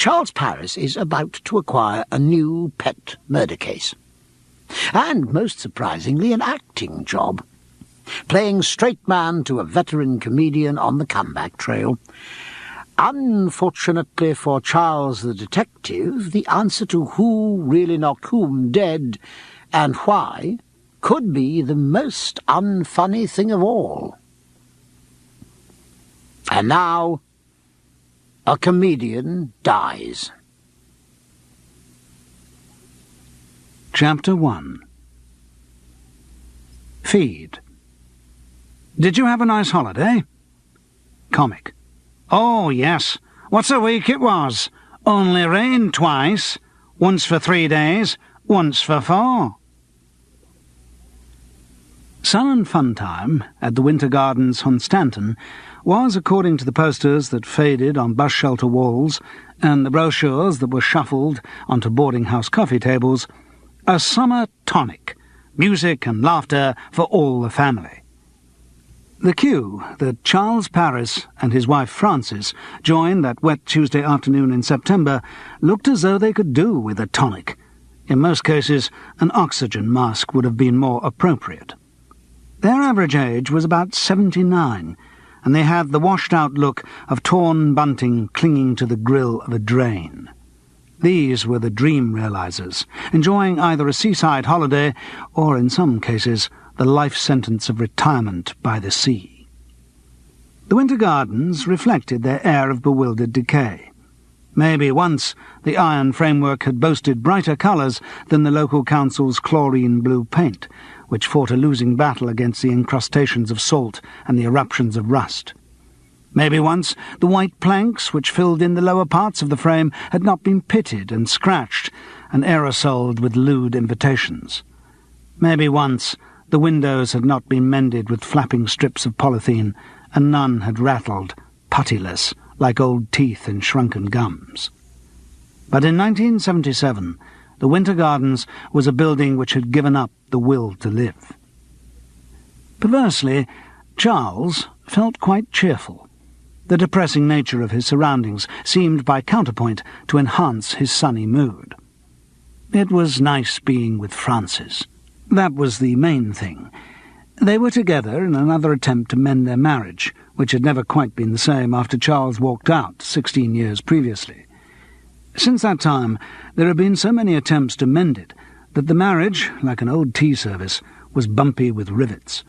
Charles Paris is about to acquire a new pet murder case. And, most surprisingly, an acting job. Playing straight man to a veteran comedian on the comeback trail. Unfortunately for Charles the detective, the answer to who really knocked whom dead and why could be the most unfunny thing of all. And now, a comedian dies. Chapter 1. Feed. Did you have a nice holiday? Comic. Oh, yes. What a week it was. Only rained twice. Once for 3 days, once for 4. Sun and Fun Time at the Winter Gardens, Hunstanton, was, according to the posters that faded on bus shelter walls and the brochures that were shuffled onto boarding-house coffee tables, a summer tonic, music and laughter for all the family. The queue that Charles Paris and his wife Frances joined that wet Tuesday afternoon in September looked as though they could do with a tonic. In most cases, an oxygen mask would have been more appropriate. Their average age was about 79, and they had the washed-out look of torn bunting clinging to the grill of a drain. These were the dream realizers, enjoying either a seaside holiday or, in some cases, the life sentence of retirement by the sea. The Winter Gardens reflected their air of bewildered decay. Maybe once the iron framework had boasted brighter colours than the local council's chlorine blue paint, which fought a losing battle against the incrustations of salt and the eruptions of rust. Maybe once the white planks which filled in the lower parts of the frame had not been pitted and scratched and aerosoled with lewd invitations. Maybe once the windows had not been mended with flapping strips of polythene, and none had rattled, puttyless, like old teeth in shrunken gums. But in 1977, the Winter Gardens was a building which had given up the will to live. Perversely, Charles felt quite cheerful. The depressing nature of his surroundings seemed by counterpoint to enhance his sunny mood. It was nice being with Frances. That was the main thing. They were together in another attempt to mend their marriage, which had never quite been the same after Charles walked out 16 years previously. Since that time, there had been so many attempts to mend it that the marriage, like an old tea service, was bumpy with rivets.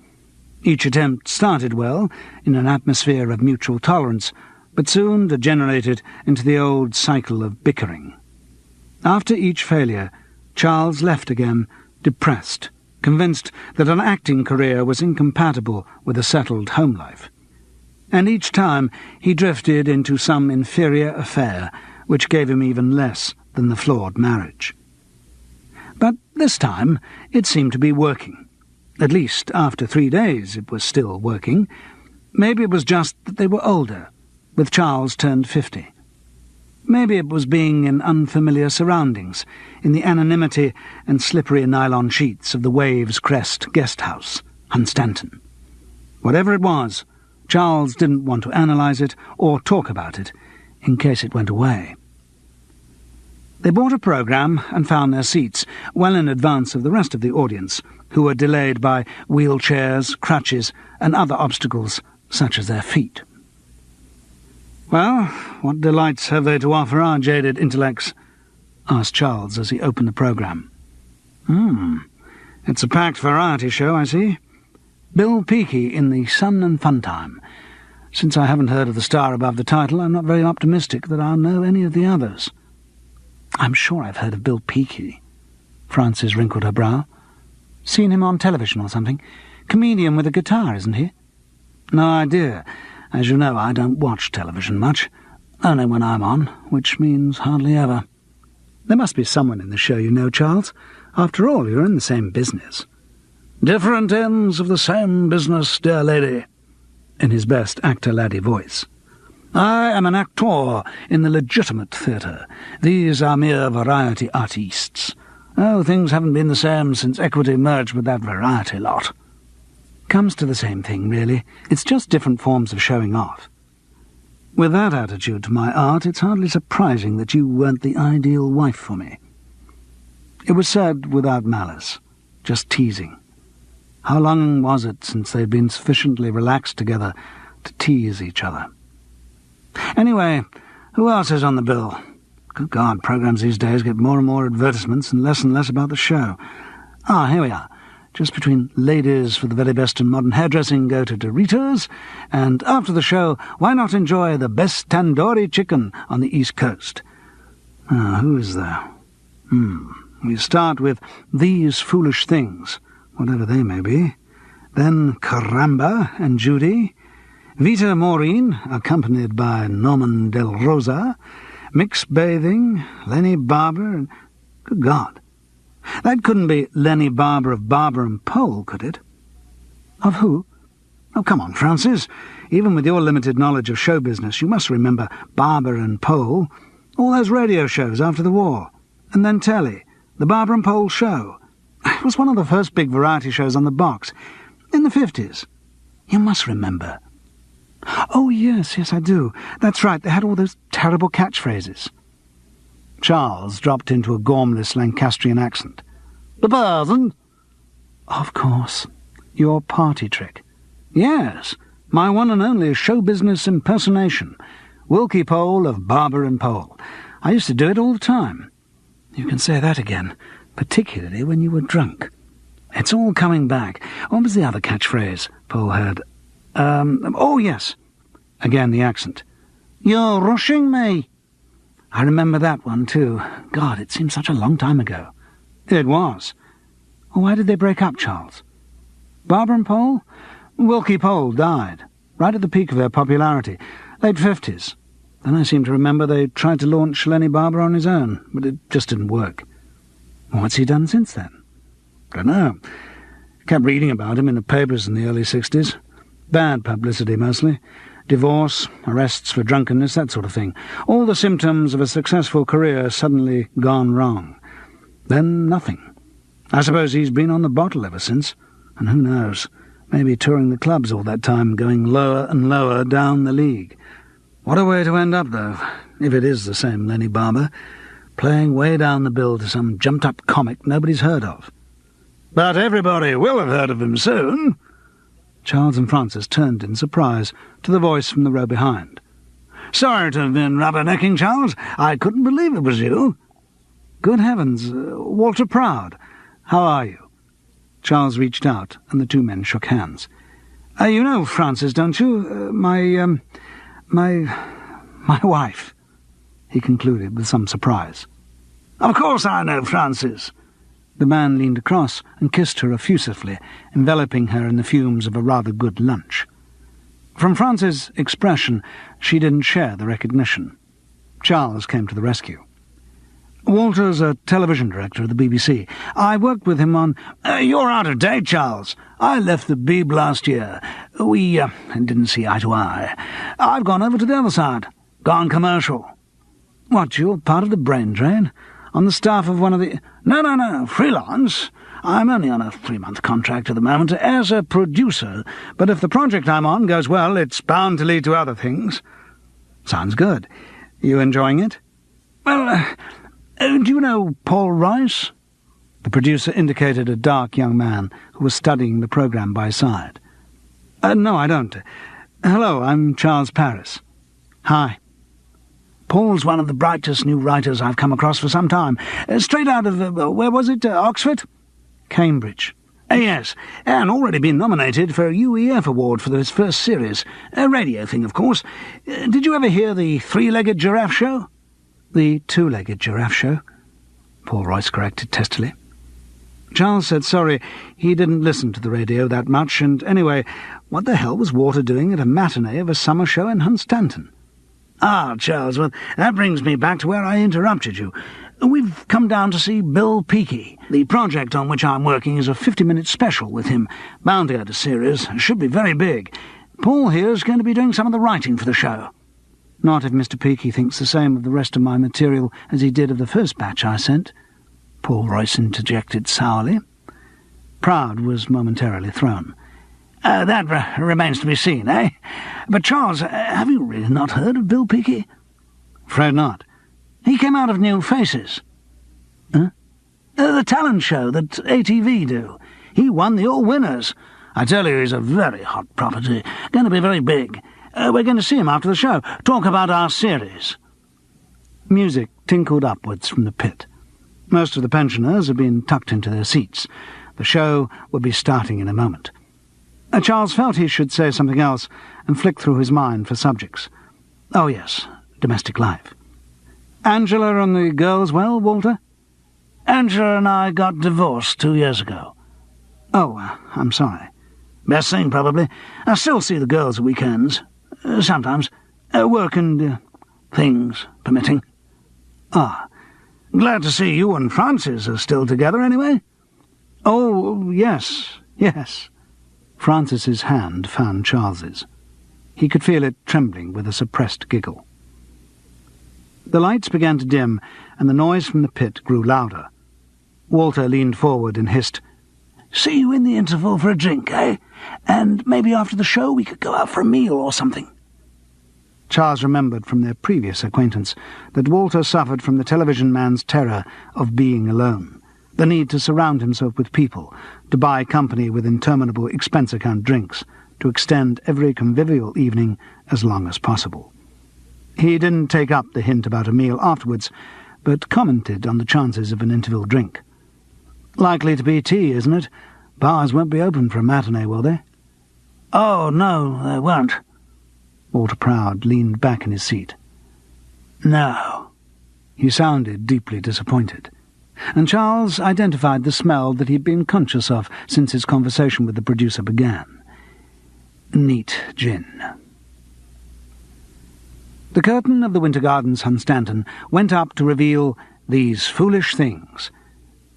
Each attempt started well, in an atmosphere of mutual tolerance, but soon degenerated into the old cycle of bickering. After each failure, Charles left again, depressed, convinced that an acting career was incompatible with a settled home life. And each time he drifted into some inferior affair which gave him even less than the flawed marriage. But this time it seemed to be working. At least after 3 days it was still working. Maybe it was just that they were older, with Charles turned 50. Maybe it was being in unfamiliar surroundings, in the anonymity and slippery nylon sheets of the Waves Crest guest house, Hunstanton. Whatever it was, Charles didn't want to analyse it or talk about it, in case it went away. They bought a programme and found their seats well in advance of the rest of the audience, who were delayed by wheelchairs, crutches, and other obstacles, such as their feet. "Well, what delights have they to offer our jaded intellects?" asked Charles as he opened the programme. It's a packed variety show, I see. Bill Peakey in the Sun and Fun Time. Since I haven't heard of the star above the title, I'm not very optimistic that I'll know any of the others." "I'm sure I've heard of Bill Peakey." Frances wrinkled her brow. "Seen him on television or something? Comedian with a guitar, isn't he?" "No idea. As you know, I don't watch television much. Only when I'm on, which means hardly ever." "There must be someone in the show you know, Charles. After all, you're in the same business." "Different ends of the same business, dear lady," in his best actor-laddie voice. "I am an actor in the legitimate theatre. These are mere variety artistes. Oh, things haven't been the same since Equity merged with that variety lot." "Comes to the same thing, really. It's just different forms of showing off." With that attitude to my art, it's hardly surprising that you weren't the ideal wife for me." It was said without malice, just teasing. How long was it since they'd been sufficiently relaxed together to tease each other? Anyway, who else is on the bill? Good God, programs these days get more and more advertisements and less about the show. Ah, here we are. Just between ladies for the very best in modern hairdressing go to Doritos, and after the show, why not enjoy the best tandoori chicken on the East Coast? Who is there? We start with These Foolish Things, whatever they may be. Then Caramba and Judy, Vita Maureen, accompanied by Norman Del Rosa, Mixed Bathing, Lenny Barber, and... Good God! That couldn't be Lenny Barber of Barber and Pole, could it? Of who? Oh, come on, Francis. Even with your limited knowledge of show business, you must remember Barber and Pole, all those radio shows after the war, and then telly, the Barber and Pole show. It was one of the first big variety shows on the box, in the 50s. You must remember. Oh, yes, I do. That's right, they had all those terrible catchphrases. Charles dropped into a gormless Lancastrian accent. "The pardon?" "Of course. Your party trick." "Yes, my one and only show business impersonation. Wilkie Pole of Barber and Pole. I used to do it all the time." "You can say that again, particularly when you were drunk." "It's all coming back. What was the other catchphrase Pole had? Oh, yes." Again the accent. "You're rushing me." I remember that one, too. God, it seems such a long time ago. It was. Why did they break up, Charles? Barber and Pole? Wilkie Pole died, right at the peak of their popularity, late 50s. Then I seem to remember they tried to launch Lenny Barber on his own, but it just didn't work. What's he done since then? Don't know. Kept reading about him in the papers in the early 60s. Bad publicity, mostly. Divorce, arrests for drunkenness, that sort of thing. All the symptoms of a successful career suddenly gone wrong. Then nothing. I suppose he's been on the bottle ever since. And who knows, maybe touring the clubs all that time, going lower and lower down the league. What a way to end up, though, if it is the same Lenny Barber, playing way down the bill to some jumped-up comic nobody's heard of. But everybody will have heard of him soon. Charles and Francis turned in surprise to the voice from the row behind. "Sorry to have been rubbernecking, Charles. I couldn't believe it was you." "Good heavens, Walter Proud. How are you?" Charles reached out, and the two men shook hands. You know Francis, don't you? My wife," he concluded with some surprise. "Of course I know Francis." The man leaned across and kissed her effusively, enveloping her in the fumes of a rather good lunch. From Frances' expression, she didn't share the recognition. Charles came to the rescue. "Walter's a television director at the BBC. I worked with him on—" "You're out of date, Charles. I left the Beeb last year. We didn't see eye to eye. I've gone over to the other side. Gone commercial." "What, you're part of the brain drain? On the staff of one of the—" No, freelance. I'm only on a 3-month contract at the moment as a producer, but if the project I'm on goes well, it's bound to lead to other things." "Sounds good. You enjoying it?" "Well, do you know Paul Royce?" The producer indicated a dark young man who was studying the programme by his side. "No, I don't. Hello, I'm Charles Paris." "Hi." "Paul's one of the brightest new writers I've come across for some time. Straight out of, where was it, Oxford?" "Cambridge." "Yes, and already been nominated for a UEF award for his first series. A radio thing, of course. Did you ever hear the Three-Legged Giraffe Show?" "The Two-Legged Giraffe Show," Paul Royce corrected testily. Charles said sorry, he didn't listen to the radio that much, and anyway, what the hell was Walter doing at a matinee of a summer show in Hunstanton? "Ah, Charles, well, that brings me back to where I interrupted you. We've come down to see Bill Peakey. The project on which I'm working is a 50-minute special with him. Bound to go to series. Should be very big. Paul here's going to be doing some of the writing for the show." "Not if Mr. Peakey thinks the same of the rest of my material as he did of the first batch I sent," Paul Royce interjected sourly. Proud was momentarily thrown. That remains to be seen, eh? But, Charles, have you really not heard of Bill Peaky? Afraid not. He came out of New Faces. Huh? The talent show that ATV do. He won the All Winners. I tell you, he's a very hot property. Going to be very big. We're going to see him after the show. Talk about our series. Music tinkled upwards from the pit. Most of the pensioners had been tucked into their seats. The show would be starting in a moment. Charles felt he should say something else and flicked through his mind for subjects. Oh, yes, domestic life. Angela and the girls well, Walter? Angela and I got divorced 2 years ago. Oh, I'm sorry. Best thing, probably. I still see the girls at weekends. Sometimes. Work and things permitting. Ah, glad to see you and Francis are still together, anyway. Oh, yes. Francis's hand found Charles's. He could feel it trembling with a suppressed giggle. The lights began to dim, and the noise from the pit grew louder. Walter leaned forward and hissed, "See you in the interval for a drink, eh? And maybe after the show we could go out for a meal or something." Charles remembered from their previous acquaintance that Walter suffered from the television man's terror of being alone, the need to surround himself with people, to buy company with interminable expense-account drinks, to extend every convivial evening as long as possible. He didn't take up the hint about a meal afterwards, but commented on the chances of an interval drink. "Likely to be tea, isn't it? Bars won't be open for a matinee, will they?" "Oh, no, they won't." Walter Proud leaned back in his seat. "No." He sounded deeply disappointed, and Charles identified the smell that he'd been conscious of since his conversation with the producer began. Neat gin. The curtain of the Winter Gardens Hunstanton went up to reveal These Foolish Things.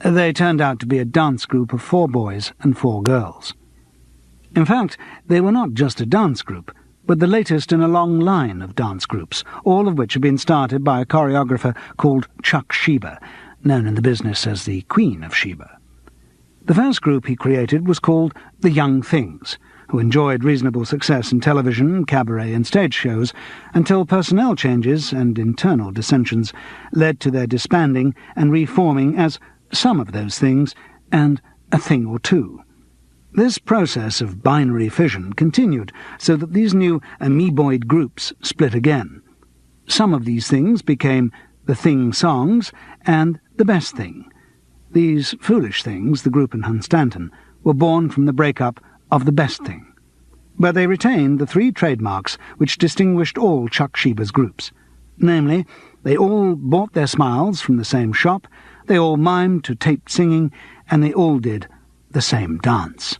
They turned out to be a dance group of 4 boys and 4 girls. In fact, they were not just a dance group, but the latest in a long line of dance groups, all of which had been started by a choreographer called Chuck Sheba, known in the business as the Queen of Sheba. The first group he created was called The Young Things, who enjoyed reasonable success in television, cabaret and stage shows, until personnel changes and internal dissensions led to their disbanding and reforming as some of those things and a thing or two. This process of binary fission continued, so that these new amoeboid groups split again. Some of these things became the Thing Songs and the Best Thing. These Foolish Things, the group in Hunstanton, were born from the breakup of the Best Thing. But they retained the 3 trademarks which distinguished all Chuck Sheba's groups. Namely, they all bought their smiles from the same shop, they all mimed to taped singing, and they all did the same dance.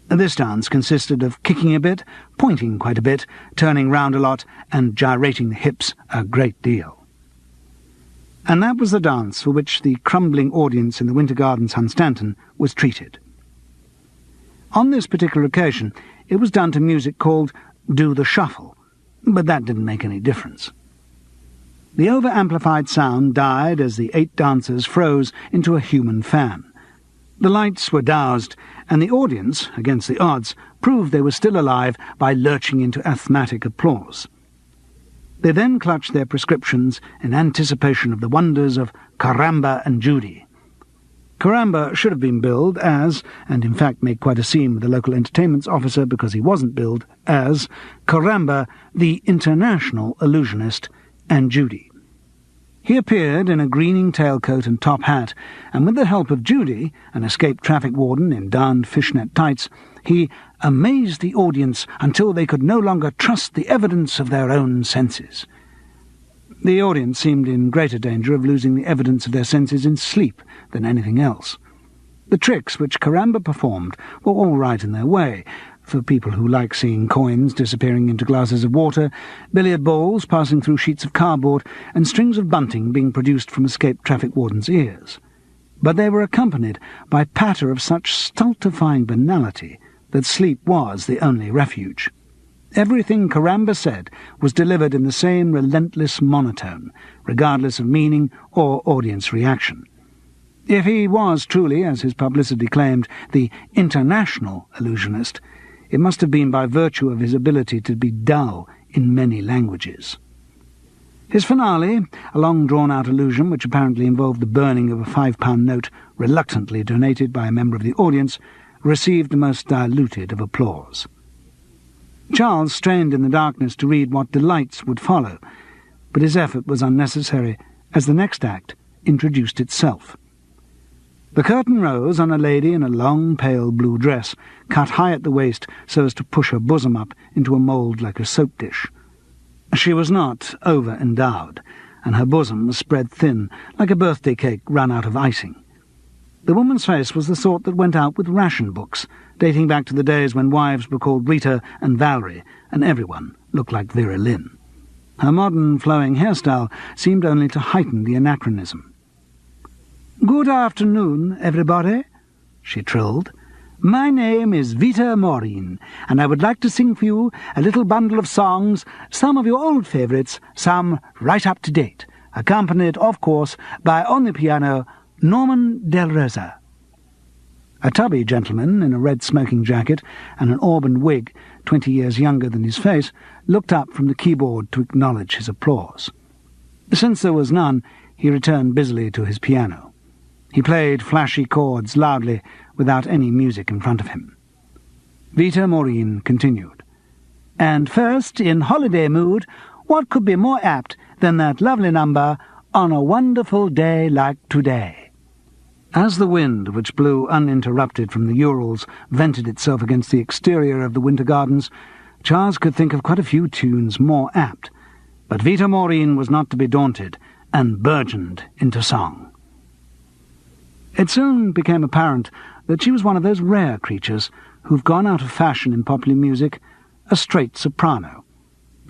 This dance consisted of kicking a bit, pointing quite a bit, turning round a lot, and gyrating the hips a great deal. And that was the dance for which the crumbling audience in the Winter Gardens Hunstanton was treated. On this particular occasion, it was done to music called Do the Shuffle, but that didn't make any difference. The over-amplified sound died as the 8 dancers froze into a human fan. The lights were doused, and the audience, against the odds, proved they were still alive by lurching into asthmatic applause. They then clutched their prescriptions in anticipation of the wonders of Caramba and Judy. Caramba should have been billed as, and in fact made quite a scene with the local entertainments officer because he wasn't billed as, Caramba, the international illusionist, and Judy. He appeared in a greening tailcoat and top hat, and with the help of Judy, an escaped traffic warden in darned fishnet tights, he amazed the audience until they could no longer trust the evidence of their own senses. The audience seemed in greater danger of losing the evidence of their senses in sleep than anything else. The tricks which Caramba performed were all right in their way, for people who like seeing coins disappearing into glasses of water, billiard balls passing through sheets of cardboard, and strings of bunting being produced from escaped traffic wardens' ears. But they were accompanied by patter of such stultifying banality that sleep was the only refuge. Everything Caramba said was delivered in the same relentless monotone, regardless of meaning or audience reaction. If he was truly, as his publicity claimed, the international illusionist, it must have been by virtue of his ability to be dull in many languages. His finale, a long-drawn-out allusion which apparently involved the burning of a £5 note reluctantly donated by a member of the audience, received the most diluted of applause. Charles strained in the darkness to read what delights would follow, but his effort was unnecessary, as the next act introduced itself. The curtain rose on a lady in a long, pale blue dress, cut high at the waist so as to push her bosom up into a mould like a soap dish. She was not over-endowed, and her bosom was spread thin, like a birthday cake run out of icing. The woman's face was the sort that went out with ration books, dating back to the days when wives were called Rita and Valerie, and everyone looked like Vera Lynn. Her modern, flowing hairstyle seemed only to heighten the anachronism. "Good afternoon, everybody," she trilled. "My name is Vita Maureen, and I would like to sing for you a little bundle of songs, some of your old favourites, some right up to date, accompanied, of course, by, on the piano, Norman Del Rosa." A tubby gentleman in a red smoking jacket and an auburn wig, 20 years younger than his face, looked up from the keyboard to acknowledge his applause. Since there was none, he returned busily to his piano. He played flashy chords loudly, without any music in front of him. Vita Maureen continued. "And first, in holiday mood, what could be more apt than that lovely number, On a Wonderful Day Like Today?" As the wind, which blew uninterrupted from the Urals, vented itself against the exterior of the Winter Gardens, Charles could think of quite a few tunes more apt, but Vita Maureen was not to be daunted, and burgeoned into song. It soon became apparent that she was one of those rare creatures who've gone out of fashion in popular music, a straight soprano.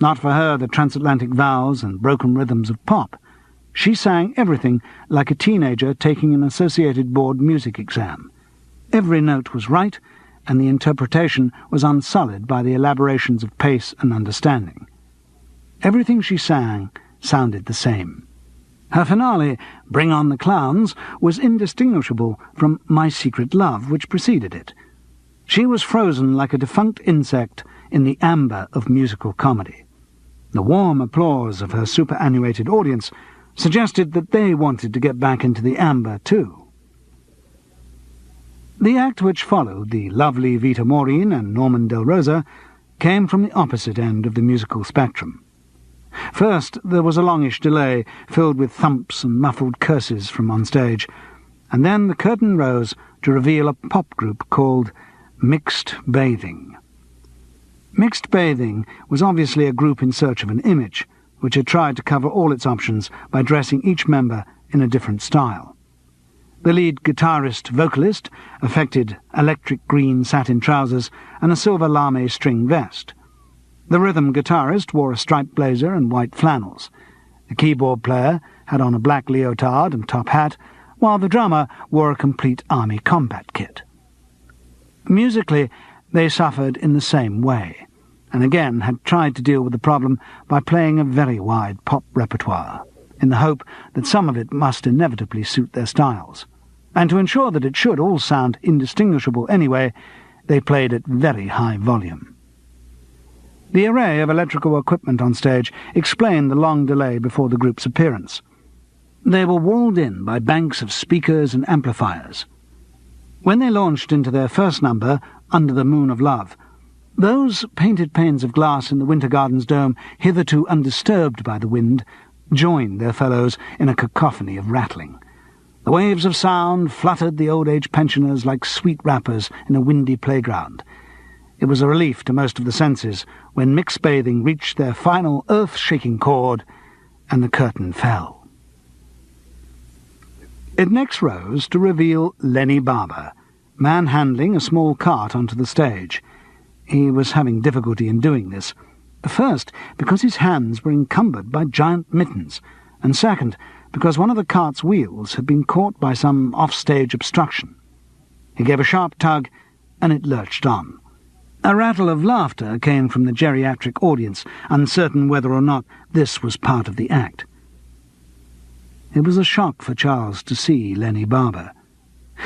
Not for her the transatlantic vowels and broken rhythms of pop. She sang everything like a teenager taking an Associated Board music exam. Every note was right, and the interpretation was unsullied by the elaborations of pace and understanding. Everything she sang sounded the same. Her finale, Bring on the Clowns, was indistinguishable from My Secret Love, which preceded it. She was frozen like a defunct insect in the amber of musical comedy. The warm applause of her superannuated audience suggested that they wanted to get back into the amber, too. The act which followed, the lovely Vita Maureen and Norman Del Rosa, came from the opposite end of the musical spectrum. First, there was a longish delay, filled with thumps and muffled curses from on stage, and then the curtain rose to reveal a pop group called Mixed Bathing. Mixed Bathing was obviously a group in search of an image, which had tried to cover all its options by dressing each member in a different style. The lead guitarist-vocalist affected electric green satin trousers and a silver lame string vest. The rhythm guitarist wore a striped blazer and white flannels. The keyboard player had on a black leotard and top hat, while the drummer wore a complete army combat kit. Musically, they suffered in the same way, and again had tried to deal with the problem by playing a very wide pop repertoire, in the hope that some of it must inevitably suit their styles. And to ensure that it should all sound indistinguishable anyway, they played at very high volume. The array of electrical equipment on stage explained the long delay before the group's appearance. They were walled in by banks of speakers and amplifiers. When they launched into their first number, Under the Moon of Love, those painted panes of glass in the Winter Gardens dome, hitherto undisturbed by the wind, joined their fellows in a cacophony of rattling. The waves of sound fluttered the old-age pensioners like sweet wrappers in a windy playground. It was a relief to most of the senses when Mixed Bathing reached their final earth-shaking chord, and the curtain fell. It next rose to reveal Lenny Barber, manhandling a small cart onto the stage. He was having difficulty in doing this, first because his hands were encumbered by giant mittens, and second because one of the cart's wheels had been caught by some off-stage obstruction. He gave a sharp tug, and it lurched on. A rattle of laughter came from the geriatric audience, uncertain whether or not this was part of the act. It was a shock for Charles to see Lenny Barber.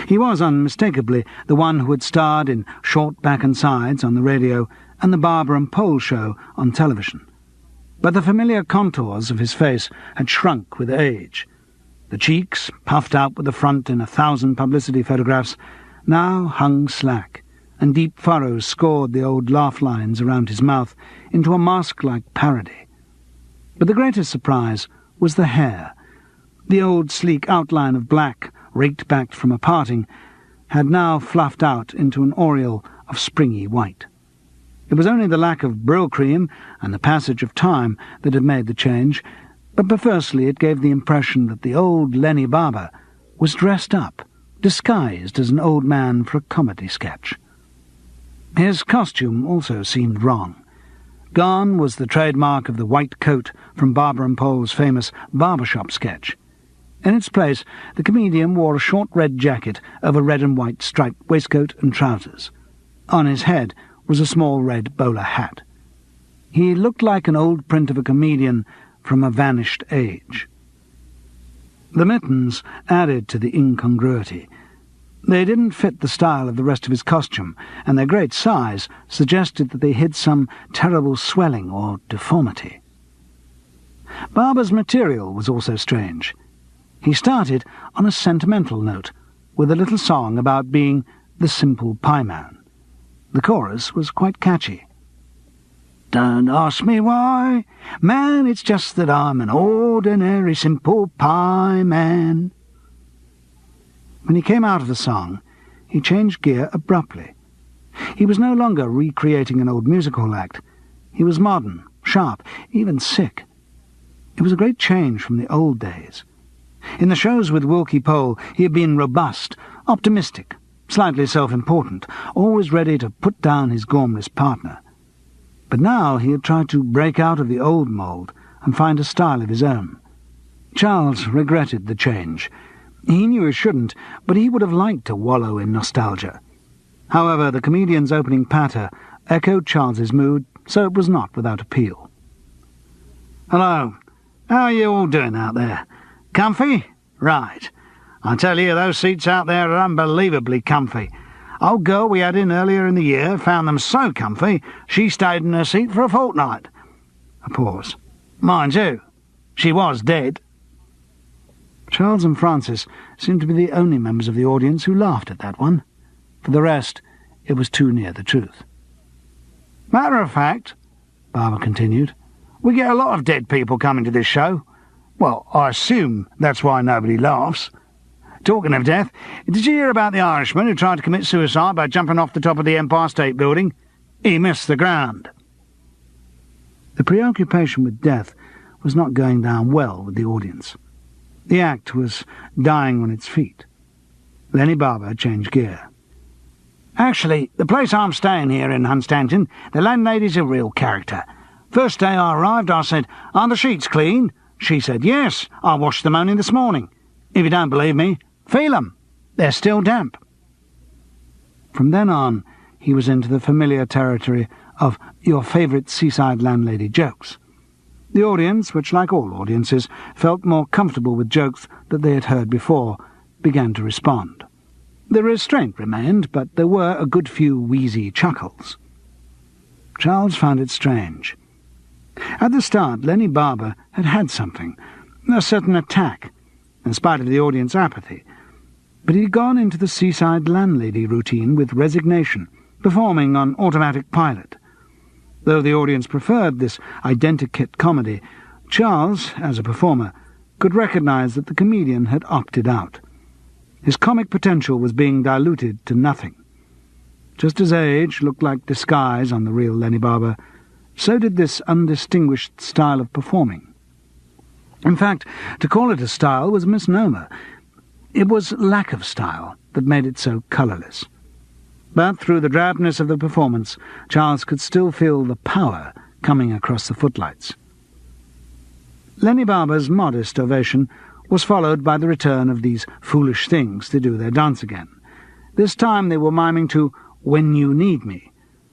He was unmistakably the one who had starred in Short Back and Sides on the radio and the Barber and Pole show on television. But the familiar contours of his face had shrunk with age. The cheeks, puffed out with the front in 1,000 publicity photographs, now hung slack, and deep furrows scored the old laugh lines around his mouth into a mask-like parody. But the greatest surprise was the hair. The old sleek outline of black, raked back from a parting, had now fluffed out into an aureole of springy white. It was only the lack of Brill-cream and the passage of time that had made the change, but perversely it gave the impression that the old Lenny Barber was dressed up, disguised as an old man for a comedy sketch. His costume also seemed wrong. Gone was the trademark of the white coat from Barber and Pole's famous barbershop sketch. In its place, the comedian wore a short red jacket over red and white striped waistcoat and trousers. On his head was a small red bowler hat. He looked like an old print of a comedian from a vanished age. The mittens added to the incongruity. They didn't fit the style of the rest of his costume, and their great size suggested that they hid some terrible swelling or deformity. Barber's material was also strange. He started on a sentimental note, with a little song about being the simple pie-man. The chorus was quite catchy. "Don't ask me why, man, it's just that I'm an ordinary simple pie-man." When he came out of the song, he changed gear abruptly. He was no longer recreating an old music hall act. He was modern, sharp, even sick. It was a great change from the old days. In the shows with Wilkie Pole, he had been robust, optimistic, slightly self-important, always ready to put down his gormless partner. But now he had tried to break out of the old mould and find a style of his own. Charles regretted the change. He knew he shouldn't, but he would have liked to wallow in nostalgia. However, the comedian's opening patter echoed Charles's mood, so it was not without appeal. "Hello. How are you all doing out there? Comfy? Right. I tell you, those seats out there are unbelievably comfy. Old girl we had in earlier in the year found them so comfy, she stayed in her seat for a fortnight." A pause. "Mind you, she was dead." Charles and Francis seemed to be the only members of the audience who laughed at that one. For the rest, it was too near the truth. "Matter of fact," Barber continued, "we get a lot of dead people coming to this show. Well, I assume that's why nobody laughs. Talking of death, did you hear about the Irishman who tried to commit suicide by jumping off the top of the Empire State Building? He missed the ground." The preoccupation with death was not going down well with the audience. The act was dying on its feet. Lenny Barber changed gear. "Actually, the place I'm staying here in Hunstanton, the landlady's a real character. First day I arrived, I said, 'Are the sheets clean?' She said, 'Yes, I washed them only this morning. If you don't believe me, feel 'em. They're still damp.'" From then on, he was into the familiar territory of your favourite seaside landlady jokes. The audience, which, like all audiences, felt more comfortable with jokes that they had heard before, began to respond. The restraint remained, but there were a good few wheezy chuckles. Charles found it strange. At the start, Lenny Barber had had something, a certain attack, in spite of the audience apathy. But he had gone into the seaside landlady routine with resignation, performing on automatic pilot. Though the audience preferred this identikit comedy, Charles, as a performer, could recognize that the comedian had opted out. His comic potential was being diluted to nothing. Just as age looked like disguise on the real Lenny Barber, so did this undistinguished style of performing. In fact, to call it a style was a misnomer. It was lack of style that made it so colourless. But through the drabness of the performance, Charles could still feel the power coming across the footlights. Lenny Barber's modest ovation was followed by the return of these foolish things to do their dance again. This time they were miming to "When You Need Me,"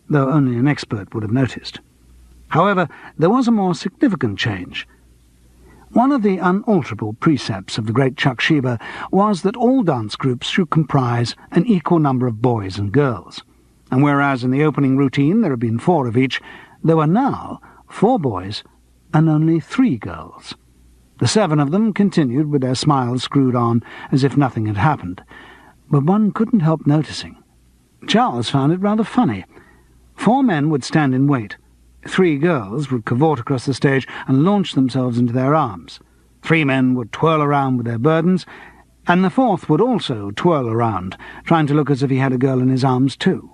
though only an expert would have noticed. However, there was a more significant change. One of the unalterable precepts of the great Chuck Sheba was that all dance groups should comprise an equal number of boys and girls, and whereas in the opening routine there had been 4 of each, there were now 4 boys and only 3 girls. The 7 of them continued with their smiles screwed on as if nothing had happened, but one couldn't help noticing. Charles found it rather funny. 4 men would stand in wait. 3 girls would cavort across the stage and launch themselves into their arms. 3 men would twirl around with their burdens, and the 4th would also twirl around, trying to look as if he had a girl in his arms too.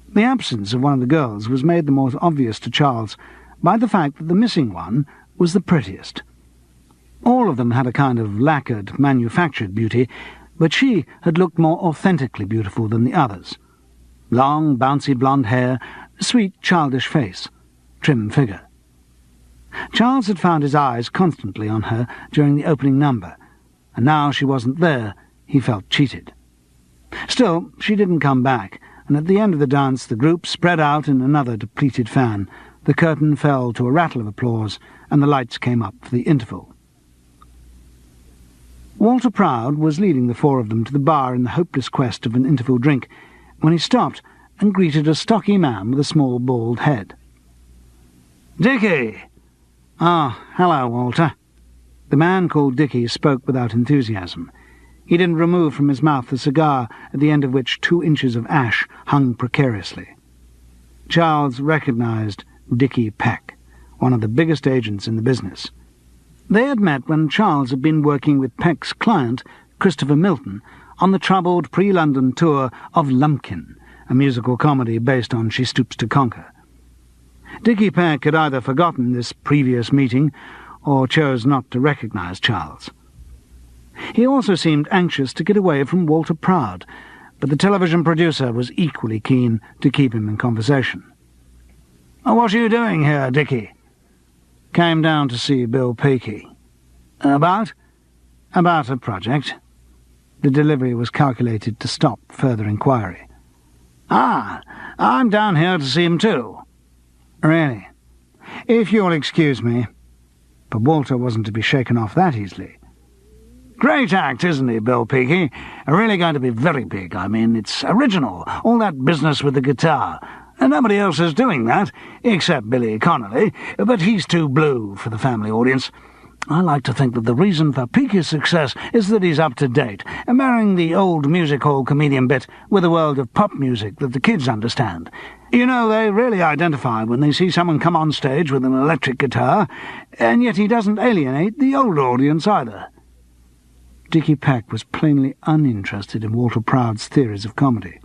The absence of one of the girls was made the more obvious to Charles by the fact that the missing one was the prettiest. All of them had a kind of lacquered, manufactured beauty, but she had looked more authentically beautiful than the others. Long, bouncy blonde hair, sweet, childish face, trim figure. Charles had found his eyes constantly on her during the opening number, and now she wasn't there, he felt cheated. Still, she didn't come back, and at the end of the dance the group spread out in another depleted fan. The curtain fell to a rattle of applause, and the lights came up for the interval. Walter Proud was leading the 4 of them to the bar in the hopeless quest of an interval drink, when he stopped and greeted a stocky man with a small bald head. "Dickie!" "Ah, hello, Walter." The man called Dickie spoke without enthusiasm. He didn't remove from his mouth the cigar, at the end of which 2 inches of ash hung precariously. Charles recognized Dickie Peck, one of the biggest agents in the business. They had met when Charles had been working with Peck's client, Christopher Milton, on the troubled pre-London tour of Lumpkin, a musical comedy based on She Stoops to Conquer. Dickie Peck had either forgotten this previous meeting or chose not to recognize Charles. He also seemed anxious to get away from Walter Proud, but the television producer was equally keen to keep him in conversation. "What are you doing here, Dickie?" "Came down to see Bill Peakey." "About?" "About a project." The delivery was calculated to stop further inquiry. "Ah, I'm down here to see him too." "Really? If you'll excuse me." But Walter wasn't to be shaken off that easily. "Great act, isn't he, Bill Peakey? Really going to be very big. I mean, it's original, all that business with the guitar. And nobody else is doing that, except Billy Connolly, but he's too blue for the family audience. I like to think that the reason for Peakey's success is that he's up to date, marrying the old music hall comedian bit with a world of pop music that the kids understand. You know, they really identify when they see someone come on stage with an electric guitar, and yet he doesn't alienate the old audience either." Dickie Peck was plainly uninterested in Walter Proud's theories of comedy.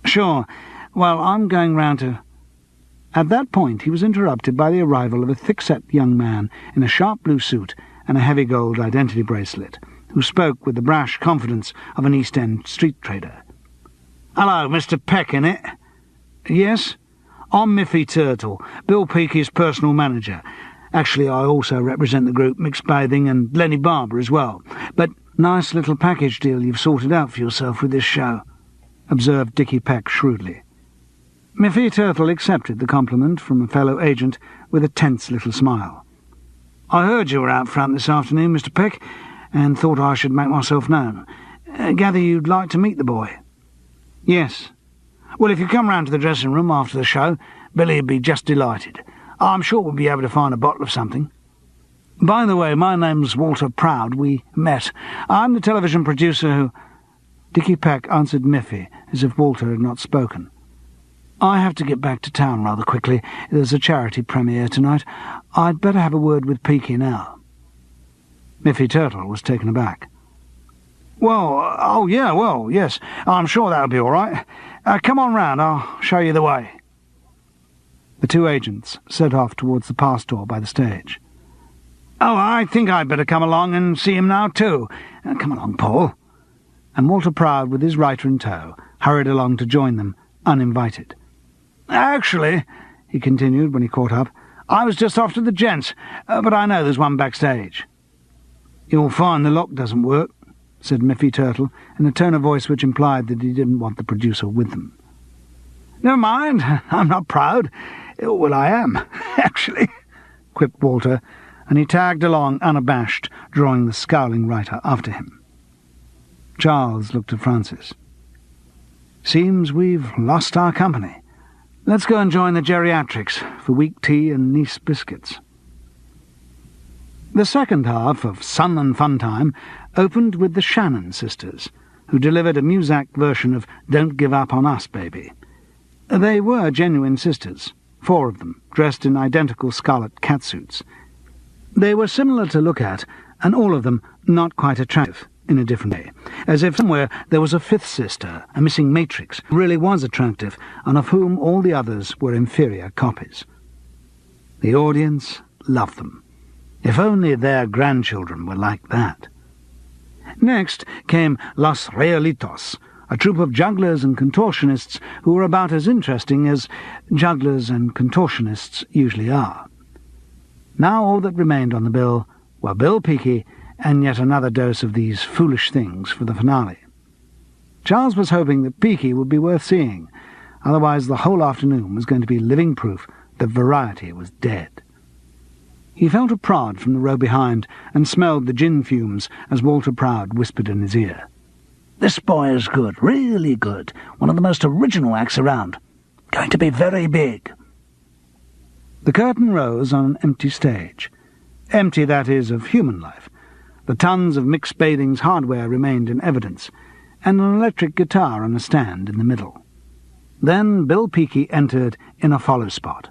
"Sure. Well, I'm going round to—" At that point he was interrupted by the arrival of a thick-set young man in a sharp blue suit and a heavy gold identity bracelet, who spoke with the brash confidence of an East End street trader. "Hello, Mr. Peck, innit?" "Yes?" "I'm Miffy Turtle, Bill Peakey's personal manager. Actually, I also represent the group Mixed Bathing and Lenny Barber as well. But nice little package deal you've sorted out for yourself with this show," observed Dickie Peck shrewdly. Miffy Turtle accepted the compliment from a fellow agent with a tense little smile. "I heard you were out front this afternoon, Mr. Peck, and thought I should make myself known. Gather you'd like to meet the boy." "Yes." "Well, if you come round to the dressing room after the show, Billy'd be just delighted. I'm sure we'll be able to find a bottle of something. By the way, my name's Walter Proud. We met. I'm the television producer who—" Dickie Peck answered Miffy as if Walter had not spoken. "I have to get back to town rather quickly. There's a charity premiere tonight. I'd better have a word with Peakey now." Miffy Turtle was taken aback. Well, yes, I'm sure that'll be all right. Come on round, I'll show you the way." The 2 agents set off towards the pass door by the stage. "Oh, I think I'd better come along and see him now too. Come along, Paul." And Walter Proud, with his writer in tow, hurried along to join them, uninvited. "Actually," he continued when he caught up, "I was just off to the gents, but I know there's one backstage." "You'll find the lock doesn't work," said Miffy Turtle, in a tone of voice which implied that he didn't want the producer with them. "Never mind, I'm not proud. Well, I am, actually," quipped Walter, and he tagged along unabashed, drawing the scowling writer after him. Charles looked at Francis. "Seems we've lost our company. Let's go and join the geriatrics for weak tea and Nice biscuits." The second half of Sun and Fun Time opened with the Shannon sisters, who delivered a Muzak version of Don't Give Up on Us, Baby. They were genuine sisters, 4 of them, dressed in identical scarlet catsuits. They were similar to look at, and all of them not quite attractive, in a different way, as if somewhere there was a 5th sister, a missing matrix, who really was attractive, and of whom all the others were inferior copies. The audience loved them. If only their grandchildren were like that. Next came Los Realitos, a troupe of jugglers and contortionists who were about as interesting as jugglers and contortionists usually are. Now all that remained on the bill were Bill Peaky and yet another dose of these foolish things for the finale. Charles was hoping that Peaky would be worth seeing, otherwise the whole afternoon was going to be living proof that variety was dead. He felt a prod from the row behind and smelled the gin fumes as Walter Proud whispered in his ear. "This boy is good, really good. One of the most original acts around. Going to be very big." The curtain rose on an empty stage. Empty, that is, of human life. The tons of Mix Bathing's hardware remained in evidence, and an electric guitar on a stand in the middle. Then Bill Peaky entered in a follow spot.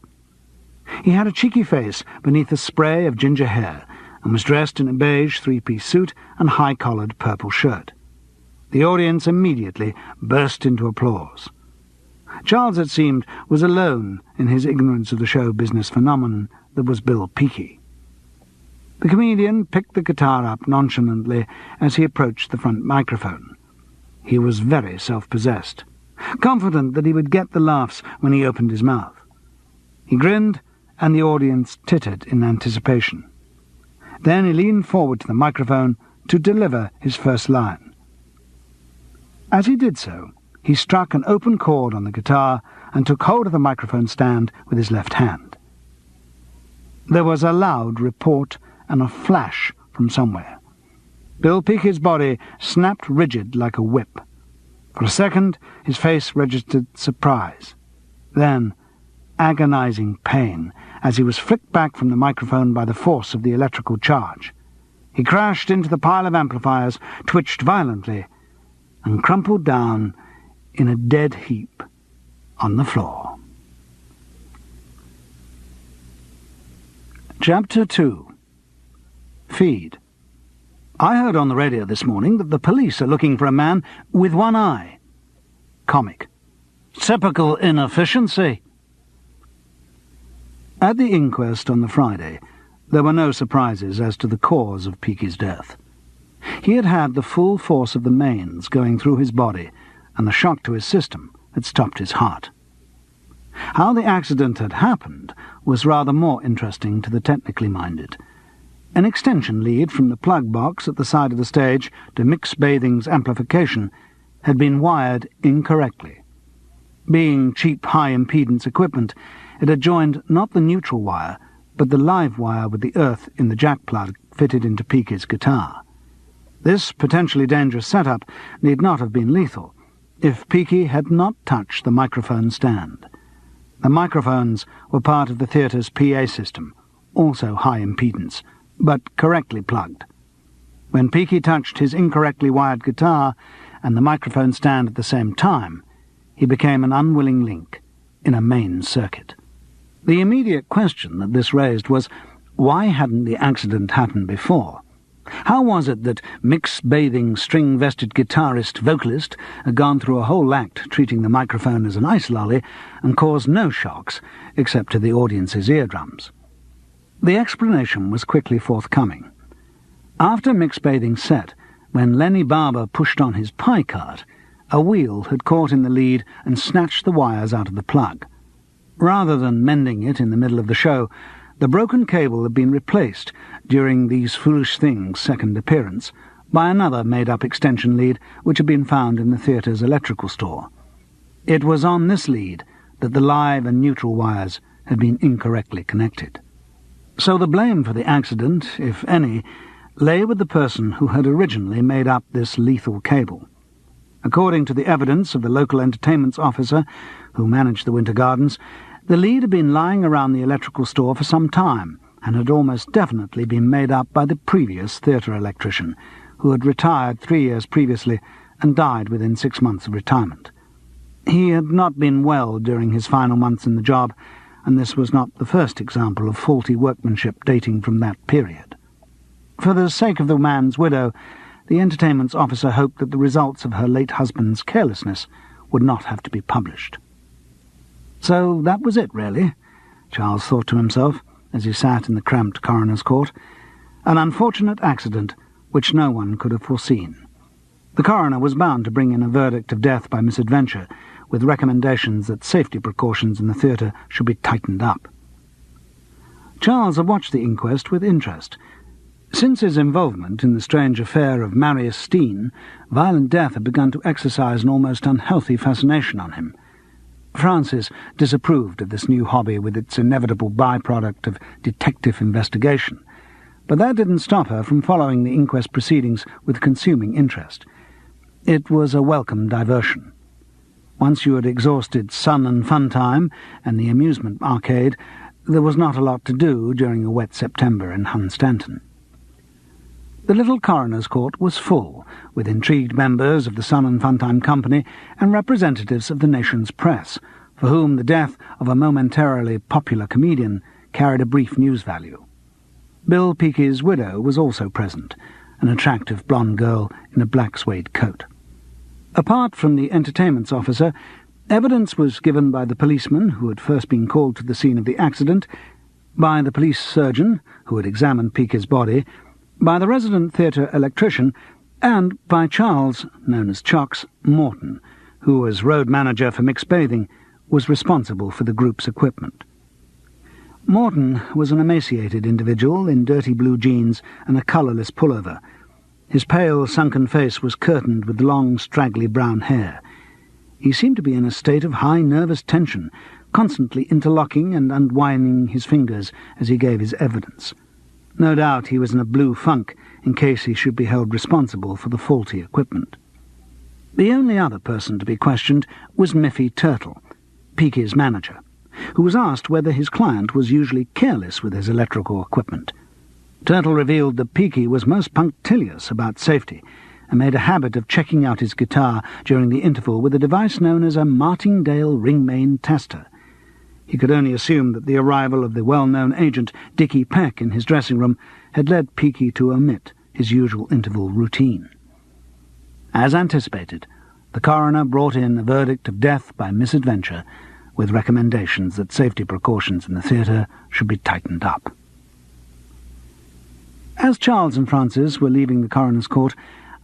He had a cheeky face beneath a spray of ginger hair, and was dressed in a beige 3-piece suit and high-collared purple shirt. The audience immediately burst into applause. Charles, it seemed, was alone in his ignorance of the show business phenomenon that was Bill Peaky. The comedian picked the guitar up nonchalantly as he approached the front microphone. He was very self-possessed, confident that he would get the laughs when he opened his mouth. He grinned, and the audience tittered in anticipation. Then he leaned forward to the microphone to deliver his first line. As he did so, he struck an open chord on the guitar and took hold of the microphone stand with his left hand. There was a loud report and a flash from somewhere. Bill Peaky's body snapped rigid like a whip. For a second, his face registered surprise. Then, agonizing pain as he was flicked back from the microphone by the force of the electrical charge. He crashed into the pile of amplifiers, twitched violently, and crumpled down in a dead heap on the floor. Chapter 2. Feed. I heard on the radio this morning that the police are looking for a man with one eye. Comic. Typical inefficiency. At the inquest on the Friday, there were no surprises as to the cause of Peaky's death. He had had the full force of the mains going through his body, and the shock to his system had stopped his heart. How the accident had happened was rather more interesting to the technically minded. An extension lead from the plug box at the side of the stage to Mix Bathing's amplification had been wired incorrectly. Being cheap high-impedance equipment, it had joined not the neutral wire, but the live wire with the earth in the jack plug fitted into Peaky's guitar. This potentially dangerous setup need not have been lethal if Peaky had not touched the microphone stand. The microphones were part of the theatre's PA system, also high impedance, but correctly plugged. When Peaky touched his incorrectly wired guitar and the microphone stand at the same time, he became an unwilling link in a main circuit. The immediate question that this raised was, why hadn't the accident happened before? How was it that Mix Bathing string-vested guitarist-vocalist had gone through a whole act treating the microphone as an ice lolly and caused no shocks except to the audience's eardrums? The explanation was quickly forthcoming. After Mix Bathing's set, when Lenny Barber pushed on his pie cart, a wheel had caught in the lead and snatched the wires out of the plug. Rather than mending it in the middle of the show, the broken cable had been replaced during These Foolish Things' second appearance by another made-up extension lead which had been found in the theatre's electrical store. It was on this lead that the live and neutral wires had been incorrectly connected. So the blame for the accident, if any, lay with the person who had originally made up this lethal cable. According to the evidence of the local entertainments officer who managed the Winter Gardens, the lead had been lying around the electrical store for some time and had almost definitely been made up by the previous theatre electrician, who had retired 3 years previously and died within 6 months of retirement. He had not been well during his final months in the job, and this was not the first example of faulty workmanship dating from that period. For the sake of the man's widow, the entertainments officer hoped that the results of her late husband's carelessness would not have to be published. So that was it, really, Charles thought to himself as he sat in the cramped coroner's court. An unfortunate accident which no one could have foreseen. The coroner was bound to bring in a verdict of death by misadventure, with recommendations that safety precautions in the theatre should be tightened up. Charles had watched the inquest with interest. Since his involvement in the strange affair of Marius Steen, violent death had begun to exercise an almost unhealthy fascination on him. Frances disapproved of this new hobby with its inevitable byproduct of detective investigation, but that didn't stop her from following the inquest proceedings with consuming interest. It was a welcome diversion. Once you had exhausted sun and fun time and the amusement arcade, there was not a lot to do during a wet September in Hunstanton. The little coroner's court was full, with intrigued members of the Sun and Funtime Company and representatives of the nation's press, for whom the death of a momentarily popular comedian carried a brief news value. Bill Peaky's widow was also present, an attractive blonde girl in a black suede coat. Apart from the entertainments officer, evidence was given by the policeman who had first been called to the scene of the accident, by the police surgeon who had examined Peaky's body, by the resident theatre electrician, and by Charles, known as Chocs, Morton, who, as road manager for mixed bathing, was responsible for the group's equipment. Morton was an emaciated individual in dirty blue jeans and a colourless pullover. His pale, sunken face was curtained with long, straggly brown hair. He seemed to be in a state of high nervous tension, constantly interlocking and unwinding his fingers as he gave his evidence. No doubt he was in a blue funk in case he should be held responsible for the faulty equipment. The only other person to be questioned was Miffy Turtle, Peaky's manager, who was asked whether his client was usually careless with his electrical equipment. Turtle revealed that Peaky was most punctilious about safety and made a habit of checking out his guitar during the interval with a device known as a martingale ring-main tester. He could only assume that the arrival of the well-known agent Dickie Peck in his dressing room had led Peaky to omit his usual interval routine. As anticipated, the coroner brought in a verdict of death by misadventure, with recommendations that safety precautions in the theatre should be tightened up. As Charles and Frances were leaving the coroner's court,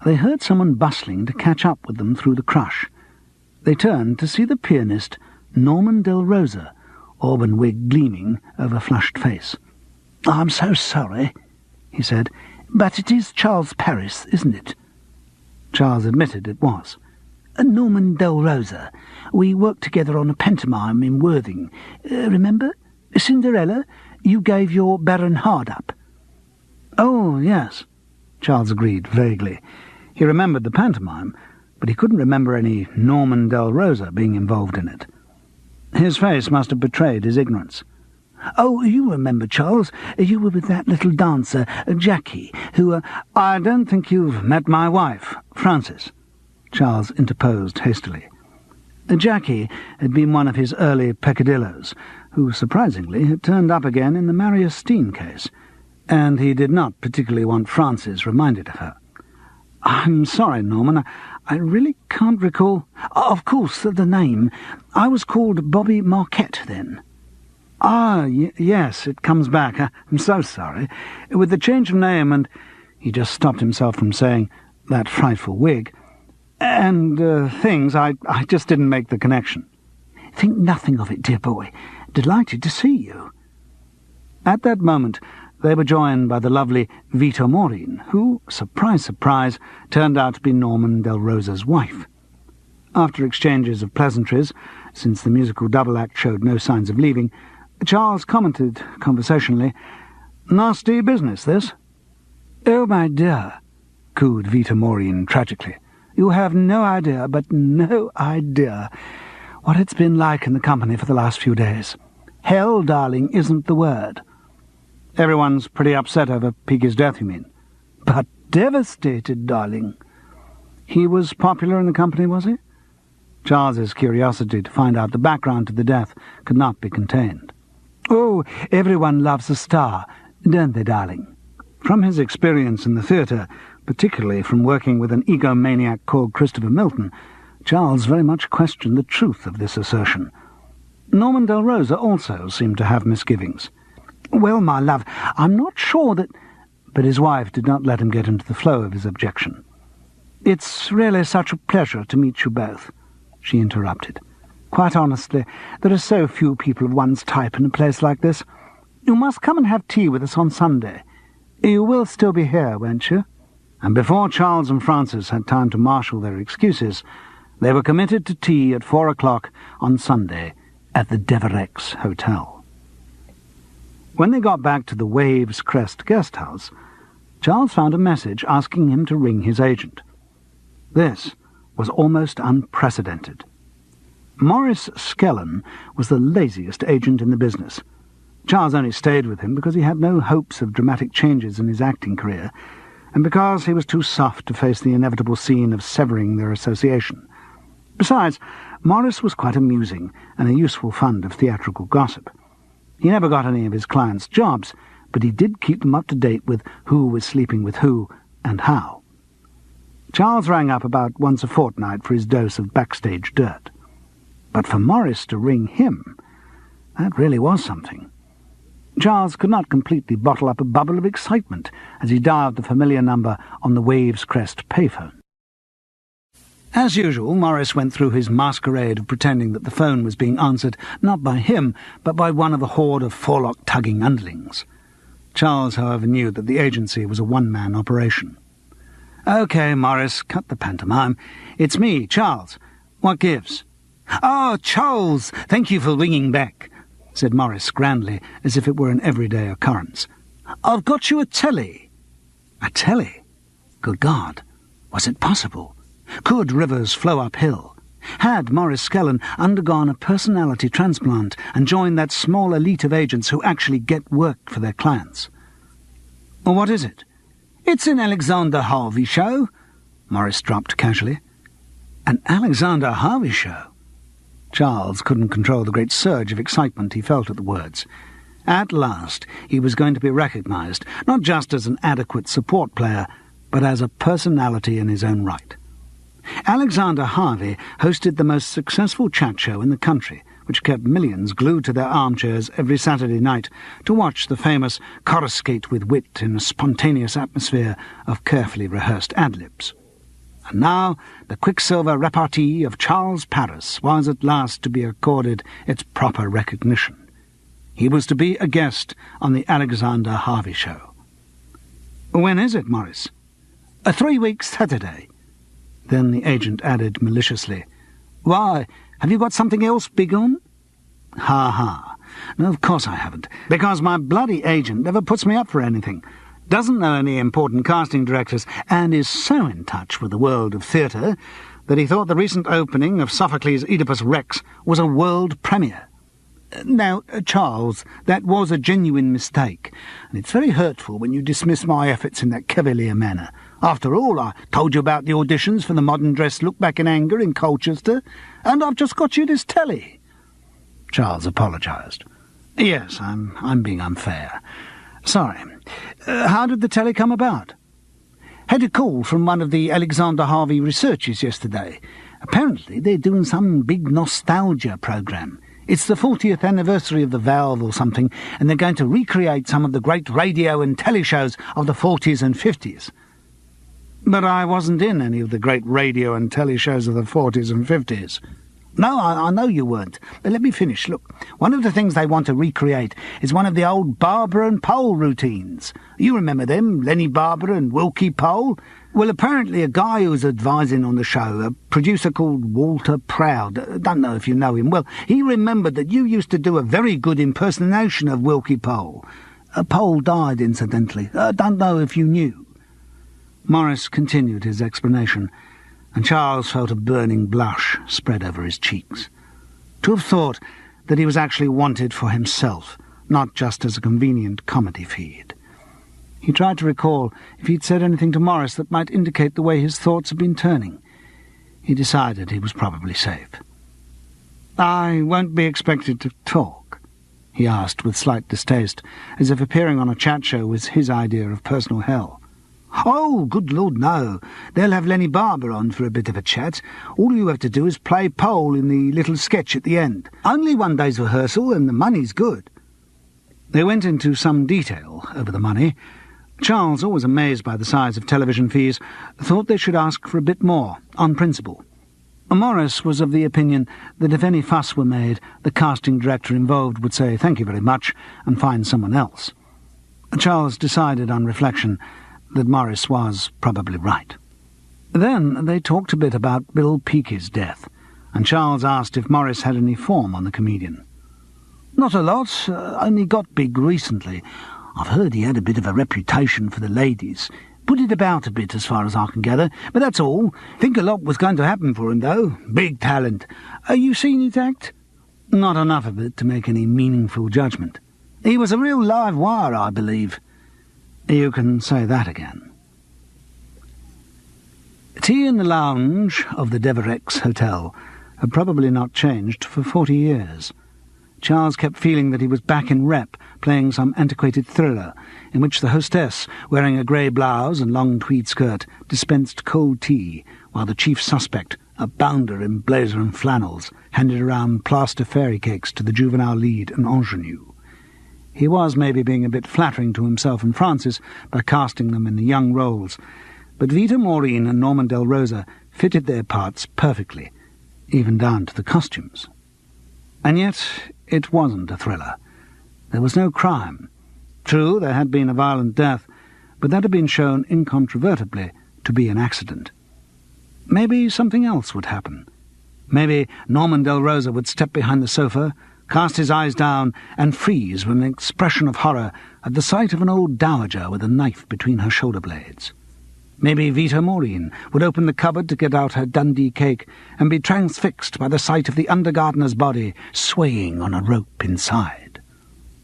they heard someone bustling to catch up with them through the crush. They turned to see the pianist Norman Del Rosa, auburn wig gleaming over a flushed face. "I'm so sorry," he said, "but it is Charles Paris, isn't it?" Charles admitted it was. Norman Del Rosa. We worked together on a pantomime in Worthing. Remember? Cinderella? You gave your Baron Hardup." "Oh, yes," Charles agreed vaguely. He remembered the pantomime, but he couldn't remember any Norman Del Rosa being involved in it. His face must have betrayed his ignorance. "Oh, you remember, Charles. You were with that little dancer, Jackie, who... I don't think you've met my wife, Frances," Charles interposed hastily. Jackie had been one of his early peccadillos, who, surprisingly, had turned up again in the Marius Steen case, and he did not particularly want Frances reminded of her. "I'm sorry, Norman. I really can't recall—" "Of course, the name. I was called Bobby Marquette then." "Ah, yes, it comes back. I'm so sorry. With the change of name and—" He just stopped himself from saying, "that frightful wig," and things, I just didn't make the connection." "Think nothing of it, dear boy. Delighted to see you." At that moment, they were joined by the lovely Vito Maureen, who, surprise, surprise, turned out to be Norman Del Rosa's wife. After exchanges of pleasantries, since the musical double act showed no signs of leaving, Charles commented conversationally, Nasty business, this. "Oh, my dear," cooed Vita Maureen tragically, "you have no idea, but no idea, what it's been like in the company for the last few days. Hell, darling, isn't the word." Everyone's pretty upset over Piggy's death, you mean? "But devastated, darling." He was popular in the company, was he? Charles's curiosity to find out the background to the death could not be contained. "Oh, everyone loves a star, don't they, darling?" From his experience in the theatre, particularly from working with an egomaniac called Christopher Milton, Charles very much questioned the truth of this assertion. Norman Del Rosa also seemed to have misgivings. "Well, my love, I'm not sure that—" But his wife did not let him get into the flow of his objection. "It's really such a pleasure to meet you both," she interrupted. "Quite honestly, there are so few people of one's type in a place like this. You must come and have tea with us on Sunday. You will still be here, won't you?" And before Charles and Frances had time to marshal their excuses, they were committed to tea at 4 o'clock on Sunday at the Deverex Hotel. When they got back to the Waves Crest guest house, Charles found a message asking him to ring his agent. This was almost unprecedented. Maurice Skellen was the laziest agent in the business. Charles only stayed with him because he had no hopes of dramatic changes in his acting career, and because he was too soft to face the inevitable scene of severing their association. Besides, Maurice was quite amusing and a useful fund of theatrical gossip. He never got any of his clients' jobs, but he did keep them up to date with who was sleeping with who and how. Charles rang up about once a fortnight for his dose of backstage dirt. But for Maurice to ring him, that really was something. Charles could not completely bottle up a bubble of excitement as he dialed the familiar number on the Waves Crest payphone. As usual, Maurice went through his masquerade of pretending that the phone was being answered not by him, but by one of a horde of forelock-tugging underlings. Charles, however, knew that the agency was a one-man operation. "OK, Maurice, cut the pantomime. It's me, Charles. What gives?" "Oh, Charles, thank you for ringing back," said Maurice grandly, as if it were an everyday occurrence. "I've got you a telly." A telly? Good God, was it possible? Could rivers flow uphill? Had Maurice Skellen undergone a personality transplant and joined that small elite of agents who actually get work for their clients? Well, what is it? "It's an Alexander Harvey show," Maurice dropped casually. An Alexander Harvey show? Charles couldn't control the great surge of excitement he felt at the words. At last he was going to be recognized, not just as an adequate support player, but as a personality in his own right. Alexander Harvey hosted the most successful chat show in the country, which kept millions glued to their armchairs every Saturday night to watch the famous coruscate with wit in a spontaneous atmosphere of carefully rehearsed ad-libs. And now the Quicksilver repartee of Charles Paris was at last to be accorded its proper recognition. He was to be a guest on the Alexander Harvey show. "When is it, Maurice?" 3 weeks Saturday." Then the agent added maliciously, "Why, have you got something else big on?" "Ha ha. No, of course I haven't, because my bloody agent never puts me up for anything. Doesn't know any important casting directors, and is so in touch with the world of theatre that he thought the recent opening of Sophocles' Oedipus Rex was a world premiere. Now, Charles, that was a genuine mistake, and it's very hurtful when you dismiss my efforts in that cavalier manner. After all, I told you about the auditions for the modern dress look back in anger in Colchester, and I've just got you this telly." Charles apologised. "Yes, I'm being unfair. Sorry. How did the telly come about?" "Had a call from one of the Alexander Harvey researchers yesterday. Apparently they're doing some big nostalgia programme. It's the 40th anniversary of the Valve or something, and they're going to recreate some of the great radio and telly shows of the 40s and 50s. "But I wasn't in any of the great radio and telly shows of the 40s and 50s. "No, I know you weren't. But let me finish. Look, one of the things they want to recreate is one of the old Barbara and Pole routines. You remember them, Lenny Barbara and Wilkie Pole? Well, apparently a guy who was advising on the show, a producer called Walter Proud, don't know if you know him, well, he remembered that you used to do a very good impersonation of Wilkie Pole. Pole died incidentally. Don't know if you knew." Morris continued his explanation, and Charles felt a burning blush spread over his cheeks. To have thought that he was actually wanted for himself, not just as a convenient comedy feed. He tried to recall if he'd said anything to Morris that might indicate the way his thoughts had been turning. He decided he was probably safe. "I won't be expected to talk?" he asked with slight distaste, as if appearing on a chat show was his idea of personal hell. "Oh, good Lord, no. They'll have Lenny Barber on for a bit of a chat. All you have to do is play Pole in the little sketch at the end. Only one day's rehearsal, and the money's good." They went into some detail over the money. Charles, always amazed by the size of television fees, thought they should ask for a bit more, on principle. Morris was of the opinion that if any fuss were made, the casting director involved would say "thank you very much" and find someone else. Charles decided on reflection that Morris was probably right. Then they talked a bit about Bill Peaky's death, and Charles asked if Morris had any form on the comedian. "Not a lot, only got big recently. I've heard he had a bit of a reputation for the ladies. Put it about a bit as far as I can gather, but that's all. Think a lot was going to happen for him, though. Big talent. You seen his act?" "Not enough of it to make any meaningful judgment." "He was a real live wire, I believe." "You can say that again." Tea in the lounge of the Deverex Hotel had probably not changed for 40 years. Charles kept feeling that he was back in rep, playing some antiquated thriller, in which the hostess, wearing a grey blouse and long tweed skirt, dispensed cold tea, while the chief suspect, a bounder in blazer and flannels, handed around plaster fairy cakes to the juvenile lead, an ingenue. He was maybe being a bit flattering to himself and Francis by casting them in the young roles, but Vita Maureen and Norman Del Rosa fitted their parts perfectly, even down to the costumes. And yet it wasn't a thriller. There was no crime. True, there had been a violent death, but that had been shown incontrovertibly to be an accident. Maybe something else would happen. Maybe Norman Del Rosa would step behind the sofa, cast his eyes down, and freeze with an expression of horror at the sight of an old dowager with a knife between her shoulder blades. Maybe Vita Maureen would open the cupboard to get out her Dundee cake and be transfixed by the sight of the undergardener's body swaying on a rope inside.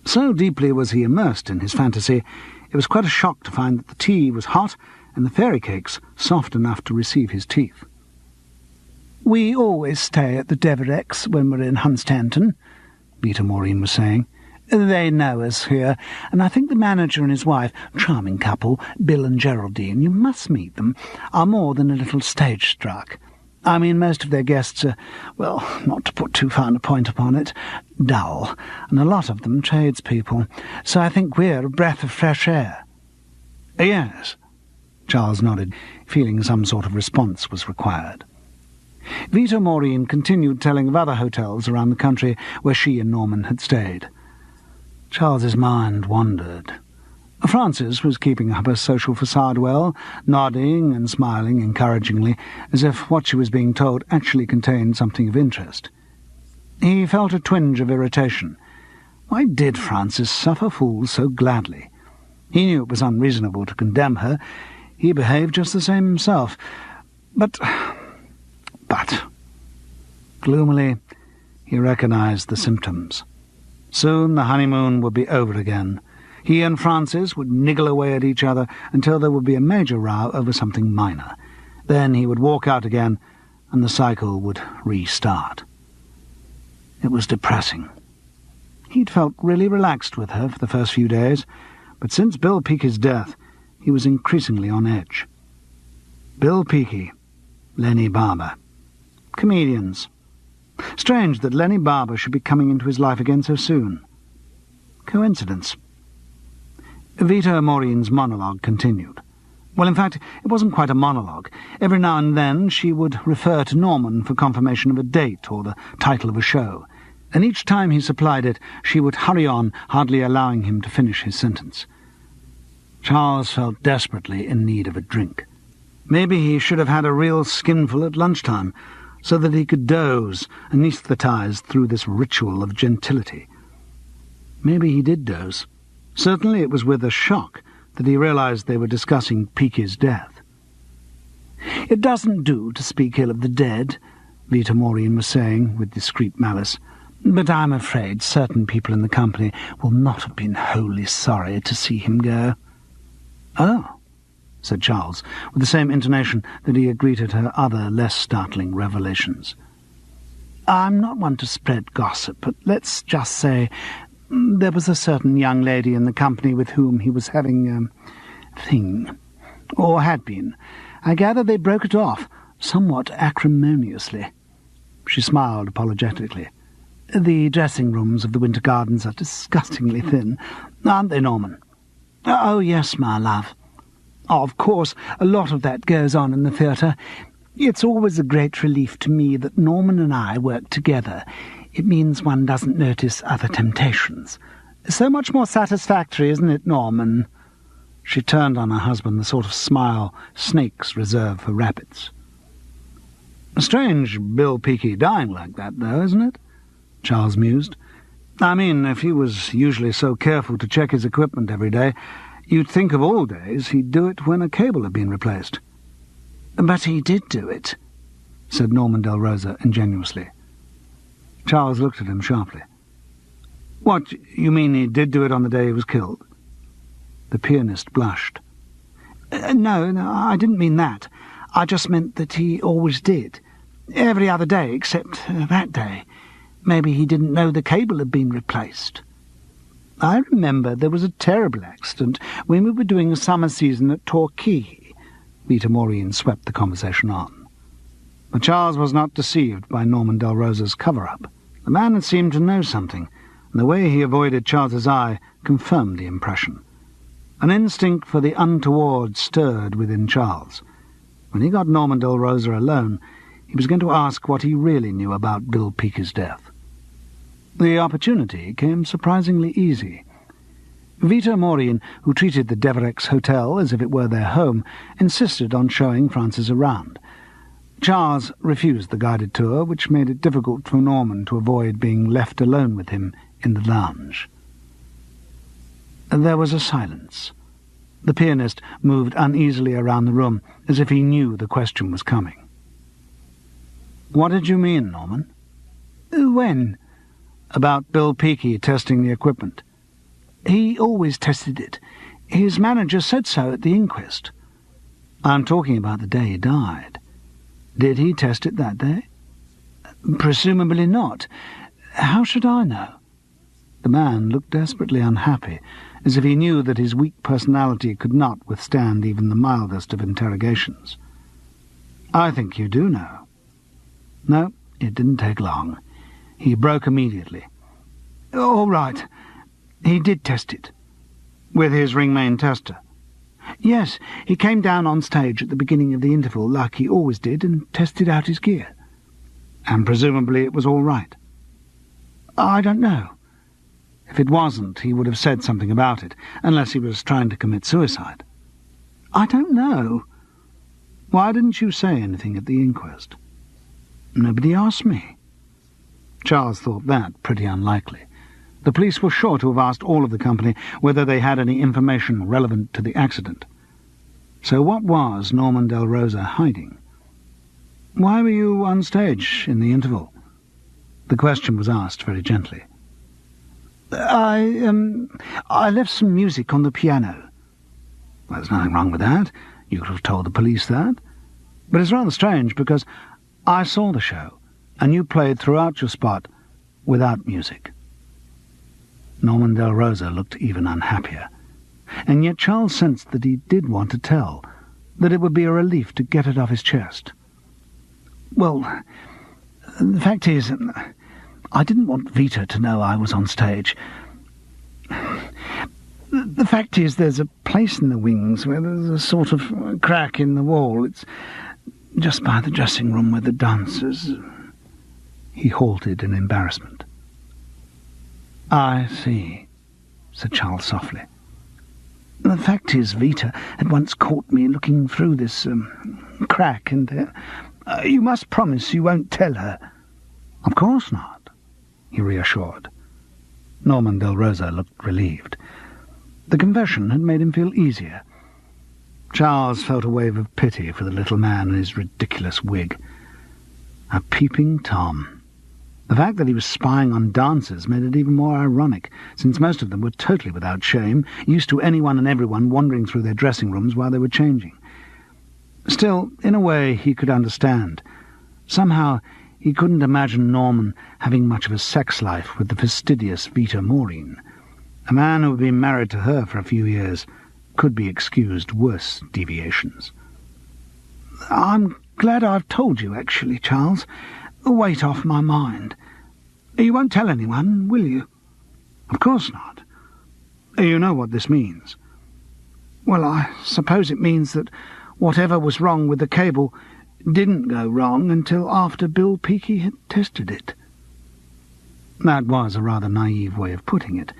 So deeply was he immersed in his fantasy, it was quite a shock to find that the tea was hot and the fairy cakes soft enough to receive his teeth. "We always stay at the Deverex when we're in Hunstanton," Vita Maureen was saying. "They know us here, and I think the manager and his wife, charming couple, Bill and Geraldine, you must meet them, are more than a little stage-struck. I mean, most of their guests are, well, not to put too fine a point upon it, dull, and a lot of them tradespeople, so I think we're a breath of fresh air." "Yes," Charles nodded, feeling some sort of response was required. Vita Maureen continued telling of other hotels around the country where she and Norman had stayed. Charles's mind wandered. Frances was keeping up her social facade well, nodding and smiling encouragingly, as if what she was being told actually contained something of interest. He felt a twinge of irritation. Why did Frances suffer fools so gladly? He knew it was unreasonable to condemn her. He behaved just the same himself. But... Gloomily, he recognized the symptoms. Soon the honeymoon would be over again. He and Francis would niggle away at each other until there would be a major row over something minor. Then he would walk out again, and the cycle would restart. It was depressing. He'd felt really relaxed with her for the first few days, but since Bill Peaky's death, he was increasingly on edge. Bill Peaky, Lenny Barber. Comedians. Strange that Lenny Barber should be coming into his life again so soon. Coincidence. Vita Maureen's monologue continued. Well, in fact, it wasn't quite a monologue. Every now and then she would refer to Norman for confirmation of a date or the title of a show, and each time he supplied it, she would hurry on, hardly allowing him to finish his sentence. Charles felt desperately in need of a drink. Maybe he should have had a real skinful at lunchtime, so that he could doze, anaesthetised through this ritual of gentility. Maybe he did doze, Certainly it was with a shock that he realized they were discussing Peaky's death. "It doesn't do to speak ill of the dead," Vita Maureen was saying with discreet malice, "but I'm afraid certain people in the company will not have been wholly sorry to see him go." "Oh," said Charles, with the same intonation that he had greeted her other, less startling revelations. "I'm not one to spread gossip, but let's just say there was a certain young lady in the company with whom he was having a thing, or had been. I gather they broke it off, somewhat acrimoniously." She smiled apologetically. "The dressing-rooms of the Winter Gardens are disgustingly thin, aren't they, Norman?" "Oh, yes, my love. Of course, a lot of that goes on in the theatre. It's always a great relief to me that Norman and I work together. It means one doesn't notice other temptations. So much more satisfactory, isn't it, Norman?" She turned on her husband the sort of smile snakes reserve for rabbits. "Strange Bill Peaky dying like that, though, isn't it?" Charles mused. "I mean, if he was usually so careful to check his equipment every day, you'd think of all days he'd do it when a cable had been replaced." "But he did do it," said Norman Del Rosa ingenuously. Charles looked at him sharply. "What, you mean he did do it on the day he was killed?" The pianist blushed. No, I didn't mean that. I just meant that he always did. Every other day except that day. Maybe he didn't know the cable had been replaced. I remember there was a terrible accident when we were doing a summer season at Torquay." Vita Maureen swept the conversation on. But Charles was not deceived by Norman Del Rosa's cover-up. The man had seemed to know something, and the way he avoided Charles's eye confirmed the impression. An instinct for the untoward stirred within Charles. When he got Norman Del Rosa alone, he was going to ask what he really knew about Bill Peaky's death. The opportunity came surprisingly easy. Vita Maureen, who treated the Deverex Hotel as if it were their home, insisted on showing Francis around. Charles refused the guided tour, which made it difficult for Norman to avoid being left alone with him in the lounge. There was a silence. The pianist moved uneasily around the room, as if he knew the question was coming. "What did you mean, Norman?" "When?" "About Bill Peaky testing the equipment." "He always tested it. His manager said so at the inquest." "I'm talking about the day he died. Did he test it that day?" "Presumably not. How should I know?" The man looked desperately unhappy, as if he knew that his weak personality could not withstand even the mildest of interrogations. "I think you do know." No, it didn't take long. He broke immediately. "All right. He did test it." "With his ring main tester?" "Yes, he came down on stage at the beginning of the interval, like he always did, and tested out his gear." "And presumably it was all right?" "I don't know. If it wasn't, he would have said something about it, unless he was trying to commit suicide." "I don't know." "Why didn't you say anything at the inquest?" "Nobody asked me." Charles thought that pretty unlikely. The police were sure to have asked all of the company whether they had any information relevant to the accident. So what was Norman Del Rosa hiding? "Why were you on stage in the interval?" The question was asked very gently. I left some music on the piano." "Well, there's nothing wrong with that. You could have told the police that. But it's rather strange, because I saw the show, and you played throughout your spot without music." Norman Del Rosa looked even unhappier, and yet Charles sensed that he did want to tell, that it would be a relief to get it off his chest. "Well, the fact is, I didn't want Vita to know I was on stage. The fact is, there's a place in the wings where there's a sort of crack in the wall. It's just by the dressing room where the dancers—" He halted in embarrassment. "I see," said Charles softly. "The fact is, Vita had once caught me looking through this crack, and you must promise you won't tell her." "Of course not," he reassured. Norman Del Rosa looked relieved. The confession had made him feel easier. Charles felt a wave of pity for the little man in his ridiculous wig. A peeping Tom. The fact that he was spying on dancers made it even more ironic, since most of them were totally without shame, used to anyone and everyone wandering through their dressing rooms while they were changing. Still, in a way, he could understand. Somehow, he couldn't imagine Norman having much of a sex life with the fastidious Vita Maureen. A man who had been married to her for a few years could be excused worse deviations. "I'm glad I've told you, actually, Charles. A weight off my mind. You won't tell anyone, will you?" "Of course not. You know what this means." "Well, I suppose it means that whatever was wrong with the cable didn't go wrong until after Bill Peakey had tested it." That was a rather naive way of putting it,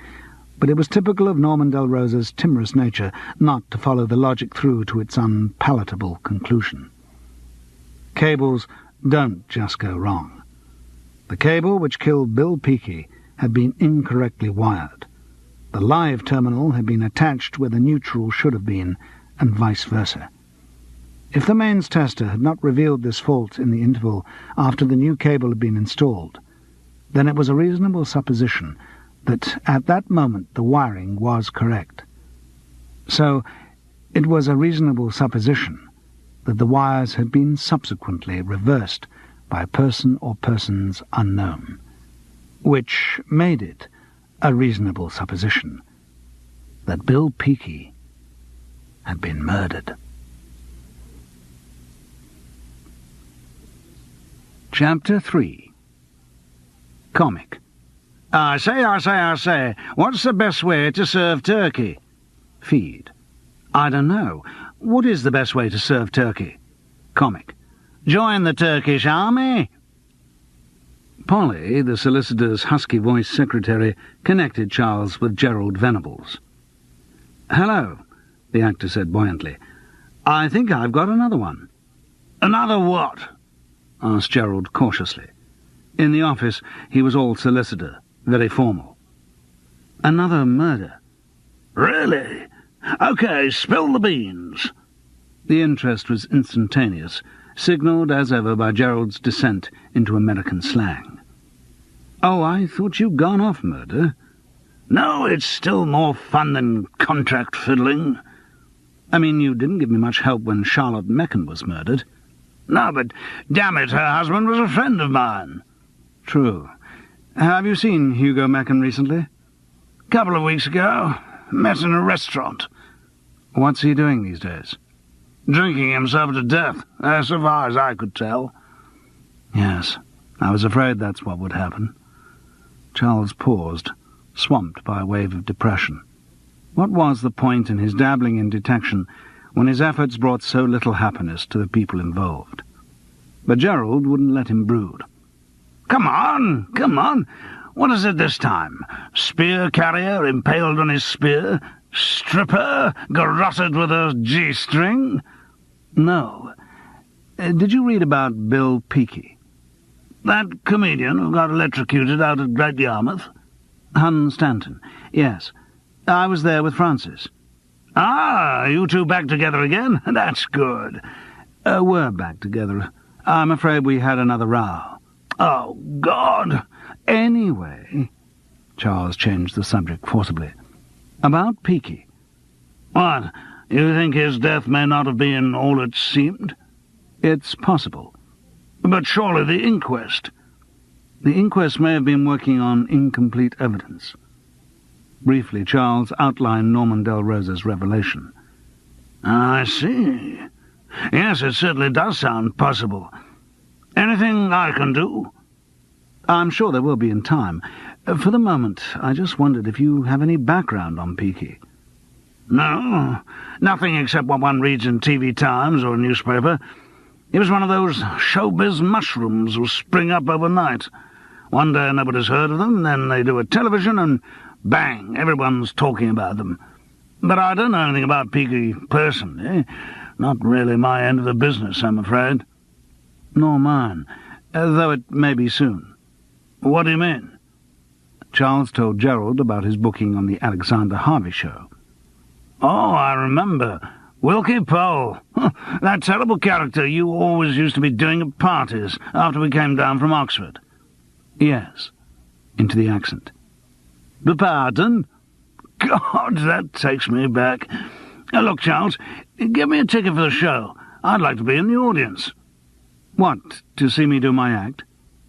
but it was typical of Norman Del Rosa's timorous nature not to follow the logic through to its unpalatable conclusion. Cables don't just go wrong. The cable which killed Bill Peakey had been incorrectly wired. The live terminal had been attached where the neutral should have been, and vice versa. If the mains tester had not revealed this fault in the interval after the new cable had been installed, then it was a reasonable supposition that at that moment the wiring was correct. So it was a reasonable supposition that the wires had been subsequently reversed by a person or persons unknown, which made it a reasonable supposition that Bill Peakey had been murdered. Chapter 3. Comic. I say, what's the best way to serve turkey? Feed. I don't know. What is the best way to serve turkey? Comic. Join the Turkish army. Polly, the solicitor's husky-voiced secretary, connected Charles with Gerald Venables. "Hello," the actor said buoyantly. "I think I've got another one." "Another what?" asked Gerald cautiously. In the office he was all solicitor, very formal. "Another murder." "Really? OK, spill the beans." The interest was instantaneous, signalled as ever by Gerald's descent into American slang. "Oh, I thought you'd gone off murder." "No, it's still more fun than contract fiddling." "I mean, you didn't give me much help when Charlotte Mecken was murdered." "No, but damn it, her husband was a friend of mine." "True. Have you seen Hugo Mecken recently?" "Couple of weeks ago. Met in a restaurant." "What's he doing these days?" "Drinking himself to death, so far as I could tell." "Yes, I was afraid that's what would happen." Charles paused, swamped by a wave of depression. What was the point in his dabbling in detection when his efforts brought so little happiness to the people involved? But Gerald wouldn't let him brood. Come on. What is it this time? Spear carrier impaled on his spear? Stripper garroted with a G-string?" "No. Did you read about Bill Peakey?" "That comedian who got electrocuted out at Great Yarmouth?" "Hun Stanton. Yes. I was there with Francis." "Ah, you two back together again? That's good." "We're back together. I'm afraid we had another row." "Oh, God!" "Anyway," Charles changed the subject forcibly, "about Peakey." "What? You think his death may not have been all it seemed?" "It's possible." "But surely the inquest—" "The inquest may have been working on incomplete evidence." Briefly, Charles outlined Norman Del Rosa's revelation. "I see. Yes, it certainly does sound possible. Anything I can do?" "I'm sure there will be in time. For the moment, I just wondered if you have any background on Peakey." "No, nothing except what one reads in TV Times or a newspaper. He was one of those showbiz mushrooms who spring up overnight. One day nobody's heard of them, then they do a television and bang, everyone's talking about them. But I don't know anything about Peakey personally. Not really my end of the business, I'm afraid." "Nor mine, though it may be soon." "What do you mean?" Charles told Gerald about his booking on the Alexander Harvey show. "Oh, I remember. Wilkie Pole. That terrible character you always used to be doing at parties after we came down from Oxford." "Yes," into the accent. "Pardon? God, that takes me back. Look, Charles, give me a ticket for the show. I'd like to be in the audience." "What, to see me do my act?"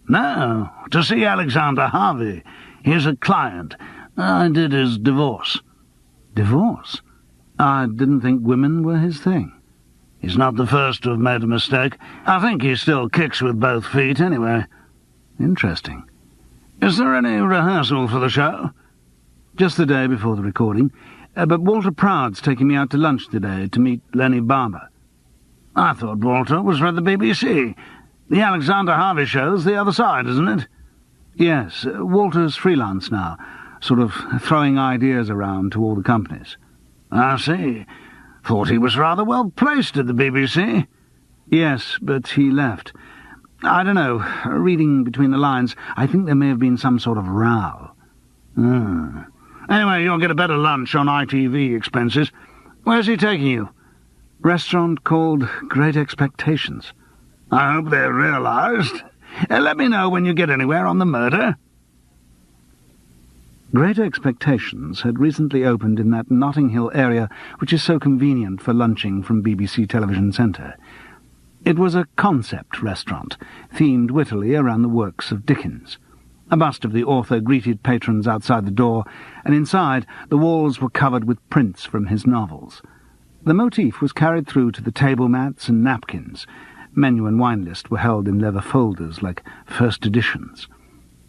"No, to see Alexander Harvey. He's a client. I did his divorce." "Divorce? I didn't think women were his thing." "He's not the first to have made a mistake. I think he still kicks with both feet, anyway." "Interesting. Is there any rehearsal for the show?" "Just the day before the recording. But Walter Proud's taking me out to lunch today to meet Lenny Barber." "I thought Walter was for the BBC. The Alexander Harvey show's the other side, isn't it?" "Yes, Walter's freelance now, sort of throwing ideas around to all the companies." "I see. Thought he was rather well placed at the BBC." "Yes, but he left. I don't know. Reading between the lines, I think there may have been some sort of row." Anyway, you'll get a better lunch on ITV expenses. Where's he taking you?" "Restaurant called Great Expectations." "I hope they're realised. Let me know when you get anywhere on the murder." Great Expectations had recently opened in that Notting Hill area which is so convenient for lunching from BBC Television Centre. It was a concept restaurant, themed wittily around the works of Dickens. A bust of the author greeted patrons outside the door, and inside the walls were covered with prints from his novels. The motif was carried through to the table mats and napkins. Menu and wine list were held in leather folders like first editions.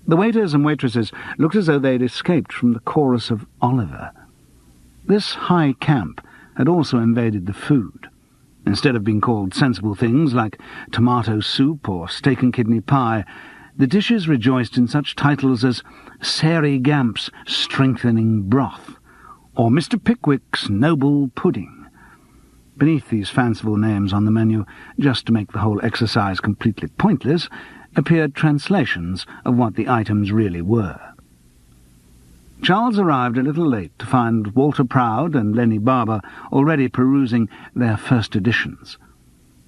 The waiters and waitresses looked as though they'd escaped from the chorus of Oliver. This high camp had also invaded the food. Instead of being called sensible things like tomato soup or steak and kidney pie, the dishes rejoiced in such titles as Sary Gamp's Strengthening Broth or Mr. Pickwick's Noble Pudding. Beneath these fanciful names on the menu, just to make the whole exercise completely pointless, appeared translations of what the items really were. Charles arrived a little late to find Walter Proud and Lenny Barber already perusing their first editions.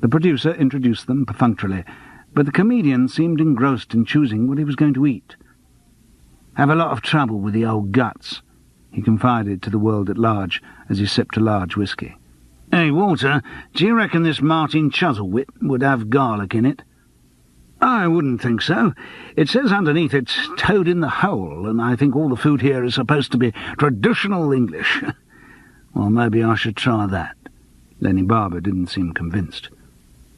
The producer introduced them perfunctorily, but the comedian seemed engrossed in choosing what he was going to eat. "Have a lot of trouble with the old guts," he confided to the world at large as he sipped a large whisky. "Hey, Walter, do you reckon this Martin Chuzzlewit would have garlic in it?" "I wouldn't think so. It says underneath it's toad in the hole, and I think all the food here is supposed to be traditional English." "Well, maybe I should try that." Lenny Barber didn't seem convinced.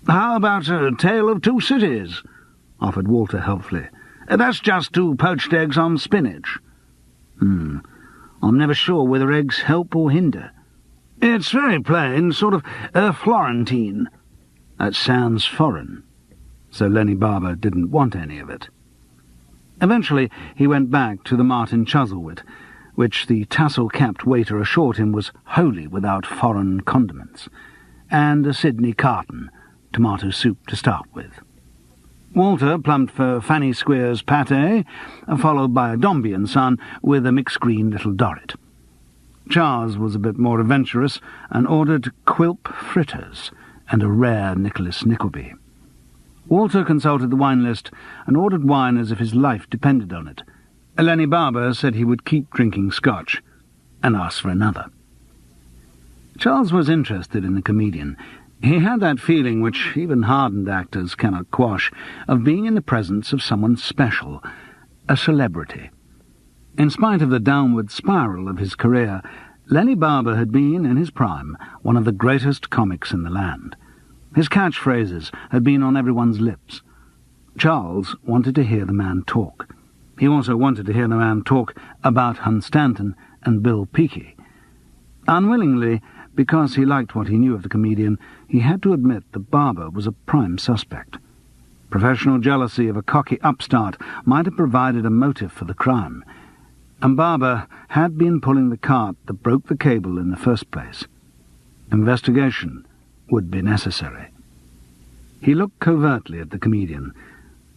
"How about a Tale of Two Cities?" offered Walter helpfully. "That's just 2 poached eggs on spinach." I'm never sure whether eggs help or hinder." "It's very plain, sort of Florentine." "That sounds foreign." So Lenny Barber didn't want any of it. Eventually he went back to the Martin Chuzzlewit, which the tassel-capped waiter assured him was wholly without foreign condiments, and a Sydney Carton, tomato soup to start with. Walter plumped for Fanny Square's pâté, followed by a Dombey and Son with a mixed green Little Dorrit. Charles was a bit more adventurous and ordered Quilp fritters and a rare Nicholas Nickleby. Walter consulted the wine list and ordered wine as if his life depended on it. Lenny Barber said he would keep drinking scotch and asked for another. Charles was interested in the comedian. He had that feeling, which even hardened actors cannot quash, of being in the presence of someone special, a celebrity. In spite of the downward spiral of his career, Lenny Barber had been, in his prime, one of the greatest comics in the land. His catchphrases had been on everyone's lips. Charles wanted to hear the man talk. He also wanted to hear the man talk about Hunstanton and Bill Peakey. Unwillingly, because he liked what he knew of the comedian, he had to admit that Barber was a prime suspect. Professional jealousy of a cocky upstart might have provided a motive for the crime, and Barber had been pulling the cart that broke the cable in the first place. Investigation would be necessary. He looked covertly at the comedian.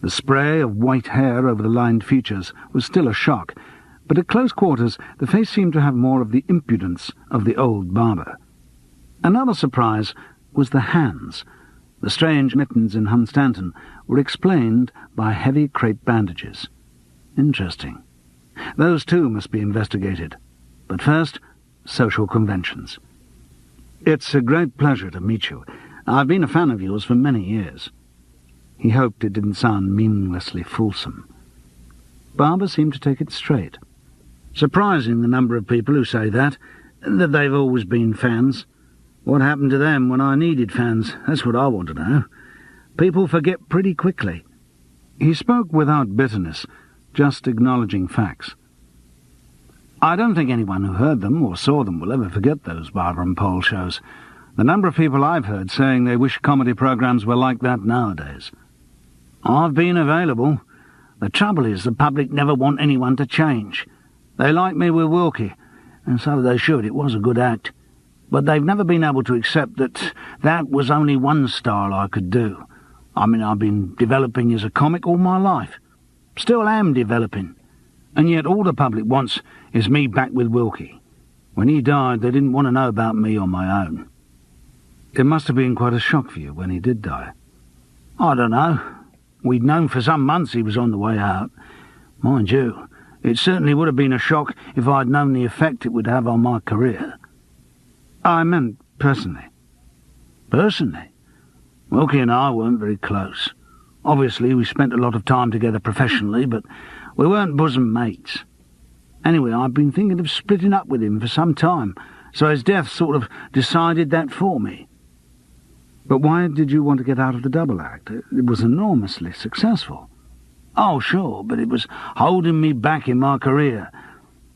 The spray of white hair over the lined features was still a shock, but at close quarters the face seemed to have more of the impudence of the old barber. Another surprise was the hands. The strange mittens in Hunstanton were explained by heavy crepe bandages. Interesting. Those too must be investigated. But first, social conventions. "It's a great pleasure to meet you. I've been a fan of yours for many years." He hoped it didn't sound meaninglessly fulsome. Barber seemed to take it straight. "Surprising the number of people who say that they've always been fans. What happened to them when I needed fans? That's what I want to know. People forget pretty quickly." He spoke without bitterness, just acknowledging facts. "I don't think anyone who heard them or saw them will ever forget those Barber and Pole shows. The number of people I've heard saying they wish comedy programs were like that nowadays." "I've been available. The trouble is the public never want anyone to change. They like me with Wilkie, and so they should. It was a good act. But they've never been able to accept that that was only one style I could do. I mean, I've been developing as a comic all my life. Still am developing. And yet all the public wants is me back with Wilkie. When he died, they didn't want to know about me on my own." "It must have been quite a shock for you when he did die." "I don't know. We'd known for some months he was on the way out. Mind you, it certainly would have been a shock if I'd known the effect it would have on my career." "I meant personally." "Personally? Wilkie and I weren't very close. Obviously, we spent a lot of time together professionally, but we weren't bosom mates. Anyway, I've been thinking of splitting up with him for some time, so his death sort of decided that for me." "But why did you want to get out of the double act? It was enormously successful." "Oh, sure, but it was holding me back in my career.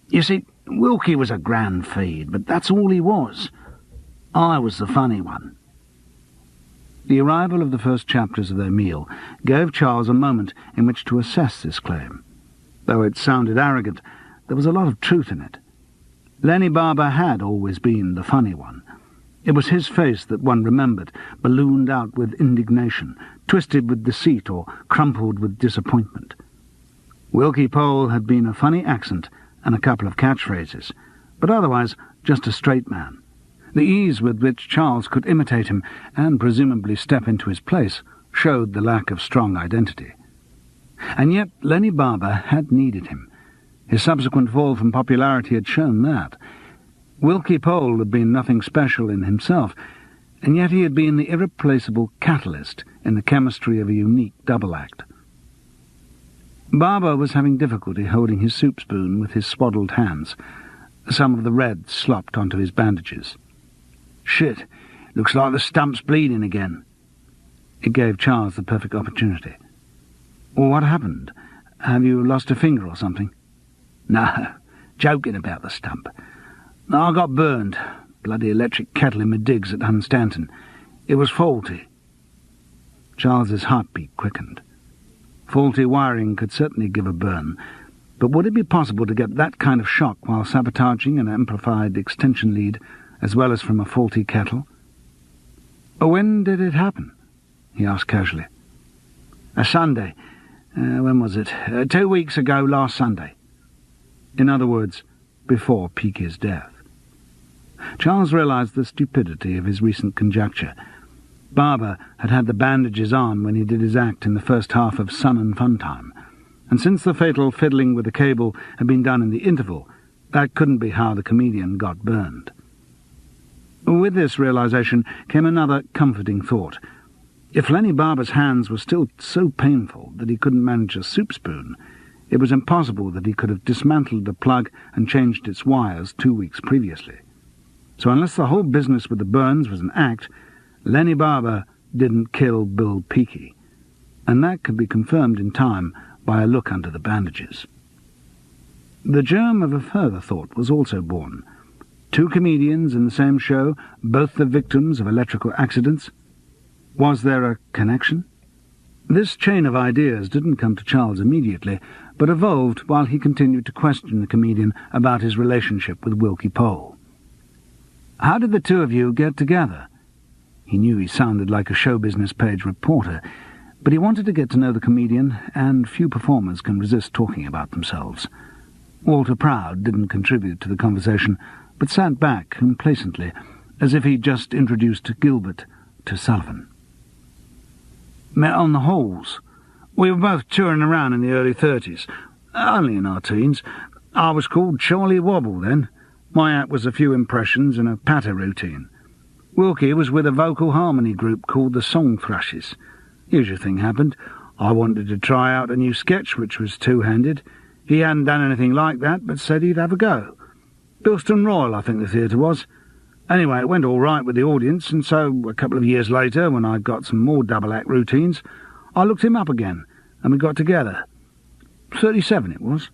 You see, Wilkie was a grand feed, but that's all he was. I was the funny one." The arrival of the first chapters of their meal gave Charles a moment in which to assess this claim. Though it sounded arrogant, there was a lot of truth in it. Lenny Barber had always been the funny one. It was his face that one remembered, ballooned out with indignation, twisted with deceit or crumpled with disappointment. Wilkie Pole had been a funny accent and a couple of catchphrases, but otherwise just a straight man. The ease with which Charles could imitate him and presumably step into his place showed the lack of strong identity. And yet Lenny Barber had needed him. His subsequent fall from popularity had shown that. Wilkie Pole had been nothing special in himself, and yet he had been the irreplaceable catalyst in the chemistry of a unique double act. Barber was having difficulty holding his soup spoon with his swaddled hands. Some of the red slopped onto his bandages. "Shit, looks like the stump's bleeding again." It gave Charles the perfect opportunity. "Well, what happened? Have you lost a finger or something?" "No, joking about the stump. I got burned. Bloody electric kettle in my digs at Hunstanton. It was faulty." Charles's heartbeat quickened. Faulty wiring could certainly give a burn, but would it be possible to get that kind of shock while sabotaging an amplified extension lead, as well as from a faulty kettle? "When did it happen?" he asked casually. "A Sunday. When was it? 2 weeks ago last Sunday." In other words, before Peaky's death. Charles realized the stupidity of his recent conjecture. Barber had had the bandages on when he did his act in the first half of Sun and Fun Time, and since the fatal fiddling with the cable had been done in the interval, that couldn't be how the comedian got burned. With this realization came another comforting thought. If Lenny Barber's hands were still so painful that he couldn't manage a soup spoon, it was impossible that he could have dismantled the plug and changed its wires 2 weeks previously. So unless the whole business with the burns was an act, Lenny Barber didn't kill Bill Peaky, and that could be confirmed in time by a look under the bandages. The germ of a further thought was also born. 2 comedians in the same show, both the victims of electrical accidents. Was there a connection? This chain of ideas didn't come to Charles immediately, but evolved while he continued to question the comedian about his relationship with Wilkie Pole. "How did the 2 of you get together?" He knew he sounded like a show business page reporter, but he wanted to get to know the comedian, and few performers can resist talking about themselves. Walter Proud didn't contribute to the conversation, but sat back complacently, as if he'd just introduced Gilbert to Sullivan. Met on the halls. We were both touring around in the early 30s, only in our teens. I was called Charlie Wobble then. My act was a few impressions and a patter routine. Wilkie was with a vocal harmony group called the Song Thrushes. Usual thing happened. I wanted to try out a new sketch, which was two-handed. He hadn't done anything like that, but said he'd have a go. Bilston Royal, I think the theatre was. Anyway, it went all right with the audience, and so a couple of years later, when I'd got some more double-act routines, I looked him up again, and we got together. 37 it was.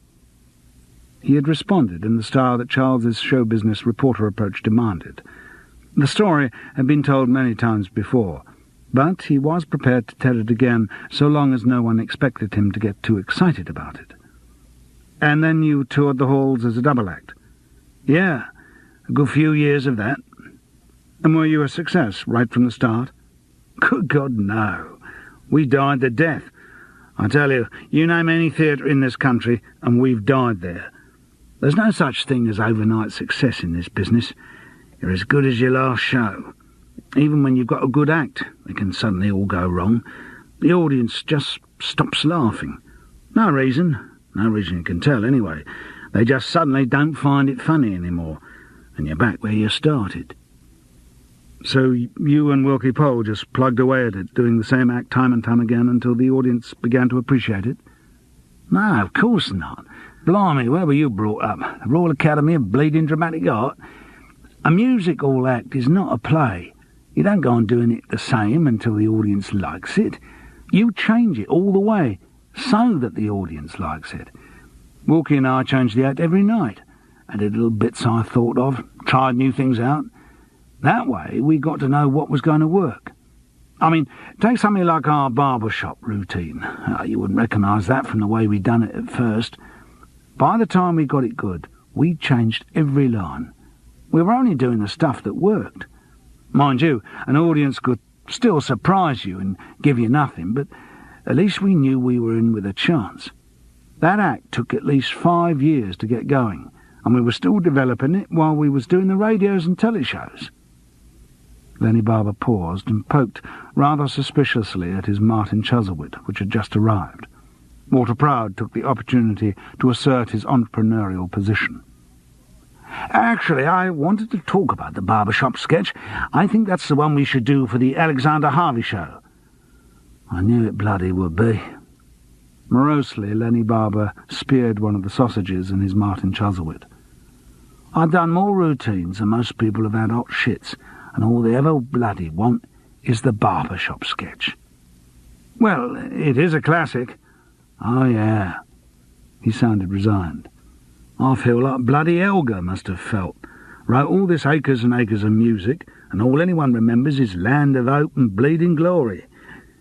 He had responded in the style that Charles's show business reporter approach demanded. The story had been told many times before, but he was prepared to tell it again so long as no one expected him to get too excited about it. And then you toured the halls as a double act. Yeah, a good few years of that. And were you a success right from the start? Good God, no. We died the death. I tell you, you name any theatre in this country, and we've died there. There's no such thing as overnight success in this business. You're as good as your last show. Even when you've got a good act, it can suddenly all go wrong. The audience just stops laughing. No reason you can tell anyway. They just suddenly don't find it funny anymore, and you're back where you started. So you and Wilkie Pole just plugged away at it, doing the same act time and time again until the audience began to appreciate it? No, of course not. Blimey, where were you brought up? The Royal Academy of Bleeding Dramatic Art? A music hall act is not a play. You don't go on doing it the same until the audience likes it. You change it all the way, so that the audience likes it. Wilkie and I changed the act every night. Added little bits I thought of, tried new things out. That way we got to know what was going to work. I mean, take something like our barbershop routine. You wouldn't recognise that from the way we'd done it at first. By the time we got it good, we'd changed every line. We were only doing the stuff that worked. Mind you, an audience could still surprise you and give you nothing, but at least we knew we were in with a chance. That act took at least 5 years to get going, and we were still developing it while we was doing the radios and teleshows. Lenny Barber paused and poked rather suspiciously at his Martin Chuzzlewit, which had just arrived. Walter Proud took the opportunity to assert his entrepreneurial position. Actually, I wanted to talk about the barbershop sketch. I think that's the one we should do for the Alexander Harvey show. I knew it bloody would be. Morosely, Lenny Barber speared one of the sausages in his Martin Chuzzlewit. I've done more routines than most people have had hot shits, and all they ever bloody want is the barbershop sketch. Well, it is a classic. Oh, yeah. He sounded resigned. I feel like bloody Elgar must have felt. Wrote all this acres and acres of music, and all anyone remembers is Land of Hope and Bleeding Glory.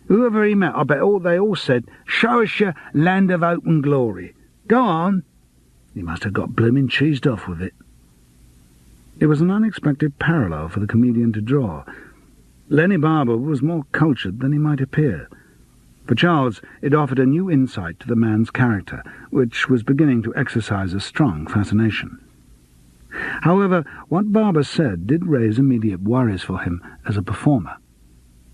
Whoever he met, I bet they all said, "Show us your Land of Hope and Glory. Go on." He must have got blooming cheesed off with it. It was an unexpected parallel for the comedian to draw. Lenny Barber was more cultured than he might appear. For Charles, it offered a new insight to the man's character, which was beginning to exercise a strong fascination. However, what Barber said did raise immediate worries for him as a performer.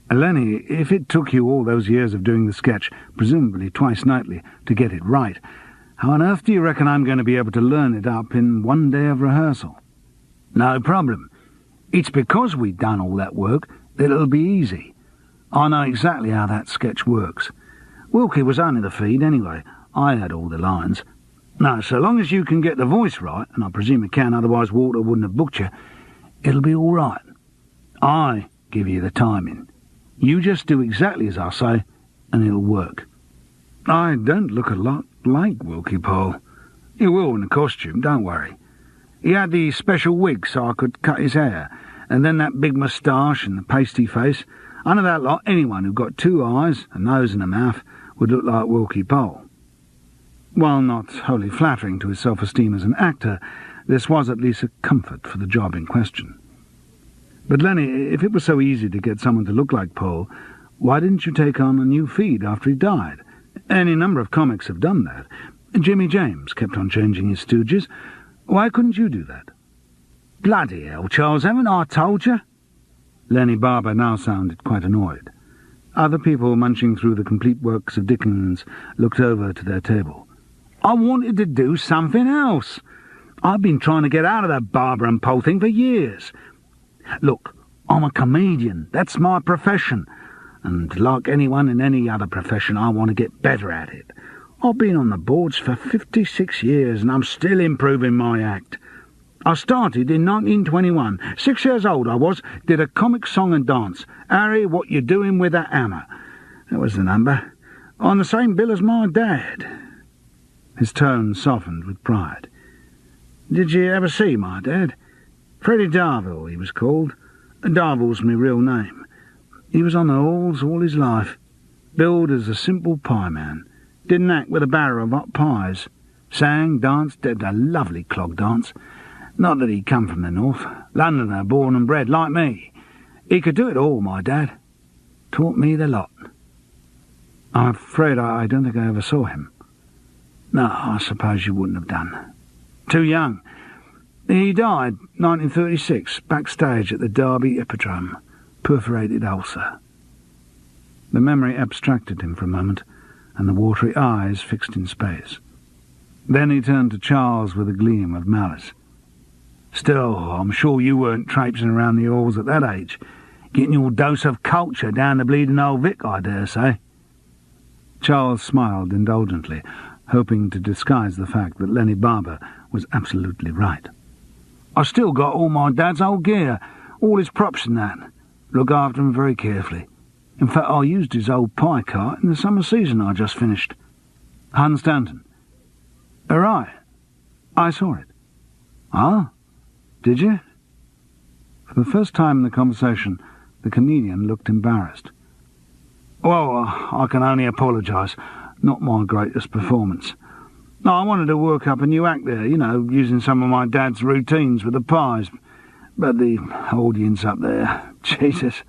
Lenny, if it took you all those years of doing the sketch, presumably twice nightly, to get it right, how on earth do you reckon I'm going to be able to learn it up in 1 day of rehearsal? No problem. It's because we've done all that work that it'll be easy. I know exactly how that sketch works. Wilkie was only the feed anyway. I had all the lines. No, so long as you can get the voice right, and I presume you can, otherwise Walter wouldn't have booked you, it'll be all right. I give you the timing. You just do exactly as I say, and it'll work. I don't look a lot like Wilkie Pole. You will in the costume, don't worry. He had the special wig so I could cut his hair, and then that big moustache and the pasty face. Under that lot, anyone who got 2 eyes, a nose and a mouth would look like Wilkie Pole. While not wholly flattering to his self-esteem as an actor, this was at least a comfort for the job in question. But Lenny, if it was so easy to get someone to look like Pole, why didn't you take on a new feed after he died? Any number of comics have done that. Jimmy James kept on changing his stooges. Why couldn't you do that? Bloody hell, Charles, haven't I told you? Lenny Barber now sounded quite annoyed. Other people munching through the complete works of Dickens looked over to their table. I wanted to do something else. I've been trying to get out of that Barber and Poe thing for years. Look, I'm a comedian. That's my profession. And like anyone in any other profession, I want to get better at it. I've been on the boards for 56 years and I'm still improving my act. I started in 1921. 6 years old I was, did a comic song and dance. Harry, what you doing with a hammer? That was the number. On the same bill as my dad. His tone softened with pride. Did you ever see my dad? Freddie Darville, he was called. Darville's my real name. He was on the halls all his life. Billed as a simple pie man. Didn't act with a barrow of hot pies. Sang, danced, did a lovely clog dance. Not that he'd come from the north. Londoner, born and bred, like me. He could do it all, my dad. Taught me the lot. I'm afraid I don't think I ever saw him. No, I suppose you wouldn't have done. Too young. He died 1936, backstage at the Derby Hippodrome. Perforated ulcer. The memory abstracted him for a moment, and the watery eyes fixed in space. Then he turned to Charles with a gleam of malice. Still, I'm sure you weren't traipsing around the halls at that age, getting your dose of culture down the bleeding old Vic, I dare say. Charles smiled indulgently, hoping to disguise the fact that Lenny Barber was absolutely right. I still got all my dad's old gear, all his props and that. Look after him very carefully. In fact, I used his old pie cart in the summer season I just finished. Hun Stanton. Right. I saw it. Ah? Did you? For the first time in the conversation, the comedian looked embarrassed. Well, I can only apologise. Not my greatest performance. No, I wanted to work up a new act there, using some of my dad's routines with the pies. But the audience up there, Jesus.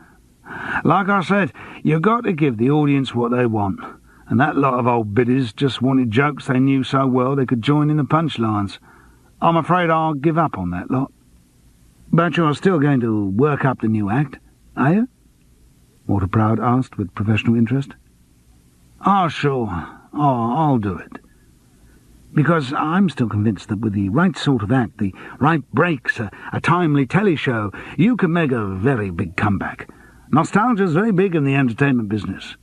Like I said, you've got to give the audience what they want. And that lot of old biddies just wanted jokes they knew so well they could join in the punchlines. I'm afraid I'll give up on that lot. But you're still going to work up the new act, are you? Walter Proud asked with professional interest. Oh, sure. I'll do it. Because I'm still convinced that with the right sort of act, the right breaks, a timely telly show, you can make a very big comeback. Nostalgia's very big in the entertainment business.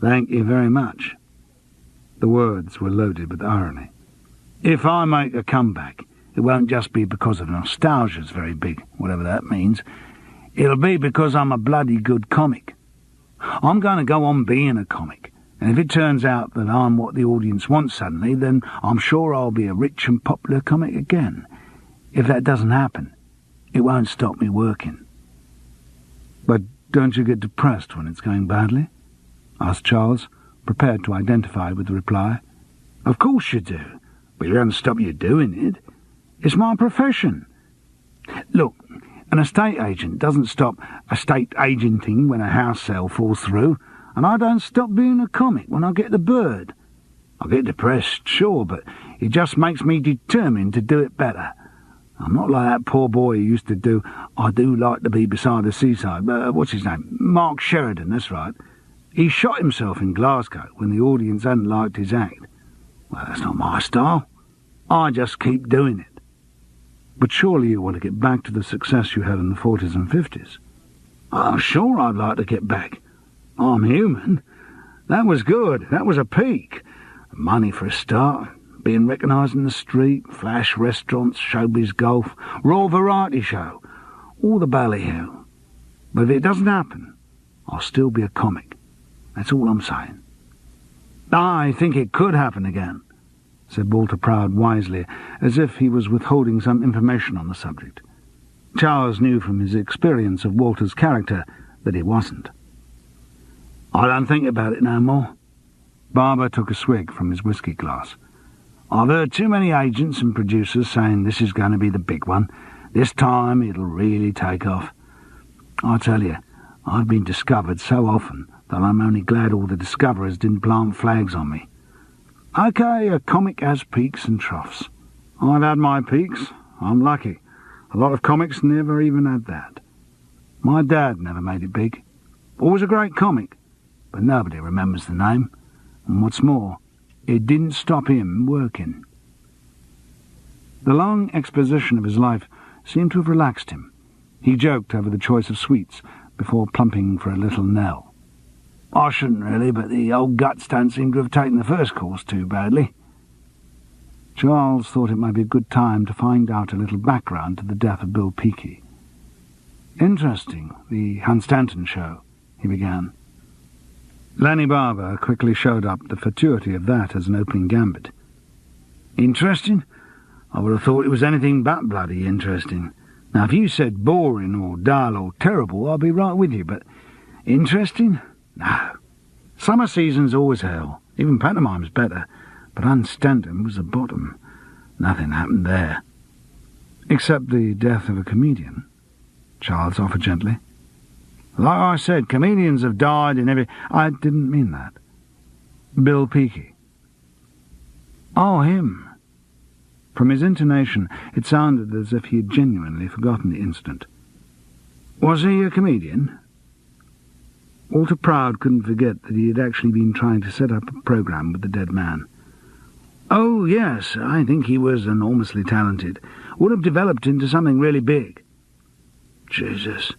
Thank you very much. The words were loaded with irony. If I make a comeback, it won't just be because of nostalgia's very big, whatever that means. It'll be because I'm a bloody good comic. I'm going to go on being a comic, and if it turns out that I'm what the audience wants suddenly, then I'm sure I'll be a rich and popular comic again. If that doesn't happen, it won't stop me working. But don't you get depressed when it's going badly? Asked Charles, prepared to identify with the reply. Of course you do, but it won't stop you doing it. It's my profession. Look, an estate agent doesn't stop estate agenting when a house sale falls through, and I don't stop being a comic when I get the bird. I get depressed, sure, but it just makes me determined to do it better. I'm not like that poor boy who used to do I Do Like to Be Beside the Seaside. What's his name? Mark Sheridan, that's right. He shot himself in Glasgow when the audience hadn't liked his act. Well, that's not my style. I just keep doing it. But surely you want to get back to the success you had in the 40s and 50s. Oh, sure I'd like to get back. I'm human. That was good. That was a peak. Money for a start. Being recognised in the street. Flash restaurants. Showbiz golf. Raw variety show. All the ballyhoo. But if it doesn't happen, I'll still be a comic. That's all I'm saying. I think it could happen again, said Walter Proud wisely, as if he was withholding some information on the subject. Charles knew from his experience of Walter's character that he wasn't. I don't think about it no more. Barber took a swig from his whisky glass. I've heard too many agents and producers saying this is going to be the big one. This time it'll really take off. I tell you, I've been discovered so often that I'm only glad all the discoverers didn't plant flags on me. OK, a comic has peaks and troughs. I've had my peaks. I'm lucky. A lot of comics never even had that. My dad never made it big. Always a great comic, but nobody remembers the name. And what's more, it didn't stop him working. The long exposition of his life seemed to have relaxed him. He joked over the choice of sweets before plumping for a little Nell. I shouldn't really, but the old guts don't seem to have taken the first course too badly. Charles thought it might be a good time to find out a little background to the death of Bill Peakey. Interesting, the Hunstanton show, he began. Lenny Barber quickly showed up the fatuity of that as an opening gambit. Interesting? I would have thought it was anything but bloody interesting. Now, if you said boring or dull or terrible, I'd be right with you, but interesting? No. Summer season's always hell. Even pantomime's better. But Hunstanton was the bottom. Nothing happened there. Except the death of a comedian, Charles offered gently. Like I said, comedians have died in every... I didn't mean that. Bill Peakey. Oh, him. From his intonation, it sounded as if he had genuinely forgotten the incident. Was he a comedian? Walter Proud couldn't forget that he had actually been trying to set up a programme with the dead man. Oh, yes, I think he was enormously talented. Would have developed into something really big. Jesus.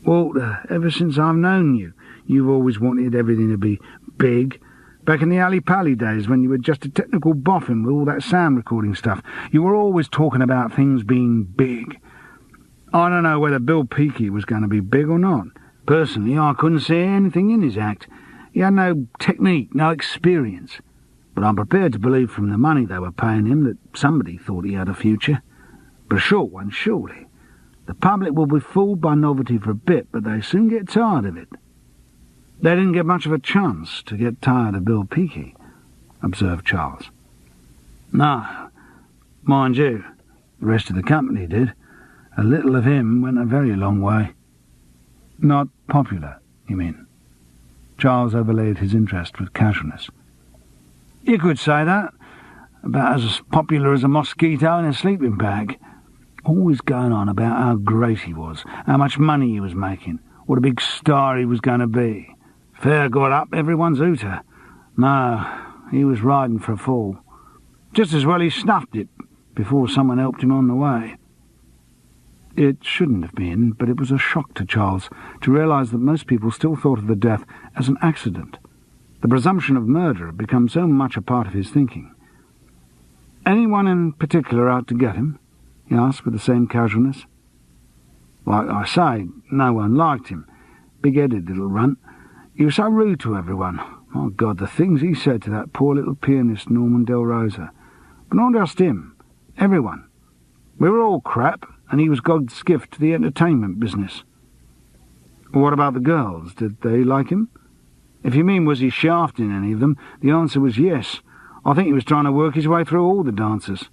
Walter, ever since I've known you, you've always wanted everything to be big. Back in the alley-pally days when you were just a technical boffin with all that sound recording stuff, you were always talking about things being big. I don't know whether Bill Peakey was going to be big or not. Personally, I couldn't see anything in his act. He had no technique, no experience. But I'm prepared to believe from the money they were paying him that somebody thought he had a future. But a short one, surely. The public will be fooled by novelty for a bit, but they soon get tired of it. They didn't get much of a chance to get tired of Bill Peakey, observed Charles. No, mind you, the rest of the company did. A little of him went a very long way. Not popular, you mean? Charles overlaid his interest with casualness. You could say that. About as popular as a mosquito in a sleeping bag. Always going on about how great he was, how much money he was making, what a big star he was going to be. Fair got up everyone's hooter. No, he was riding for a fall. Just as well he snuffed it before someone helped him on the way. It shouldn't have been, but it was a shock to Charles to realise that most people still thought of the death as an accident. The presumption of murder had become so much a part of his thinking. Anyone in particular out to get him? He asked with the same casualness. Like I say, no one liked him. Big-headed little runt. He was so rude to everyone. My God, the things he said to that poor little pianist Norman Del Rosa. But not just him. Everyone. We were all crap, and he was God's gift to the entertainment business. What about the girls? Did they like him? If you mean was he shafting any of them, the answer was yes. I think he was trying to work his way through all the dancers.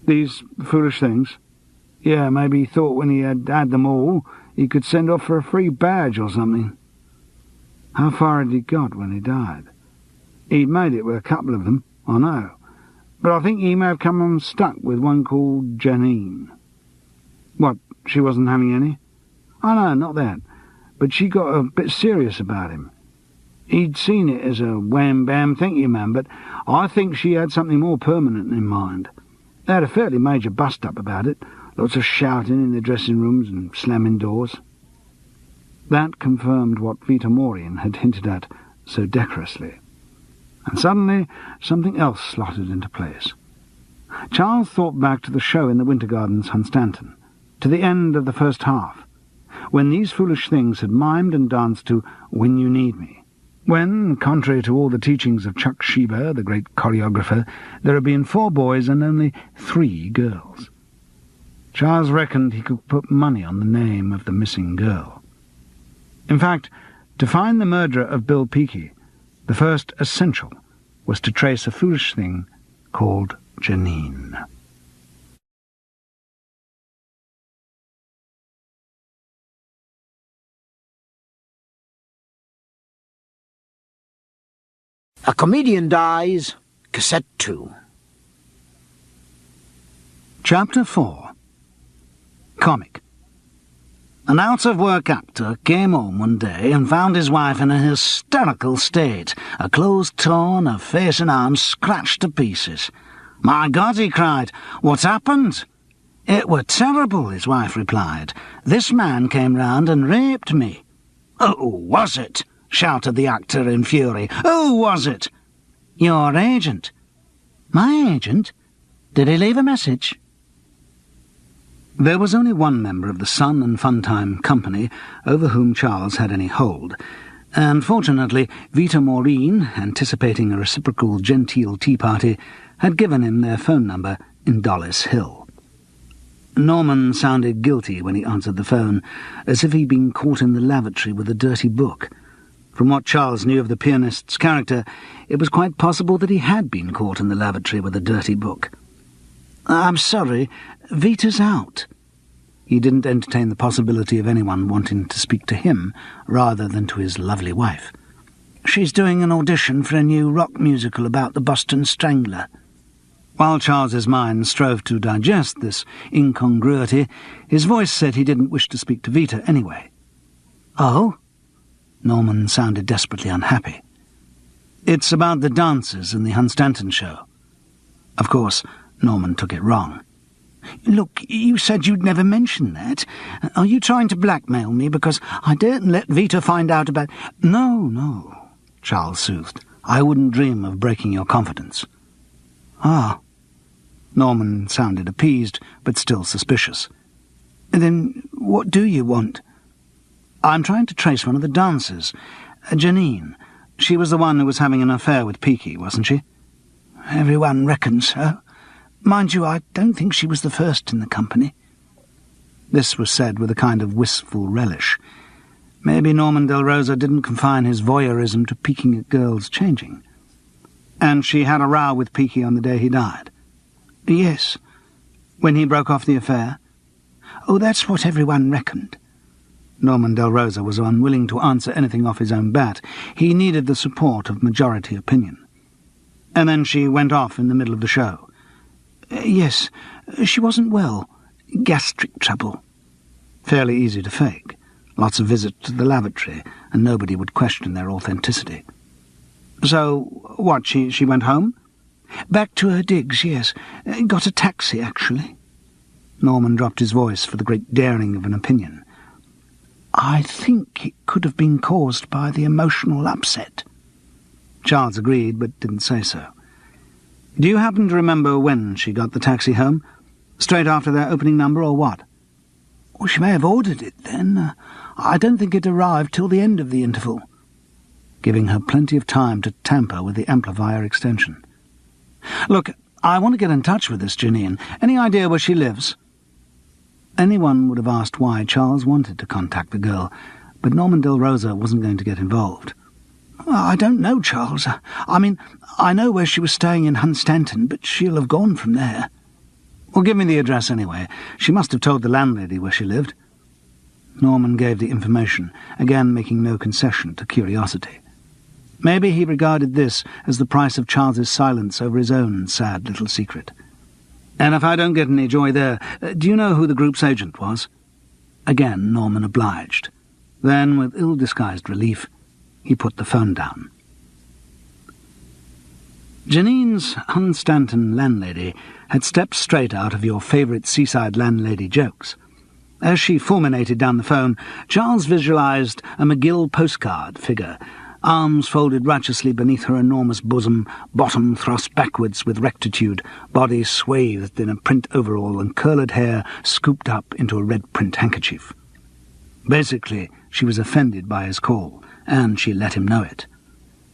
These foolish things? Yeah, maybe he thought when he had them all, he could send off for a free badge or something. How far had he got when he died? He'd made it with a couple of them, I know. But I think he may have come unstuck with one called Janine. What, she wasn't having any? Oh, no, not that. But she got a bit serious about him. He'd seen it as a wham-bam thank-you-man, but I think she had something more permanent in mind. They had a fairly major bust-up about it, lots of shouting in the dressing rooms and slamming doors. That confirmed what Vita Morian had hinted at so decorously. And suddenly something else slotted into place. Charles thought back to the show in the Winter Gardens, Hunstanton, to the end of the first half, when these foolish things had mimed and danced to When You Need Me, when, contrary to all the teachings of Chuck Sheeber, the great choreographer, there had been 4 boys and only 3 girls. Charles reckoned he could put money on the name of the missing girl. In fact, to find the murderer of Bill Peakey, the first essential was to trace a foolish thing called Janine. A comedian dies, Cassette 2. Chapter 4. Comic. An out-of-work actor came home one day and found his wife in a hysterical state, her clothes torn, her face and arms scratched to pieces. "My God," he cried, "what's happened?" "It were terrible," his wife replied. "This man came round and raped me." "Who was it?" shouted the actor in fury. "Who was it?" "Your agent." "My agent? Did he leave a message?" There was only one member of the Sun and Funtime Company over whom Charles had any hold, and fortunately Vita Maureen, anticipating a reciprocal genteel tea party, had given him their phone number in Dollis Hill. Norman sounded guilty when he answered the phone, as if he'd been caught in the lavatory with a dirty book. From what Charles knew of the pianist's character, it was quite possible that he had been caught in the lavatory with a dirty book. "I'm sorry, Vita's out." He didn't entertain the possibility of anyone wanting to speak to him rather than to his lovely wife. "She's doing an audition for a new rock musical about the Boston Strangler." While Charles's mind strove to digest this incongruity, his voice said he didn't wish to speak to Vita anyway. "Oh?" Norman sounded desperately unhappy. "It's about the dancers in the Hunstanton show." Of course, Norman took it wrong. "Look, you said you'd never mention that. Are you trying to blackmail me because I daren't let Vita find out about—" No, Charles soothed. "I wouldn't dream of breaking your confidence." "Ah." Norman sounded appeased, but still suspicious. "Then what do you want?" "I'm trying to trace one of the dancers. Janine. She was the one who was having an affair with Peaky, wasn't she?" "Everyone reckons so. Mind you, I don't think she was the first in the company." This was said with a kind of wistful relish. Maybe Norman Del Rosa didn't confine his voyeurism to peeking at girls changing. "And she had a row with Peaky on the day he died?" "Yes." "When he broke off the affair?" "Oh, that's what everyone reckoned." Norman Del Rosa was unwilling to answer anything off his own bat. He needed the support of majority opinion. "And then she went off in the middle of the show?" "Yes, she wasn't well. Gastric trouble." Fairly easy to fake. Lots of visits to the lavatory, and nobody would question their authenticity. "So, what, she went home?" "Back to her digs, yes. Got a taxi, actually." Norman dropped his voice for the great daring of an opinion. "I think it could have been caused by the emotional upset." Charles agreed, but didn't say so. "Do you happen to remember when she got the taxi home? Straight after their opening number, or what?" "Well, she may have ordered it then. I don't think it arrived till the end of the interval." Giving her plenty of time to tamper with the amplifier extension. "Look, I want to get in touch with this Janine. Any idea where she lives?" Anyone would have asked why Charles wanted to contact the girl, but Norman Del Rosa wasn't going to get involved. "I don't know, Charles. I mean, I know where she was staying in Hunstanton, but she'll have gone from there." "Well, give me the address anyway. She must have told the landlady where she lived." Norman gave the information, again making no concession to curiosity. Maybe he regarded this as the price of Charles's silence over his own sad little secret. "And if I don't get any joy there, do you know who the group's agent was?" Again Norman obliged. Then, with ill-disguised relief, he put the phone down. Janine's Hunstanton landlady had stepped straight out of your favourite seaside landlady jokes. As she fulminated down the phone, Charles visualised a McGill postcard figure, arms folded righteously beneath her enormous bosom, bottom thrust backwards with rectitude, body swathed in a print overall and curled hair scooped up into a red print handkerchief. Basically, she was offended by his call, and she let him know it.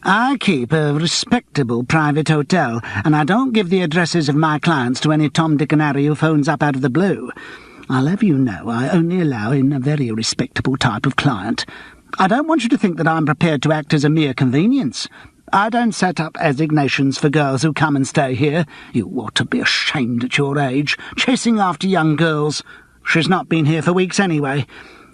"I keep a respectable private hotel, and I don't give the addresses of my clients to any Tom, Dick and Harry who phones up out of the blue. I'll have you know I only allow in a very respectable type of client. I don't want you to think that I'm prepared to act as a mere convenience. I don't set up assignations for girls who come and stay here. You ought to be ashamed at your age, chasing after young girls. She's not been here for weeks anyway.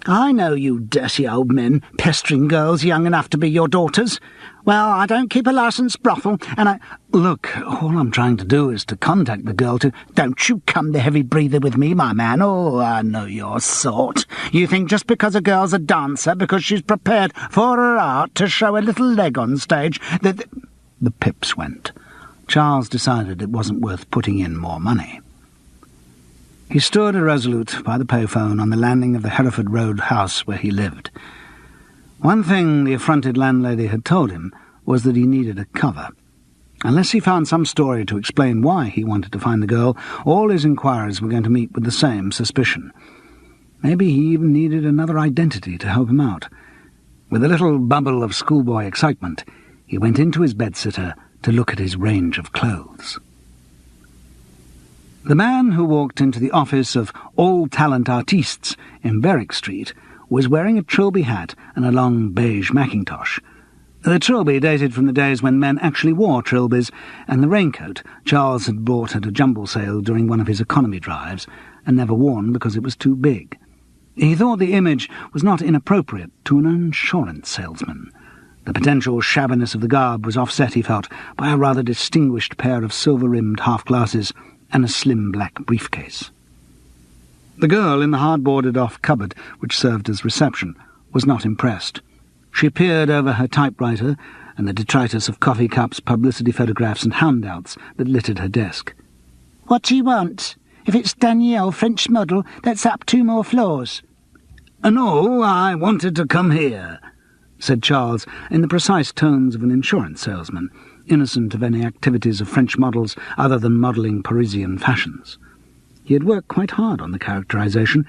I know you dirty old men, pestering girls young enough to be your daughters. Well, I don't keep a licensed brothel, and I... Look, all I'm trying to do is to contact the girl to... Don't you come the heavy breather with me, my man. Oh, I know your sort. You think just because a girl's a dancer, because she's prepared for her art to show a little leg on stage, that... The pips went. Charles decided it wasn't worth putting in more money. He stood irresolute by the payphone on the landing of the Hereford Road house where he lived. One thing the affronted landlady had told him was that he needed a cover. Unless he found some story to explain why he wanted to find the girl, all his inquiries were going to meet with the same suspicion. Maybe he even needed another identity to help him out. With a little bubble of schoolboy excitement, he went into his bedsitter to look at his range of clothes. The man who walked into the office of All Talent Artistes in Berwick Street was wearing a trilby hat and a long beige mackintosh. The trilby dated from the days when men actually wore trilbies, and the raincoat Charles had bought at a jumble sale during one of his economy drives, and never worn because it was too big. He thought the image was not inappropriate to an insurance salesman. The potential shabbiness of the garb was offset, he felt, by a rather distinguished pair of silver-rimmed half-glasses and a slim black briefcase. The girl in the hard-boarded-off cupboard, which served as reception, was not impressed. She peered over her typewriter and the detritus of coffee cups, publicity photographs and handouts that littered her desk. "What do you want? If it's Danielle, French model, that's up 2 more floors." "No, I wanted to come here," said Charles, in the precise tones of an insurance salesman, innocent of any activities of French models other than modelling Parisian fashions. He had worked quite hard on the characterization.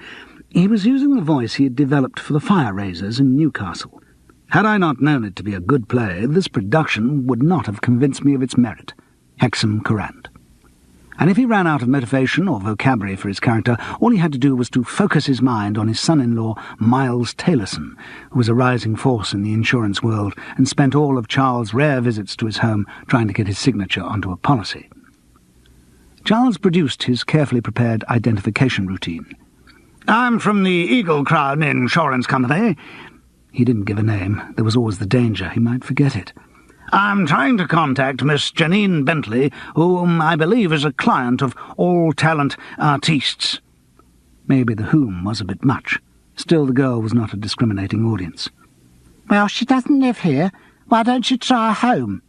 He was using the voice he had developed for the Fire Raisers in Newcastle. Had I not known it to be a good play, this production would not have convinced me of its merit. Hexam Courant. And if he ran out of motivation or vocabulary for his character, all he had to do was to focus his mind on his son-in-law, Miles Taylorson, who was a rising force in the insurance world and spent all of Charles' rare visits to his home trying to get his signature onto a policy. Charles produced his carefully prepared identification routine. "I'm from the Eagle Crown Insurance Company." He didn't give a name. There was always the danger he might forget it. "I'm trying to contact Miss Janine Bentley, whom I believe is a client of All Talent Artistes." Maybe the whom was a bit much. Still, the girl was not a discriminating audience. "Well, she doesn't live here. Why don't you try home?"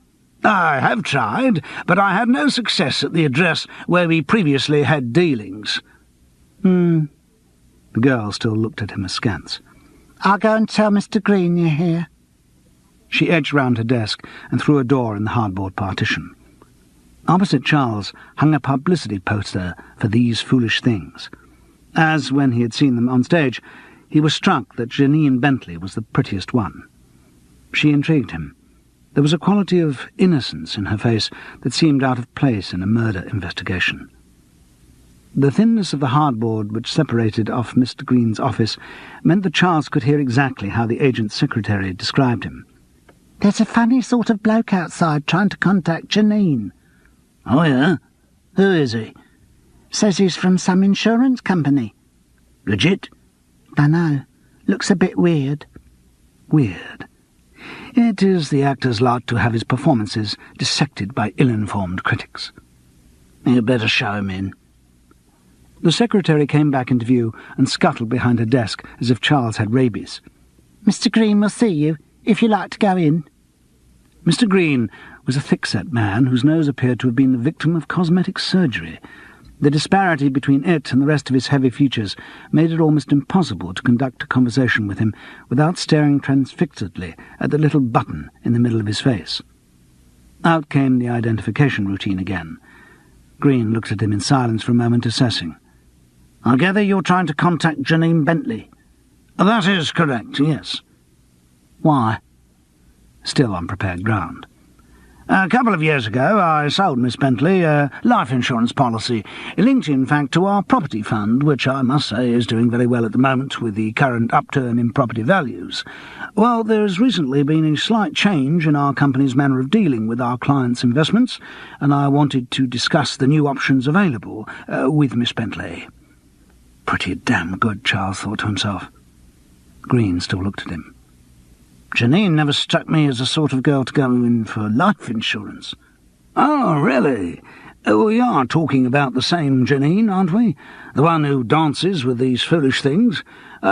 "I have tried, but I had no success at the address where we previously had dealings." The girl still looked at him askance. "I'll go and tell Mr. Green you're here." She edged round her desk and through a door in the hardboard partition. Opposite Charles hung a publicity poster for These Foolish Things. As, when he had seen them on stage, he was struck that Janine Bentley was the prettiest one. She intrigued him. There was a quality of innocence in her face that seemed out of place in a murder investigation. The thinness of the hardboard which separated off Mr. Green's office meant that Charles could hear exactly how the agent's secretary described him. "There's a funny sort of bloke outside trying to contact Janine." "Oh, yeah? Who is he?" "Says he's from some insurance company." "Legit?" "Dunno. Looks a bit weird." Weird. It is the actor's lot to have his performances dissected by ill-informed critics. "You'd better show him in." The secretary came back into view and scuttled behind her desk as if Charles had rabies. "Mr. Green will see you, if you like to go in." Mr. Green was a thick-set man whose nose appeared to have been the victim of cosmetic surgery. The disparity between it and the rest of his heavy features made it almost impossible to conduct a conversation with him without staring transfixedly at the little button in the middle of his face. Out came the identification routine again. Green looked at him in silence for a moment, assessing. "I gather you're trying to contact Janine Bentley." "That is correct, yes." "Why?" Still on prepared ground. "A couple of years ago I sold Miss Bentley a life insurance policy, linked in fact to our property fund, which I must say is doing very well at the moment with the current upturn in property values. Well, there has recently been a slight change in our company's manner of dealing with our clients' investments, and I wanted to discuss the new options available with Miss Bentley." Pretty damn good, Charles thought to himself. Green still looked at him. Janine never struck me as the sort of girl to go in for life insurance. Oh, really? We are talking about the same Janine, aren't we? The one who dances with these foolish things.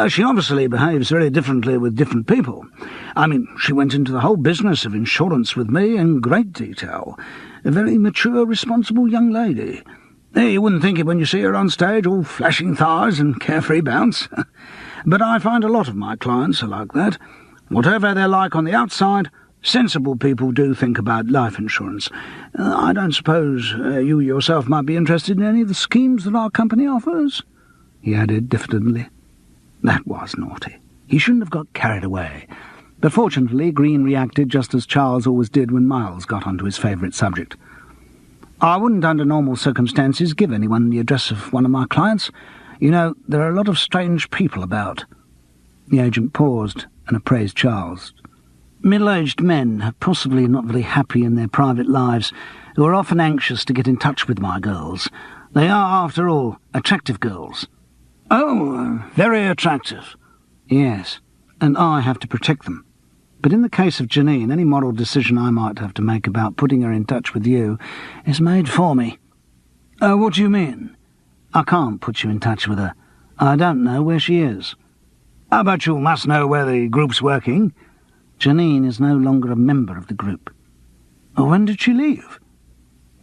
She obviously behaves very differently with different people. I mean, she went into the whole business of insurance with me in great detail. A very mature, responsible young lady. You wouldn't think it when you see her on stage, all flashing thighs and carefree bounce. But I find a lot of my clients are like that. Whatever they're like on the outside, sensible people do think about life insurance. I don't suppose you yourself might be interested in any of the schemes that our company offers?" he added diffidently. That was naughty. He shouldn't have got carried away. But fortunately, Green reacted just as Charles always did when Miles got onto his favourite subject. "I wouldn't, under normal circumstances, give anyone the address of one of my clients. You know, there are a lot of strange people about." The agent paused and appraised Charles. "Middle-aged men, possibly not very happy in their private lives, who are often anxious to get in touch with my girls. They are, after all, attractive girls." "Oh, very attractive." "Yes, and I have to protect them. But in the case of Janine, any moral decision I might have to make about putting her in touch with you is made for me." "What do you mean?" "I can't put you in touch with her. I don't know where she is." "But you must know where the group's working." "Janine is no longer a member of the group." "When did she leave?"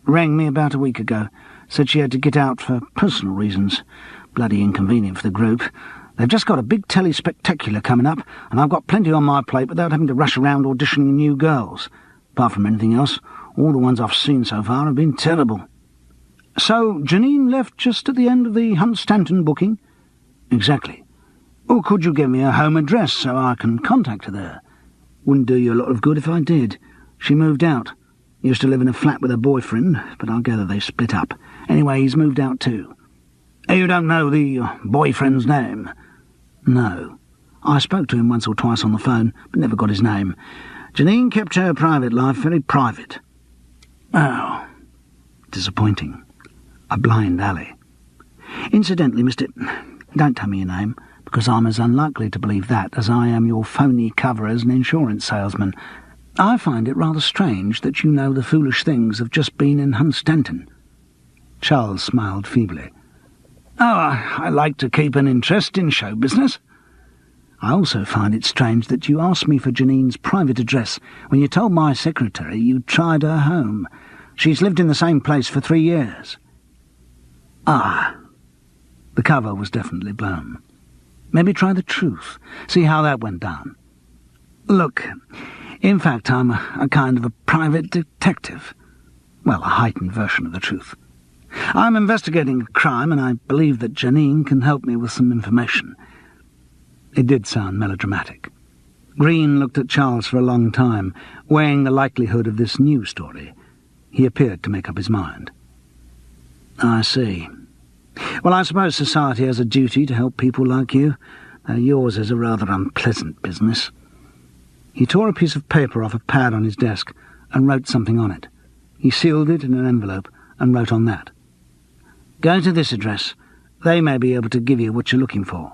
"Rang me about a week ago. Said she had to get out for personal reasons. Bloody inconvenient for the group. They've just got a big telly-spectacular coming up, and I've got plenty on my plate without having to rush around auditioning new girls. Apart from anything else, all the ones I've seen so far have been terrible." "So Janine left just at the end of the Hunt Stanton booking?" "Exactly." "Or could you give me her home address so I can contact her there?" "Wouldn't do you a lot of good if I did. She moved out. Used to live in a flat with her boyfriend, but I gather they split up. Anyway, he's moved out too." "You don't know the boyfriend's name?" "No. I spoke to him once or twice on the phone, but never got his name. Janine kept her private life very private." "Oh, disappointing. A blind alley. Incidentally, Mr. Don't tell me your name, because I'm as unlikely to believe that as I am your phony cover as an insurance salesman. I find it rather strange that you know the foolish things have just been in Hunstanton." Charles smiled feebly. "Oh, I like to keep an interest in show business." "I also find it strange that you asked me for Janine's private address when you told my secretary you'd tried her home. She's lived in the same place for 3 years." "Ah." The cover was definitely blown. "Maybe try the truth. See how that went down." "Look, in fact, I'm a kind of a private detective. Well, a heightened version of the truth. I'm investigating a crime, and I believe that Janine can help me with some information." It did sound melodramatic. Green looked at Charles for a long time, weighing the likelihood of this new story. He appeared to make up his mind. "I see. Well, I suppose society has a duty to help people like you. Yours is a rather unpleasant business." He tore a piece of paper off a pad on his desk and wrote something on it. He sealed it in an envelope and wrote on that, "Go to this address. They may be able to give you what you're looking for."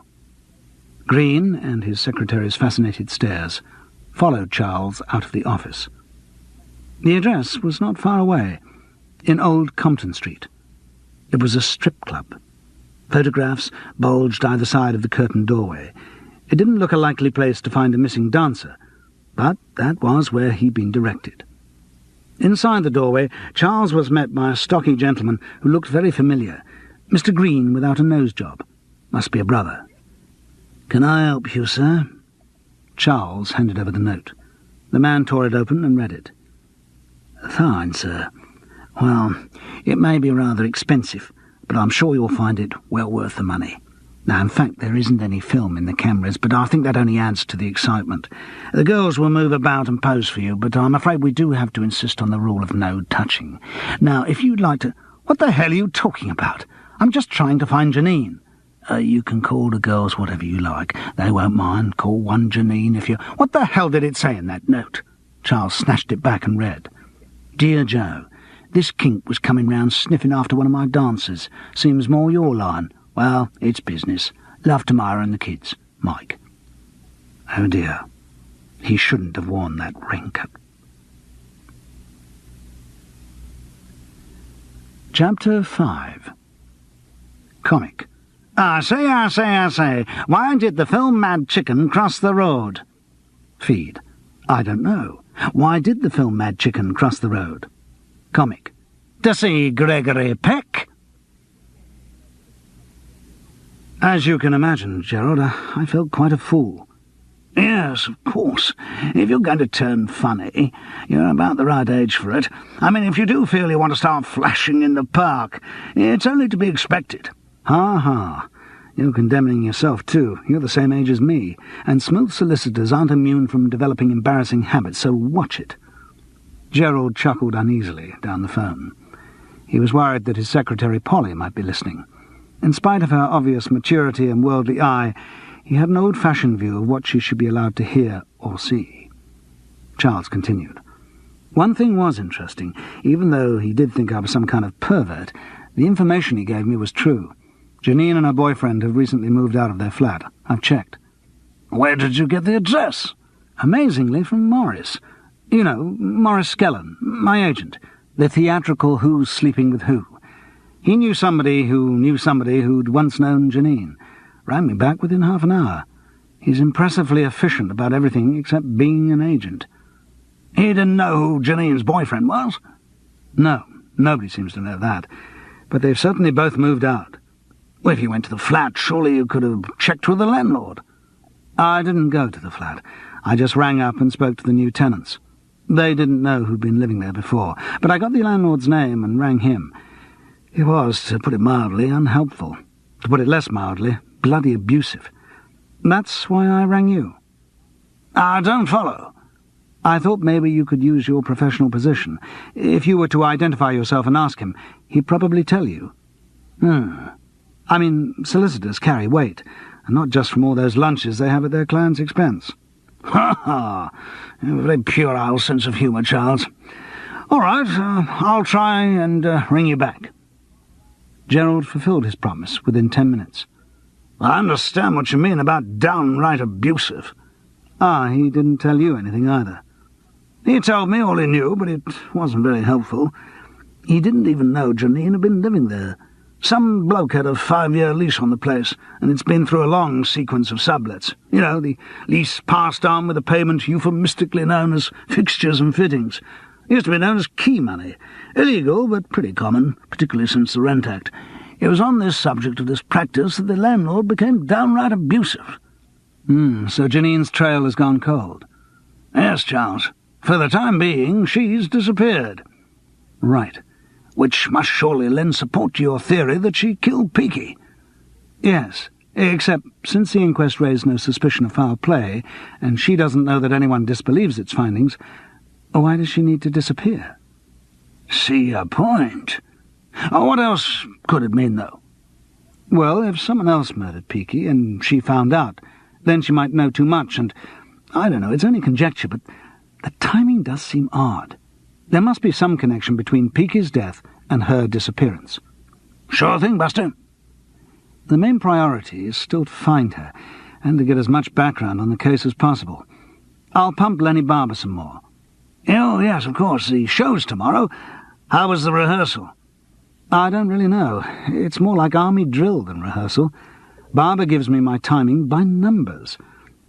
Green, and his secretary's fascinated stares, followed Charles out of the office. The address was not far away, in Old Compton Street. It was a strip club. Photographs bulged either side of the curtained doorway. It didn't look a likely place to find a missing dancer, but that was where he'd been directed. Inside the doorway, Charles was met by a stocky gentleman who looked very familiar. Mr. Green without a nose job. Must be a brother. "Can I help you, sir?" Charles handed over the note. The man tore it open and read it. "Fine, sir. Well, it may be rather expensive, but I'm sure you'll find it well worth the money. Now, in fact, there isn't any film in the cameras, but I think that only adds to the excitement. The girls will move about and pose for you, but I'm afraid we do have to insist on the rule of no touching. Now, if you'd like to—" "What the hell are you talking about? I'm just trying to find Janine." You can call the girls whatever you like. They won't mind. Call one Janine if you—" "What the hell did it say in that note?" Charles snatched it back and read. "Dear Joe, this kink was coming round sniffing after one of my dancers. Seems more your line. Well, it's business. Love to Myra and the kids. Mike." Oh dear. He shouldn't have worn that raincoat. Chapter 5. Comic. I say, why did the film Mad Chicken cross the road? Feed. I don't know. Why did the film Mad Chicken cross the road? Comic. To see Gregory Peck. As you can imagine, Gerald, I felt quite a fool. Yes, of course. If you're going to turn funny, you're about the right age for it. I mean, if you do feel you want to start flashing in the park, it's only to be expected. Ha. You're condemning yourself, too. You're the same age as me, and smooth solicitors aren't immune from developing embarrassing habits, so watch it. Gerald chuckled uneasily down the phone. He was worried that his secretary Polly might be listening. In spite of her obvious maturity and worldly eye, he had an old-fashioned view of what she should be allowed to hear or see. Charles continued. One thing was interesting. Even though he did think I was some kind of pervert, the information he gave me was true. Janine and her boyfriend have recently moved out of their flat. I've checked. Where did you get the address? Amazingly, from Morris. You know, Morris Skellen, my agent. The theatrical Who's Sleeping with Who. He knew somebody who knew somebody who'd once known Janine. Rang me back within half an hour. He's impressively efficient about everything except being an agent. He didn't know who Janine's boyfriend was? No, nobody seems to know that. But they've certainly both moved out. Well, if you went to the flat, surely you could have checked with the landlord. I didn't go to the flat. I just rang up and spoke to the new tenants. They didn't know who'd been living there before, but I got the landlord's name and rang him. He was, to put it mildly, unhelpful. To put it less mildly, bloody abusive. That's why I rang you. I don't follow. I thought maybe you could use your professional position. If you were to identify yourself and ask him, he'd probably tell you. I mean, solicitors carry weight, and not just from all those lunches they have at their clients' expense. Ha! You have a very puerile sense of humour, Charles. All right, I'll try and ring you back. Gerald fulfilled his promise within 10 minutes. I understand what you mean about downright abusive. He didn't tell you anything either. He told me all he knew, but it wasn't very helpful. He didn't even know Janine had been living there. Some bloke had a 5-year lease on the place, and it's been through a long sequence of sublets. You know, the lease passed on with a payment euphemistically known as fixtures and fittings. It used to be known as key money. Illegal, but pretty common, particularly since the Rent Act. It was on this subject of this practice that the landlord became downright abusive. So Janine's trail has gone cold? Yes, Charles. For the time being, she's disappeared. Right. Which must surely lend support to your theory that she killed Peaky. Yes, except since the inquest raised no suspicion of foul play, and she doesn't know that anyone disbelieves its findings, why does she need to disappear? See your point. What else could it mean, though? Well, if someone else murdered Peaky, and she found out, then she might know too much, and, I don't know, it's only conjecture, but the timing does seem odd. There must be some connection between Peaky's death and her disappearance. Sure thing, Buster. The main priority is still to find her, and to get as much background on the case as possible. I'll pump Lenny Barber some more. Oh, yes, of course, the show's tomorrow. How was the rehearsal? I don't really know. It's more like army drill than rehearsal. Barber gives me my timing by numbers.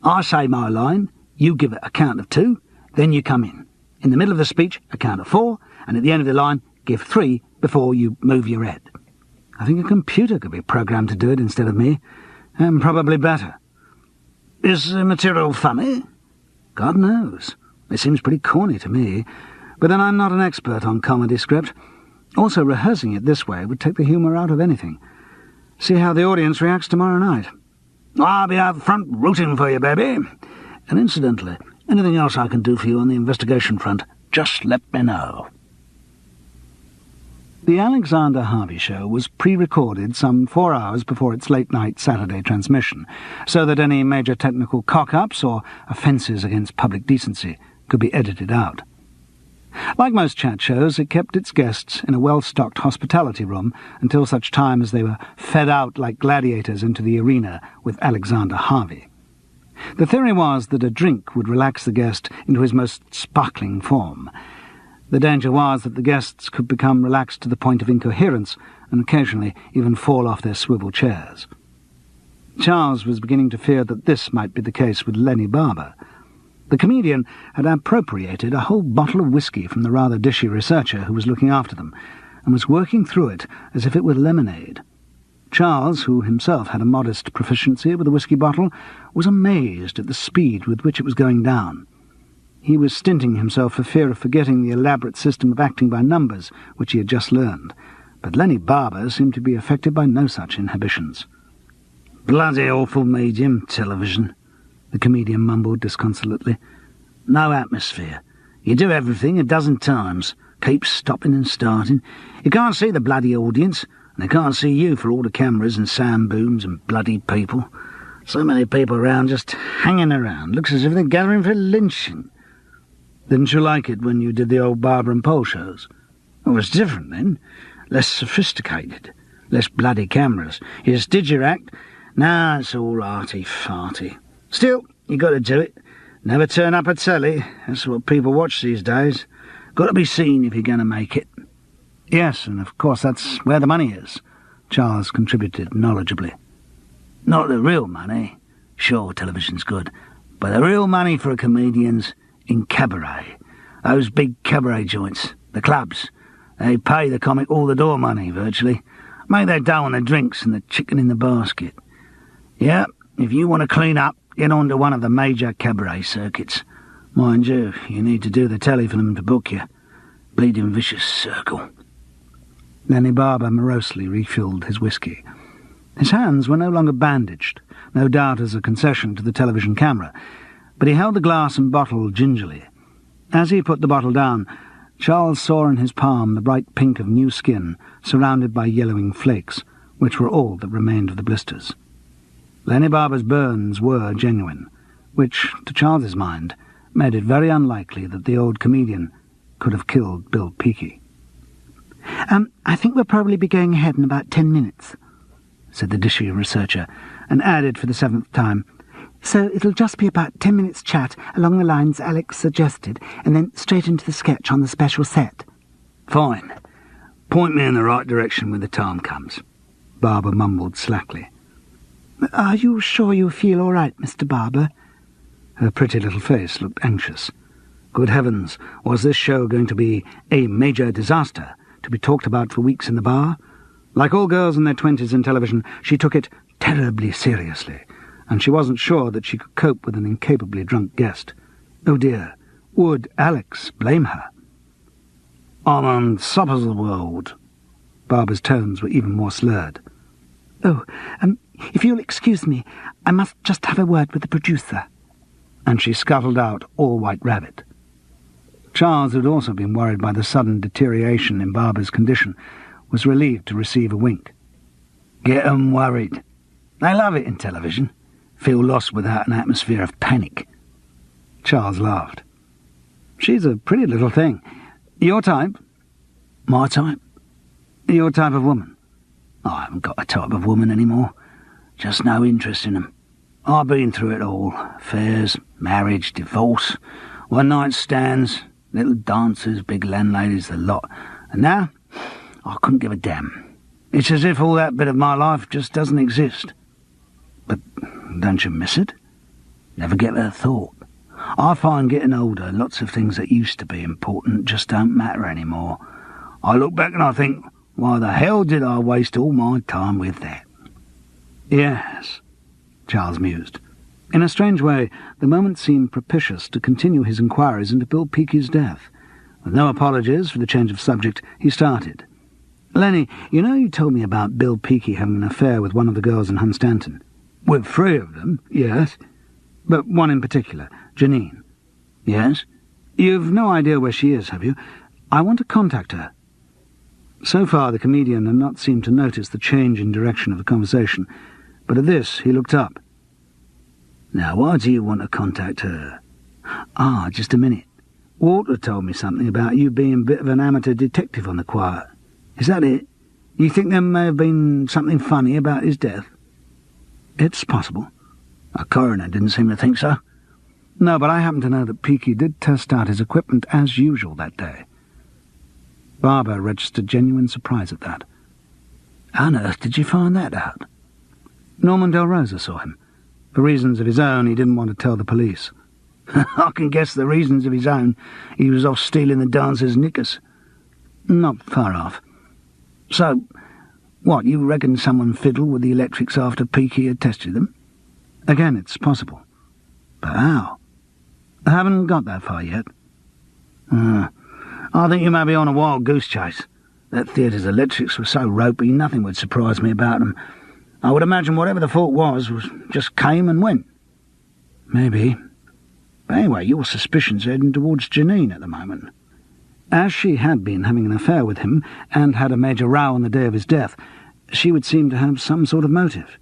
I say my line, you give it a count of 2, then you come in. In the middle of the speech, a count of 4, and at the end of the line, give 3 before you move your head. I think a computer could be programmed to do it instead of me, and probably better. Is the material funny? God knows. It seems pretty corny to me, but then I'm not an expert on comedy script. Also, rehearsing it this way would take the humour out of anything. See how the audience reacts tomorrow night. I'll be out front rooting for you, baby. And incidentally, anything else I can do for you on the investigation front, just let me know. The Alexander Harvey Show was pre-recorded some 4 hours before its late-night Saturday transmission, so that any major technical cock-ups or offences against public decency could be edited out. Like most chat shows, it kept its guests in a well-stocked hospitality room until such time as they were fed out like gladiators into the arena with Alexander Harvey. The theory was that a drink would relax the guest into his most sparkling form. The danger was that the guests could become relaxed to the point of incoherence and occasionally even fall off their swivel chairs. Charles was beginning to fear that this might be the case with Lenny Barber. The comedian had appropriated a whole bottle of whisky from the rather dishy researcher who was looking after them, and was working through it as if it were lemonade. Charles, who himself had a modest proficiency with a whisky bottle, was amazed at the speed with which it was going down. He was stinting himself for fear of forgetting the elaborate system of acting by numbers which he had just learned, but Lenny Barber seemed to be affected by no such inhibitions. "Bloody awful medium, television," the comedian mumbled disconsolately. "No atmosphere. You do everything a dozen times. Keep stopping and starting. You can't see the bloody audience, and they can't see you for all the cameras and sound booms and bloody people. So many people around just hanging around. Looks as if they're gathering for lynching." "Didn't you like it when you did the old Barber and Pole shows?" "It was different then. Less sophisticated. Less bloody cameras. You just did your act. Now it's all arty-farty. Still, you got to do it. Never turn up a telly. That's what people watch these days. Got to be seen if you're going to make it." "Yes, and of course that's where the money is," Charles contributed knowledgeably. "Not the real money. Sure, television's good. But the real money for a comedian's in cabaret. Those big cabaret joints. The clubs. They pay the comic all the door money, virtually. Make their dough on the drinks and the chicken in the basket. Yeah, if you want to clean up, get on to one of the major cabaret circuits. Mind you, you need to do the telly for them to book you. Bleeding vicious circle." Lenny Barber morosely refilled his whisky. His hands were no longer bandaged, no doubt as a concession to the television camera, but he held the glass and bottle gingerly. As he put the bottle down, Charles saw in his palm the bright pink of new skin, surrounded by yellowing flakes, which were all that remained of the blisters. Lenny Barber's burns were genuine, which, to Charles's mind, made it very unlikely that the old comedian could have killed Bill Peakey. I think we'll probably be going ahead in about 10 minutes, said the dishy researcher, and added for the 7th time, "So it'll just be about 10 minutes chat along the lines Alex suggested, and then straight into the sketch on the special set." "Fine. Point me in the right direction when the time comes," Barber mumbled slackly. "Are you sure you feel all right, Mr. Barber?" Her pretty little face looked anxious. Good heavens, was this show going to be a major disaster, to be talked about for weeks in the bar? Like all girls in their 20s in television, she took it terribly seriously, and she wasn't sure that she could cope with an incapably drunk guest. Oh dear, would Alex blame her? "I'm on top of the world." Barber's tones were even more slurred. "Oh, if you'll excuse me, I must just have a word with the producer." And she scuttled out all white rabbit. Charles, who had also been worried by the sudden deterioration in Barber's condition, was relieved to receive a wink. "Get 'em worried. They love it in television. Feel lost without an atmosphere of panic." Charles laughed. "She's a pretty little thing. Your type?" "My type?" "Your type of woman." "I haven't got a type of woman anymore. Just no interest in 'em. I've been through it all. Affairs, marriage, divorce, one-night stands, little dancers, big landladies, the lot. And now, I couldn't give a damn. It's as if all that bit of my life just doesn't exist." "But don't you miss it?" "Never give it a thought. I find getting older, lots of things that used to be important just don't matter anymore. I look back and I think, why the hell did I waste all my time with that?" "Yes," Charles mused. In a strange way, the moment seemed propitious to continue his inquiries into Bill Peakey's death. With no apologies for the change of subject, he started. "Lenny, you know you told me about Bill Peakey having an affair with one of the girls in Hunstanton?" "With 3 of them, yes." "But one in particular, Janine?" "Yes." "You've no idea where she is, have you? I want to contact her." So far the comedian had not seemed to notice the change in direction of the conversation, but at this he looked up. "Now, why do you want to contact her?" "Ah, just a minute. Walter told me something about you being a bit of an amateur detective on the quiet. Is that it? You think there may have been something funny about his death?" "It's possible." A coroner didn't seem to think so. No, but I happen to know that Peaky did test out his equipment as usual that day. Barbara registered genuine surprise at that. How on earth did you find that out? Norman Del Rosa saw him. For reasons of his own, he didn't want to tell the police. I can guess the reasons of his own. He was off stealing the dancers' knickers. Not far off. So, what, you reckon someone fiddled with the electrics after Peaky had tested them? Again, it's possible. But how? I haven't got that far yet. I think you may be on a wild goose chase. That theatre's electrics were so ropey, nothing would surprise me about them. I would imagine whatever the fault was just came and went. Maybe. But anyway, your suspicions are heading towards Janine at the moment. As she had been having an affair with him, and had a major row on the day of his death, she would seem to have some sort of motive.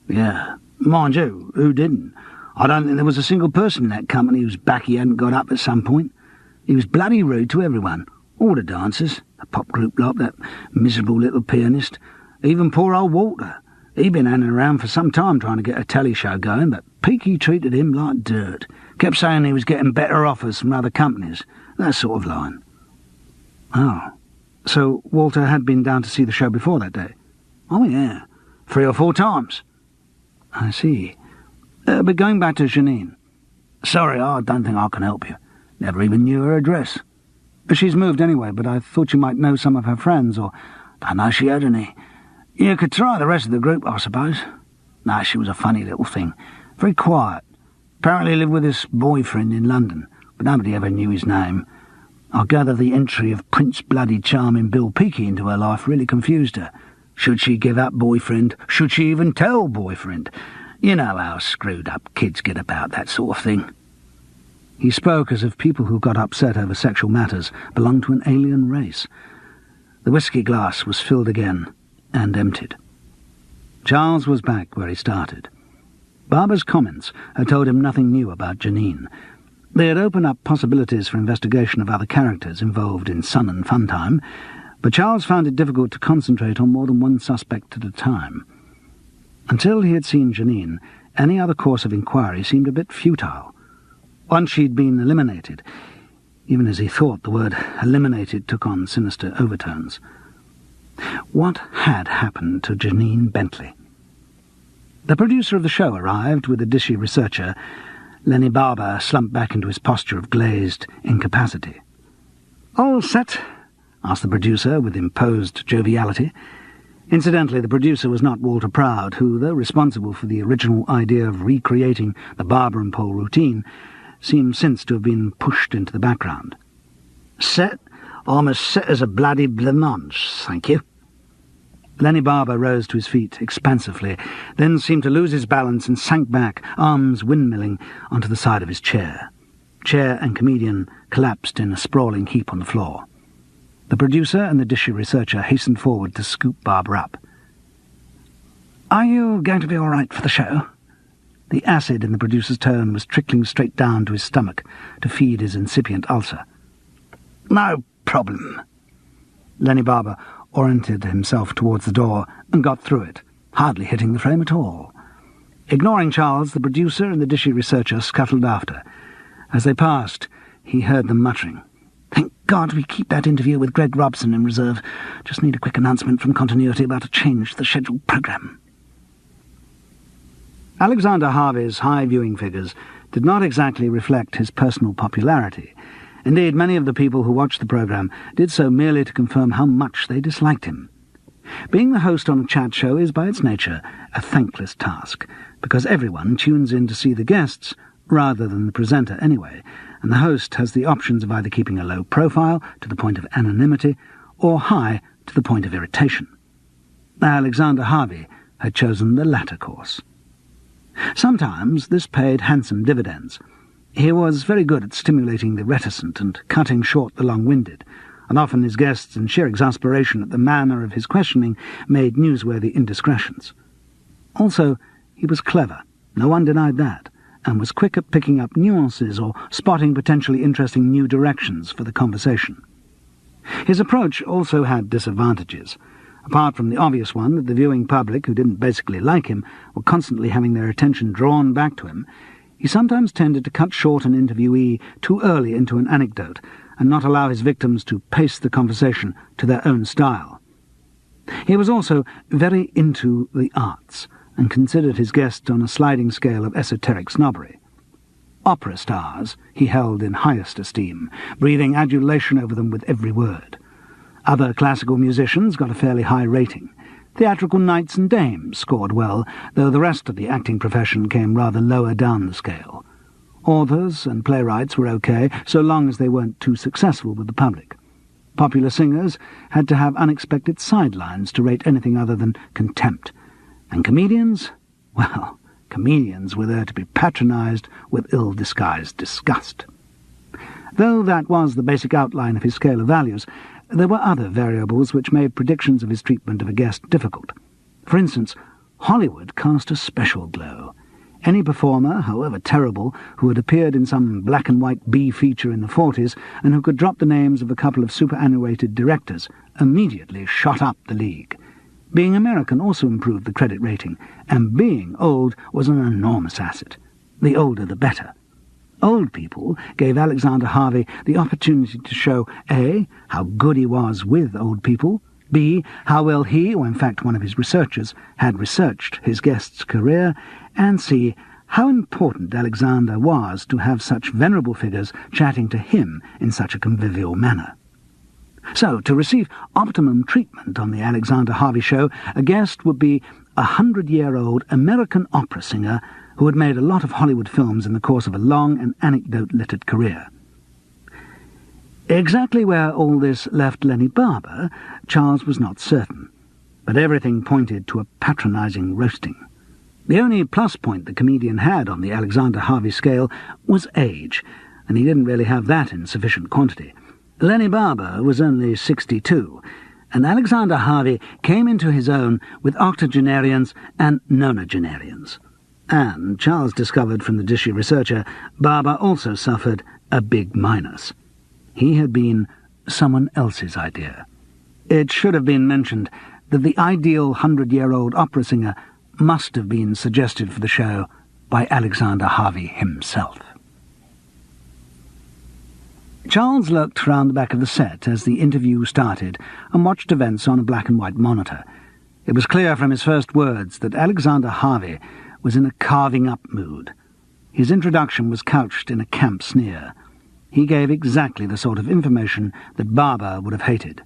Yeah, mind you, who didn't? I don't think there was a single person in that company whose back he hadn't got up at some point. He was bloody rude to everyone, all the dancers, the pop group lot, that miserable little pianist, even poor old Walter. He'd been hanging around for some time trying to get a telly show going, but Peaky treated him like dirt. Kept saying he was getting better offers from other companies, that sort of line. Oh, so Walter had been down to see the show before that day? Oh, yeah, 3 or 4 times. I see. But going back to Janine. Sorry, I don't think I can help you. Never even knew her address. She's moved anyway, but I thought you might know some of her friends, or don't know if she had any. You could try the rest of the group, I suppose. No, she was a funny little thing. Very quiet. Apparently lived with his boyfriend in London, but nobody ever knew his name. I gather the entry of Prince Bloody Charming Bill Peaky into her life really confused her. Should she give up boyfriend? Should she even tell boyfriend? You know how screwed up kids get about that sort of thing. He spoke as if people who got upset over sexual matters belonged to an alien race. The whisky glass was filled again and emptied. Charles was back where he started. Barbara's comments had told him nothing new about Janine. They had opened up possibilities for investigation of other characters involved in Sun and Funtime, but Charles found it difficult to concentrate on more than one suspect at a time. Until he had seen Janine, any other course of inquiry seemed a bit futile. Once she'd been eliminated, even as he thought the word eliminated took on sinister overtones. What had happened to Janine Bentley? The producer of the show arrived with a dishy researcher. Lenny Barber slumped back into his posture of glazed incapacity. "All set?" asked the producer with imposed joviality. Incidentally, the producer was not Walter Proud, who, though responsible for the original idea of recreating the Barber and Pole routine, seems since to have been pushed into the background. "Set? I'm as set as a bloody blancmange, thank you." Lenny Barber rose to his feet expansively, then seemed to lose his balance and sank back, arms windmilling, onto the side of his chair. Chair and comedian collapsed in a sprawling heap on the floor. The producer and the dishy researcher hastened forward to scoop Barber up. "Are you going to be all right for the show?" The acid in the producer's tone was trickling straight down to his stomach to feed his incipient ulcer. "No problem." Lenny Barber oriented himself towards the door and got through it, hardly hitting the frame at all. Ignoring Charles, the producer and the dishy researcher scuttled after. As they passed, he heard them muttering, "Thank God we keep that interview with Greg Robson in reserve. Just need a quick announcement from continuity about a change to the scheduled programme." Alexander Harvey's high viewing figures did not exactly reflect his personal popularity. Indeed, many of the people who watched the programme did so merely to confirm how much they disliked him. Being the host on a chat show is by its nature a thankless task, because everyone tunes in to see the guests rather than the presenter anyway, and the host has the options of either keeping a low profile to the point of anonymity or high to the point of irritation. Alexander Harvey had chosen the latter course. Sometimes this paid handsome dividends. He was very good at stimulating the reticent and cutting short the long-winded, and often his guests, in sheer exasperation at the manner of his questioning, made newsworthy indiscretions. Also, he was clever, no one denied that, and was quick at picking up nuances or spotting potentially interesting new directions for the conversation. His approach also had disadvantages. Apart from the obvious one that the viewing public, who didn't basically like him, were constantly having their attention drawn back to him, he sometimes tended to cut short an interviewee too early into an anecdote and not allow his victims to pace the conversation to their own style. He was also very into the arts and considered his guests on a sliding scale of esoteric snobbery. Opera stars he held in highest esteem, breathing adulation over them with every word. Other classical musicians got a fairly high rating. Theatrical knights and dames scored well, though the rest of the acting profession came rather lower down the scale. Authors and playwrights were okay, so long as they weren't too successful with the public. Popular singers had to have unexpected sidelines to rate anything other than contempt. And comedians? Well, comedians were there to be patronized with ill-disguised disgust. Though that was the basic outline of his scale of values, there were other variables which made predictions of his treatment of a guest difficult. For instance, Hollywood cast a special glow. Any performer, however terrible, who had appeared in some black-and-white B feature in the 40s and who could drop the names of a couple of superannuated directors immediately shot up the league. Being American also improved the credit rating, and being old was an enormous asset. The older the better. Old people gave Alexander Harvey the opportunity to show A, how good he was with old people, B, how well he, or in fact one of his researchers, had researched his guest's career, and C, how important Alexander was to have such venerable figures chatting to him in such a convivial manner. So, to receive optimum treatment on the Alexander Harvey show, a guest would be a 100-year-old American opera singer who had made a lot of Hollywood films in the course of a long and anecdote-littered career. Exactly where all this left Lenny Barber, Charles was not certain, but everything pointed to a patronizing roasting. The only plus point the comedian had on the Alexander Harvey scale was age, and he didn't really have that in sufficient quantity. Lenny Barber was only 62, and Alexander Harvey came into his own with octogenarians and nonagenarians. And, Charles discovered from the dishy researcher, Barber also suffered a big minus. He had been someone else's idea. It should have been mentioned that the ideal 100-year-old opera singer must have been suggested for the show by Alexander Harvey himself. Charles lurked round the back of the set as the interview started and watched events on a black-and-white monitor. It was clear from his first words that Alexander Harvey was in a carving-up mood. His introduction was couched in a camp sneer. He gave exactly the sort of information that Barber would have hated.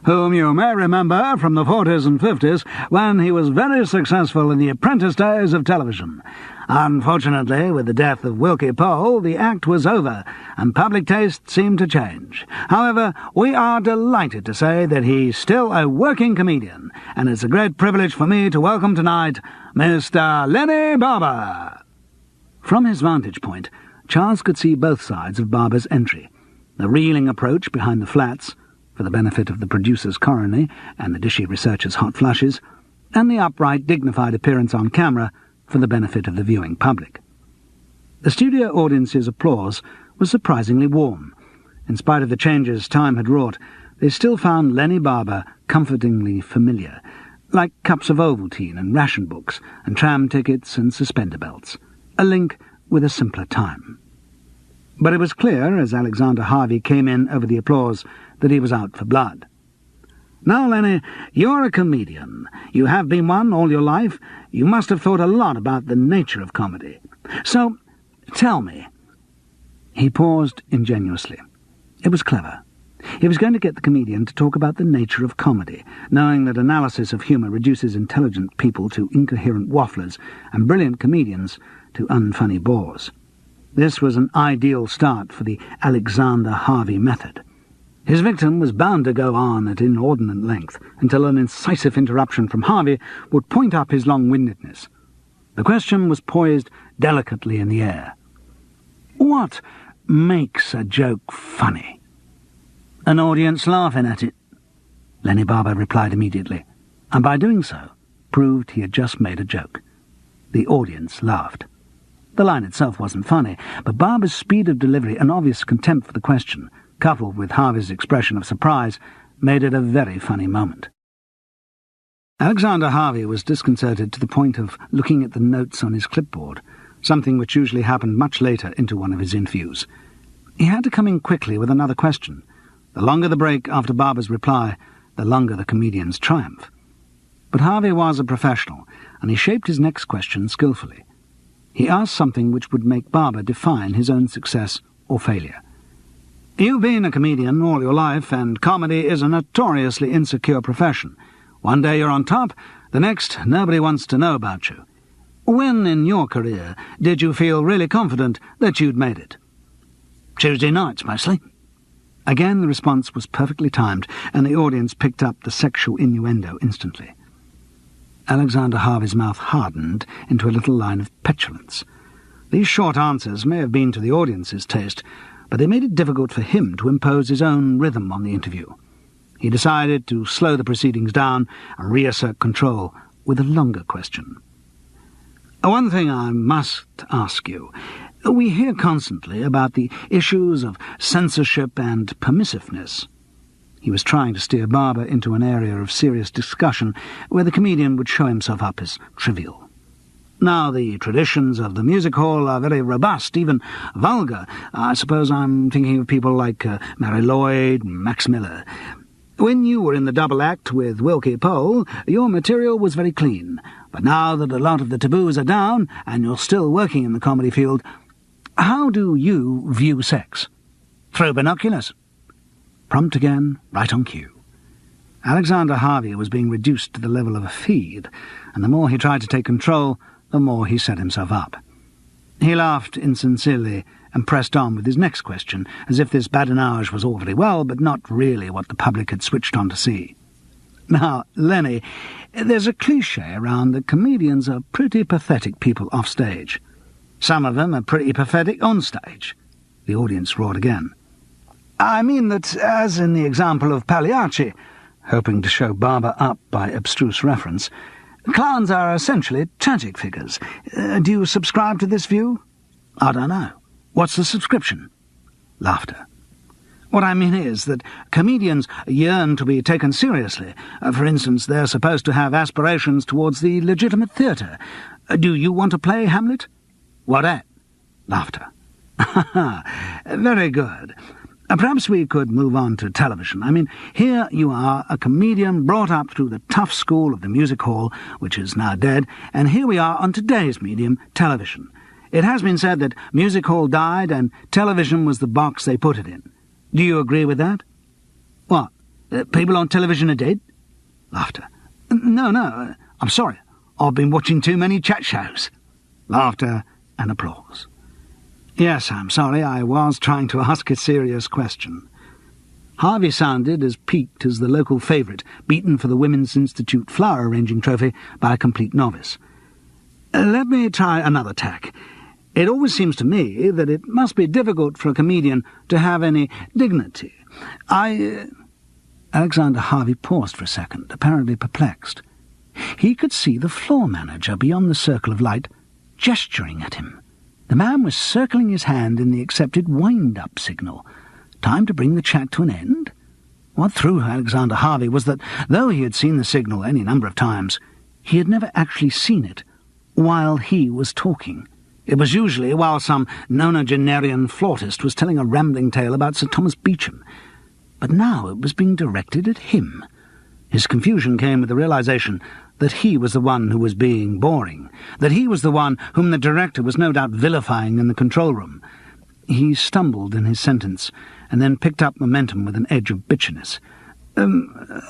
Whom you may remember from the 40s and 50s when he was very successful in the apprentice days of television. Unfortunately, with the death of Wilkie Pole, the act was over, and public taste seemed to change. However, we are delighted to say that he's still a working comedian, and it's a great privilege for me to welcome tonight Mr. Lenny Barber. From his vantage point, Charles could see both sides of Barber's entry. The reeling approach behind the flats, for the benefit of the producer's coronary and the dishy researcher's hot flushes, and the upright, dignified appearance on camera for the benefit of the viewing public. The studio audience's applause was surprisingly warm. In spite of the changes time had wrought, they still found Lenny Barber comfortingly familiar, like cups of Ovaltine and ration books and tram tickets and suspender belts, a link with a simpler time. But it was clear, as Alexander Harvey came in over the applause, that he was out for blood. Now, Lenny, you're a comedian. You have been one all your life. You must have thought a lot about the nature of comedy. So, tell me. He paused ingenuously. It was clever. He was going to get the comedian to talk about the nature of comedy, knowing that analysis of humour reduces intelligent people to incoherent wafflers and brilliant comedians to unfunny bores. This was an ideal start for the Alexander Harvey method. His victim was bound to go on at inordinate length until an incisive interruption from Harvey would point up his long-windedness. The question was poised delicately in the air. What makes a joke funny? An audience laughing at it, Lenny Barber replied immediately, and by doing so proved he had just made a joke. The audience laughed. The line itself wasn't funny, but Barber's speed of delivery and obvious contempt for the question, coupled with Harvey's expression of surprise, made it a very funny moment. Alexander Harvey was disconcerted to the point of looking at the notes on his clipboard, something which usually happened much later into one of his interviews. He had to come in quickly with another question. The longer the break after Barber's reply, the longer the comedian's triumph. But Harvey was a professional, and he shaped his next question skillfully. He asked something which would make Barber define his own success or failure. "You've been a comedian all your life, and comedy is a notoriously insecure profession. One day you're on top, the next nobody wants to know about you. When in your career did you feel really confident that you'd made it?" "Tuesday nights, mostly." Again the response was perfectly timed, and the audience picked up the sexual innuendo instantly. Alexander Harvey's mouth hardened into a little line of petulance. These short answers may have been to the audience's taste, but they made it difficult for him to impose his own rhythm on the interview. He decided to slow the proceedings down and reassert control with a longer question. "One thing I must ask you. We hear constantly about the issues of censorship and permissiveness." He was trying to steer Barber into an area of serious discussion where the comedian would show himself up as trivial. "Now, the traditions of the music hall are very robust, even vulgar. I suppose I'm thinking of people like Mary Lloyd, Max Miller. When you were in the double act with Wilkie Pole, your material was very clean. But now that a lot of the taboos are down, and you're still working in the comedy field, how do you view sex?" "Through binoculars." Prompt again, right on cue. Alexander Harvey was being reduced to the level of a feed, and the more he tried to take control, the more he set himself up. He laughed insincerely and pressed on with his next question, as if this badinage was all very well, but not really what the public had switched on to see. "Now, Lenny, there's a cliché around that comedians are pretty pathetic people off stage. Some of them are pretty pathetic on stage." The audience roared again. "I mean that, as in the example of Pagliacci," hoping to show Barber up by abstruse reference, "clowns are essentially tragic figures. Do you subscribe to this view?" "I don't know. What's the subscription?" Laughter. "What I mean is that comedians yearn to be taken seriously. For instance, they're supposed to have aspirations towards the legitimate theatre. Do you want to play Hamlet?" "What at?" Laughter. "Very good. Perhaps we could move on to television. I mean, here you are, a comedian brought up through the tough school of the music hall, which is now dead, and here we are on today's medium, television. It has been said that music hall died and television was the box they put it in. Do you agree with that?" "What? People on television are dead?" Laughter. No, I'm sorry. I've been watching too many chat shows." Laughter and applause. "Yes, I'm sorry, I was trying to ask a serious question." Harvey sounded as piqued as the local favourite, beaten for the Women's Institute flower arranging trophy by a complete novice. "Let me try another tack. It always seems to me that it must be difficult for a comedian to have any dignity. Alexander Harvey paused for a second, apparently perplexed. He could see the floor manager beyond the circle of light, gesturing at him. The man was circling his hand in the accepted wind-up signal. Time to bring the chat to an end? What threw Alexander Harvey was that, though he had seen the signal any number of times, he had never actually seen it while he was talking. It was usually while some nonagenarian flautist was telling a rambling tale about Sir Thomas Beecham. But now it was being directed at him. His confusion came with the realization that he was the one who was being boring, that he was the one whom the director was no doubt vilifying in the control room. He stumbled in his sentence, and then picked up momentum with an edge of bitchiness.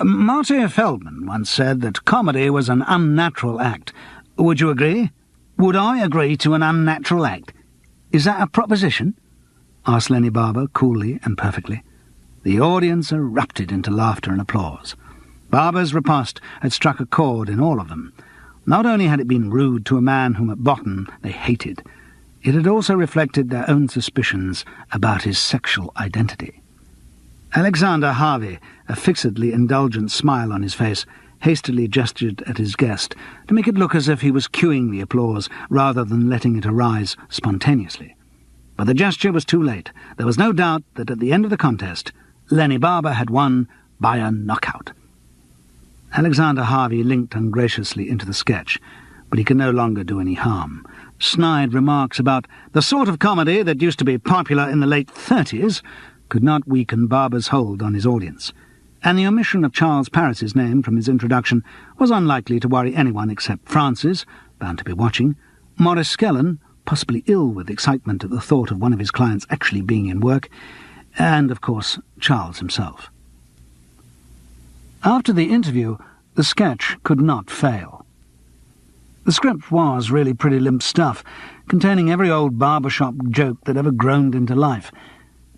Marty Feldman once said that comedy was an unnatural act. Would you agree? Would I agree to an unnatural act? Is that a proposition? Asked Lenny Barber, coolly and perfectly. The audience erupted into laughter and applause. Barber's riposte had struck a chord in all of them. Not only had it been rude to a man whom at bottom they hated, it had also reflected their own suspicions about his sexual identity. Alexander Harvey, a fixedly indulgent smile on his face, hastily gestured at his guest to make it look as if he was cueing the applause rather than letting it arise spontaneously. But the gesture was too late. There was no doubt that at the end of the contest, Lenny Barber had won by a knockout. Alexander Harvey linked ungraciously into the sketch, but he could no longer do any harm. Snide remarks about the sort of comedy that used to be popular in the late 30s could not weaken Barber's hold on his audience, and the omission of Charles Paris's name from his introduction was unlikely to worry anyone except Francis, bound to be watching, Maurice Skellen, possibly ill with excitement at the thought of one of his clients actually being in work, and, of course, Charles himself. After the interview, the sketch could not fail. The script was really pretty limp stuff, containing every old barbershop joke that ever groaned into life,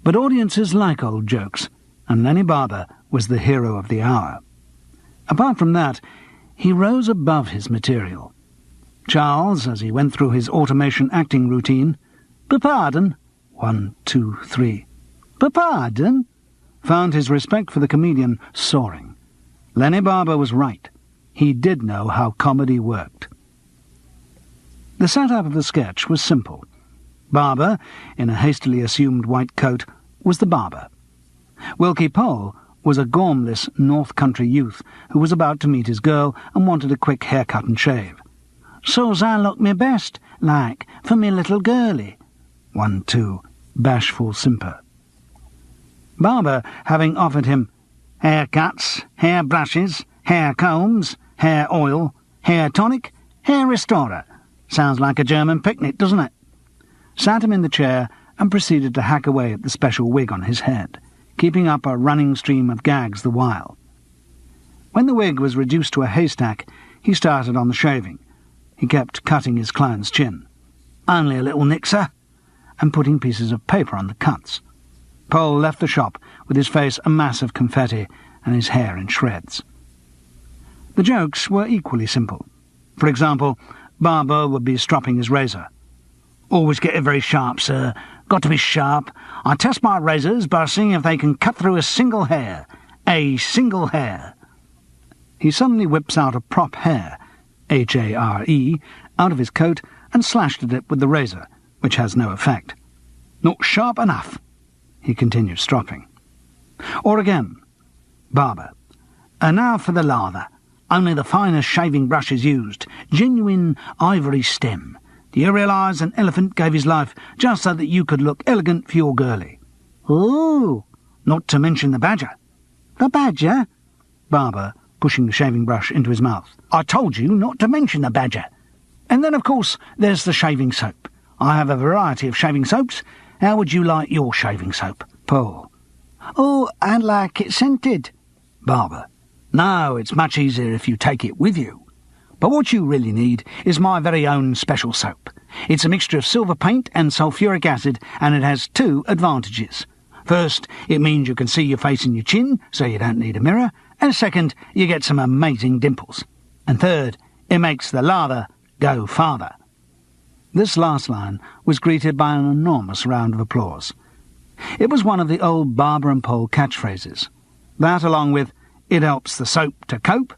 but audiences like old jokes, and Lenny Barber was the hero of the hour. Apart from that, he rose above his material. Charles, as he went through his automation acting routine, "Pardon?" 1, 2, 3. "Pardon?" found his respect for the comedian soaring. Lenny Barber was right. He did know how comedy worked. The setup of the sketch was simple. Barber, in a hastily assumed white coat, was the barber. Wilkie Pole was a gormless North Country youth who was about to meet his girl and wanted a quick haircut and shave. "So's I look me best, like, for me little girlie." 1, 2, bashful simper. Barber, having offered him haircuts, hair brushes, hair combs, hair oil, hair tonic, hair restorer. Sounds like a German picnic, doesn't it? Sat him in the chair and proceeded to hack away at the special wig on his head, keeping up a running stream of gags the while. When the wig was reduced to a haystack, he started on the shaving. He kept cutting his client's chin. "Only a little nick, sir," and putting pieces of paper on the cuts. Pole left the shop with his face a mass of confetti and his hair in shreds. The jokes were equally simple. For example, Barber would be stropping his razor. "Always get it very sharp, sir. Got to be sharp. I test my razors by seeing if they can cut through a single hair. A single hair." He suddenly whips out a prop hair, H-A-R-E, out of his coat and slashed at it with the razor, which has no effect. "Not sharp enough," he continues stropping. Or again, Barber. "And now for the lather. Only the finest shaving brush is used. Genuine ivory stem. Do you realise an elephant gave his life just so that you could look elegant for your girlie? Ooh! Not to mention the badger." "The badger?" Barber, pushing the shaving brush into his mouth. "I told you not to mention the badger. And then, of course, there's the shaving soap. I have a variety of shaving soaps. How would you like your shaving soap?" Pole. "Oh, I'd like it scented." Barber. "No, it's much easier if you take it with you. But what you really need is my very own special soap. It's a mixture of silver paint and sulphuric acid, and it has 2 advantages. First, it means you can see your face and your chin, so you don't need a mirror, and second, you get some amazing dimples. And third, it makes the lather go farther." This last line was greeted by an enormous round of applause. It was one of the old Barber and Pole catchphrases. That, along with "It helps the soap to cope,"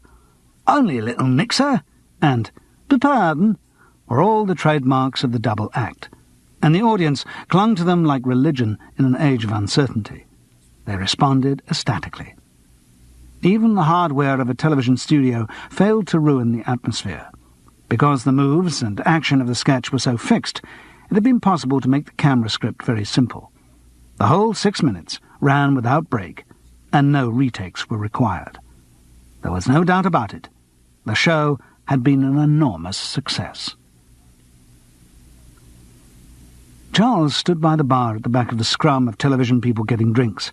"Only a little nick, sir," and "Pardon," were all the trademarks of the double act, and the audience clung to them like religion in an age of uncertainty. They responded ecstatically. Even the hardware of a television studio failed to ruin the atmosphere. Because the moves and action of the sketch were so fixed, it had been possible to make the camera script very simple. The whole 6 minutes ran without break, and no retakes were required. There was no doubt about it. The show had been an enormous success. Charles stood by the bar at the back of the scrum of television people getting drinks.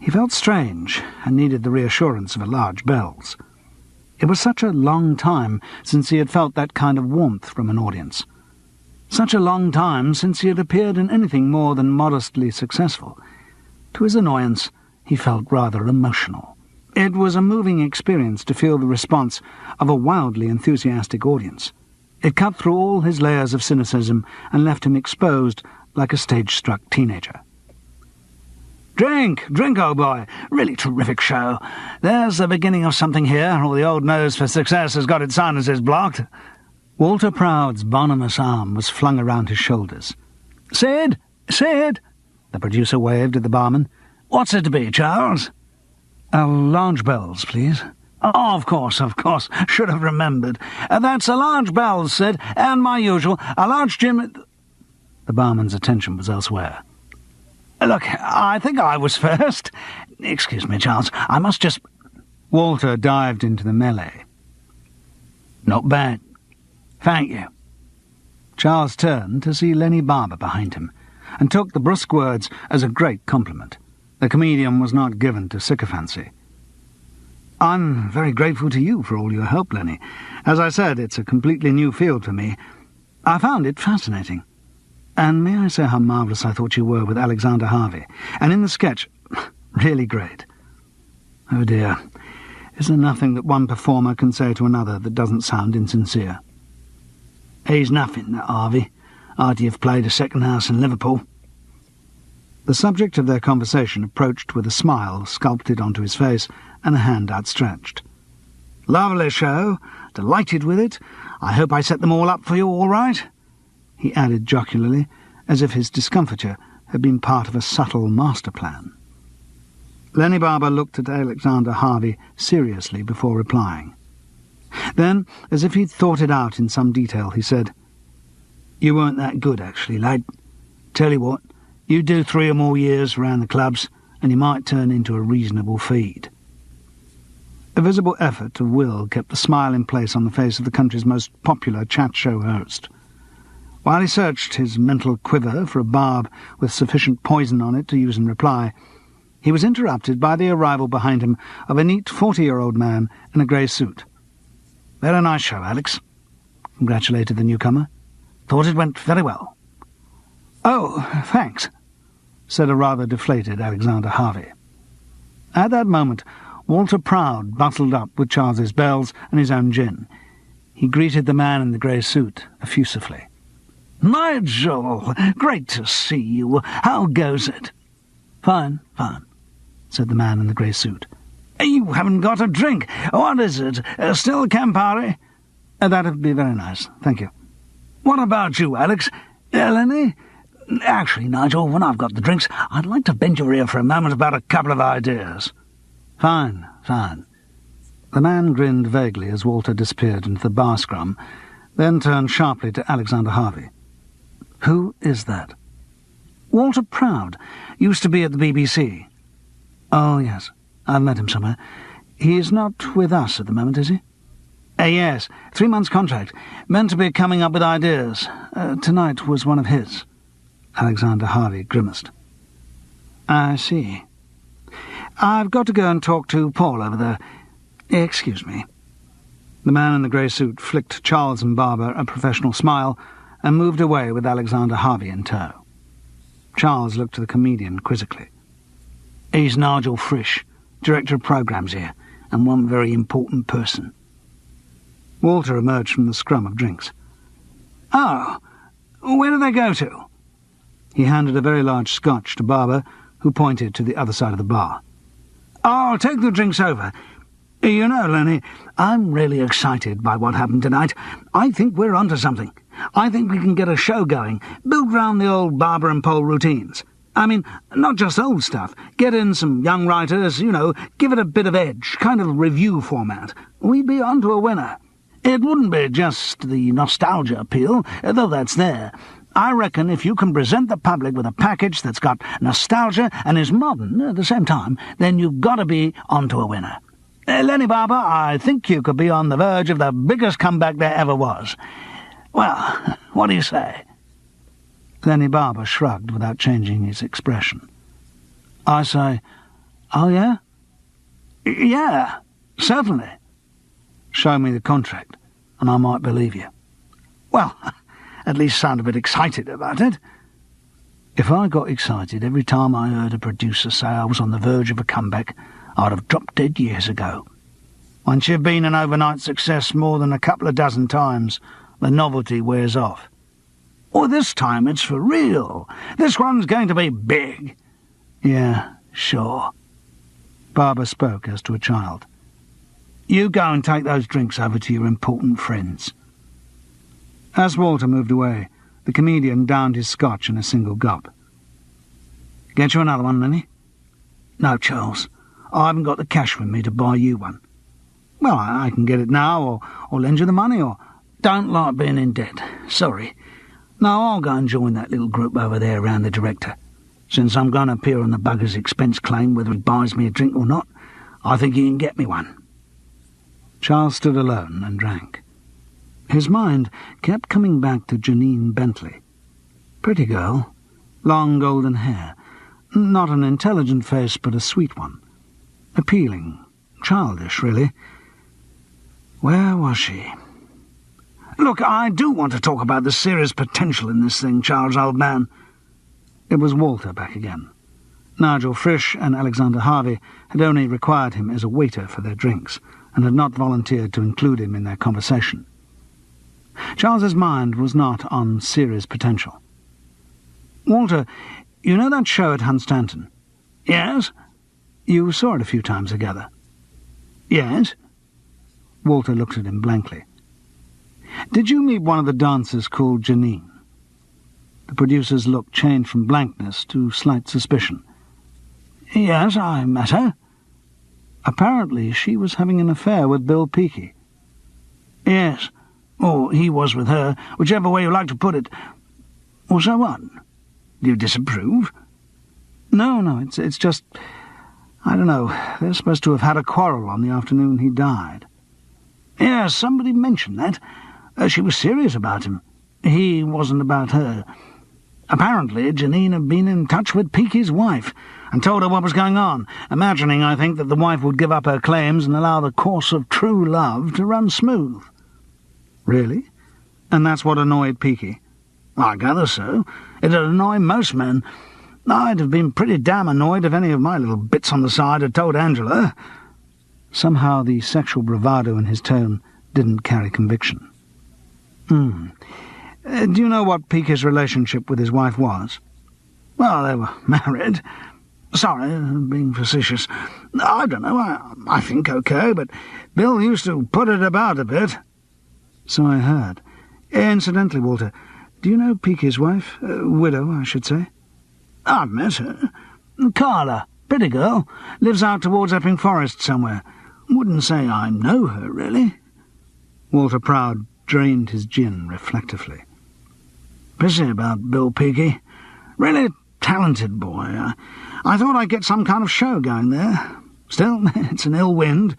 He felt strange and needed the reassurance of a large bells. It was such a long time since he had felt that kind of warmth from an audience. Such a long time since he had appeared in anything more than modestly successful. To his annoyance, he felt rather emotional. It was a moving experience to feel the response of a wildly enthusiastic audience. It cut through all his layers of cynicism and left him exposed like a stage-struck teenager. "Drink, drink, old boy. Really terrific show. There's the beginning of something here, or the old nose for success has got its sinuses blocked." Walter Proud's venomous arm was flung around his shoulders. "Sid! Sid!" the producer waved at the barman. "What's it to be, Charles?" "A large bells, please." Oh, of course. Should have remembered. That's a large bell, said, and my usual, a large gin... The barman's attention was elsewhere. Look, I think I was first. Excuse me, Charles, I must just... Walter dived into the melee. Not bad. Thank you. Charles turned to see Lenny Barber behind him, and took the brusque words as a great compliment. The comedian was not given to sycophancy. I'm very grateful to you for all your help, Lenny. As I said, it's a completely new field for me. I found it fascinating. And may I say how marvellous I thought you were with Alexander Harvey. And in the sketch, really great. Oh dear, is there nothing that one performer can say to another that doesn't sound insincere? He's nothing, that Harvey. After you've played a second house in Liverpool. The subject of their conversation approached with a smile sculpted onto his face and a hand outstretched. Lovely show. Delighted with it. I hope I set them all up for you all right, he added jocularly, as if his discomfiture had been part of a subtle master plan. Lenny Barber looked at Alexander Harvey seriously before replying. Then, as if he'd thought it out in some detail, he said, You weren't that good, actually, lad. Tell you what, you do 3 or more years round the clubs, and you might turn into a reasonable feed. A visible effort of will kept the smile in place on the face of the country's most popular chat show host. While he searched his mental quiver for a barb with sufficient poison on it to use in reply, he was interrupted by the arrival behind him of a neat 40-year-old man in a grey suit. Very nice show, Alex, congratulated the newcomer. Thought it went very well. Oh, thanks, said a rather deflated Alexander Harvey. At that moment, Walter Proud bustled up with Charles's bells and his own gin. He greeted the man in the grey suit effusively. Nigel, great to see you. How goes it? Fine, said the man in the grey suit. You haven't got a drink. What is it? Still Campari? That'd be very nice, thank you. What about you, Alex? Lenny? Actually, Nigel, when I've got the drinks, I'd like to bend your ear for a moment about a couple of ideas. Fine. The man grinned vaguely as Walter disappeared into the bar scrum, then turned sharply to Alexander Harvey. Who is that? Walter Proud. Used to be at the BBC. Oh, yes. I've met him somewhere. He's not with us at the moment, is he? Yes. 3 months contract. Meant to be coming up with ideas. Tonight was one of his. Alexander Harvey grimaced. I see. I've got to go and talk to Paul over there. Excuse me. The man in the grey suit flicked Charles and Barber a professional smile and moved away with Alexander Harvey in tow. Charles looked to the comedian quizzically. He's Nigel Frisch, Director of Programmes here, and one very important person. Walter emerged from the scrum of drinks. Oh, where do they go to? He handed a very large scotch to Barber, who pointed to the other side of the bar. I'll take the drinks over. You know, Lenny, I'm really excited by what happened tonight. I think we're onto something. I think we can get a show going, build round the old Barber and Pole routines. I mean, not just old stuff. Get in some young writers, give it a bit of edge, kind of review format. We'd be onto a winner. It wouldn't be just the nostalgia appeal, though that's there. I reckon if you can present the public with a package that's got nostalgia and is modern at the same time, then you've got to be onto a winner. Lenny Barber, I think you could be on the verge of the biggest comeback there ever was. Well, what do you say? Lenny Barber shrugged without changing his expression. I say, oh, yeah? Yeah, certainly. Show me the contract, and I might believe you. Well, at least sound a bit excited about it. If I got excited every time I heard a producer say I was on the verge of a comeback, I'd have dropped dead years ago. Once you've been an overnight success more than a couple of dozen times, the novelty wears off. Or this time it's for real. This one's going to be big. Yeah, sure. Barber spoke as to a child. You go and take those drinks over to your important friends. As Walter moved away, the comedian downed his scotch in a single gulp. Get you another one, Lenny? No, Charles. I haven't got the cash with me to buy you one. Well, I can get it now, or lend you the money, or... Don't like being in debt. Sorry. No, I'll go and join that little group over there round the director. Since I'm going to appear on the bugger's expense claim, whether he buys me a drink or not, I think he can get me one. Charles stood alone and drank. His mind kept coming back to Janine Bentley. Pretty girl, long golden hair, not an intelligent face but a sweet one. Appealing, childish, really. Where was she? Look, I do want to talk about the serious potential in this thing, Charles, old man. It was Walter back again. Nigel Frisch and Alexander Harvey had only required him as a waiter for their drinks, and had not volunteered to include him in their conversation. Charles's mind was not on serious potential. Walter, you know that show at Hunstanton? Yes. You saw it a few times together? Yes. Walter looked at him blankly. Did you meet one of the dancers called Janine? The producer's look changed from blankness to slight suspicion. Yes, I met her. Apparently she was having an affair with Bill Peakey. Yes, or he was with her, whichever way you like to put it. Or so what? Do you disapprove? No, it's just... I don't know, they're supposed to have had a quarrel on the afternoon he died. Yes, somebody mentioned that. She was serious about him. He wasn't about her. Apparently, Janine had been in touch with Peakey's wife and told her what was going on, imagining, I think, that the wife would give up her claims and allow the course of true love to run smooth. Really? And that's what annoyed Peakey? I gather so. It'd annoy most men. I'd have been pretty damn annoyed if any of my little bits on the side had told Angela. Somehow the sexual bravado in his tone didn't carry conviction. Do you know what Peakey's relationship with his wife was? Well, they were married. Sorry, being facetious. I don't know, I think okay, but Bill used to put it about a bit. So I heard. Incidentally, Walter, do you know Peakey's wife? Widow, I should say. I've met her. Carla, pretty girl, lives out towards Epping Forest somewhere. Wouldn't say I know her, really. Walter Proud drained his gin reflectively. Pissy about Bill Peakey. Really talented boy. I thought I'd get some kind of show going there. Still, it's an ill wind.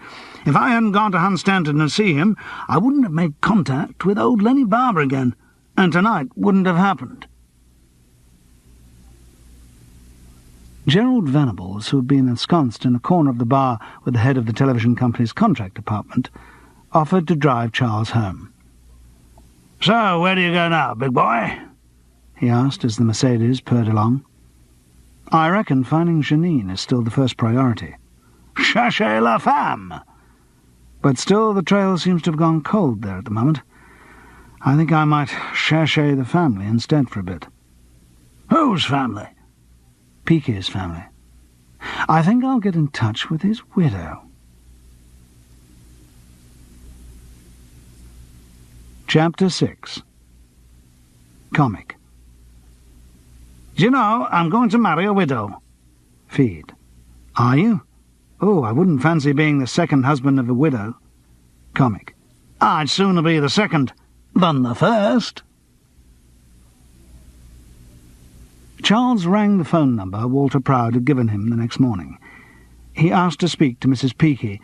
If I hadn't gone to Hunstanton to see him, I wouldn't have made contact with old Lenny Barber again, and tonight wouldn't have happened. Gerald Venables, who had been ensconced in a corner of the bar with the head of the television company's contract department, offered to drive Charles home. "So, where do you go now, big boy?" he asked as the Mercedes purred along. "I reckon finding Janine is still the first priority." "Cherchez la femme!" "But still the trail seems to have gone cold there at the moment. I think I might chercher the family instead for a bit." "Whose family?" "Peakey's family. I think I'll get in touch with his widow." Chapter 6. Comic. "You know, I'm going to marry a widow." Feed. "Are you? Oh, I wouldn't fancy being the second husband of a widow." Comic. "I'd sooner be the second than the first." Charles rang the phone number Walter Proud had given him the next morning. He asked to speak to Mrs. Peakey,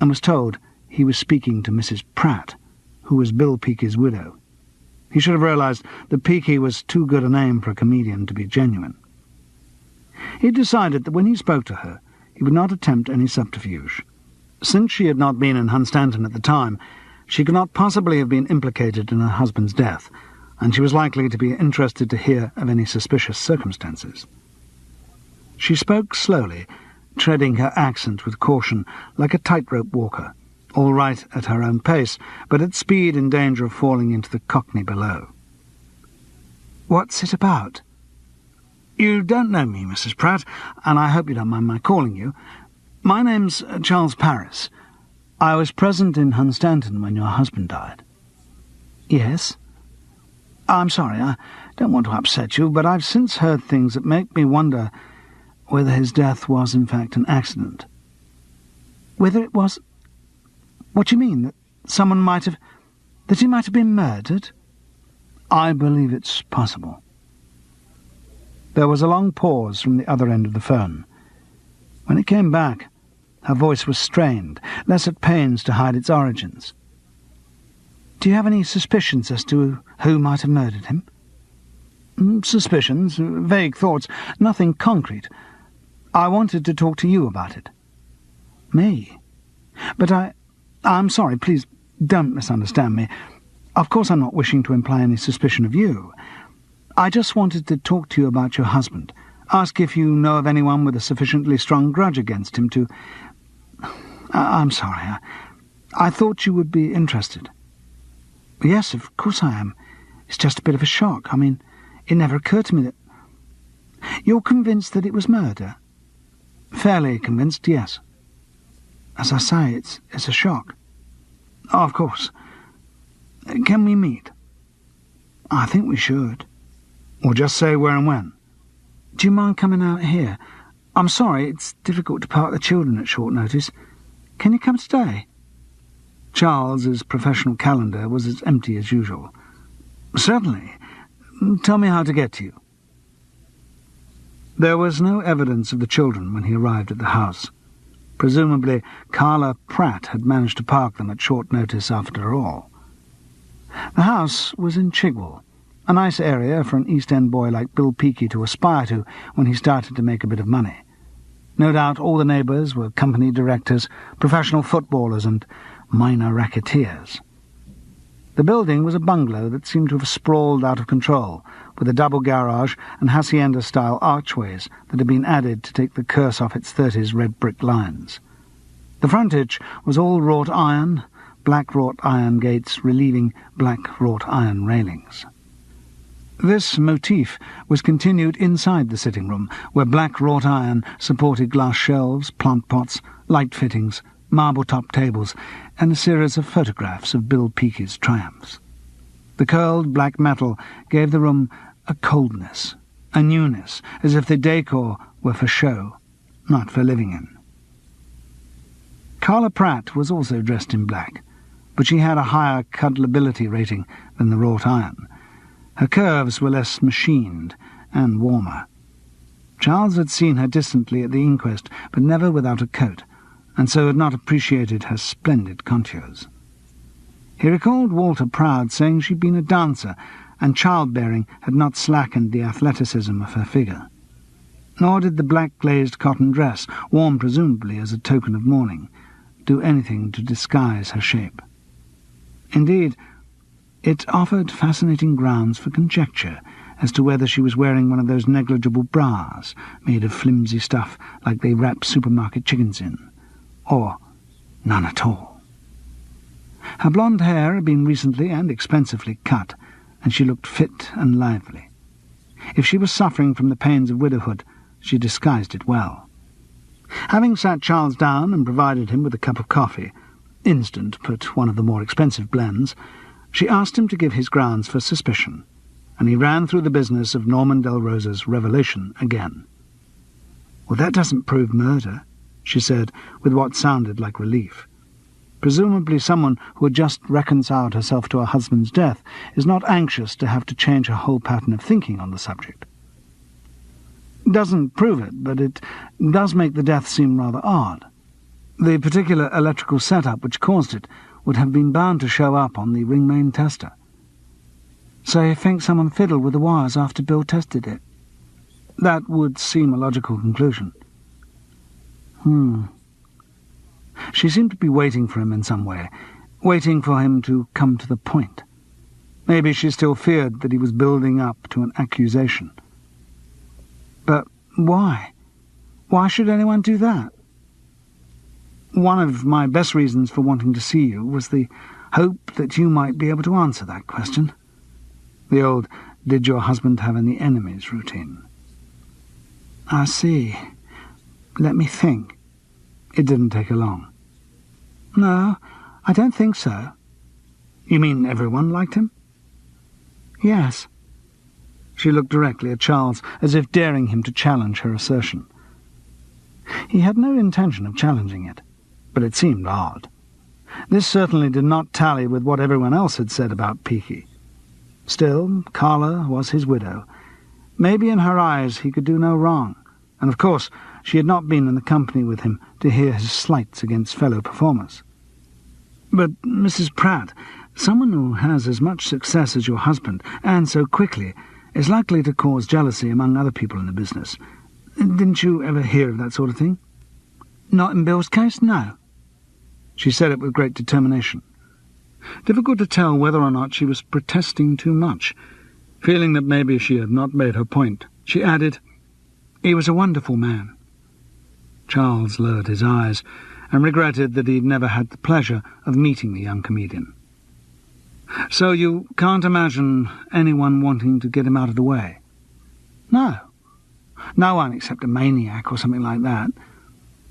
and was told he was speaking to Mrs. Pratt, who was Bill Peakey's widow. He should have realized that Peakey was too good a name for a comedian to be genuine. He decided that when he spoke to her, he would not attempt any subterfuge. Since she had not been in Hunstanton at the time, she could not possibly have been implicated in her husband's death, and she was likely to be interested to hear of any suspicious circumstances. She spoke slowly, treading her accent with caution, like a tightrope walker, all right at her own pace, but at speed in danger of falling into the cockney below. "What's it about?" "You don't know me, Mrs. Pratt, and I hope you don't mind my calling you. My name's Charles Paris. I was present in Hunstanton when your husband died." "Yes?" "I'm sorry, I don't want to upset you, but I've since heard things that make me wonder whether his death was in fact an accident." "Whether it was... What do you mean? That someone might have... that he might have been murdered? I believe it's possible. There was a long pause from the other end of the phone. When it came back, her voice was strained, less at pains to hide its origins. Do you have any suspicions as to who might have murdered him? Suspicions, vague thoughts, nothing concrete. I wanted to talk to you about it. Me? But I'm sorry, please don't misunderstand me. Of course I'm not wishing to imply any suspicion of you. I just wanted to talk to you about your husband, ask if you know of anyone with a sufficiently strong grudge against him to... I'm sorry, I thought you would be interested. Yes, of course I am. It's just a bit of a shock. I mean, it never occurred to me that... You're convinced that it was murder? Fairly convinced, yes. As I say, it's a shock. Oh, of course. Can we meet? I think we should. Or just say where and when. Do you mind coming out here? I'm sorry, it's difficult to park the children at short notice. Can you come today? Charles's professional calendar was as empty as usual. Certainly. Tell me how to get to you. There was no evidence of the children when he arrived at the house. Presumably, Carla Pratt had managed to park them at short notice after all. The house was in Chigwell, a nice area for an East End boy like Bill Peakey to aspire to when he started to make a bit of money. No doubt all the neighbours were company directors, professional footballers and minor racketeers. The building was a bungalow that seemed to have sprawled out of control, with a double garage and hacienda-style archways that had been added to take the curse off its 30s red brick lines. The frontage was all wrought iron, black wrought iron gates relieving black wrought iron railings. This motif was continued inside the sitting room, where black wrought iron supported glass shelves, plant pots, light fittings, marble-top tables, and a series of photographs of Bill Peakey's triumphs. The curled black metal gave the room a coldness, a newness, as if the decor were for show, not for living in. Carla Pratt was also dressed in black, but she had a higher cuddlability rating than the wrought iron. Her curves were less machined and warmer. Charles had seen her distantly at the inquest, but never without a coat, and so had not appreciated her splendid contours. He recalled Walter Proud saying she'd been a dancer, and childbearing had not slackened the athleticism of her figure. Nor did the black glazed cotton dress, worn presumably as a token of mourning, do anything to disguise her shape. Indeed, it offered fascinating grounds for conjecture as to whether she was wearing one of those negligible bras made of flimsy stuff like they wrap supermarket chickens in, or none at all. Her blonde hair had been recently and expensively cut, and she looked fit and lively. If she was suffering from the pains of widowhood, she disguised it well. Having sat Charles down and provided him with a cup of coffee, instant but one of the more expensive blends, she asked him to give his grounds for suspicion, and he ran through the business of Norman Delrosa's revelation again. "Well, that doesn't prove murder," she said, with what sounded like relief. Presumably someone who had just reconciled herself to her husband's death is not anxious to have to change her whole pattern of thinking on the subject. "Doesn't prove it, but it does make the death seem rather odd. The particular electrical setup which caused it would have been bound to show up on the ring main tester." "So you think someone fiddled with the wires after Bill tested it?" "That would seem a logical conclusion." She seemed to be waiting for him in some way, waiting for him to come to the point. Maybe she still feared that he was building up to an accusation. "But why? Why should anyone do that?" "One of my best reasons for wanting to see you was the hope that you might be able to answer that question. The old, 'Did your husband have any enemies?' routine." "I see. Let me think." It didn't take her long. "No, I don't think so." "You mean everyone liked him?" "Yes." She looked directly at Charles, as if daring him to challenge her assertion. He had no intention of challenging it, but it seemed odd. This certainly did not tally with what everyone else had said about Peaky. Still, Carla was his widow. Maybe in her eyes he could do no wrong, and of course she had not been in the company with him to hear his slights against fellow performers. But, Mrs. Pratt, someone who has as much success as your husband, and so quickly, is likely to cause jealousy among other people in the business. Didn't you ever hear of that sort of thing? Not in Bill's case, no. She said it with great determination. Difficult to tell whether or not she was protesting too much. Feeling that maybe she had not made her point, she added, "He was a wonderful man." Charles lowered his eyes and regretted that he'd never had the pleasure of meeting the young comedian. "So you can't imagine anyone wanting to get him out of the way?" "No. No one except a maniac or something like that.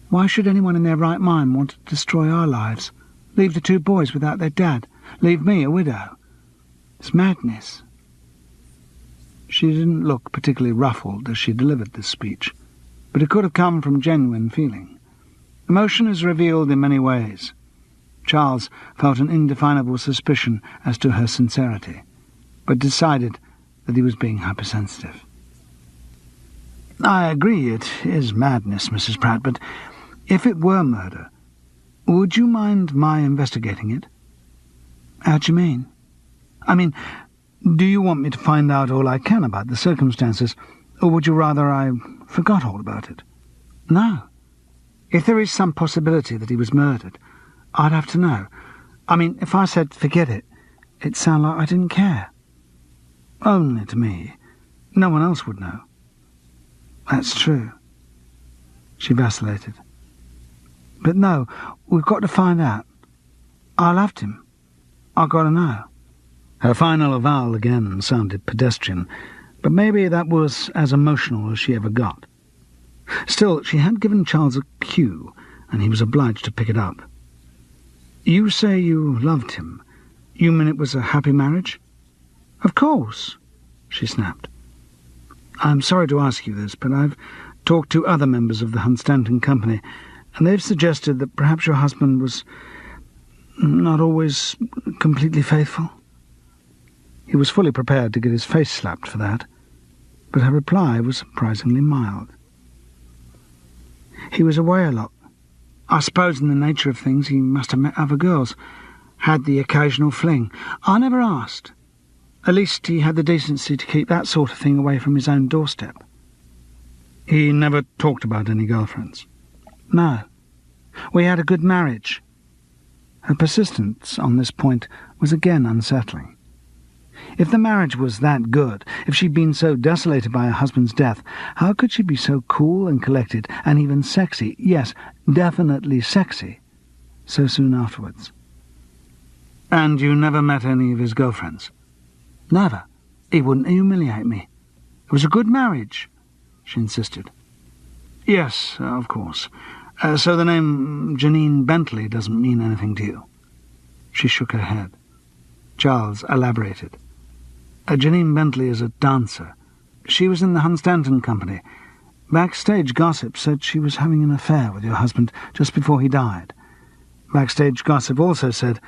Why should anyone in their right mind want to destroy our lives? Leave the two boys without their dad? Leave me a widow? It's madness." She didn't look particularly ruffled as she delivered this speech, but it could have come from genuine feeling. Emotion is revealed in many ways. Charles felt an indefinable suspicion as to her sincerity, but decided that he was being hypersensitive. "I agree it is madness, Mrs. Pratt, but if it were murder, would you mind my investigating it?" "How do you mean?" "I mean, do you want me to find out all I can about the circumstances, or would you rather I forgot all about it?" "No. If there is some possibility that he was murdered, I'd have to know. I mean, if I said forget it, it'd sound like I didn't care." "Only to me. No one else would know." "That's true." She vacillated. "But no, we've got to find out. I loved him. I've got to know." Her final avowal again sounded pedestrian, but maybe that was as emotional as she ever got. Still, she had given Charles a cue, and he was obliged to pick it up. "You say you loved him. You mean it was a happy marriage?" "Of course," she snapped. "I'm sorry to ask you this, but I've talked to other members of the Hunstanton Company, and they've suggested that perhaps your husband was not always completely faithful." He was fully prepared to get his face slapped for that, but her reply was surprisingly mild. "He was away a lot. I suppose in the nature of things he must have met other girls, had the occasional fling. I never asked. At least he had the decency to keep that sort of thing away from his own doorstep." "He never talked about any girlfriends?" "No. We had a good marriage." Her persistence on this point was again unsettling. If the marriage was that good, if she'd been so desolated by her husband's death, how could she be so cool and collected, and even sexy, yes, definitely sexy, so soon afterwards? "And you never met any of his girlfriends?" "Never. He wouldn't humiliate me. It was a good marriage," she insisted. "Yes, of course. So the name Janine Bentley doesn't mean anything to you?" She shook her head. Charles elaborated. "Janine Bentley is a dancer. She was in the Hunstanton Company. Backstage gossip said she was having an affair with your husband just before he died. Backstage gossip also said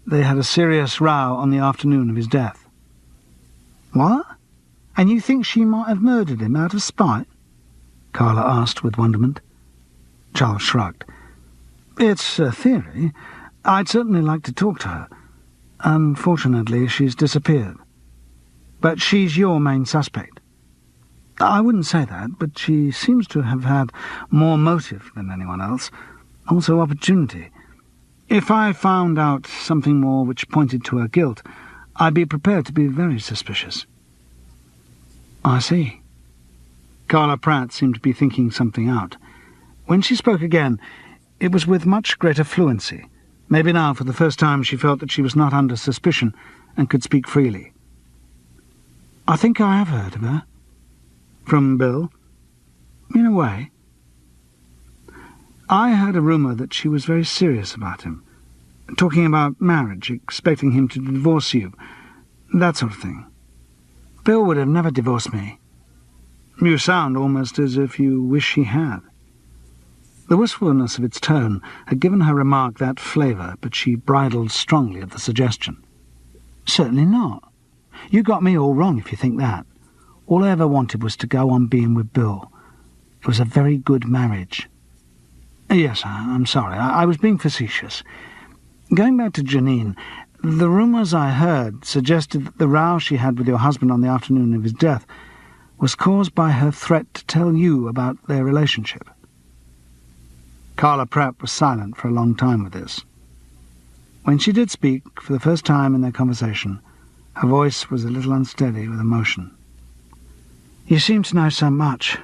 they had a serious row on the afternoon of his death." "What? And you think she might have murdered him out of spite?" Carla asked with wonderment. Charles shrugged. "It's a theory. I'd certainly like to talk to her. Unfortunately, she's disappeared. But she's your main suspect." "I wouldn't say that, but she seems to have had more motive than anyone else, also opportunity. If I found out something more which pointed to her guilt, I'd be prepared to be very suspicious." "I see." Carla Pratt seemed to be thinking something out. When she spoke again, it was with much greater fluency. Maybe now, for the first time, she felt that she was not under suspicion and could speak freely. "I think I have heard of her." "From Bill?" "In a way. I heard a rumour that she was very serious about him, talking about marriage, expecting him to divorce you, that sort of thing." "Bill would have never divorced me." "You sound almost as if you wish he had." The wistfulness of its tone had given her remark that flavour, but she bridled strongly at the suggestion. "Certainly not. You got me all wrong if you think that. All I ever wanted was to go on being with Bill. It was a very good marriage." "Yes, I'm sorry. I was being facetious. Going back to Janine, the rumours I heard suggested that the row she had with your husband on the afternoon of his death was caused by her threat to tell you about their relationship." Carla Pratt was silent for a long time with this. When she did speak, for the first time in their conversation, her voice was a little unsteady with emotion. "You seem to know so much.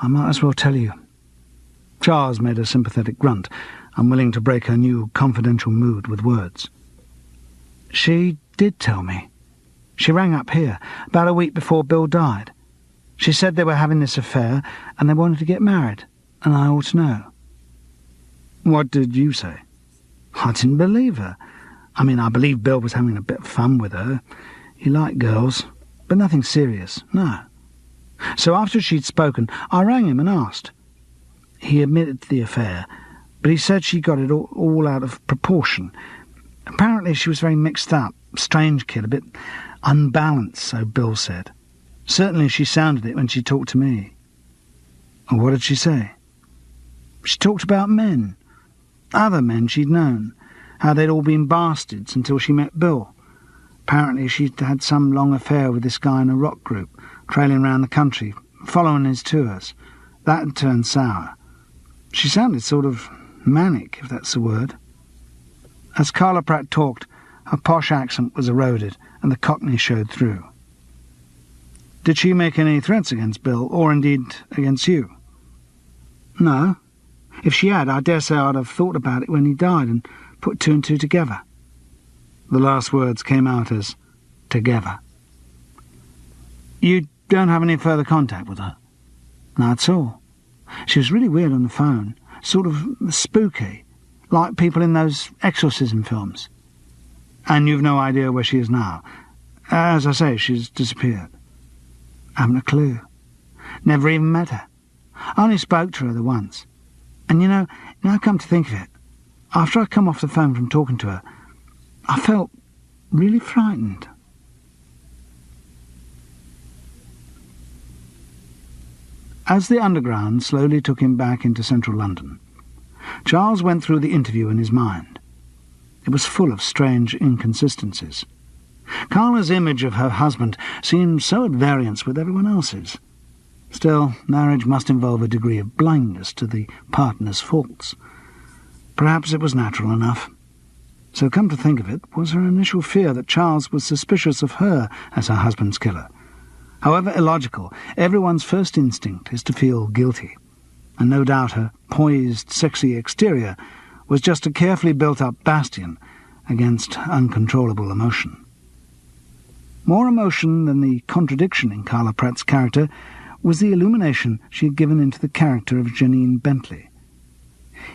I might as well tell you." Charles made a sympathetic grunt, unwilling to break her new confidential mood with words. "She did tell me. She rang up here, about a week before Bill died. She said they were having this affair, and they wanted to get married, and I ought to know." "What did you say?" "I didn't believe her. I mean, I believed Bill was having a bit of fun with her. He liked girls, but nothing serious, no. So after she'd spoken, I rang him and asked. He admitted to the affair, but he said she got it all out of proportion. Apparently she was very mixed up, strange kid, a bit unbalanced, so Bill said. Certainly she sounded it when she talked to me." "And what did she say?" "She talked about men. Other men she'd known, how they'd all been bastards until she met Bill. Apparently she'd had some long affair with this guy in a rock group, trailing round the country, following his tours. That had turned sour. She sounded sort of manic, if that's the word." As Carla Pratt talked, her posh accent was eroded, and the Cockney showed through. "Did she make any threats against Bill, or indeed against you?" "No. If she had, I dare say I'd have thought about it when he died and put two and two together." The last words came out as "together." "You don't have any further contact with her?" "Not at all. She was really weird on the phone, sort of spooky, like people in those exorcism films." "And you've no idea where she is now? As I say, she's disappeared." "Haven't a clue. Never even met her. I only spoke to her the once. And now I come to think of it, after I come off the phone from talking to her, I felt really frightened." As the Underground slowly took him back into central London, Charles went through the interview in his mind. It was full of strange inconsistencies. Carla's image of her husband seemed so at variance with everyone else's. Still, marriage must involve a degree of blindness to the partner's faults. Perhaps it was natural enough. So, come to think of it, was her initial fear that Charles was suspicious of her as her husband's killer. However illogical, everyone's first instinct is to feel guilty, and no doubt her poised, sexy exterior was just a carefully built-up bastion against uncontrollable emotion. More emotion than the contradiction in Carla Pratt's character was the illumination she had given into the character of Janine Bentley.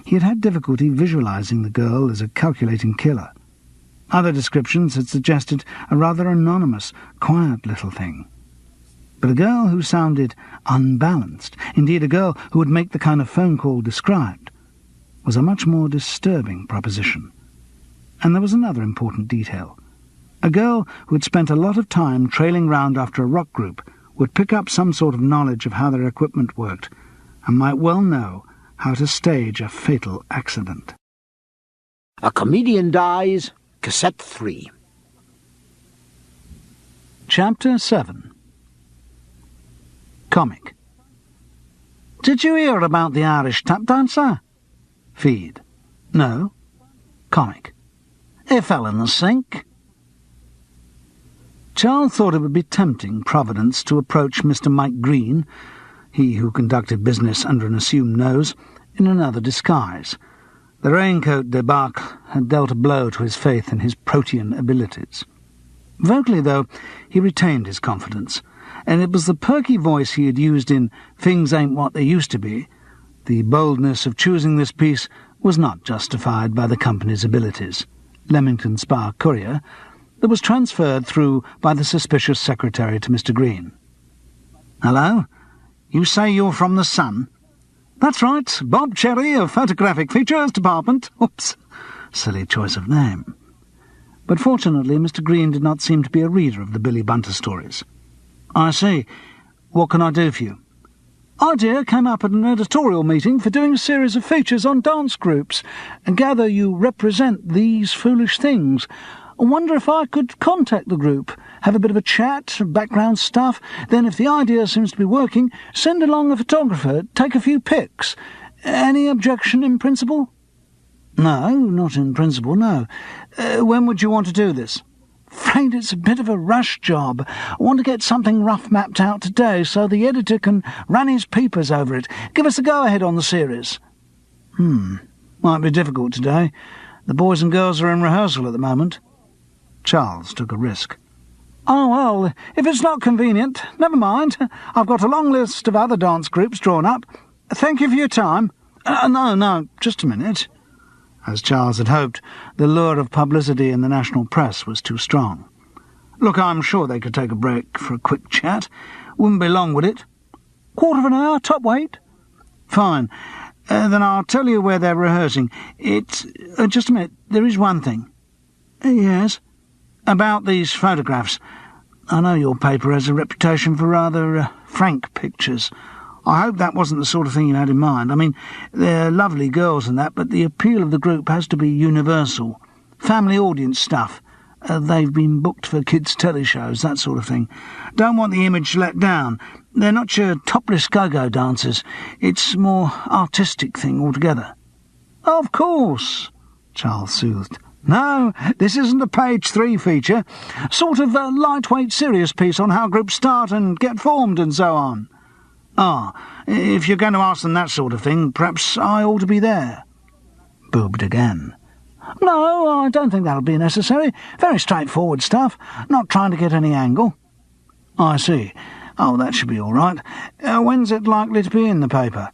He had had difficulty visualizing the girl as a calculating killer. Other descriptions had suggested a rather anonymous, quiet little thing. But a girl who sounded unbalanced, indeed a girl who would make the kind of phone call described, was a much more disturbing proposition. And there was another important detail. A girl who had spent a lot of time trailing round after a rock group would pick up some sort of knowledge of how their equipment worked, and might well know how to stage a fatal accident. A Comedian Dies, Cassette 3. Chapter 7. Comic. "Did you hear about the Irish tap dancer?" Feed. "No." Comic. "He fell in the sink." Charles thought it would be tempting Providence to approach Mr. Mike Green, he who conducted business under an assumed nose, in another disguise. The raincoat debacle had dealt a blow to his faith in his protean abilities. Vocally, though, he retained his confidence, and it was the perky voice he had used in "Things Ain't What They Used to Be." The boldness of choosing this piece was not justified by the company's abilities. Leamington Spa Courier, that was transferred through by the suspicious secretary to Mr. Green. "Hello? You say you're from the Sun?" That's right, Bob Cherry of Photographic Features Department. Oops, silly choice of name. But fortunately, Mr. Green did not seem to be a reader of the Billy Bunter stories. I see. What can I do for you? Idea came up at an editorial meeting for doing a series of features on dance groups, and gather you represent These Foolish Things. I wonder if I could contact the group, have a bit of a chat, background stuff, then if the idea seems to be working, send along a photographer, take a few pics. Any objection in principle? No, not in principle, no. When would you want to do this? Afraid it's a bit of a rush job. I want to get something rough mapped out today so the editor can run his peepers over it. Give us the go-ahead on the series. Might be difficult today. The boys and girls are in rehearsal at the moment. Charles took a risk. Oh, well, if it's not convenient, never mind. I've got a long list of other dance groups drawn up. Thank you for your time. No, just a minute. As Charles had hoped, the lure of publicity in the national press was too strong. Look, I'm sure they could take a break for a quick chat. Wouldn't be long, would it? Quarter of an hour, top weight. Fine. Then I'll tell you where they're rehearsing. It's... just a minute, there is one thing. Yes? About these photographs. I know your paper has a reputation for rather frank pictures. I hope that wasn't the sort of thing you had in mind. I mean, they're lovely girls and that, but the appeal of the group has to be universal. Family audience stuff. They've been booked for kids' telly shows, that sort of thing. Don't want the image let down. They're not your topless go-go dancers. It's a more artistic thing altogether. Of course, Charles soothed. No, this isn't a page 3 feature. Sort of a lightweight serious piece on how groups start and get formed and so on. If you're going to ask them that sort of thing, perhaps I ought to be there. Boobed again. No, I don't think that'll be necessary. Very straightforward stuff. Not trying to get any angle. I see. Oh, that should be all right. When's it likely to be in the paper?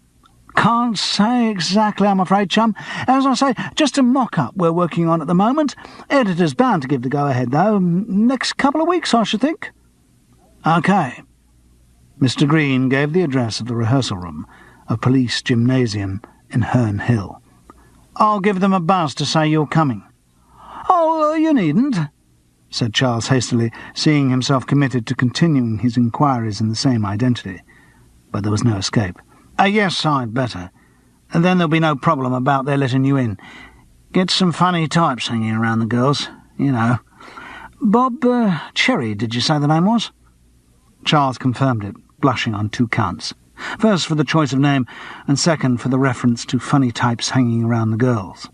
Can't say exactly, I'm afraid, chum. As I say, just a mock-up we're working on at the moment. Editor's bound to give the go-ahead, though. Next couple of weeks, I should think. OK. Mr. Green gave the address of the rehearsal room, a police gymnasium in Herne Hill. I'll give them a buzz to say you're coming. Oh, you needn't, said Charles hastily, seeing himself committed to continuing his inquiries in the same identity. But there was no escape. Yes, I'd better. And then there'll be no problem about their letting you in. Get some funny types hanging around the girls, you know. Bob Cherry, did you say the name was? Charles confirmed it, blushing on 2 counts. First for the choice of name, and second for the reference to funny types hanging around the girls.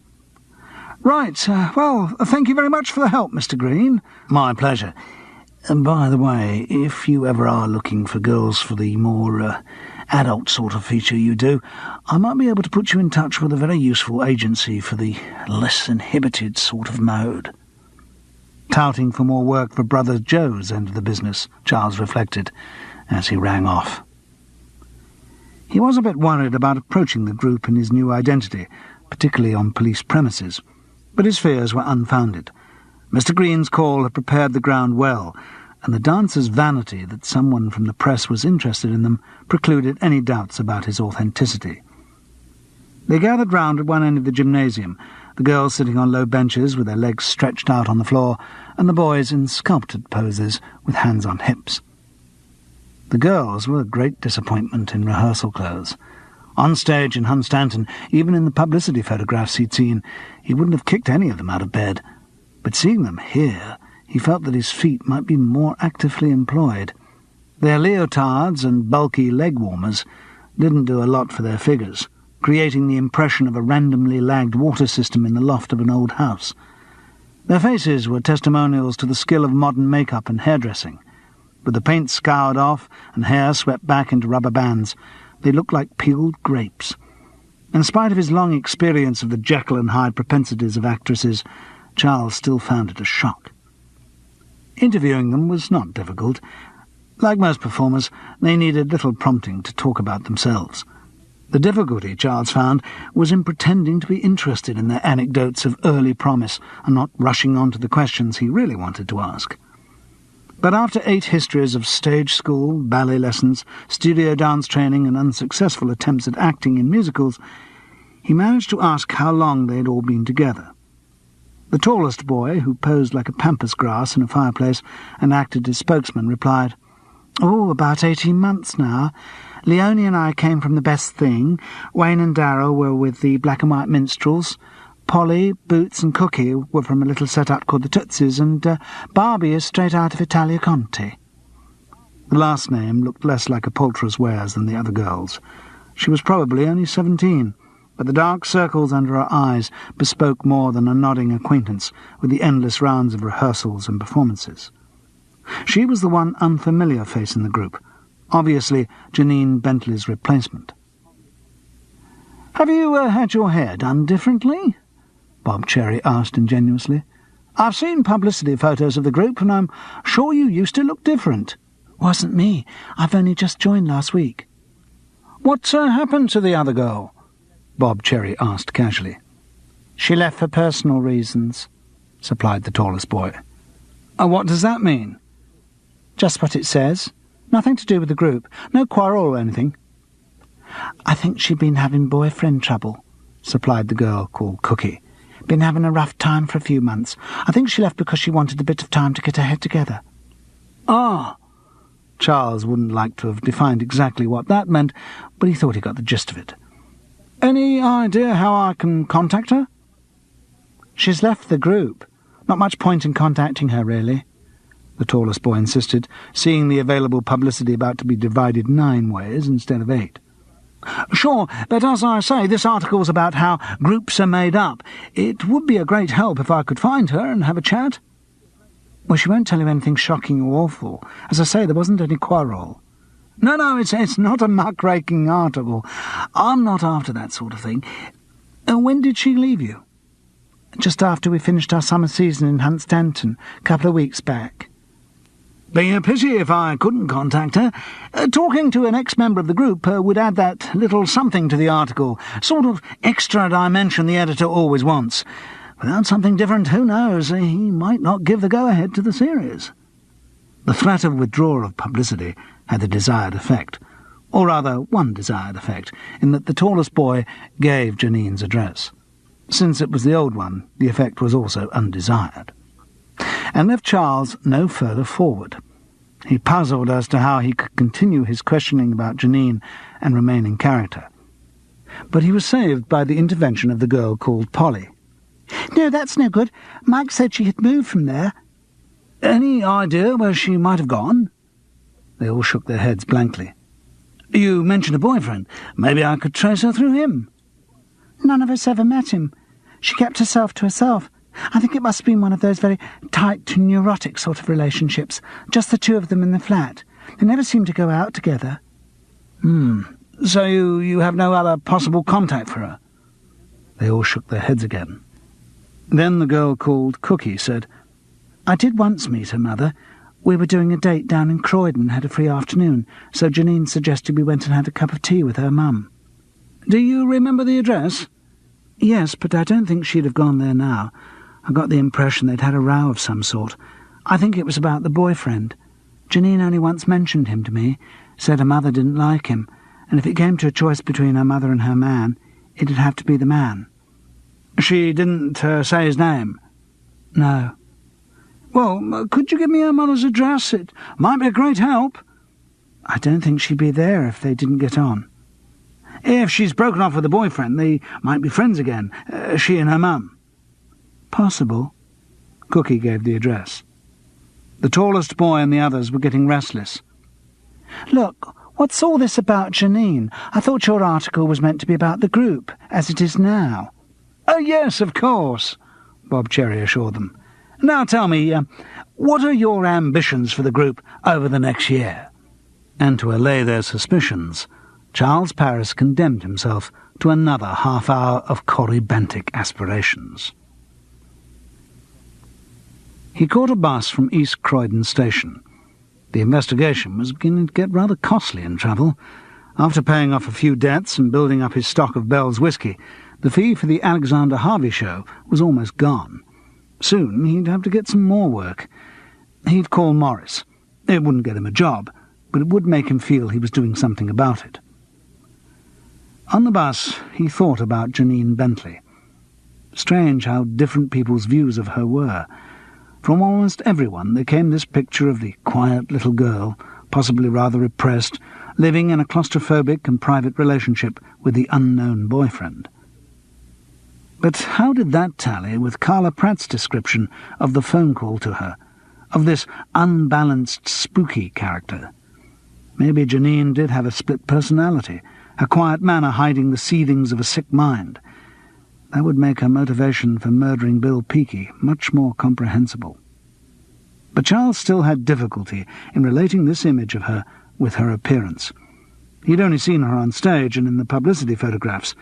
Right, well, thank you very much for the help, Mr. Green. My pleasure. And by the way, if you ever are looking for girls for the more adult sort of feature you do, I might be able to put you in touch with a very useful agency for the less inhibited sort of mode. Touting for more work for Brother Joe's end of the business, Charles reflected, as he rang off. He was a bit worried about approaching the group in his new identity, particularly on police premises, but his fears were unfounded. Mr. Green's call had prepared the ground well, and the dancers' vanity that someone from the press was interested in them precluded any doubts about his authenticity. They gathered round at one end of the gymnasium, the girls sitting on low benches with their legs stretched out on the floor, and the boys in sculpted poses with hands on hips. The girls were a great disappointment in rehearsal clothes. On stage in Hunstanton, even in the publicity photographs he'd seen, he wouldn't have kicked any of them out of bed. But seeing them here, he felt that his feet might be more actively employed. Their leotards and bulky leg-warmers didn't do a lot for their figures, creating the impression of a randomly lagged water system in the loft of an old house. Their faces were testimonials to the skill of modern makeup and hairdressing. With the paint scoured off and hair swept back into rubber bands, they looked like peeled grapes. In spite of his long experience of the Jekyll and Hyde propensities of actresses, Charles still found it a shock. Interviewing them was not difficult. Like most performers, they needed little prompting to talk about themselves. The difficulty, Charles found, was in pretending to be interested in their anecdotes of early promise and not rushing on to the questions he really wanted to ask. But after 8 histories of stage school, ballet lessons, studio dance training and unsuccessful attempts at acting in musicals, he managed to ask how long they had all been together. The tallest boy, who posed like a pampas grass in a fireplace and acted as spokesman, replied, "Oh, about 18 months now. Leonie and I came from the Best Thing. Wayne and Darrow were with the Black and White Minstrels. Polly, Boots and Cookie were from a little set-up called the Tootsies, and Barbie is straight out of Italia Conti." The last name looked less like a poulterer's wares than the other girls. She was probably only 17, but the dark circles under her eyes bespoke more than a nodding acquaintance with the endless rounds of rehearsals and performances. She was the one unfamiliar face in the group, obviously Janine Bentley's replacement. "Have you had your hair done differently?" Bob Cherry asked ingenuously. "I've seen publicity photos of the group, and I'm sure you used to look different." "Wasn't me. I've only just joined last week." "What happened to the other girl?" Bob Cherry asked casually. "She left for personal reasons," supplied the tallest boy. "What does that mean?" "Just what it says. Nothing to do with the group. No quarrel or anything." "I think she'd been having boyfriend trouble," supplied the girl called Cookie. "Been having a rough time for a few months. I think she left because she wanted a bit of time to get her head together." "Ah." Charles wouldn't like to have defined exactly what that meant, but he thought he got the gist of it. "Any idea how I can contact her?" "She's left the group. Not much point in contacting her, really," the tallest boy insisted, seeing the available publicity about to be divided 9 ways instead of 8. "Sure, but as I say, this article's about how groups are made up. It would be a great help if I could find her and have a chat." "Well, she won't tell you anything shocking or awful. As I say, there wasn't any quarrel." No, it's not a muck-raking article. I'm not after that sort of thing. When did she leave you?" "Just after we finished our summer season in Hunstanton, a couple of weeks back." "Be a pity if I couldn't contact her. Talking to an ex-member of the group would add that little something to the article, sort of extra dimension the editor always wants. Without something different, who knows, he might not give the go-ahead to the series." The threat of withdrawal of publicity had the desired effect, or rather one desired effect, in that the tallest boy gave Janine's address. Since it was the old one, the effect was also undesired, and left Charles no further forward. He puzzled as to how he could continue his questioning about Janine and remain in character. But he was saved by the intervention of the girl called Polly. "No, that's no good. Mike said she had moved from there." "Any idea where she might have gone?" They all shook their heads blankly. "You mentioned a boyfriend. Maybe I could trace her through him." "None of us ever met him. She kept herself to herself. I think it must have been one of those very tight, neurotic sort of relationships, just the two of them in the flat. They never seemed to go out together." So you have no other possible contact for her?" They all shook their heads again. Then the girl called Cookie said, "I did once meet her mother. We were doing a date down in Croydon and had a free afternoon, so Janine suggested we went and had a cup of tea with her mum." "Do you remember the address?" "Yes, but I don't think she'd have gone there now. I got the impression they'd had a row of some sort. I think it was about the boyfriend. Janine only once mentioned him to me, said her mother didn't like him, and if it came to a choice between her mother and her man, it'd have to be the man." "She didn't say his name?" "No." "Well, could you give me her mother's address? It might be a great help." "I don't think she'd be there if they didn't get on." "If she's broken off with the boyfriend, they might be friends again, she and her mum." "Possible." Cookie gave the address. The tallest boy and the others were getting restless. "Look, what's all this about Janine? I thought your article was meant to be about the group, as it is now." "Oh, yes, of course," Bob Cherry assured them. "Now tell me, what are your ambitions for the group over the next year?" And to allay their suspicions, Charles Paris condemned himself to another half-hour of corybantic aspirations. He caught a bus from East Croydon Station. The investigation was beginning to get rather costly in travel. After paying off a few debts and building up his stock of Bell's whisky, the fee for the Alexander Harvey show was almost gone. Soon he'd have to get some more work. He'd call Morris. It wouldn't get him a job, but it would make him feel he was doing something about it. On the bus, he thought about Janine Bentley. Strange how different people's views of her were. From almost everyone there came this picture of the quiet little girl, possibly rather repressed, living in a claustrophobic and private relationship with the unknown boyfriend. But how did that tally with Carla Pratt's description of the phone call to her, of this unbalanced, spooky character? Maybe Janine did have a split personality, her quiet manner hiding the seethings of a sick mind. That would make her motivation for murdering Bill Peakey much more comprehensible. But Charles still had difficulty in relating this image of her with her appearance. He'd only seen her on stage and in the publicity photographs,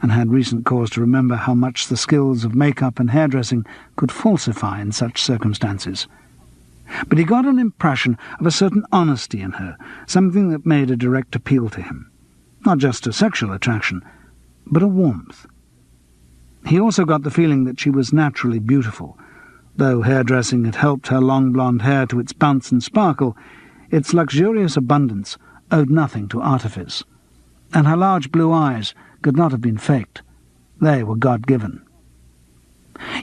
and had recent cause to remember how much the skills of makeup and hairdressing could falsify in such circumstances. But he got an impression of a certain honesty in her, something that made a direct appeal to him. Not just a sexual attraction, but a warmth. He also got the feeling that she was naturally beautiful. Though hairdressing had helped her long blonde hair to its bounce and sparkle, its luxurious abundance owed nothing to artifice, and her large blue eyes could not have been faked. They were God-given.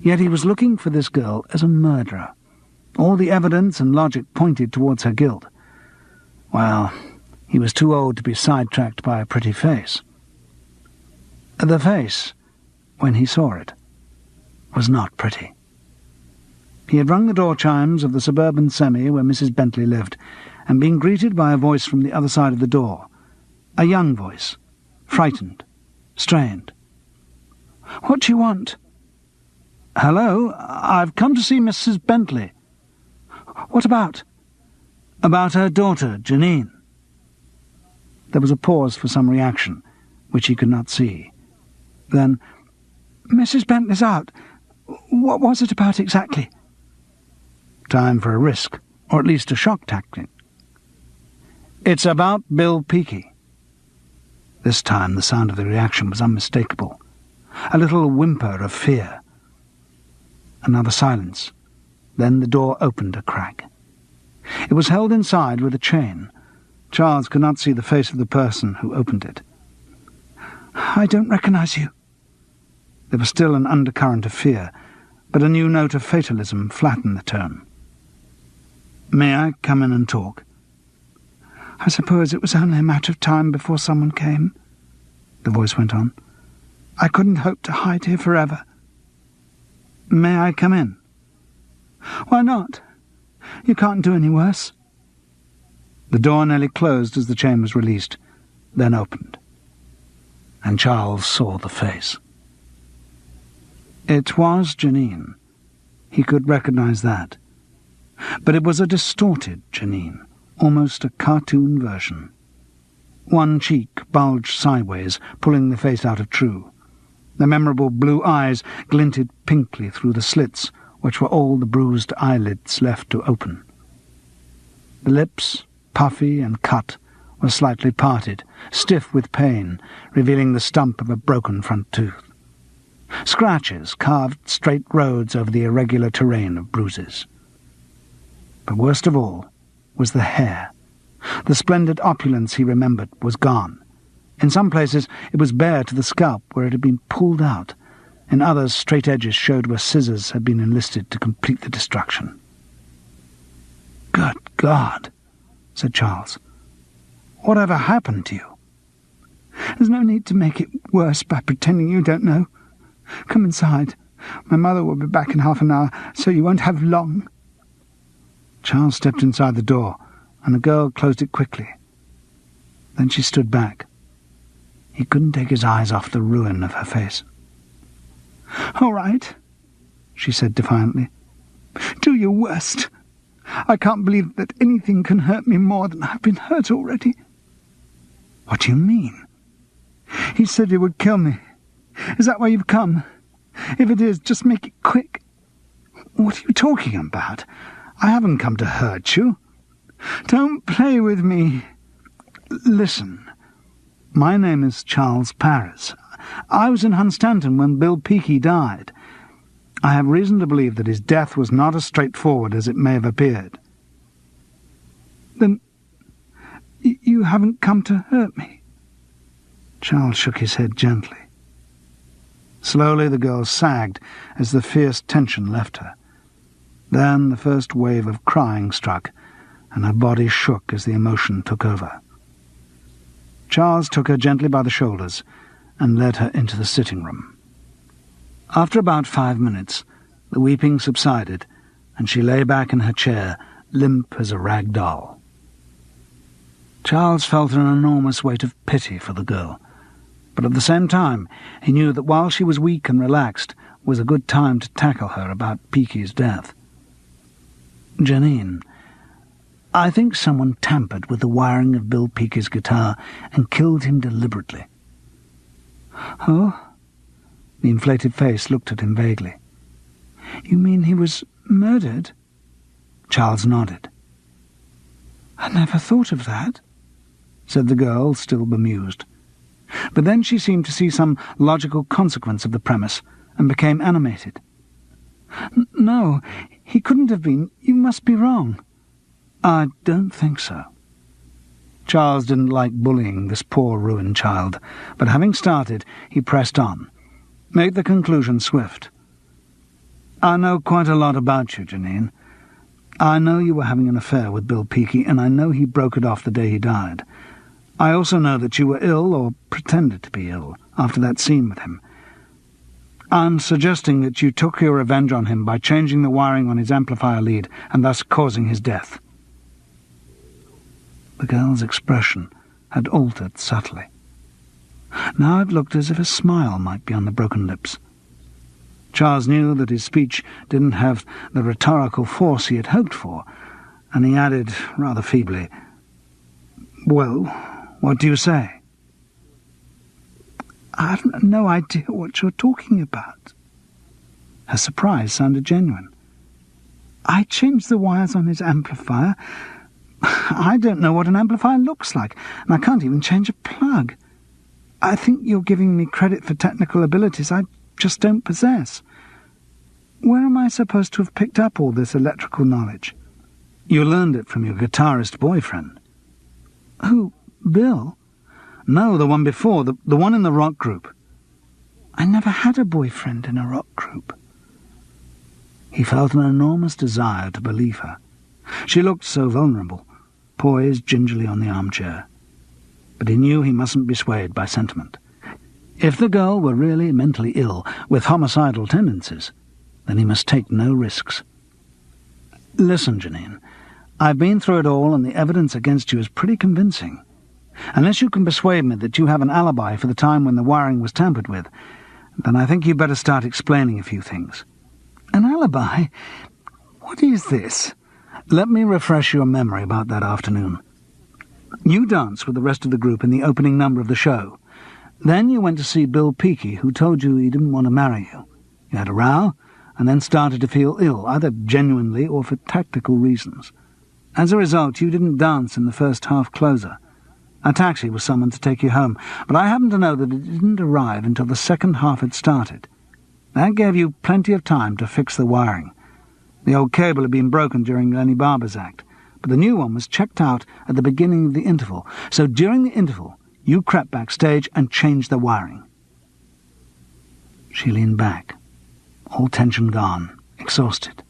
Yet he was looking for this girl as a murderer. All the evidence and logic pointed towards her guilt. Well, he was too old to be sidetracked by a pretty face. The face, when he saw it, was not pretty. He had rung the door chimes of the suburban semi where Mrs. Bentley lived, and been greeted by a voice from the other side of the door. A young voice, frightened, strained. "What do you want?" "Hello, I've come to see Mrs. Bentley." "What about?" "About her daughter, Janine." There was a pause for some reaction, which he could not see. Then, "Mrs. Bentley's out. What was it about exactly?" Time for a risk, or at least a shock tactic. "It's about Bill Peakey." This time the sound of the reaction was unmistakable. A little whimper of fear. Another silence. Then the door opened a crack. It was held inside with a chain. Charles could not see the face of the person who opened it. "I don't recognize you." There was still an undercurrent of fear, but a new note of fatalism flattened the tone. "May I come in and talk?" "I suppose it was only a matter of time before someone came," the voice went on. "I couldn't hope to hide here forever." "May I come in?" "Why not? You can't do any worse." The door nearly closed as the chain was released, then opened. And Charles saw the face. It was Janine. He could recognize that. But it was a distorted Janine, almost a cartoon version. One cheek bulged sideways, pulling the face out of true. The memorable blue eyes glinted pinkly through the slits, which were all the bruised eyelids left to open. The lips, puffy and cut, were slightly parted, stiff with pain, revealing the stump of a broken front tooth. Scratches carved straight roads over the irregular terrain of bruises. But worst of all was the hair. The splendid opulence he remembered was gone. In some places it was bare to the scalp where it had been pulled out. In others straight edges showed where scissors had been enlisted to complete the destruction. "Good God," said Charles. "Whatever happened to you?" "There's no need to make it worse by pretending you don't know. Come inside. My mother will be back in half an hour, so you won't have long." Charles stepped inside the door, and the girl closed it quickly. Then she stood back. He couldn't take his eyes off the ruin of her face. "All right," she said defiantly. "Do your worst. I can't believe that anything can hurt me more than I've been hurt already." "What do you mean?" "He said he would kill me. Is that why you've come? If it is, just make it quick." "What are you talking about? I haven't come to hurt you." "Don't play with me." "Listen, my name is Charles Paris. I was in Hunstanton when Bill Peakey died. I have reason to believe that his death was not as straightforward as it may have appeared." Then you haven't come to hurt me?" Charles shook his head gently. Slowly the girl sagged as the fierce tension left her. Then the first wave of crying struck, and her body shook as the emotion took over. Charles took her gently by the shoulders and led her into the sitting room. After about 5 minutes, the weeping subsided, and she lay back in her chair, limp as a rag doll. Charles felt an enormous weight of pity for the girl, but at the same time he knew that while she was weak and relaxed, was a good time to tackle her about Peaky's death. "Janine, I think someone tampered with the wiring of Bill Peaky's guitar and killed him deliberately." "Oh?" The inflated face looked at him vaguely. "You mean he was murdered?" Charles nodded. "I never thought of that," said the girl, still bemused. But then she seemed to see some logical consequence of the premise and became animated. "No, he couldn't have been. You must be wrong." "I don't think so." Charles didn't like bullying this poor ruined child, but having started, he pressed on. Made the conclusion swift. "I know quite a lot about you, Janine. I know you were having an affair with Bill Peaky, and I know he broke it off the day he died. I also know that you were ill, or pretended to be ill, after that scene with him. I'm suggesting that you took your revenge on him by changing the wiring on his amplifier lead, and thus causing his death." The girl's expression had altered subtly. Now it looked as if a smile might be on the broken lips. Charles knew that his speech didn't have the rhetorical force he had hoped for, and he added, rather feebly, "Well, what do you say?" "I've no idea what you're talking about." Her surprise sounded genuine. "I changed the wires on his amplifier. I don't know what an amplifier looks like, and I can't even change a plug. I think you're giving me credit for technical abilities I just don't possess. Where am I supposed to have picked up all this electrical knowledge?" "You learned it from your guitarist boyfriend." "Who, Bill?" "No, the one before, the one in the rock group." "I never had a boyfriend in a rock group." He felt an enormous desire to believe her. She looked so vulnerable, poised gingerly on the armchair. But he knew he mustn't be swayed by sentiment. If the girl were really mentally ill, with homicidal tendencies, then he must take no risks. "Listen, Janine, I've been through it all, and the evidence against you is pretty convincing. Unless you can persuade me that you have an alibi for the time when the wiring was tampered with, then I think you'd better start explaining a few things." "An alibi? What is this?" "Let me refresh your memory about that afternoon. You danced with the rest of the group in the opening number of the show. Then you went to see Bill Peaky, who told you he didn't want to marry you. You had a row, and then started to feel ill, either genuinely or for tactical reasons. As a result, you didn't dance in the first half closer. A taxi was summoned to take you home, but I happen to know that it didn't arrive until the second half had started. That gave you plenty of time to fix the wiring. The old cable had been broken during Lenny Barber's act, but the new one was checked out at the beginning of the interval, so during the interval you crept backstage and changed the wiring." She leaned back, all tension gone, exhausted.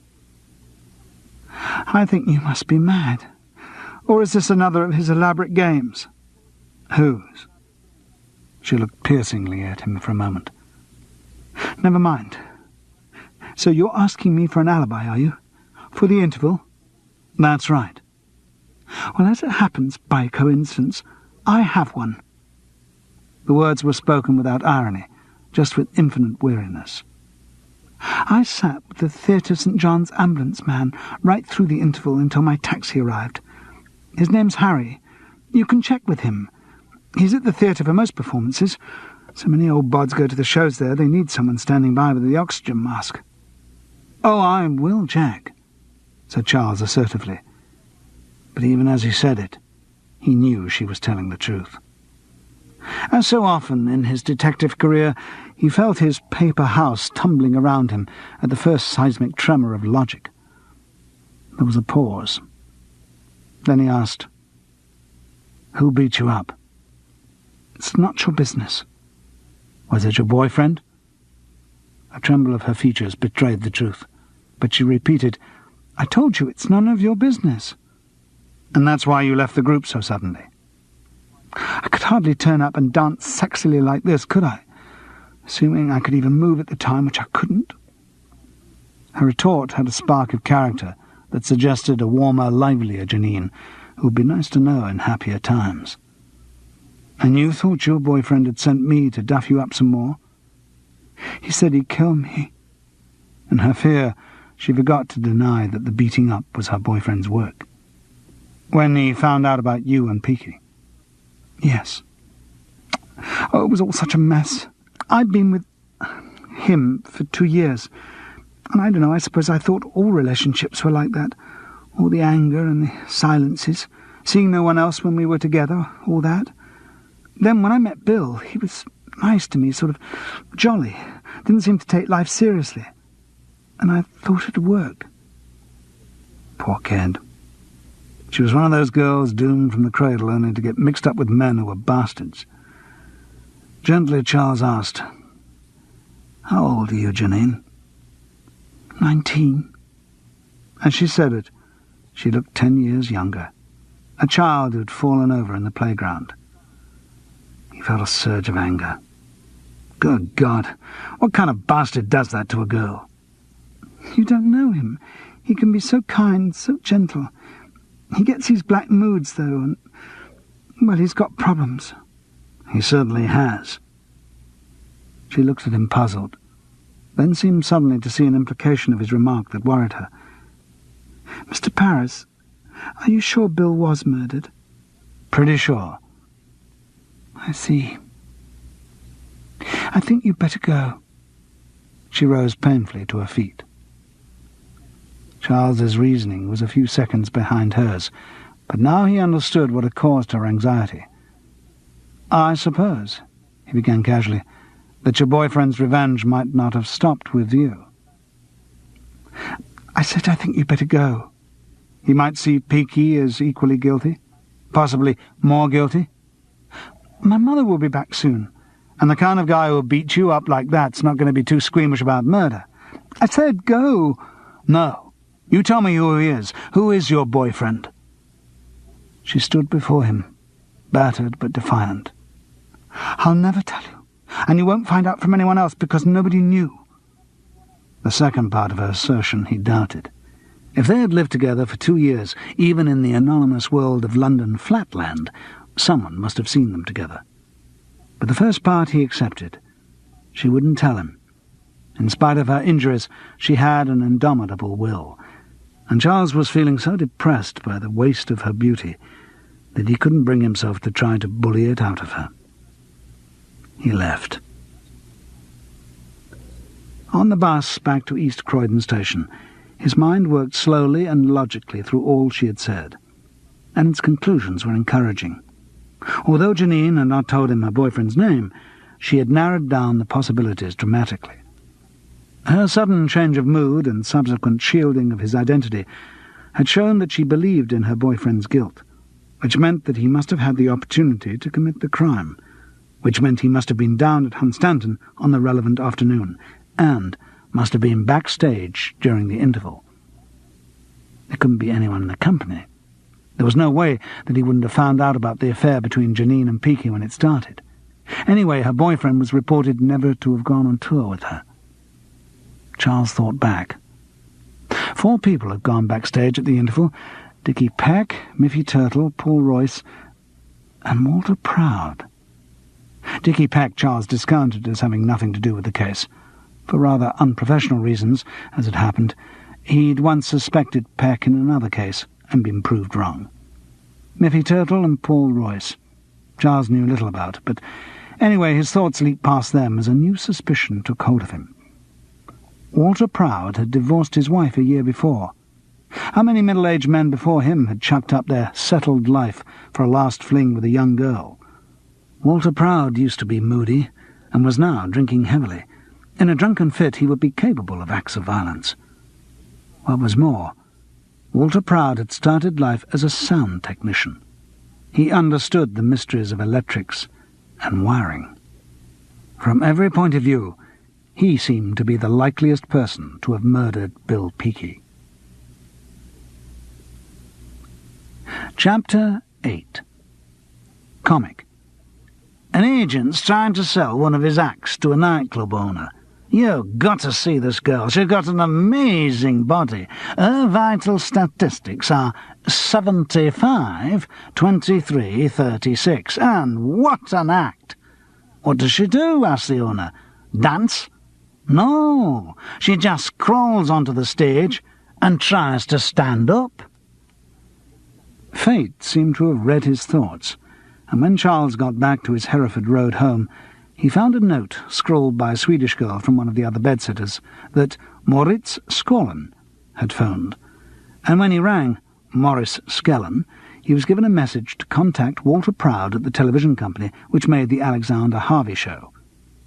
"I think you must be mad. Or is this another of his elaborate games?" "Whose?" She looked piercingly at him for a moment. "Never mind. So you're asking me for an alibi, are you? For the interval?" "That's right." "Well, as it happens, by coincidence, I have one." The words were spoken without irony, just with infinite weariness. "I sat with the Theatre St. John's ambulance man right through the interval until my taxi arrived. His name's Harry. You can check with him. He's at the theatre for most performances. So many old bods go to the shows there, they need someone standing by with the oxygen mask." "Oh, I will check," said Charles assertively. But even as he said it, he knew she was telling the truth. As so often in his detective career, he felt his paper house tumbling around him at the first seismic tremor of logic. There was a pause. Then he asked, "Who beat you up?" "It's not your business." "Was it your boyfriend?" A tremble of her features betrayed the truth, but she repeated, "I told you it's none of your business." "And that's why you left the group so suddenly?" "I could hardly turn up and dance sexily like this, could I? Assuming I could even move at the time, which I couldn't." Her retort had a spark of character that suggested a warmer, livelier Janine, who would be nice to know in happier times. "And you thought your boyfriend had sent me to duff you up some more?" "He said he'd kill me." In her fear, she forgot to deny that the beating up was her boyfriend's work. "When he found out about you and Peaky?" "Yes." "Oh, it was all such a mess. I'd been with him for 2 years, and I don't know, I suppose I thought all relationships were like that. All the anger and the silences, seeing no one else when we were together, all that. Then when I met Bill, he was nice to me, sort of jolly, didn't seem to take life seriously, and I thought it'd work." Poor kid. She was one of those girls doomed from the cradle only to get mixed up with men who were bastards. Gently, Charles asked, "How old are you, Janine?" 19. As she said it, she looked 10 years younger, a child who'd fallen over in the playground. He felt a surge of anger. Good God, what kind of bastard does that to a girl? "You don't know him. He can be so kind, so gentle. He gets these black moods, though, and, well, he's got problems." "He certainly has." She looked at him puzzled, then seemed suddenly to see an implication of his remark that worried her. "Mr. Paris, are you sure Bill was murdered?" "Pretty sure." "I see. I think you'd better go." She rose painfully to her feet. Charles's reasoning was a few seconds behind hers, but now he understood what had caused her anxiety. "I suppose," he began casually, "that your boyfriend's revenge might not have stopped with you." "I said I think you'd better go." "He might see Peaky as equally guilty? Possibly more guilty?" "My mother will be back soon." "And the kind of guy who'll beat you up like that's not going to be too squeamish about murder." "I said go." "No. You tell me who he is. Who is your boyfriend?" She stood before him, battered but defiant. "I'll never tell you, and you won't find out from anyone else because nobody knew." The second part of her assertion he doubted. If they had lived together for 2 years, even in the anonymous world of London flatland, someone must have seen them together. But the first part he accepted. She wouldn't tell him. In spite of her injuries, she had an indomitable will, and Charles was feeling so depressed by the waste of her beauty that he couldn't bring himself to try to bully it out of her. He left. On the bus back to East Croydon Station, his mind worked slowly and logically through all she had said, and its conclusions were encouraging. Although Janine had not told him her boyfriend's name, she had narrowed down the possibilities dramatically. Her sudden change of mood and subsequent shielding of his identity had shown that she believed in her boyfriend's guilt, which meant that he must have had the opportunity to commit the crime, which meant he must have been down at Hunstanton on the relevant afternoon, and must have been backstage during the interval. There couldn't be anyone in the company. There was no way that he wouldn't have found out about the affair between Janine and Peaky when it started. Anyway, her boyfriend was reported never to have gone on tour with her. Charles thought back. 4 people had gone backstage at the interval: Dickie Peck, Miffy Turtle, Paul Royce, and Walter Proud. Dickie Peck Charles discounted as having nothing to do with the case. For rather unprofessional reasons, as it happened, he'd once suspected Peck in another case and been proved wrong. Miffy Turtle and Paul Royce Charles knew little about, but anyway his thoughts leaped past them as a new suspicion took hold of him. Walter Proud had divorced his wife a year before. How many middle-aged men before him had chucked up their settled life for a last fling with a young girl? Walter Proud used to be moody, and was now drinking heavily. In a drunken fit he would be capable of acts of violence. What was more, Walter Proud had started life as a sound technician. He understood the mysteries of electrics and wiring. From every point of view, he seemed to be the likeliest person to have murdered Bill Peakey. Chapter 8. Comic. An agent's trying to sell one of his acts to a nightclub owner. You've got to see this girl. She's got an amazing body. Her vital statistics are 75, 23, 36. And what an act! What does she do? Asked the owner. Dance? No, she just crawls onto the stage and tries to stand up. Fate seemed to have read his thoughts, and when Charles got back to his Hereford Road home, he found a note scrawled by a Swedish girl from one of the other bedsitters that Moritz Skålen had phoned, and when he rang Morris Skellen, he was given a message to contact Walter Proud at the television company which made the Alexander Harvey show.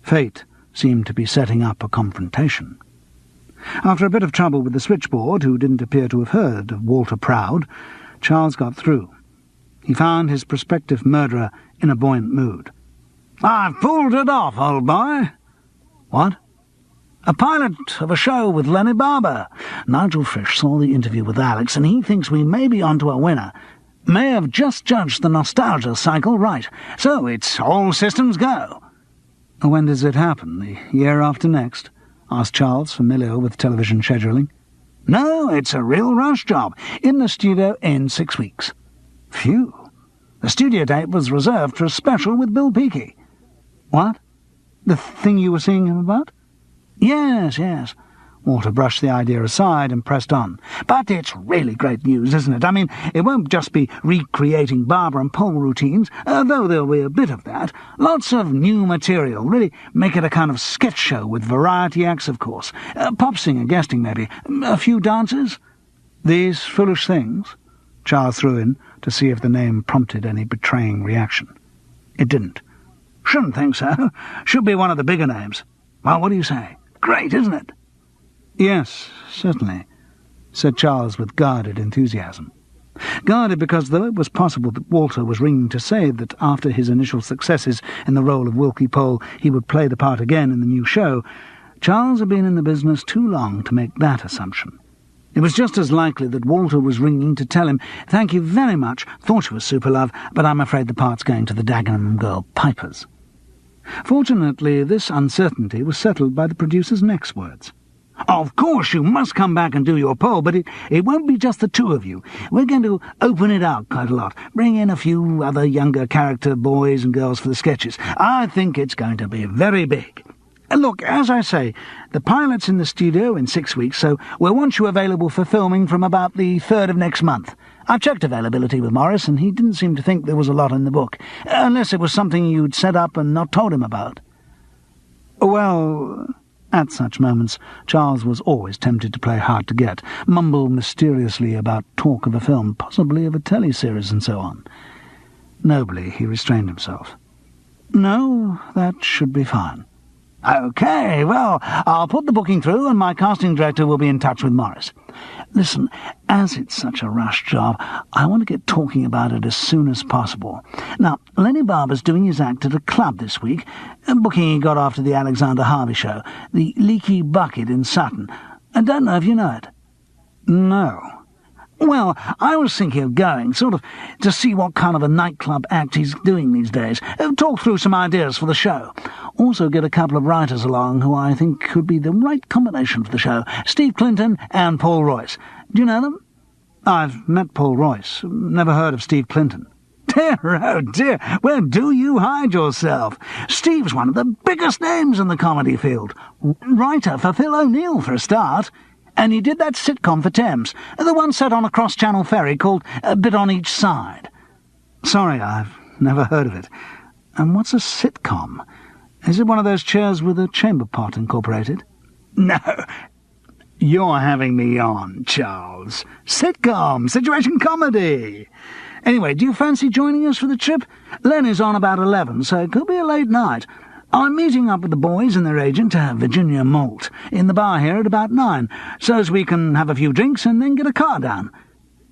Fate seemed to be setting up a confrontation. After a bit of trouble with the switchboard, who didn't appear to have heard of Walter Proud, Charles got through. He found his prospective murderer in a buoyant mood. "I've pulled it off, old boy." "What?" "A pilot of a show with Lenny Barber. Nigel Fish saw the interview with Alex, and he thinks we may be onto a winner. May have just judged the nostalgia cycle right. So it's all systems go." "When does it happen? The year after next?" asked Charles, familiar with television scheduling. "No, it's a real rush job. In the studio in 6 weeks." "Phew. The studio date was reserved for a special with Bill Peakey." "What? The thing you were seeing him about?" Yes. Walter brushed the idea aside and pressed on. "But it's really great news, isn't it? I mean, it won't just be recreating barber and pole routines, though there'll be a bit of that. Lots of new material. Really make it a kind of sketch show with variety acts, of course. Pop singer guesting, maybe. A few dancers." "These foolish things?" Charles threw in to see if the name prompted any betraying reaction. It didn't. "Shouldn't think so. Should be one of the bigger names. Well, what do you say? Great, isn't it?" "Yes, certainly," said Charles with guarded enthusiasm. Guarded because, though it was possible that Walter was ringing to say that after his initial successes in the role of Wilkie Pole he would play the part again in the new show, Charles had been in the business too long to make that assumption. It was just as likely that Walter was ringing to tell him, "Thank you very much, thought you were super, love, but I'm afraid the part's going to the Dagenham Girl Pipers." Fortunately, this uncertainty was settled by the producer's next words. "Of course you must come back and do your poll, but it won't be just the two of you. We're going to open it out quite a lot, bring in a few other younger character boys and girls for the sketches. I think it's going to be very big. Look, as I say, the pilot's in the studio in 6 weeks, so we'll want you available for filming from about the 3rd of next month. I've checked availability with Morris, and he didn't seem to think there was a lot in the book, unless it was something you'd set up and not told him about." Well, at such moments, Charles was always tempted to play hard to get, mumble mysteriously about talk of a film, possibly of a teleseries, and so on. Nobly he restrained himself. "No, that should be fine." "OK, well, I'll put the booking through and my casting director will be in touch with Morris. Listen, as it's such a rush job, I want to get talking about it as soon as possible. Now, Lenny Barber's doing his act at a club this week, a booking he got after the Alexander Harvey show, the Leaky Bucket in Sutton. I don't know if you know it." "No." "Well, I was thinking of going, sort of, to see what kind of a nightclub act he's doing these days, talk through some ideas for the show. Also get a couple of writers along who I think could be the right combination for the show, Steve Clinton and Paul Royce. Do you know them?" "I've met Paul Royce. Never heard of Steve Clinton." "Dear, oh dear, where do you hide yourself? Steve's one of the biggest names in the comedy field. Writer for Phil O'Neill, for a start. And he did that sitcom for Thames, the one set on a cross-channel ferry called A Bit on Each Side." "Sorry, I've never heard of it. And what's a sitcom? Is it one of those chairs with a chamber pot incorporated?" "No. You're having me on, Charles. Sitcom, situation comedy. Anyway, do you fancy joining us for the trip? Lenny's on about 11, so it could be a late night. I'm meeting up with the boys and their agent, Virginia Malt, in the bar here at about 9, so as we can have a few drinks and then get a car down.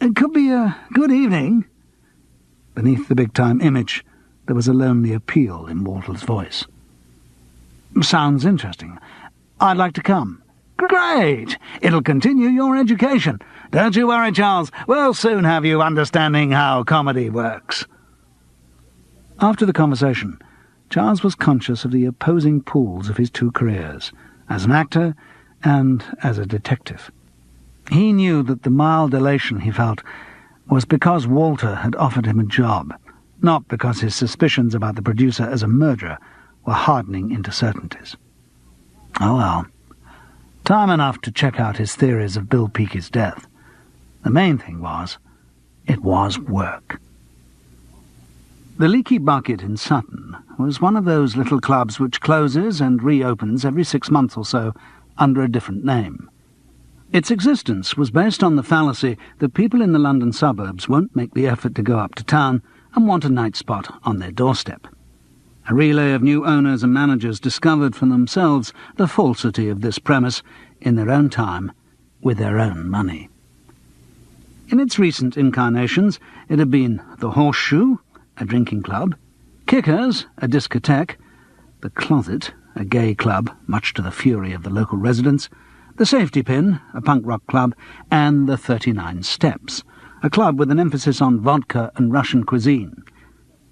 It could be a good evening." Beneath the big-time image, there was a lonely appeal in Walter's voice. "Sounds interesting. I'd like to come." "Great! It'll continue your education. Don't you worry, Charles. We'll soon have you understanding how comedy works." After the conversation, Charles was conscious of the opposing pools of his two careers, as an actor and as a detective. He knew that the mild elation he felt was because Walter had offered him a job, not because his suspicions about the producer as a murderer were hardening into certainties. Oh well, time enough to check out his theories of Bill Peaky's death. The main thing was, it was work. The Leaky Bucket in Sutton was one of those little clubs which closes and reopens every 6 months or so under a different name. Its existence was based on the fallacy that people in the London suburbs won't make the effort to go up to town and want a night spot on their doorstep. A relay of new owners and managers discovered for themselves the falsity of this premise in their own time, with their own money. In its recent incarnations, it had been the Horseshoe, a drinking club, Kickers, a discotheque, the Closet, a gay club, much to the fury of the local residents, the Safety Pin, a punk rock club, and the 39 Steps, a club with an emphasis on vodka and Russian cuisine.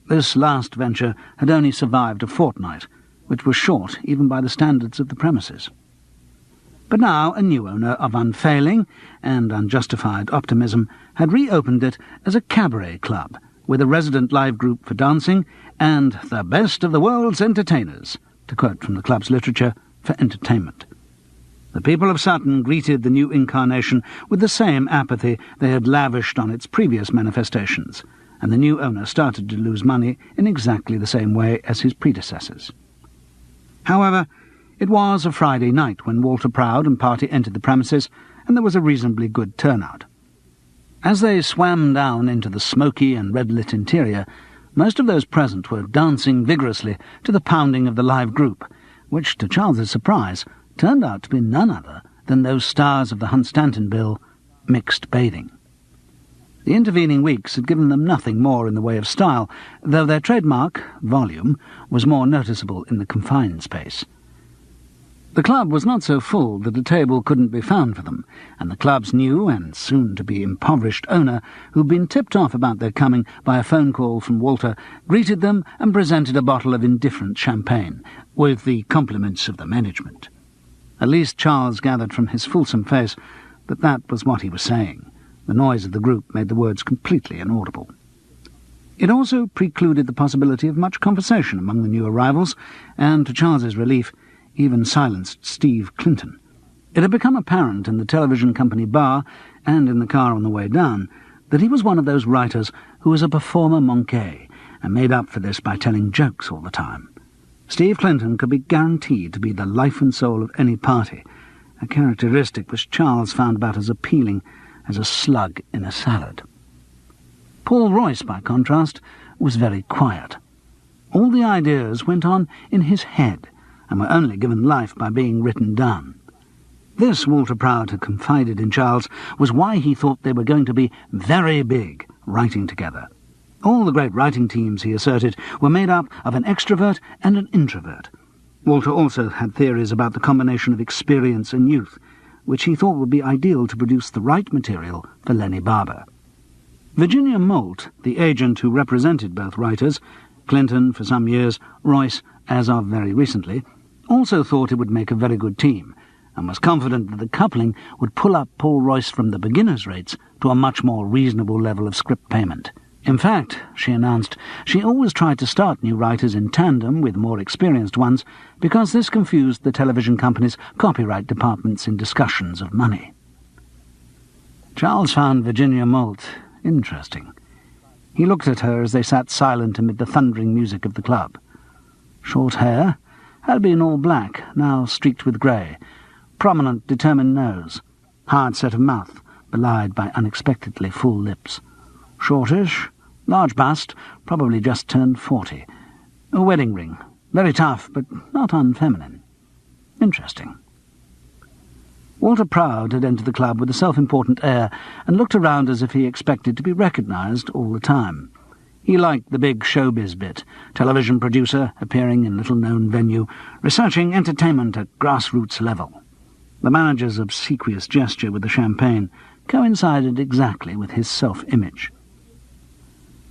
This last venture had only survived a fortnight, which was short even by the standards of the premises. But now a new owner of unfailing and unjustified optimism had reopened it as a cabaret club, with a resident live group for dancing and the best of the world's entertainers, to quote from the club's literature, for entertainment. The people of Sutton greeted the new incarnation with the same apathy they had lavished on its previous manifestations, and the new owner started to lose money in exactly the same way as his predecessors. However, it was a Friday night when Walter Proud and party entered the premises, and there was a reasonably good turnout. As they swam down into the smoky and red-lit interior, most of those present were dancing vigorously to the pounding of the live group, which, to Charles's surprise, turned out to be none other than those stars of the Hunt Stanton bill, Mixed Bathing. The intervening weeks had given them nothing more in the way of style, though their trademark, volume, was more noticeable in the confined space. The club was not so full that a table couldn't be found for them, and the club's new and soon-to-be impoverished owner, who'd been tipped off about their coming by a phone call from Walter, greeted them and presented a bottle of indifferent champagne, with the compliments of the management. At least Charles gathered from his fulsome face that that was what he was saying. The noise of the group made the words completely inaudible. It also precluded the possibility of much conversation among the new arrivals, and, to Charles's relief, even silenced Steve Clinton. It had become apparent in the television company bar, and in the car on the way down, that he was one of those writers who was a performer manqué, and made up for this by telling jokes all the time. Steve Clinton could be guaranteed to be the life and soul of any party, a characteristic which Charles found about as appealing as a slug in a salad. Paul Royce, by contrast, was very quiet. All the ideas went on in his head, and were only given life by being written down. This, Walter Proud had confided in Charles, was why he thought they were going to be very big, writing together. All the great writing teams, he asserted, were made up of an extrovert and an introvert. Walter also had theories about the combination of experience and youth, which he thought would be ideal to produce the right material for Lenny Barber. Virginia Moult, the agent who represented both writers, Clinton for some years, Royce as of very recently, also thought it would make a very good team, and was confident that the coupling would pull up Paul Royce from the beginner's rates to a much more reasonable level of script payment. In fact, she announced, she always tried to start new writers in tandem with more experienced ones, because this confused the television company's copyright departments in discussions of money. Charles found Virginia Moult interesting. He looked at her as they sat silent amid the thundering music of the club. Short hair, had been all black, now streaked with grey, prominent, determined nose, hard set of mouth, belied by unexpectedly full lips. Shortish, large bust, probably just turned 40. A wedding ring, very tough, but not unfeminine. Interesting. Walter Proud had entered the club with a self-important air and looked around as if he expected to be recognised all the time. He liked the big showbiz bit, television producer appearing in little-known venue, researching entertainment at grassroots level. The manager's obsequious gesture with the champagne coincided exactly with his self-image.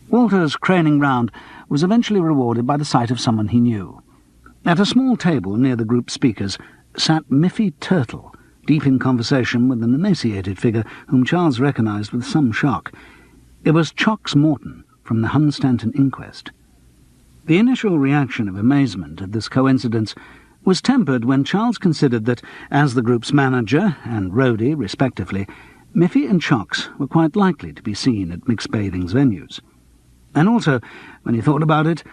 Walter's craning round was eventually rewarded by the sight of someone he knew. At a small table near the group speakers sat Miffy Turtle, deep in conversation with an emaciated figure whom Charles recognised with some shock. It was Chox Morton from the Hunstanton inquest. The initial reaction of amazement at this coincidence was tempered when Charles considered that, as the group's manager and roadie, respectively, Miffy and Chox were quite likely to be seen at mixed bathing's venues. And also, when he thought about it,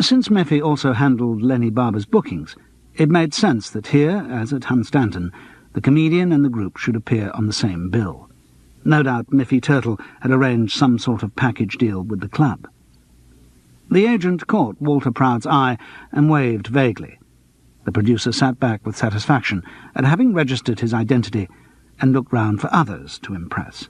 since Miffy also handled Lenny Barber's bookings, it made sense that here, as at Hunstanton, the comedian and the group should appear on the same bill. No doubt Miffy Turtle had arranged some sort of package deal with the club. The agent caught Walter Proud's eye and waved vaguely. The producer sat back with satisfaction at having registered his identity and looked round for others to impress.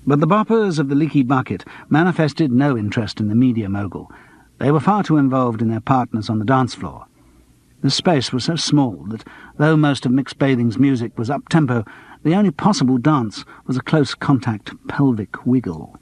But the boppers of the Leaky Bucket manifested no interest in the media mogul. They were far too involved in their partners on the dance floor. The space was so small that, though most of mixed bathing's music was up-tempo, the only possible dance was a close-contact pelvic wiggle.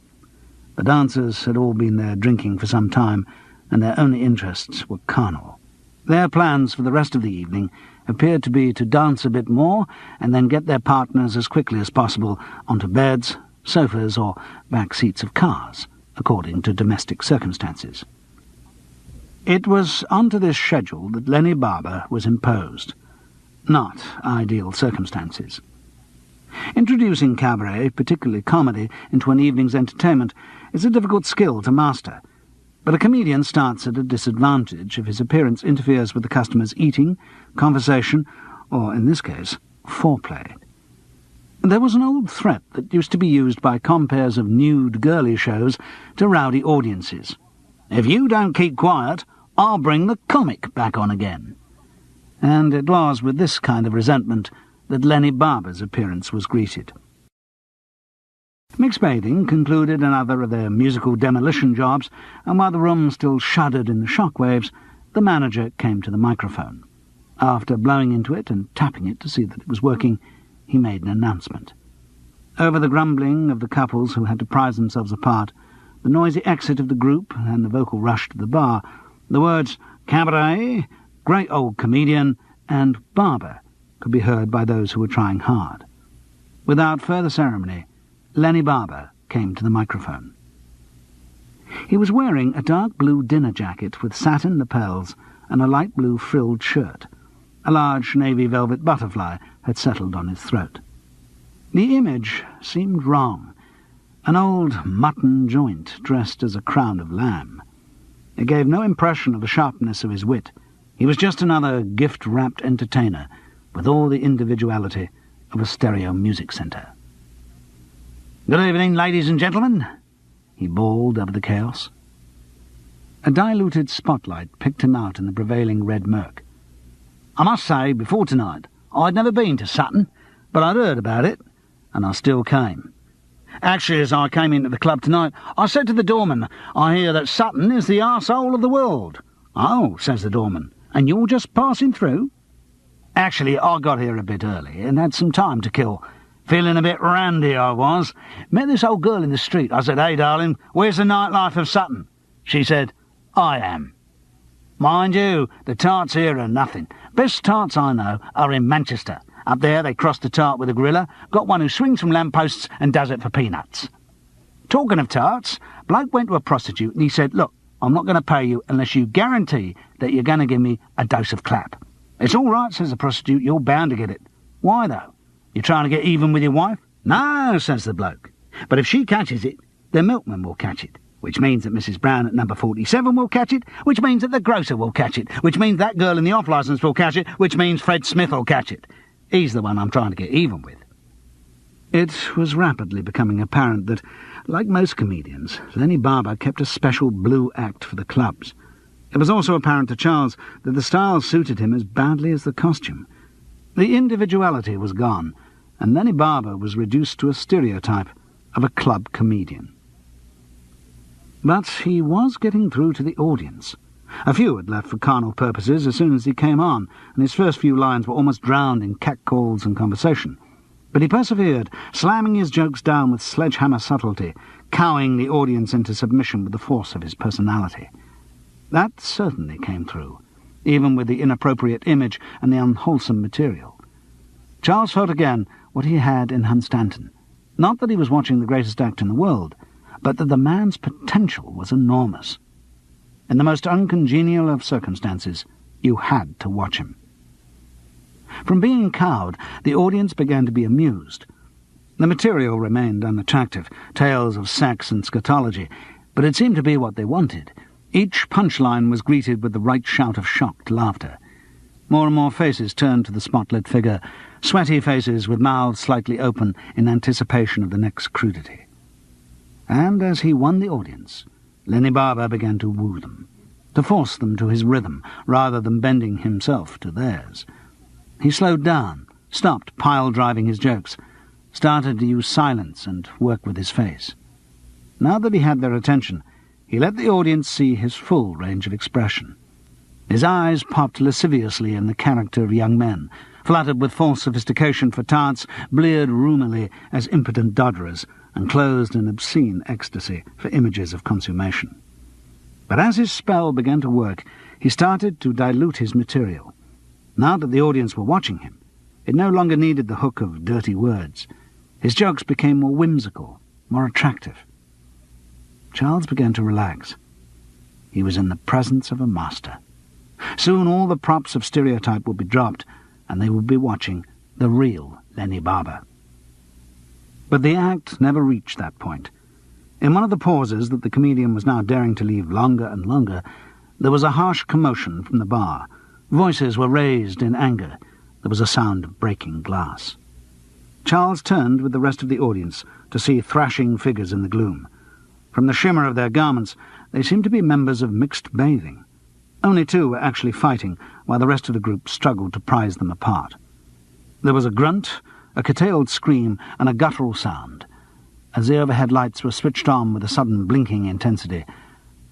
The dancers had all been there drinking for some time, and their only interests were carnal. Their plans for the rest of the evening appeared to be to dance a bit more and then get their partners as quickly as possible onto beds, sofas, or back seats of cars, according to domestic circumstances. It was onto this schedule that Lenny Barber was imposed. Not ideal circumstances. Introducing cabaret, particularly comedy, into an evening's entertainment is a difficult skill to master, but a comedian starts at a disadvantage if his appearance interferes with the customer's eating, conversation, or, in this case, foreplay. There was an old threat that used to be used by comperes of nude girly shows to rowdy audiences. "If you don't keep quiet, I'll bring the comic back on again." And it was with this kind of resentment that Lenny Barber's appearance was greeted. Mixed bathing concluded another of their musical demolition jobs, and while the room still shuddered in the shockwaves, the manager came to the microphone. After blowing into it and tapping it to see that it was working, he made an announcement. Over the grumbling of the couples who had to prize themselves apart, the noisy exit of the group and the vocal rush to the bar, the words "cabaret," "great old comedian," and "barber" could be heard by those who were trying hard. Without further ceremony, Lenny Barber came to the microphone. He was wearing a dark blue dinner jacket with satin lapels and a light blue frilled shirt. A large navy velvet butterfly had settled on his throat. The image seemed wrong. An old mutton joint dressed as a crown of lamb. It gave no impression of the sharpness of his wit. He was just another gift-wrapped entertainer with all the individuality of a stereo music centre. "Good evening, ladies and gentlemen," he bawled over the chaos. A diluted spotlight picked him out in the prevailing red murk. "I must say, before tonight, I'd never been to Sutton, but I'd heard about it, and I still came. Actually, as I came into the club tonight, I said to the doorman, 'I hear that Sutton is the arsehole of the world.' 'Oh,' says the doorman, 'and you're just passing through?' Actually, I got here a bit early and had some time to kill. Feeling a bit randy, I was. Met this old girl in the street. I said, 'Hey, darling, where's the nightlife of Sutton?' She said, 'I am.' Mind you, the tarts here are nothing. Best tarts I know are in Manchester. Up there they cross the tart with a gorilla, got one who swings from lampposts and does it for peanuts. Talking of tarts, bloke went to a prostitute and he said, 'Look, I'm not going to pay you unless you guarantee that you're going to give me a dose of clap.' 'It's all right,' says the prostitute, 'you're bound to get it.' 'Why, though? You trying to get even with your wife?' 'No,' says the bloke. 'But if she catches it, the milkman will catch it, which means that Mrs. Brown at number 47 will catch it, which means that the grocer will catch it, which means that girl in the off-licence will catch it, which means Fred Smith will catch it. He's the one I'm trying to get even with.' It was rapidly becoming apparent that, like most comedians, Lenny Barber kept a special blue act for the clubs. It was also apparent to Charles that the style suited him as badly as the costume. The individuality was gone, and Lenny Barber was reduced to a stereotype of a club comedian. But he was getting through to the audience. A few had left for carnal purposes as soon as he came on, and his first few lines were almost drowned in catcalls and conversation. But he persevered, slamming his jokes down with sledgehammer subtlety, cowing the audience into submission with the force of his personality. That certainly came through, even with the inappropriate image and the unwholesome material. Charles felt again what he had in Hunstanton. Not that he was watching the greatest act in the world, but that the man's potential was enormous. In the most uncongenial of circumstances, you had to watch him. From being cowed, the audience began to be amused. The material remained unattractive, tales of sex and scatology, but it seemed to be what they wanted. Each punchline was greeted with the right shout of shocked laughter. More and more faces turned to the spotlit figure, sweaty faces with mouths slightly open in anticipation of the next crudity. And as he won the audience, Lenny Barber began to woo them, to force them to his rhythm rather than bending himself to theirs. He slowed down, stopped pile-driving his jokes, started to use silence and work with his face. Now that he had their attention, he let the audience see his full range of expression. His eyes popped lasciviously in the character of young men, fluttered with false sophistication for tarts, bleared rheumily as impotent dodderers, and closed in obscene ecstasy for images of consummation. But as his spell began to work, he started to dilute his material. Now that the audience were watching him, it no longer needed the hook of dirty words. His jokes became more whimsical, more attractive. Charles began to relax. He was in the presence of a master. Soon all the props of stereotype would be dropped, and they would be watching the real Lenny Barber. But the act never reached that point. In one of the pauses that the comedian was now daring to leave longer and longer, there was a harsh commotion from the bar. Voices were raised in anger. There was a sound of breaking glass. Charles turned with the rest of the audience to see thrashing figures in the gloom. From the shimmer of their garments, they seemed to be members of mixed bathing. Only two were actually fighting, while the rest of the group struggled to prize them apart. There was a grunt, a curtailed scream, and a guttural sound. As the overhead lights were switched on with a sudden blinking intensity,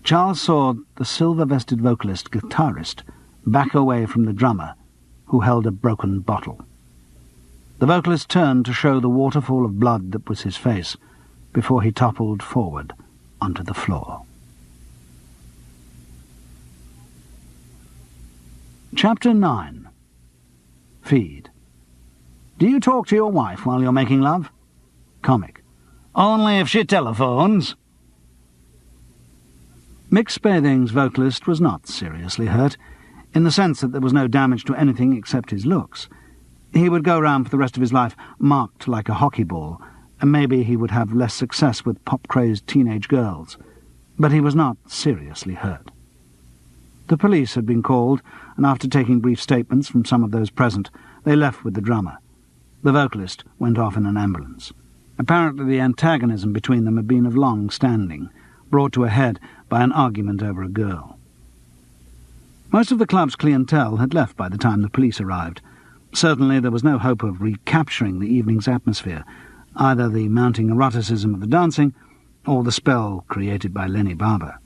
Charles saw the silver-vested vocalist-guitarist back away from the drummer, who held a broken bottle. The vocalist turned to show the waterfall of blood that was his face, before he toppled forward onto the floor. Chapter 9. Feed. Do you talk to your wife while you're making love? Comic. Only if she telephones. Mixed Bathing's vocalist was not seriously hurt, in the sense that there was no damage to anything except his looks. He would go round for the rest of his life marked like a hockey ball, and maybe he would have less success with pop-crazed teenage girls. But he was not seriously hurt. The police had been called, and after taking brief statements from some of those present, they left with the drummer. The vocalist went off in an ambulance. Apparently the antagonism between them had been of long standing, brought to a head by an argument over a girl. Most of the club's clientele had left by the time the police arrived. Certainly there was no hope of recapturing the evening's atmosphere, either the mounting eroticism of the dancing or the spell created by Lenny Barber.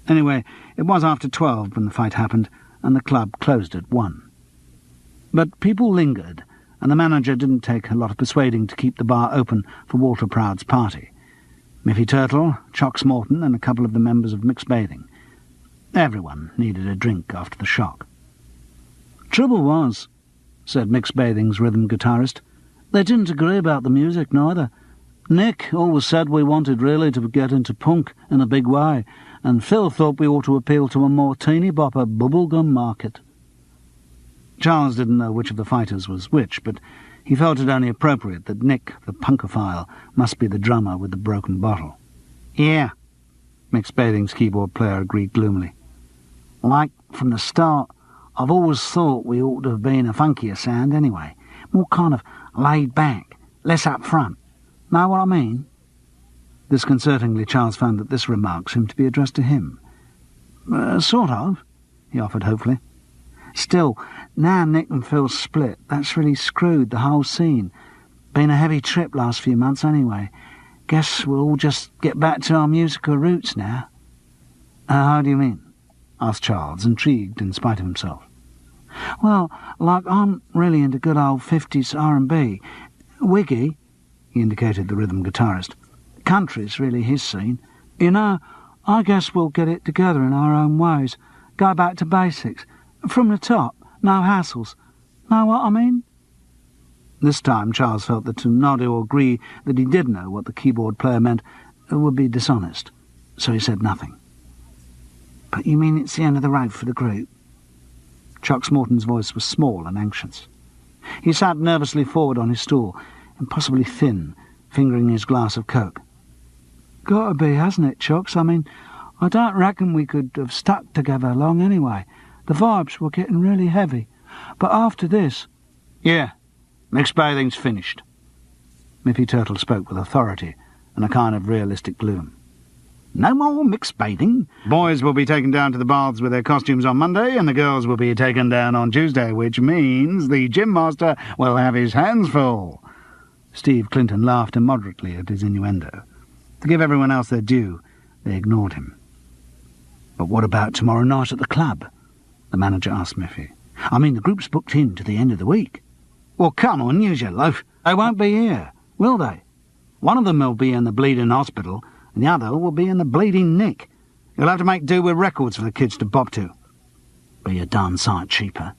Anyway, it was after 12 when the fight happened, and the club closed at 1. But people lingered, and the manager didn't take a lot of persuading to keep the bar open for Walter Proud's party. Miffy Turtle, Chox Morton, and a couple of the members of Mixed Bathing. Everyone needed a drink after the shock. "Trouble was," said Mixed Bathing's rhythm guitarist, "they didn't agree about the music neither. Nick always said we wanted really to get into punk in a big way, and Phil thought we ought to appeal to a more teeny-bopper bubblegum market." Charles didn't know which of the fighters was which, but he felt it only appropriate that Nick, the punkophile, must be the drummer with the broken bottle. "Yeah," Mixed Bathing's keyboard player agreed gloomily. "Like, from the start, I've always thought we ought to have been a funkier sound anyway, more kind of laid back, less up front. Know what I mean?" Disconcertingly, Charles found that this remark seemed to be addressed to him. Sort of," he offered hopefully. Still, now Nick and Phil split, that's really screwed the whole scene. Been a heavy trip last few months anyway. Guess we'll all just get back to our musical roots now. How do you mean? Asked Charles, intrigued in spite of himself. Well, like I'm really into good old 50s R&B. Wiggy, he indicated the rhythm guitarist. Country's really his scene. You know, I guess we'll get it together in our own ways. Go back to basics. From the top, no hassles. Know what I mean? This time Charles felt that to nod or agree that he did know what the keyboard player meant would be dishonest, so he said nothing. But you mean it's the end of the road for the group? Chuck Morton's voice was small and anxious. He sat nervously forward on his stool, impossibly thin, fingering his glass of Coke. Gotta be, hasn't it, Chucks? I mean, I don't reckon we could have stuck together long anyway. The vibes were getting really heavy. But after this... Yeah, mixed bathing's finished. Miffy Turtle spoke with authority and a kind of realistic gloom. No more mixed bathing. Boys will be taken down to the baths with their costumes on Monday, and the girls will be taken down on Tuesday, which means the gym master will have his hands full. Steve Clinton laughed immoderately at his innuendo. To give everyone else their due, they ignored him. But what about tomorrow night at the club? The manager asked Miffy. I mean, the group's booked in to the end of the week. Well, come on, use your loaf. They won't be here, will they? One of them will be in the bleeding hospital, and the other will be in the bleeding nick. You'll have to make do with records for the kids to bob to. Be a darn sight cheaper.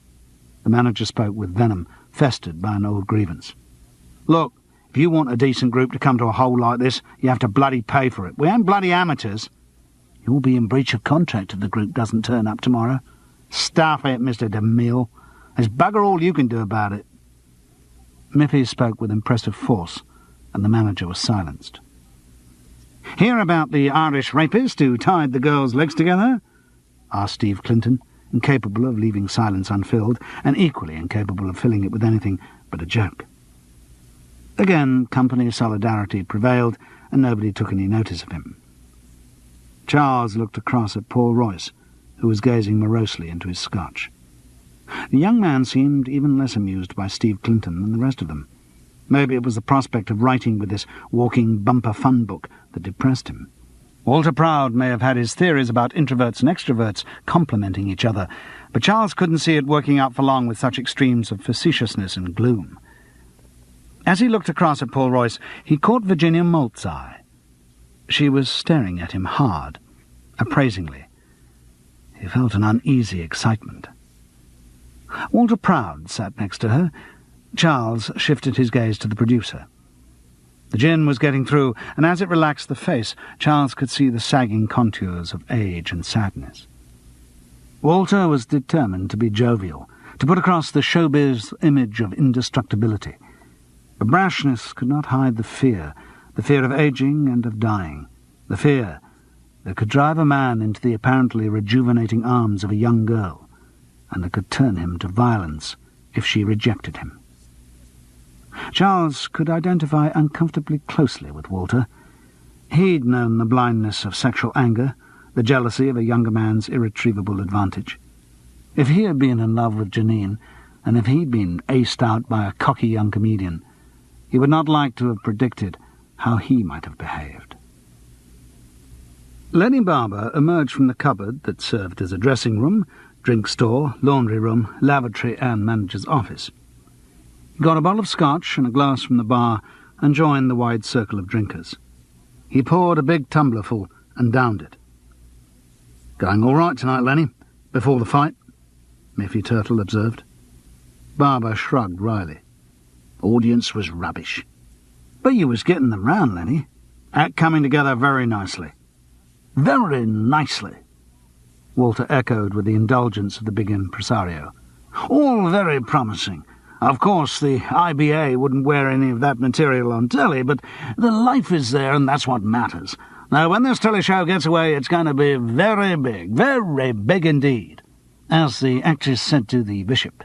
The manager spoke with venom, festered by an old grievance. Look, if you want a decent group to come to a hole like this, you have to bloody pay for it. We ain't bloody amateurs. You'll be in breach of contract if the group doesn't turn up tomorrow. Stuff it, Mr. DeMille. There's bugger all you can do about it. Miffy spoke with impressive force, and the manager was silenced. Hear about the Irish rapist who tied the girls' legs together? Asked Steve Clinton, incapable of leaving silence unfilled, and equally incapable of filling it with anything but a joke. Again, company solidarity prevailed, and nobody took any notice of him. Charles looked across at Paul Royce, who was gazing morosely into his scotch. The young man seemed even less amused by Steve Clinton than the rest of them. Maybe it was the prospect of writing with this walking bumper fun book that depressed him. Walter Proud may have had his theories about introverts and extroverts complementing each other, but Charles couldn't see it working out for long with such extremes of facetiousness and gloom. As he looked across at Paul Royce, he caught Virginia Molt's eye. She was staring at him hard, appraisingly. He felt an uneasy excitement. Walter Proud sat next to her. Charles shifted his gaze to the producer. The gin was getting through, and as it relaxed the face, Charles could see the sagging contours of age and sadness. Walter was determined to be jovial, to put across the showbiz image of indestructibility. But brashness could not hide the fear of aging and of dying, the fear that could drive a man into the apparently rejuvenating arms of a young girl, and that could turn him to violence if she rejected him. Charles could identify uncomfortably closely with Walter. He'd known the blindness of sexual anger, the jealousy of a younger man's irretrievable advantage. If he had been in love with Janine, and if he'd been aced out by a cocky young comedian, he would not like to have predicted how he might have behaved. Lenny Barber emerged from the cupboard that served as a dressing room, drink store, laundry room, lavatory, and manager's office. He got a bottle of scotch and a glass from the bar and joined the wide circle of drinkers. He poured a big tumblerful and downed it. "Going all right tonight, Lenny, before the fight?" Miffy Turtle observed. Barber shrugged wryly. "Audience was rubbish." "But you was getting them round, Lenny." "Act coming together very nicely." "Very nicely," Walter echoed with the indulgence of the big impresario. "All very promising. Of course, the IBA wouldn't wear any of that material on telly, but the life is there, and that's what matters. Now, when this telly show gets away, it's going to be very big indeed," as the actress said to the bishop.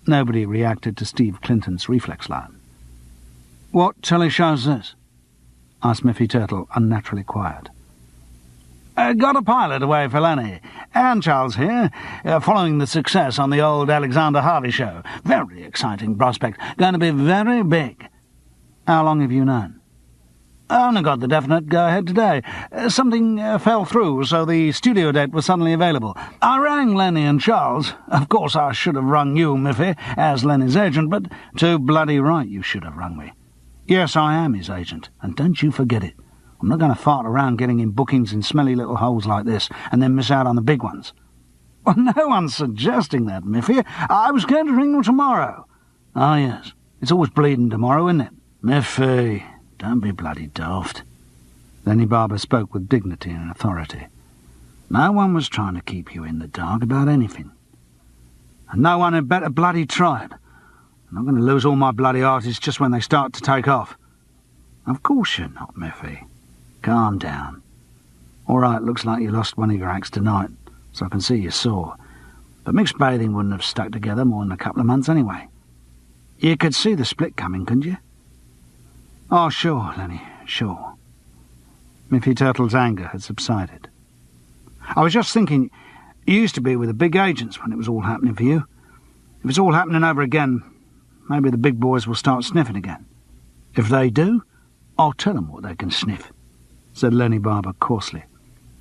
Nobody reacted to Steve Clinton's reflex line. "What telly show's this?" asked Miffy Turtle, unnaturally quiet. Got a pilot away for Lenny. And Charles here, following the success on the old Alexander Harvey show. Very exciting prospect. Going to be very big. How long have you known? I only got the definite go-ahead today. Something fell through, so the studio date was suddenly available. I rang Lenny and Charles. Of course, I should have rung you, Miffy, as Lenny's agent, but too bloody right you should have rung me. Yes, I am his agent, and don't you forget it. I'm not going to fart around getting him bookings in smelly little holes like this and then miss out on the big ones. Well, no one's suggesting that, Miffy. I was going to ring them tomorrow. Ah, yes. It's always bleeding tomorrow, isn't it? Miffy, don't be bloody daft. Lenny Barber spoke with dignity and authority. No one was trying to keep you in the dark about anything. And no one had better bloody tribe. I'm not going to lose all my bloody artists just when they start to take off. Of course you're not, Miffy. Calm down. All right, looks like you lost one of your acts tonight, so I can see you're sore. But mixed bathing wouldn't have stuck together more than a couple of months anyway. You could see the split coming, couldn't you? Oh, sure, Lenny, sure. Miffy Turtle's anger had subsided. I was just thinking, you used to be with the big agents when it was all happening for you. If it's all happening over again, maybe the big boys will start sniffing again. If they do, I'll tell them what they can sniff, said Lenny Barber coarsely.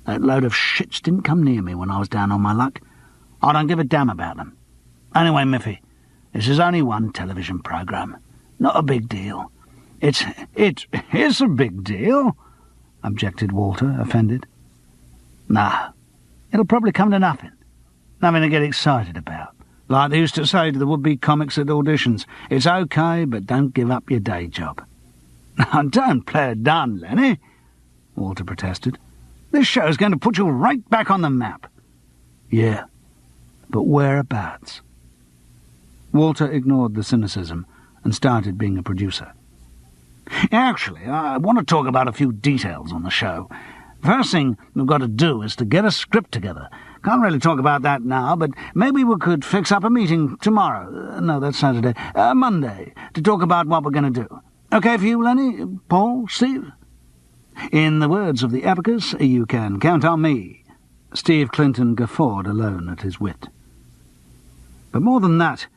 That load of shits didn't come near me when I was down on my luck. I don't give a damn about them. Anyway, Miffy, this is only one television program. Not a big deal. It is a big deal, objected Walter, offended. Nah, it'll probably come to nothing. Nothing to get excited about. Like they used to say to the would-be comics at auditions, it's okay, but don't give up your day job. Now, don't play it down, Lenny, Walter protested. This show's going to put you right back on the map. Yeah, but whereabouts? Walter ignored the cynicism and started being a producer. Actually, I want to talk about a few details on the show. First thing we've got to do is to get a script together. Can't really talk about that now, but maybe we could fix up a meeting tomorrow. No, that's Saturday. Monday, to talk about what we're going to do. Okay for you, Lenny? Paul? Steve? In the words of the abacus, you can count on me. Steve Clinton guffawed alone at his wit. But more than that,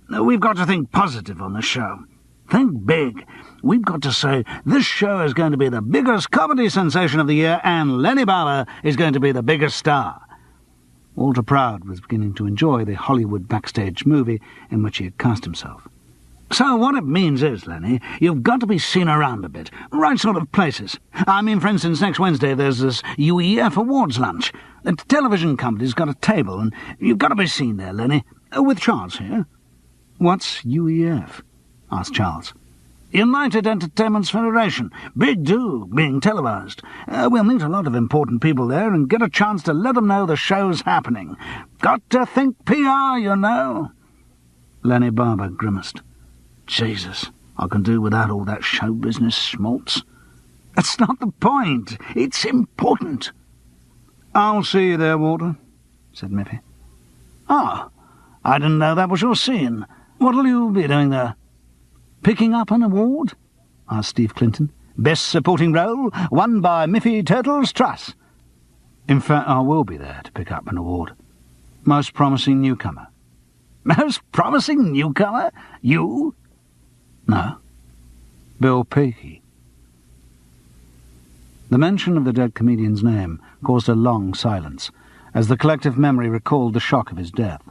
we've got to think positive on the show. Think big. We've got to say, this show is going to be the biggest comedy sensation of the year, and Lenny Barber is going to be the biggest star. Walter Proud was beginning to enjoy the Hollywood Backstage movie in which he had cast himself. So what it means is, Lenny, you've got to be seen around a bit. Right sort of places. I mean, for instance, next Wednesday there's this UEF awards lunch. The television company's got a table, and you've got to be seen there, Lenny. With Charles here. What's UEF? Asked Charles. United Entertainments Federation. Big do, being televised. We'll meet a lot of important people there and get a chance to let them know the show's happening. Got to think PR, you know. Lenny Barber grimaced. Jesus, I can do without all that show business schmaltz. That's not the point. It's important. I'll see you there, Walter, said Miffy. Ah, I didn't know that was your scene. What'll you be doing there? Picking up an award? Asked Steve Clinton. Best supporting role, won by Miffy Turtle's Truss. In fact, I will be there to pick up an award. Most promising newcomer. Most promising newcomer? You? No. Bill Peakey. The mention of the dead comedian's name caused a long silence, as the collective memory recalled the shock of his death.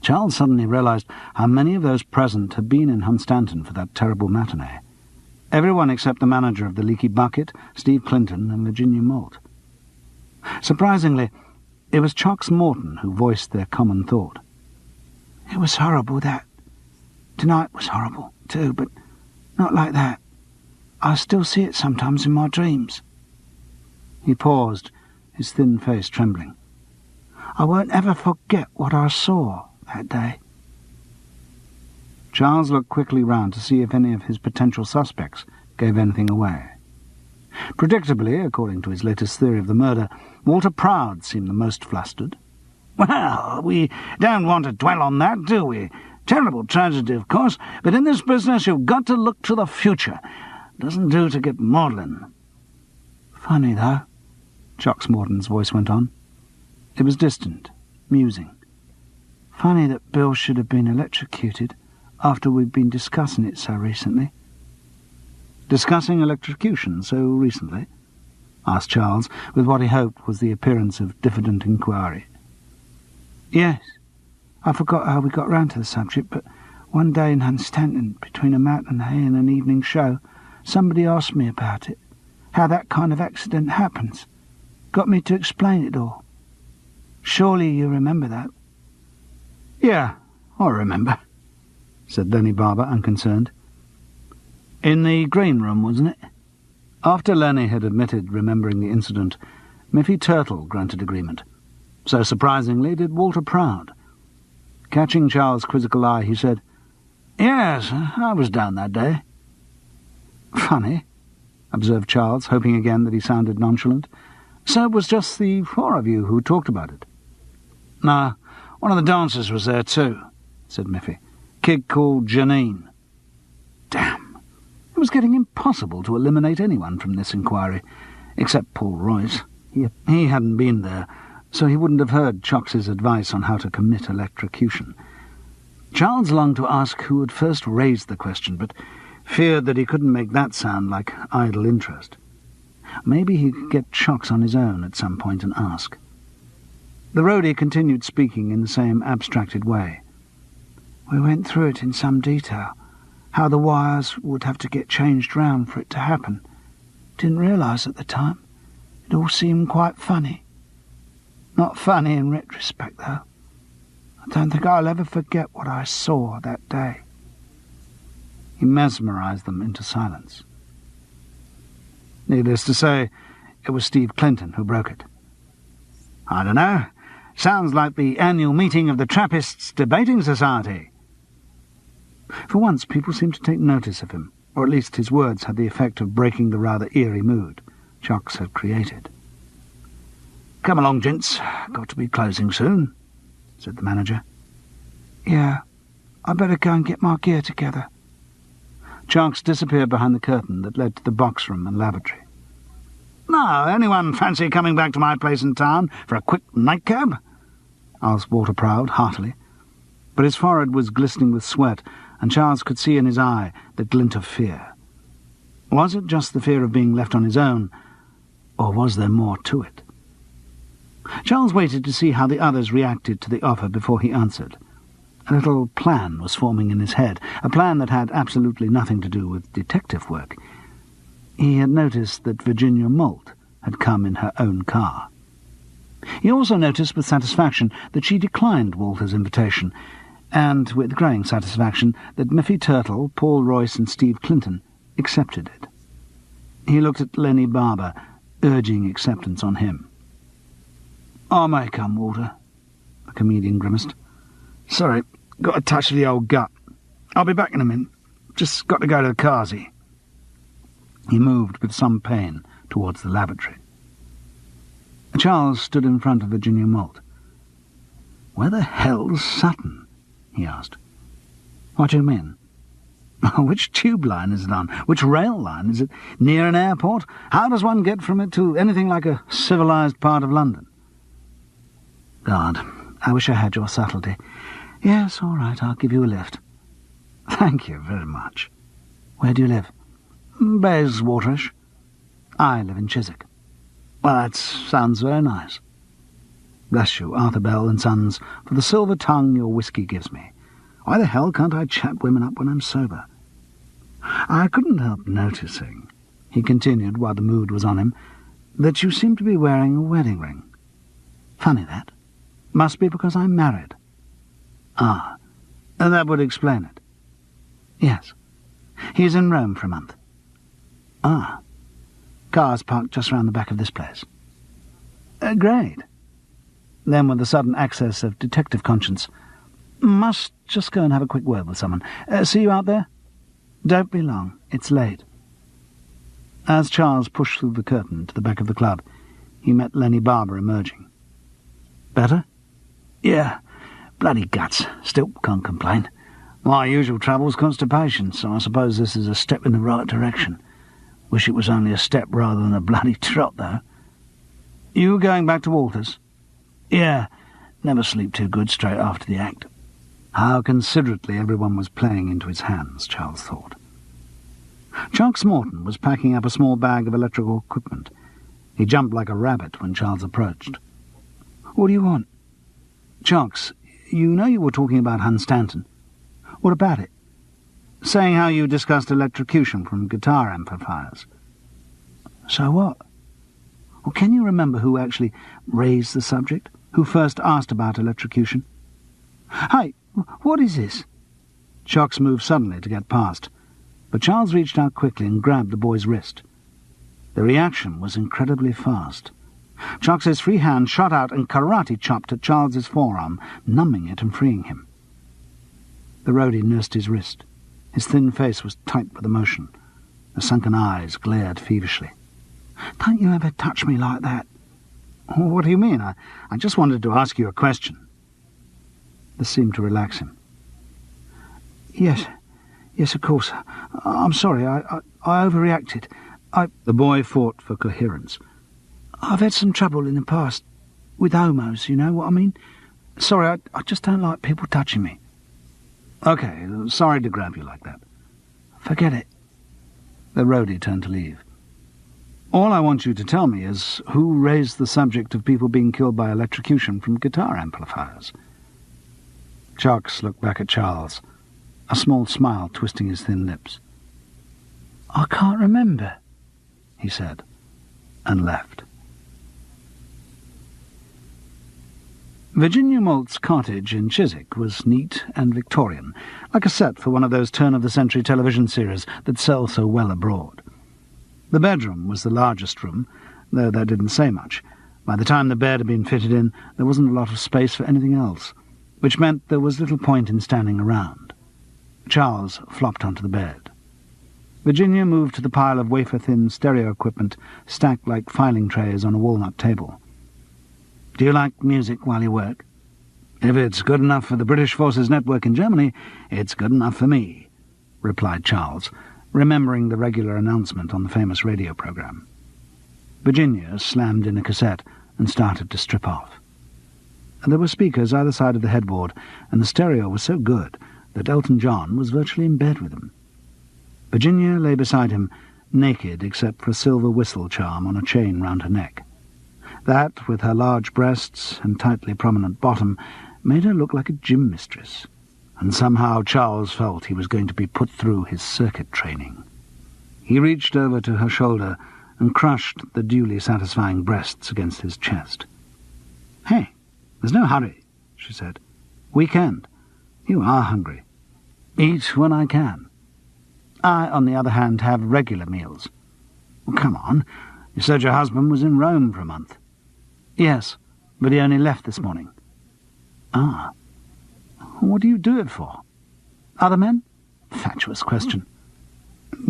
Charles suddenly realized how many of those present had been in Hunstanton for that terrible matinee. Everyone except the manager of the Leaky Bucket, Steve Clinton, and Virginia Malt. Surprisingly, it was Chox Morton who voiced their common thought. It was horrible, that. Tonight was horrible, too, but not like that. I still see it sometimes in my dreams. He paused, his thin face trembling. I won't ever forget what I saw that day. Charles looked quickly round to see if any of his potential suspects gave anything away. Predictably, according to his latest theory of the murder, Walter Proud seemed the most flustered. Well, we don't want to dwell on that, do we? Terrible tragedy, of course, but in this business you've got to look to the future. Doesn't do to get maudlin. Funny, though. Chox Morton's voice went on. It was distant, musing. Funny that Bill should have been electrocuted after we'd been discussing it so recently. Discussing electrocution so recently? Asked Charles, with what he hoped was the appearance of diffident inquiry. Yes. I forgot how we got round to the subject, but one day in Hunstanton, between a matinee and an evening show, somebody asked me about it, how that kind of accident happens. Got me to explain it all. Surely you remember that? Yeah, I remember, said Lenny Barber, unconcerned. In the green room, wasn't it? After Lenny had admitted remembering the incident, Miffy Turtle granted agreement. So surprisingly did Walter Proud. Catching Charles' quizzical eye, he said, Yes, I was down that day. Funny, observed Charles, hoping again that he sounded nonchalant. So it was just the four of you who talked about it? No, one of the dancers was there too, said Miffy. Kid called Janine. Damn, it was getting impossible to eliminate anyone from this inquiry, except Paul Royce. He hadn't been there, so he wouldn't have heard Chox's advice on how to commit electrocution. Charles longed to ask who had first raised the question, but feared that he couldn't make that sound like idle interest. Maybe he could get Chox on his own at some point and ask. The roadie continued speaking in the same abstracted way. We went through it in some detail, how the wires would have to get changed round for it to happen. Didn't realise at the time. It all seemed quite funny. Not funny in retrospect, though. I don't think I'll ever forget what I saw that day. He mesmerised them into silence. Needless to say, it was Steve Clinton who broke it. I don't know. Sounds like the annual meeting of the Trappists' Debating Society. For once, people seemed to take notice of him, or at least his words had the effect of breaking the rather eerie mood Chox had created. Come along, gents. Got to be closing soon, said the manager. Yeah, I better go and get my gear together. Chox disappeared behind the curtain that led to the box room and lavatory. Now, anyone fancy coming back to my place in town for a quick nightcap? Asked Walter Proud heartily, but his forehead was glistening with sweat, and Charles could see in his eye the glint of fear. Was it just the fear of being left on his own, or was there more to it? Charles waited to see how the others reacted to the offer before he answered. A little plan was forming in his head, a plan that had absolutely nothing to do with detective work. He had noticed that Virginia Moult had come in her own car. He also noticed with satisfaction that she declined Walter's invitation, and with growing satisfaction that Miffy Turtle, Paul Royce and Steve Clinton accepted it. He looked at Lenny Barber, urging acceptance on him. I may come, Walter, the comedian grimaced. Sorry, got a touch of the old gut. I'll be back in a minute. Just got to go to the Kazi. He moved with some pain towards the lavatory. Charles stood in front of Virginia Moult. Where the hell's Sutton? He asked. What do you mean? Which tube line is it on? Which rail line? Is it near an airport? How does one get from it to anything like a civilised part of London? God, I wish I had your subtlety. Yes, all right, I'll give you a lift. Thank you very much. Where do you live? Bayswaterish. I live in Chiswick. Well, that sounds very nice. Bless you, Arthur Bell and Sons, for the silver tongue your whisky gives me. Why the hell can't I chat women up when I'm sober? I couldn't help noticing, he continued while the mood was on him, that you seem to be wearing a wedding ring. Funny that. Must be because I'm married. Ah, that would explain it. Yes. He's in Rome for a month. Ah. Car's parked just round the back of this place. Great. Then, with a sudden access of detective conscience, must just go and have a quick word with someone. See you out there? Don't be long. It's late. As Charles pushed through the curtain to the back of the club, he met Lenny Barber emerging. Better? Yeah. Bloody guts. Still can't complain. My usual trouble's constipation, so I suppose this is a step in the right direction. Wish it was only a step rather than a bloody trot, though. You going back to Walter's? Yeah, never sleep too good straight after the act. How considerately everyone was playing into his hands, Charles thought. Chunks Morton was packing up a small bag of electrical equipment. He jumped like a rabbit when Charles approached. What do you want? Chunks, you know you were talking about Hun Stanton. What about it? Saying how you discussed electrocution from guitar amplifiers. So what? Well, can you remember who actually raised the subject? Who first asked about electrocution? Hey, what is this? Chunks moved suddenly to get past, but Charles reached out quickly and grabbed the boy's wrist. The reaction was incredibly fast. Chunks's free hand shot out and karate-chopped at Charles's forearm, numbing it and freeing him. The roadie nursed his wrist. His thin face was tight with emotion. The sunken eyes glared feverishly. Don't you ever touch me like that. What do you mean? I just wanted to ask you a question. This seemed to relax him. Yes, of course. I'm sorry, I overreacted. The boy fought for coherence. I've had some trouble in the past. With homos, you know what I mean? Sorry, I just don't like people touching me. Okay, sorry to grab you like that. Forget it. The roadie turned to leave. All I want you to tell me is who raised the subject of people being killed by electrocution from guitar amplifiers. Chunks looked back at Charles, a small smile twisting his thin lips. I can't remember, he said, and left. Virginia Malt's cottage in Chiswick was neat and Victorian, like a set for one of those turn-of-the-century television series that sell so well abroad. The bedroom was the largest room, though that didn't say much. By the time the bed had been fitted in, there wasn't a lot of space for anything else, which meant there was little point in standing around. Charles flopped onto the bed. Virginia moved to the pile of wafer-thin stereo equipment stacked like filing trays on a walnut table. Do you like music while you work? If it's good enough for the British Forces Network in Germany, it's good enough for me, replied Charles, remembering the regular announcement on the famous radio program. Virginia slammed in a cassette and started to strip off. There were speakers either side of the headboard, and the stereo was so good that Elton John was virtually in bed with him. Virginia lay beside him, naked except for a silver whistle charm on a chain round her neck. That, with her large breasts and tightly prominent bottom, made her look like a gym mistress, and somehow Charles felt he was going to be put through his circuit training. He reached over to her shoulder and crushed the duly satisfying breasts against his chest. "Hey, there's no hurry," she said. "Weekend. You are hungry. Eat when I can. I, on the other hand, have regular meals." "Well, come on. You said your husband was in Rome for a month." "Yes, but he only left this morning." "Ah. What do you do it for? Other men?" Fatuous question.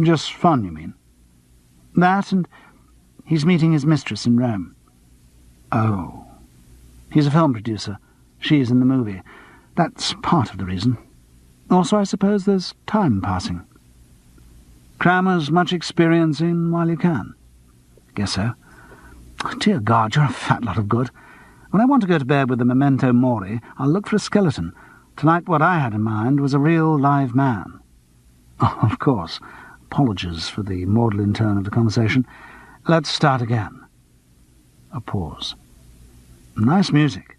"Just fun, you mean?" "That, and he's meeting his mistress in Rome." "Oh. He's a film producer. She's in the movie. That's part of the reason. Also, I suppose there's time passing." "Cram as much experience in while you can." "Guess so. Dear God, you're a fat lot of good. When I want to go to bed with a memento mori, I'll look for a skeleton. Tonight what I had in mind was a real live man." "Oh, of course. Apologies for the maudlin tone of the conversation. Let's start again." A pause. "Nice music."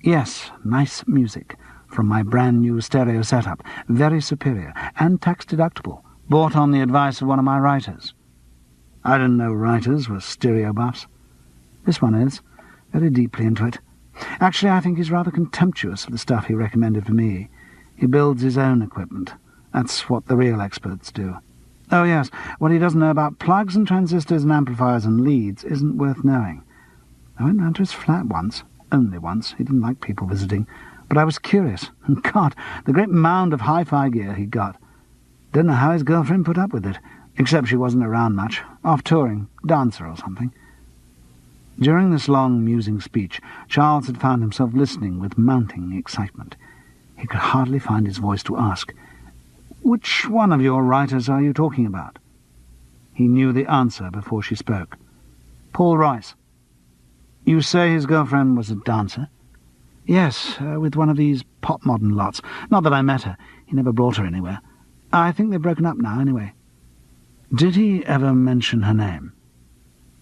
"Yes, nice music. From my brand-new stereo setup. Very superior. And tax-deductible. Bought on the advice of one of my writers." "I didn't know writers were stereo buffs." "This one is. Very deeply into it. Actually, I think he's rather contemptuous of the stuff he recommended for me. He builds his own equipment. That's what the real experts do. Oh, yes, what he doesn't know about plugs and transistors and amplifiers and leads isn't worth knowing. I went round to his flat once. Only once. He didn't like people visiting. But I was curious. And God, the great mound of hi-fi gear he'd got. Didn't know how his girlfriend put up with it, except she wasn't around much. Off touring. Dancer or something." During this long, musing speech, Charles had found himself listening with mounting excitement. He could hardly find his voice to ask, "Which one of your writers are you talking about?" He knew the answer before she spoke. "Paul Royce." You say his girlfriend was a dancer? Yes, with one of these pop-modern lots. Not that I met her. He never brought her anywhere. I think they've broken up now, anyway. Did he ever mention her name?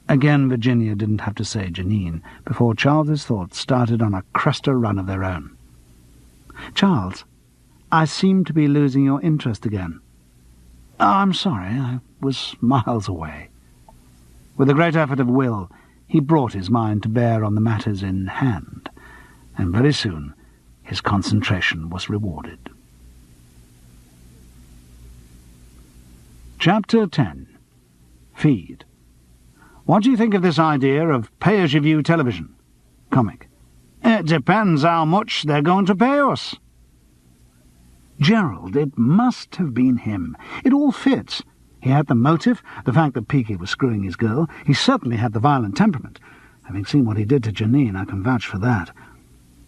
Again, Virginia didn't have to say Janine before Charles's thoughts started on a cruster run of their own. Charles, I seem to be losing your interest again. Oh, I'm sorry, I was miles away. With a great effort of will, he brought his mind to bear on the matters in hand, and very soon his concentration was rewarded. Chapter 10. Feed. What do you think of this idea of pay-as-you-view television? Comic. It depends how much they're going to pay us. Gerald, it must have been him. It all fits. He had the motive, the fact that Peaky was screwing his girl. He certainly had the violent temperament. Having seen what he did to Janine, I can vouch for that.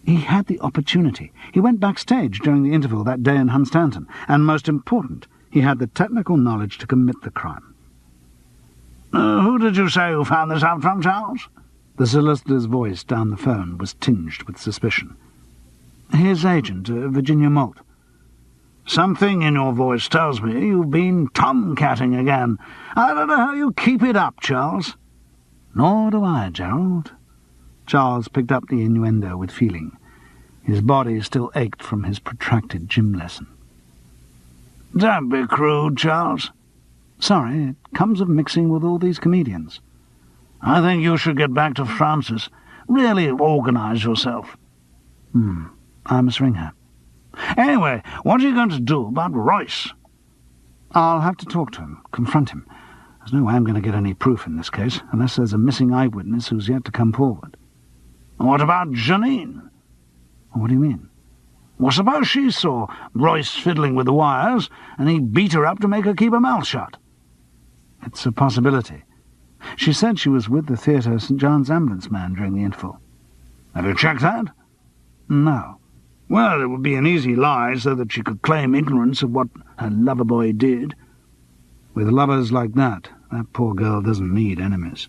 He had the opportunity. He went backstage during the interval that day in Hunstanton, and most important, he had the technical knowledge to commit the crime. Who did you say you found this out from, Charles? The solicitor's voice down the phone was tinged with suspicion. His agent, Virginia Moult. Something in your voice tells me you've been tomcatting again. I don't know how you keep it up, Charles. Nor do I, Gerald. Charles picked up the innuendo with feeling. His body still ached from his protracted gym lesson. Don't be crude, Charles. Sorry, it comes of mixing with all these comedians. I think you should get back to Frances. Really organise yourself. I must ring her. Anyway, what are you going to do about Royce? I'll have to talk to him, confront him. There's no way I'm going to get any proof in this case, unless there's a missing eyewitness who's yet to come forward. What about Janine? What do you mean? Well, suppose she saw Royce fiddling with the wires, and he beat her up to make her keep her mouth shut. It's a possibility. She said she was with the theatre St. John's ambulance man during the interval. Have you checked that? No. Well, it would be an easy lie so that she could claim ignorance of what her lover-boy did. With lovers like that poor girl doesn't need enemies.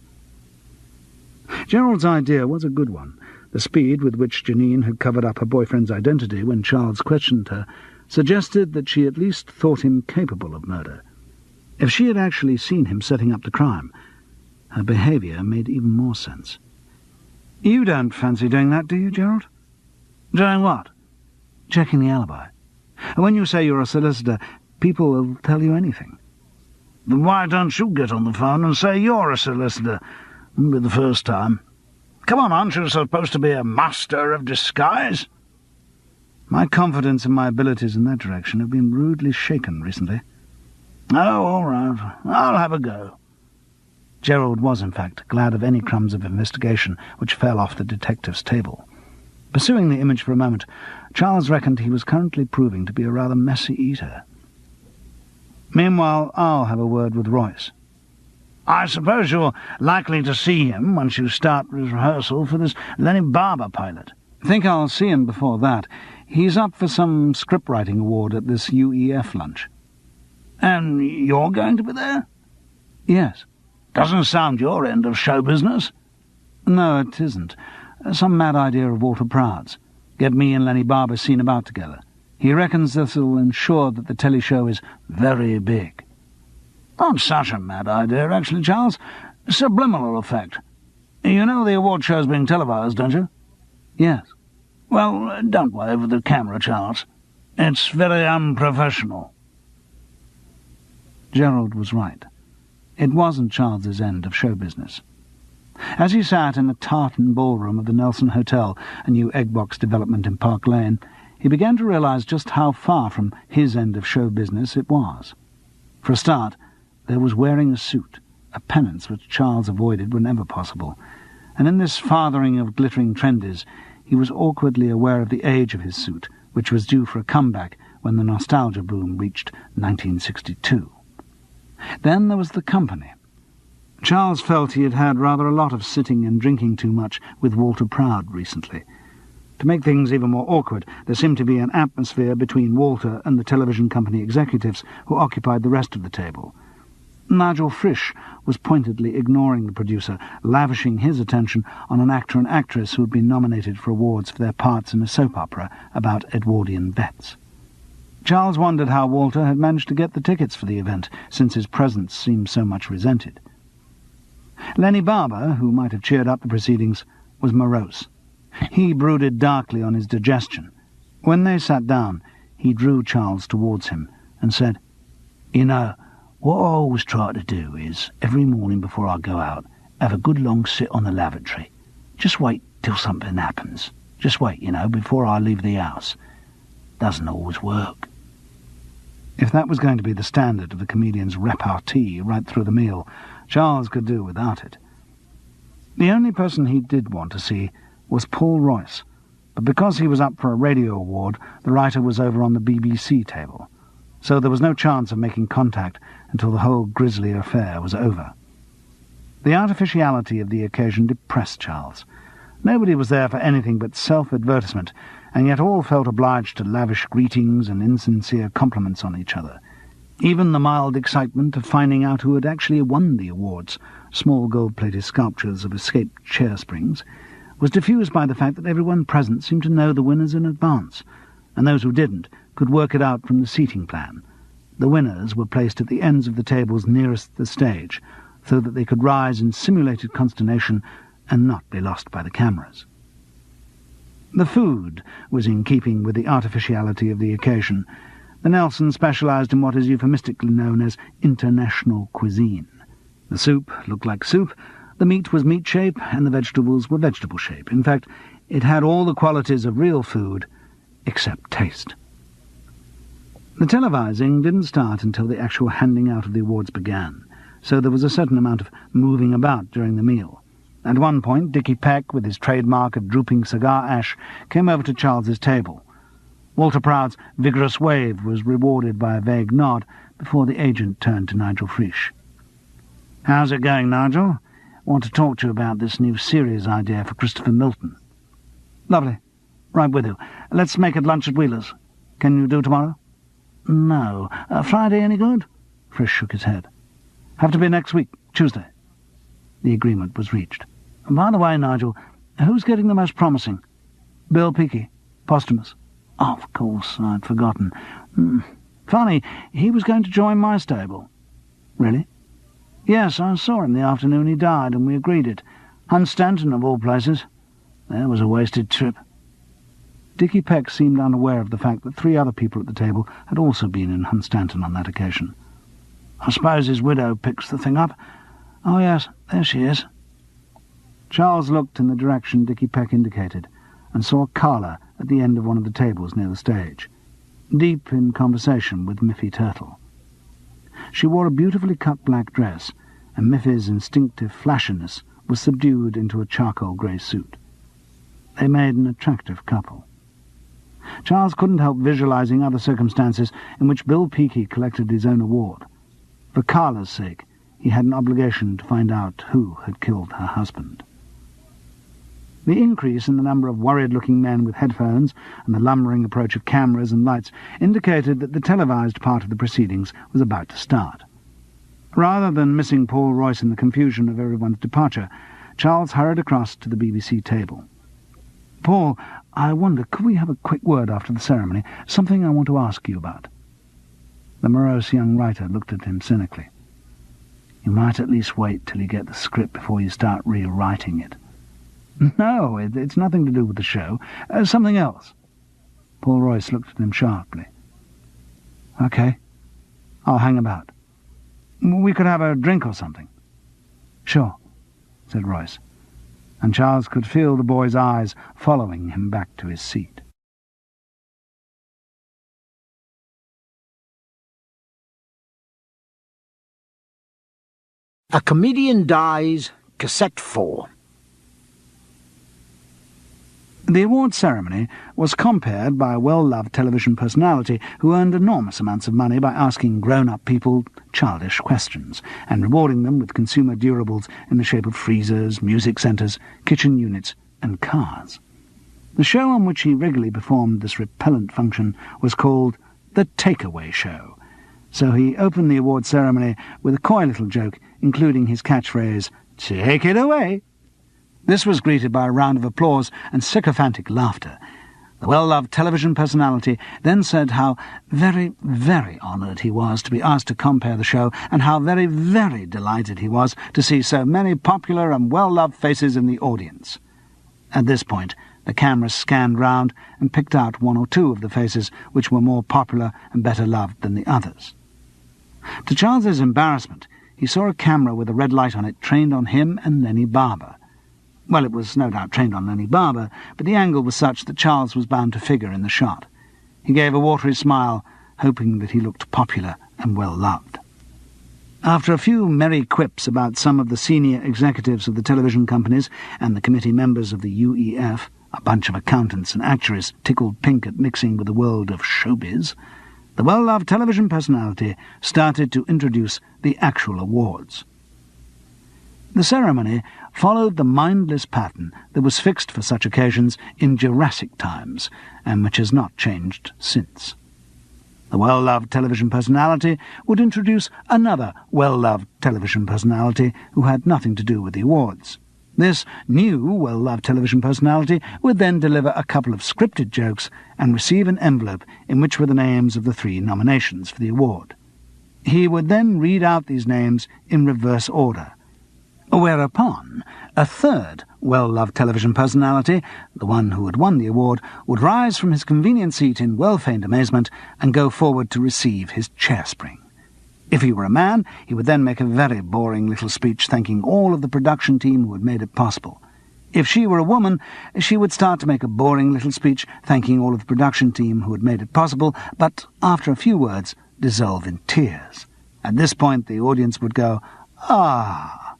Gerald's idea was a good one. The speed with which Janine had covered up her boyfriend's identity when Charles questioned her suggested that she at least thought him capable of murder. If she had actually seen him setting up the crime, her behaviour made even more sense. You don't fancy doing that, do you, Gerald? Doing what? Checking the alibi. When you say you're a solicitor, people will tell you anything. Then why don't you get on the phone and say you're a solicitor? Wouldn't be the first time. Come on, aren't you supposed to be a master of disguise? My confidence in my abilities in that direction have been rudely shaken recently. Oh, all right. I'll have a go. Gerald was, in fact, glad of any crumbs of investigation which fell off the detective's table. Pursuing the image for a moment, Charles reckoned he was currently proving to be a rather messy eater. Meanwhile, I'll have a word with Royce. I suppose you're likely to see him once you start rehearsal for this Lenny Barber pilot. I think I'll see him before that. He's up for some script-writing award at this UEF lunch. And you're going to be there? Yes. Doesn't sound your end of show business. No, it isn't. Some mad idea of Walter Proud's. Get me and Lenny Barber seen about together. He reckons this'll ensure that the telly show is very big. Not such a mad idea, actually, Charles. Subliminal effect. You know the award show's being televised, don't you? Yes. Well, don't wave at the camera, Charles. It's very unprofessional. Gerald was right. It wasn't Charles's end of show business. As he sat in the tartan ballroom of the Nelson Hotel, a new egg-box development in Park Lane, he began to realize just how far from his end of show business it was. For a start, there was wearing a suit, a penance which Charles avoided whenever possible, and in this fathering of glittering trendies, he was awkwardly aware of the age of his suit, which was due for a comeback when the nostalgia boom reached 1962. Then there was the company. Charles felt he had had rather a lot of sitting and drinking too much with Walter Proud recently. To make things even more awkward, there seemed to be an atmosphere between Walter and the television company executives who occupied the rest of the table. Nigel Frisch was pointedly ignoring the producer, lavishing his attention on an actor and actress who had been nominated for awards for their parts in a soap opera about Edwardian vets. Charles wondered how Walter had managed to get the tickets for the event, since his presence seemed so much resented. Lenny Barber, who might have cheered up the proceedings, was morose. He brooded darkly on his digestion. When they sat down, he drew Charles towards him and said, "You know, what I always try to do is, every morning before I go out, have a good long sit on the lavatory. Just wait till something happens. Just wait, before I leave the house. Doesn't always work." If that was going to be the standard of the comedian's repartee right through the meal, Charles could do without it. The only person he did want to see was Paul Royce, but because he was up for a radio award, the writer was over on the BBC table, so there was no chance of making contact until the whole grisly affair was over. The artificiality of the occasion depressed Charles. Nobody was there for anything but self-advertisement, and yet all felt obliged to lavish greetings and insincere compliments on each other. Even the mild excitement of finding out who had actually won the awards, small gold-plated sculptures of escaped chair springs, was diffused by the fact that everyone present seemed to know the winners in advance, and those who didn't could work it out from the seating plan. The winners were placed at the ends of the tables nearest the stage, so that they could rise in simulated consternation and not be lost by the cameras. The food was in keeping with the artificiality of the occasion. The Nelsons specialised in what is euphemistically known as international cuisine. The soup looked like soup, the meat was meat shape, and the vegetables were vegetable shape. In fact, it had all the qualities of real food, except taste. The televising didn't start until the actual handing out of the awards began, so there was a certain amount of moving about during the meal. At one point, Dickie Peck, with his trademark of drooping cigar ash, came over to Charles's table. Walter Proud's vigorous wave was rewarded by a vague nod before the agent turned to Nigel Frisch. "How's it going, Nigel? Want to talk to you about this new series idea for Christopher Milton." "Lovely. Right with you. Let's make it lunch at Wheeler's. Can you do tomorrow?" "No. Friday any good?" Frisch shook his head. "Have to be next week, Tuesday." The agreement was reached. "By the way, Nigel, who's getting the most promising?" "Bill Peakey, posthumous." "Oh, of course, I'd forgotten. Funny, he was going to join my stable." "Really?" "Yes, I saw him the afternoon he died, and we agreed it. Hunstanton, of all places. There was a wasted trip." Dickie Peck seemed unaware of the fact that 3 other people at the table had also been in Hunstanton on that occasion. "I suppose his widow picks the thing up. Oh, yes, there she is." Charles looked in the direction Dickie Peck indicated, and saw Carla at the end of one of the tables near the stage, deep in conversation with Miffy Turtle. She wore a beautifully cut black dress, and Miffy's instinctive flashiness was subdued into a charcoal grey suit. They made an attractive couple. Charles couldn't help visualizing other circumstances in which Bill Peakey collected his own award. For Carla's sake, he had an obligation to find out who had killed her husband. The increase in the number of worried-looking men with headphones and the lumbering approach of cameras and lights indicated that the televised part of the proceedings was about to start. Rather than missing Paul Royce in the confusion of everyone's departure, Charles hurried across to the BBC table. "Paul, I wonder, could we have a quick word after the ceremony? Something I want to ask you about." The morose young writer looked at him cynically. "You might at least wait till you get the script before you start rewriting it." "No, it's nothing to do with the show. Something else." Paul Royce looked at him sharply. "Okay. I'll hang about. We could have a drink or something." "Sure," said Royce, and Charles could feel the boy's eyes following him back to his seat. A Comedian Dies, Cassette 4. The awards ceremony was compared by a well-loved television personality who earned enormous amounts of money by asking grown-up people childish questions and rewarding them with consumer durables in the shape of freezers, music centres, kitchen units and cars. The show on which he regularly performed this repellent function was called The Takeaway Show, So he opened the award ceremony with a coy little joke, including his catchphrase, "Take it away." This was greeted by a round of applause and sycophantic laughter. The well-loved television personality then said how very, very honoured he was to be asked to compare the show, and how very, very delighted he was to see so many popular and well-loved faces in the audience. At this point, the camera scanned round and picked out one or two of the faces which were more popular and better loved than the others. To Charles's embarrassment, he saw a camera with a red light on it trained on him and Lenny Barber. Well, it was no doubt trained on Lenny Barber, but the angle was such that Charles was bound to figure in the shot. He gave a watery smile, hoping that he looked popular and well-loved. After a few merry quips about some of the senior executives of the television companies and the committee members of the UEF, a bunch of accountants and actuaries tickled pink at mixing with the world of showbiz, the well-loved television personality started to introduce the actual awards. The ceremony followed the mindless pattern that was fixed for such occasions in Jurassic times, and which has not changed since. The well-loved television personality would introduce another well-loved television personality who had nothing to do with the awards. This new well-loved television personality would then deliver a couple of scripted jokes and receive an envelope in which were the names of the 3 nominations for the award. He would then read out these names in reverse order, whereupon a third well-loved television personality, the one who had won the award, would rise from his convenient seat in well-feigned amazement and go forward to receive his chair spring. If he were a man, he would then make a very boring little speech thanking all of the production team who had made it possible. If she were a woman, she would start to make a boring little speech thanking all of the production team who had made it possible, but after a few words, dissolve in tears. At this point, the audience would go, "Ah!"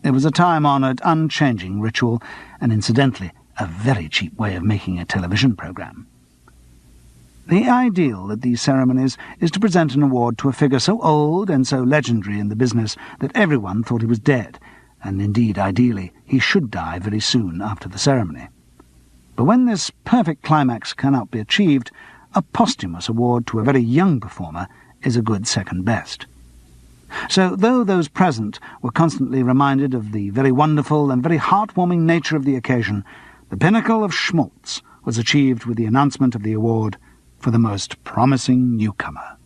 It was a time-honoured, unchanging ritual, and incidentally, a very cheap way of making a television programme. The ideal at these ceremonies is to present an award to a figure so old and so legendary in the business that everyone thought he was dead, and indeed, ideally, he should die very soon after the ceremony. But when this perfect climax cannot be achieved, a posthumous award to a very young performer is a good second best. So, though those present were constantly reminded of the very wonderful and very heartwarming nature of the occasion, the pinnacle of schmaltz was achieved with the announcement of the award for the most promising newcomer.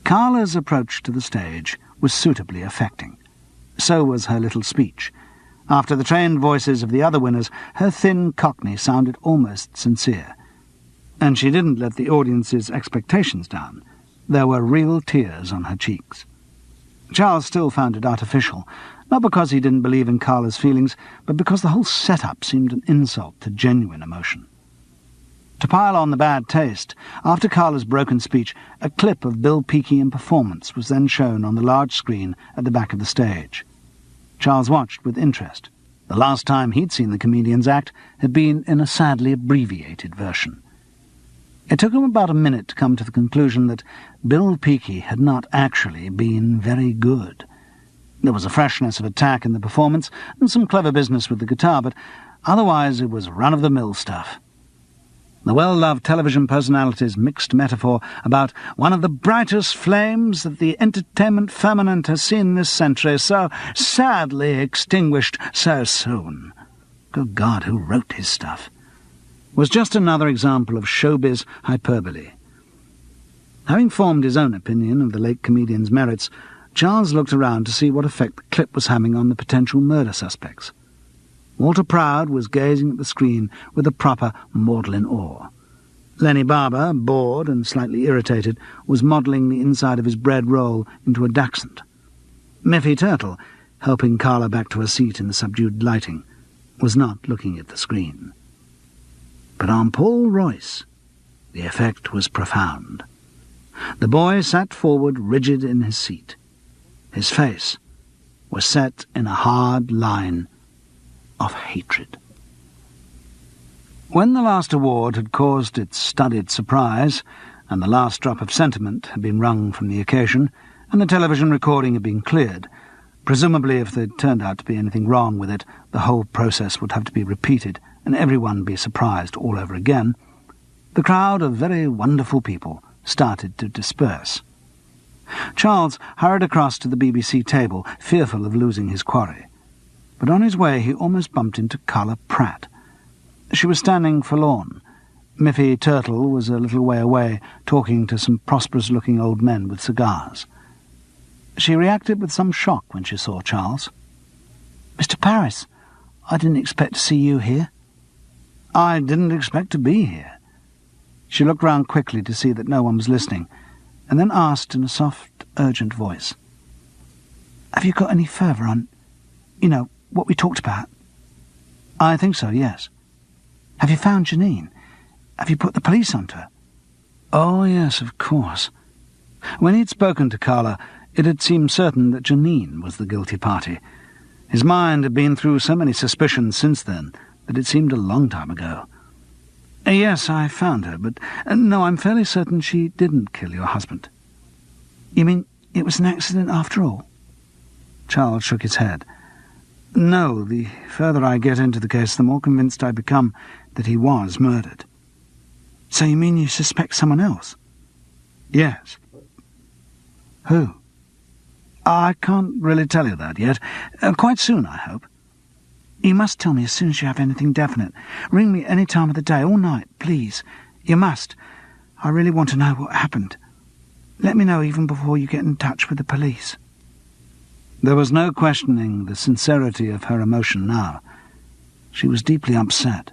Carla's approach to the stage was suitably affecting. So was her little speech. After the trained voices of the other winners, her thin Cockney sounded almost sincere. And she didn't let the audience's expectations down. There were real tears on her cheeks. Charles still found it artificial, not because he didn't believe in Carla's feelings, but because the whole setup seemed an insult to genuine emotion. To pile on the bad taste, after Carla's broken speech, a clip of Bill Peakey in performance was then shown on the large screen at the back of the stage. Charles watched with interest. The last time he'd seen the comedians act had been in a sadly abbreviated version. It took him about a minute to come to the conclusion that Bill Peakey had not actually been very good. There was a freshness of attack in the performance and some clever business with the guitar, but otherwise it was run-of-the-mill stuff. The well-loved television personality's mixed metaphor about one of the brightest flames that the entertainment firmament has seen this century, so sadly extinguished so soon. Good God, who wrote his stuff? Was just another example of showbiz hyperbole. Having formed his own opinion of the late comedian's merits, Charles looked around to see what effect the clip was having on the potential murder suspects. Walter Proud was gazing at the screen with a proper maudlin awe. Lenny Barber, bored and slightly irritated, was modelling the inside of his bread roll into a dachshund. Miffy Turtle, helping Carla back to her seat in the subdued lighting, was not looking at the screen. But on Paul Royce, the effect was profound. The boy sat forward rigid in his seat. His face was set in a hard line of hatred. When the last award had caused its studied surprise, and the last drop of sentiment had been wrung from the occasion, and the television recording had been cleared, presumably if there turned out to be anything wrong with it, the whole process would have to be repeated, and everyone be surprised all over again, the crowd of very wonderful people started to disperse. Charles hurried across to the BBC table, fearful of losing his quarry. But on his way he almost bumped into Carla Pratt. She was standing forlorn. Miffy Turtle was a little way away, talking to some prosperous-looking old men with cigars. She reacted with some shock when she saw Charles. "Mr. Paris, I didn't expect to see you here." "I didn't expect to be here." She looked round quickly to see that no one was listening, and then asked in a soft, urgent voice, "Have you got any further on, what we talked about?" "I think so, yes." "Have you found Janine? Have you put the police onto her?" "Oh, yes, of course." When he had spoken to Carla, it had seemed certain that Janine was the guilty party. His mind had been through so many suspicions since then that it seemed a long time ago. "Yes, I found her, but no, I'm fairly certain she didn't kill your husband." "You mean it was an accident after all?" Charles shook his head. "No, the further I get into the case, the more convinced I become that he was murdered." "So you mean you suspect someone else?" "Yes." "Who?" "I can't really tell you that yet. Quite soon, I hope." "You must tell me as soon as you have anything definite. Ring me any time of the day, all night, please. You must. I really want to know what happened. Let me know even before you get in touch with the police." There was no questioning the sincerity of her emotion now. She was deeply upset.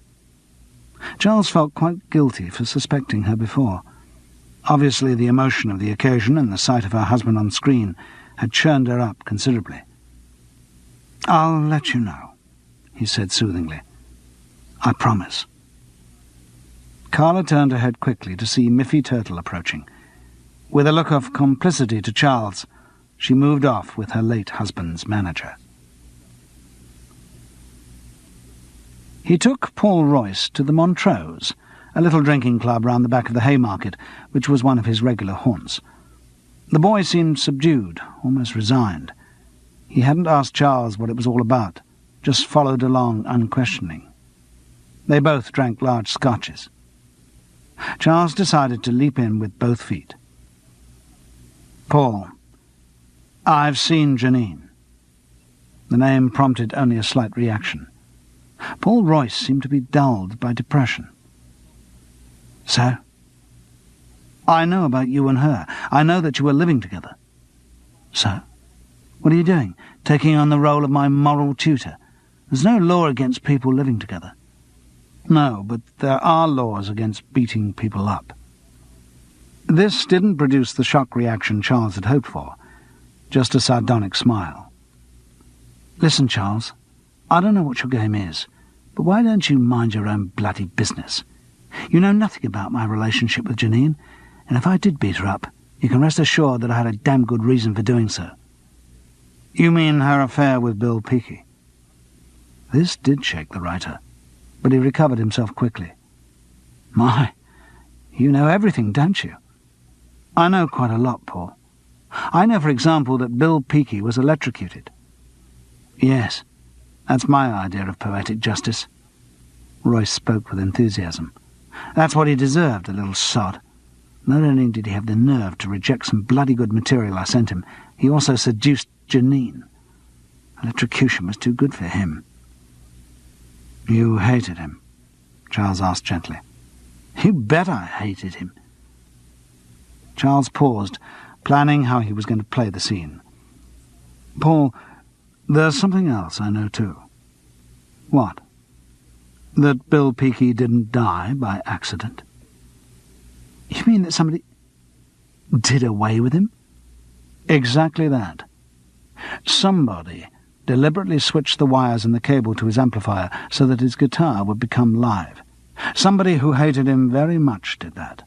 Charles felt quite guilty for suspecting her before. Obviously the emotion of the occasion and the sight of her husband on screen had churned her up considerably. "I'll let you know," he said soothingly. "I promise." Carla turned her head quickly to see Miffy Turtle approaching. With a look of complicity to Charles, she moved off with her late husband's manager. He took Paul Royce to the Montrose, a little drinking club round the back of the Haymarket, which was one of his regular haunts. The boy seemed subdued, almost resigned. He hadn't asked Charles what it was all about, just followed along unquestioning. They both drank large scotches. Charles decided to leap in with both feet. "Paul, I've seen Janine." The name prompted only a slight reaction. Paul Royce seemed to be dulled by depression. "So?" "I know about you and her. I know that you were living together." "So? What are you doing? Taking on the role of my moral tutor? There's no law against people living together." "No, but there are laws against beating people up." This didn't produce the shock reaction Charles had hoped for, just a sardonic smile. "Listen, Charles, I don't know what your game is, but why don't you mind your own bloody business? You know nothing about my relationship with Janine, and if I did beat her up, you can rest assured that I had a damn good reason for doing so." "You mean her affair with Bill Peakey?" This did shake the writer, but he recovered himself quickly. "My, you know everything, don't you?" "I know quite a lot, Paul. I know, for example, that Bill Peakey was electrocuted." "Yes, that's my idea of poetic justice." Royce spoke with enthusiasm. "That's what he deserved, a little sod. Not only did he have the nerve to reject some bloody good material I sent him, he also seduced Janine. Electrocution was too good for him." "You hated him?" Charles asked gently. "You bet I hated him." Charles paused, planning how he was going to play the scene. "Paul, there's something else I know too." "What?" "That Bill Peakey didn't die by accident." "You mean that somebody did away with him?" "Exactly that. Somebody deliberately switched the wires in the cable to his amplifier so that his guitar would become live. Somebody who hated him very much did that.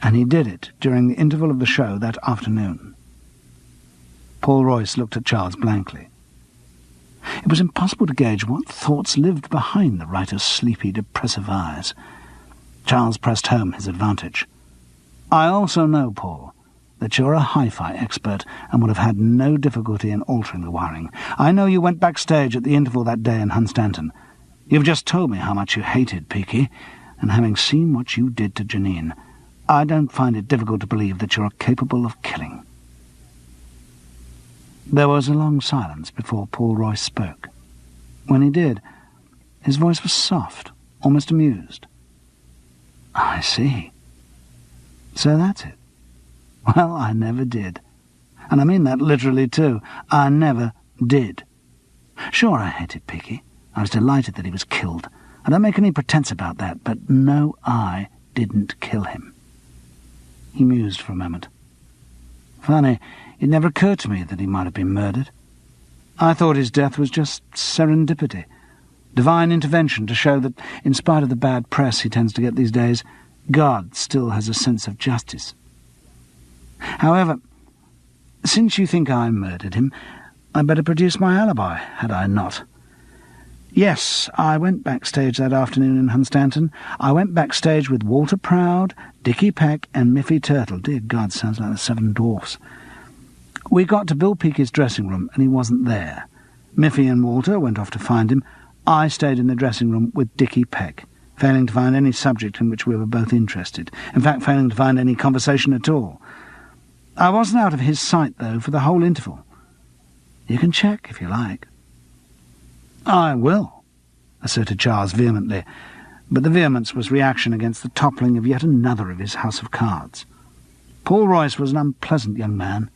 And he did it during the interval of the show that afternoon." Paul Royce looked at Charles blankly. It was impossible to gauge what thoughts lived behind the writer's sleepy, depressive eyes. Charles pressed home his advantage. "I also know, Paul, that you're a hi-fi expert and would have had no difficulty in altering the wiring. I know you went backstage at the interval that day in Hunstanton. You've just told me how much you hated Peakey, and having seen what you did to Janine, I don't find it difficult to believe that you're capable of killing." There was a long silence before Paul Royce spoke. When he did, his voice was soft, almost amused. "I see. So that's it. Well, I never did. And I mean that literally too. I never did. Sure, I hated Peaky. I was delighted that he was killed. I don't make any pretense about that, but no, I didn't kill him." He mused for a moment. "Funny, it never occurred to me that he might have been murdered. I thought his death was just serendipity, divine intervention to show that, in spite of the bad press he tends to get these days, God still has a sense of justice. However, since you think I murdered him, I'd better produce my alibi, had I not? Yes, I went backstage that afternoon in Hunstanton. I went backstage with Walter Proud, Dickie Peck, and Miffy Turtle. Dear God, sounds like the Seven Dwarfs. We got to Bill Peaky's dressing room, and he wasn't there. Miffy and Walter went off to find him. I stayed in the dressing room with Dickie Peck, failing to find any subject in which we were both interested. In fact, failing to find any conversation at all. I wasn't out of his sight, though, for the whole interval. You can check, if you like." "I will," asserted Charles vehemently, but the vehemence was reaction against the toppling of yet another of his house of cards. Paul Royce was an unpleasant young man.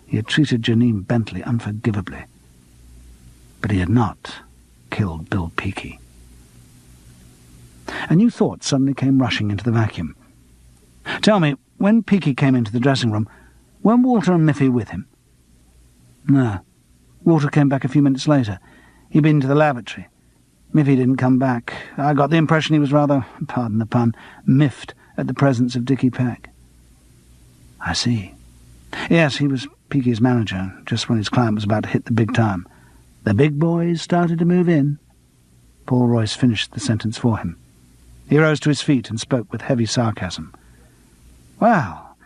He had treated Janine Bentley unforgivably. But he had not killed Bill Peaky. A new thought suddenly came rushing into the vacuum. "Tell me, when Peaky came into the dressing room, weren't Walter and Miffy with him?" "No. Walter came back a few minutes later. He'd been to the lavatory. Miffy didn't come back. I got the impression he was rather, pardon the pun, miffed at the presence of Dickie Peck." "I see. Yes, he was Peaky's manager, just when his client was about to hit the big time. The big boys started to move in." Paul Royce finished the sentence for him. He rose to his feet and spoke with heavy sarcasm. "Well,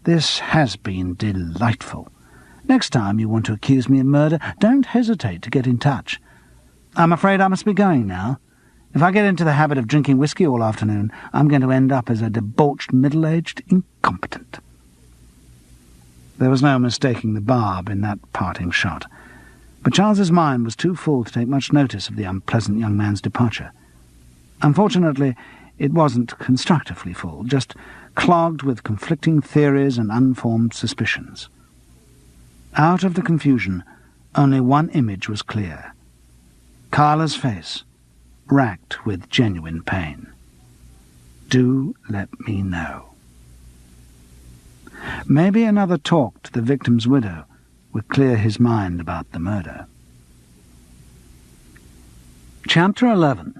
this has been delightful. Next time you want to accuse me of murder, don't hesitate to get in touch. I'm afraid I must be going now. If I get into the habit of drinking whiskey all afternoon, I'm going to end up as a debauched, middle-aged incompetent." There was no mistaking the barb in that parting shot, but Charles's mind was too full to take much notice of the unpleasant young man's departure. Unfortunately, it wasn't constructively full, just clogged with conflicting theories and unformed suspicions. Out of the confusion, only one image was clear. Carla's face, racked with genuine pain. "Do let me know." Maybe another talk to the victim's widow would clear his mind about the murder. Chapter 11.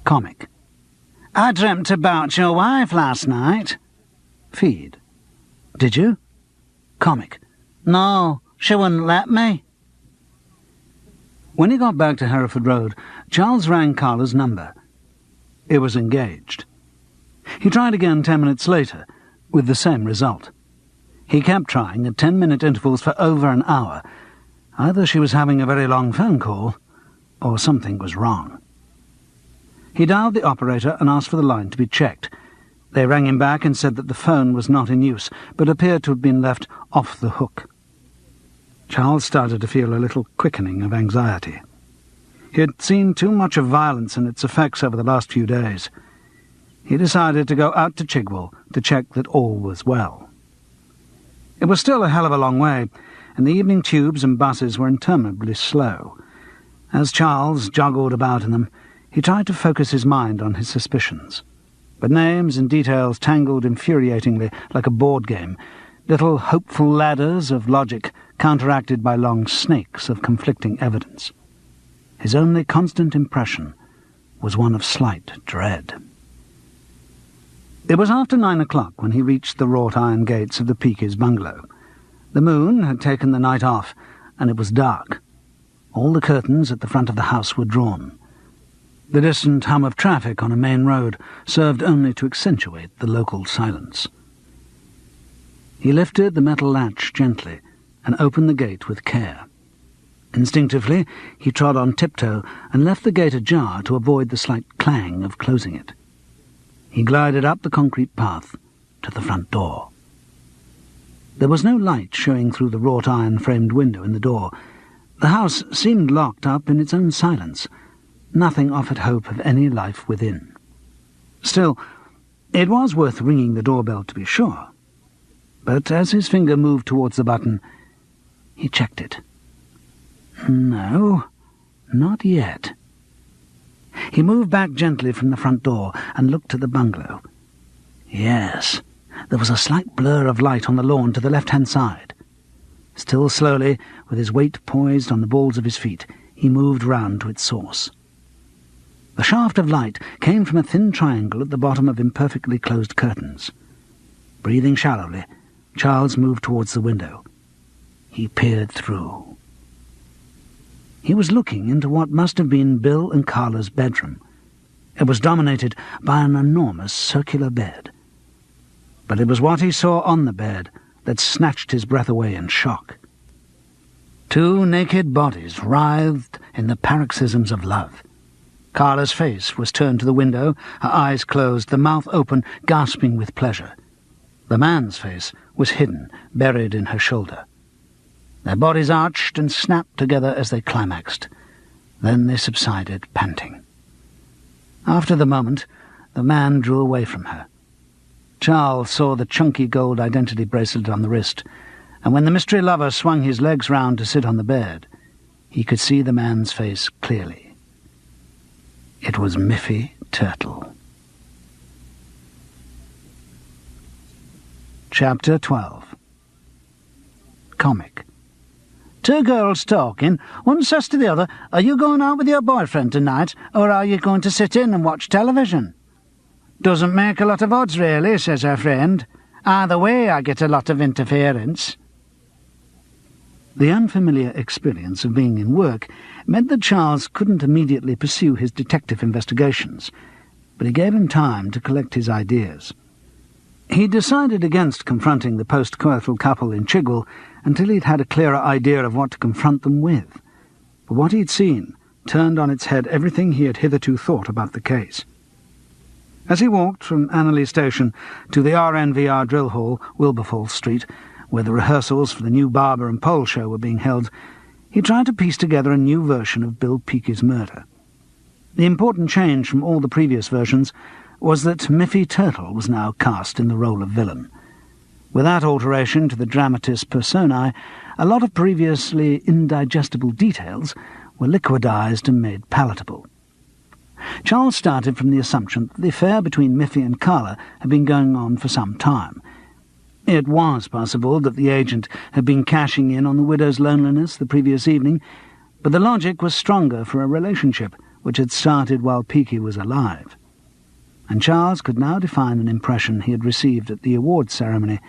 Comic. "I dreamt about your wife last night." Feed. "Did you?" Comic. "No, she wouldn't let me." When he got back to Hereford Road, Charles rang Carla's number. It was engaged. He tried again 10 minutes later, with the same result. He kept trying at 10-minute intervals for over an hour. Either she was having a very long phone call, or something was wrong. He dialed the operator and asked for the line to be checked. They rang him back and said that the phone was not in use, but appeared to have been left off the hook. Charles started to feel a little quickening of anxiety. He had seen too much of violence and its effects over the last few days. He decided to go out to Chigwell to check that all was well. It was still a hell of a long way, and the evening tubes and buses were interminably slow. As Charles joggled about in them, he tried to focus his mind on his suspicions. But names and details tangled infuriatingly like a board game, little hopeful ladders of logic counteracted by long snakes of conflicting evidence. His only constant impression was one of slight dread. It was after 9 o'clock when he reached the wrought-iron gates of the Peaky's bungalow. The moon had taken the night off, and it was dark. All the curtains at the front of the house were drawn. The distant hum of traffic on a main road served only to accentuate the local silence. He lifted the metal latch gently and opened the gate with care. Instinctively, he trod on tiptoe and left the gate ajar to avoid the slight clang of closing it. He glided up the concrete path to the front door. There was no light showing through the wrought iron-framed window in the door. The house seemed locked up in its own silence. Nothing offered hope of any life within. Still, it was worth ringing the doorbell to be sure. But as his finger moved towards the button, he checked it. No, not yet. He moved back gently from the front door and looked at the bungalow. Yes, there was a slight blur of light on the lawn to the left-hand side. Still slowly, with his weight poised on the balls of his feet, he moved round to its source. The shaft of light came from a thin triangle at the bottom of imperfectly closed curtains. Breathing shallowly, Charles moved towards the window. He peered through. He was looking into what must have been Bill and Carla's bedroom. It was dominated by an enormous circular bed. But it was what he saw on the bed that snatched his breath away in shock. Two naked bodies writhed in the paroxysms of love. Carla's face was turned to the window, her eyes closed, the mouth open, gasping with pleasure. The man's face was hidden, buried in her shoulder. Their bodies arched and snapped together as they climaxed. Then they subsided, panting. After the moment, the man drew away from her. Charles saw the chunky gold identity bracelet on the wrist, and when the mystery lover swung his legs round to sit on the bed, he could see the man's face clearly. It was Miffy Turtle. Chapter 12. Comic. Two girls talking. One says to the other, "Are you going out with your boyfriend tonight, or are you going to sit in and watch television?" "Doesn't make a lot of odds, really," says her friend. "Either way, I get a lot of interference." The unfamiliar experience of being in work meant that Charles couldn't immediately pursue his detective investigations, but he gave him time to collect his ideas. He decided against confronting the post-coital couple in Chigwell until he'd had a clearer idea of what to confront them with. But what he'd seen turned on its head everything he had hitherto thought about the case. As he walked from Annerley Station to the RNVR Drill Hall, Wilberforce Street, where the rehearsals for the new Barber and Pole show were being held, he tried to piece together a new version of Bill Peaky's murder. The important change from all the previous versions was that Miffy Turtle was now cast in the role of villain. With that alteration to the dramatis personae, a lot of previously indigestible details were liquidized and made palatable. Charles started from the assumption that the affair between Miffy and Carla had been going on for some time. It was possible that the agent had been cashing in on the widow's loneliness the previous evening, but the logic was stronger for a relationship which had started while Peaky was alive. And Charles could now define an impression he had received at the awards ceremony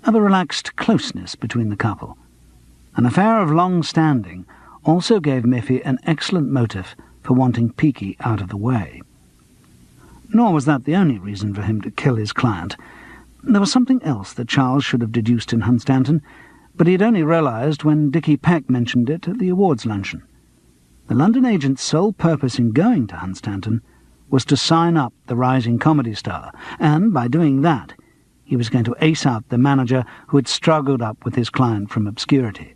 of a relaxed closeness between the couple. An affair of long standing also gave Miffy an excellent motive for wanting Peaky out of the way. Nor was that the only reason for him to kill his client. There was something else that Charles should have deduced in Hunstanton, but he had only realised when Dickie Peck mentioned it at the awards luncheon. The London agent's sole purpose in going to Hunstanton was to sign up the rising comedy star, and by doing that, he was going to ace out the manager who had struggled up with his client from obscurity.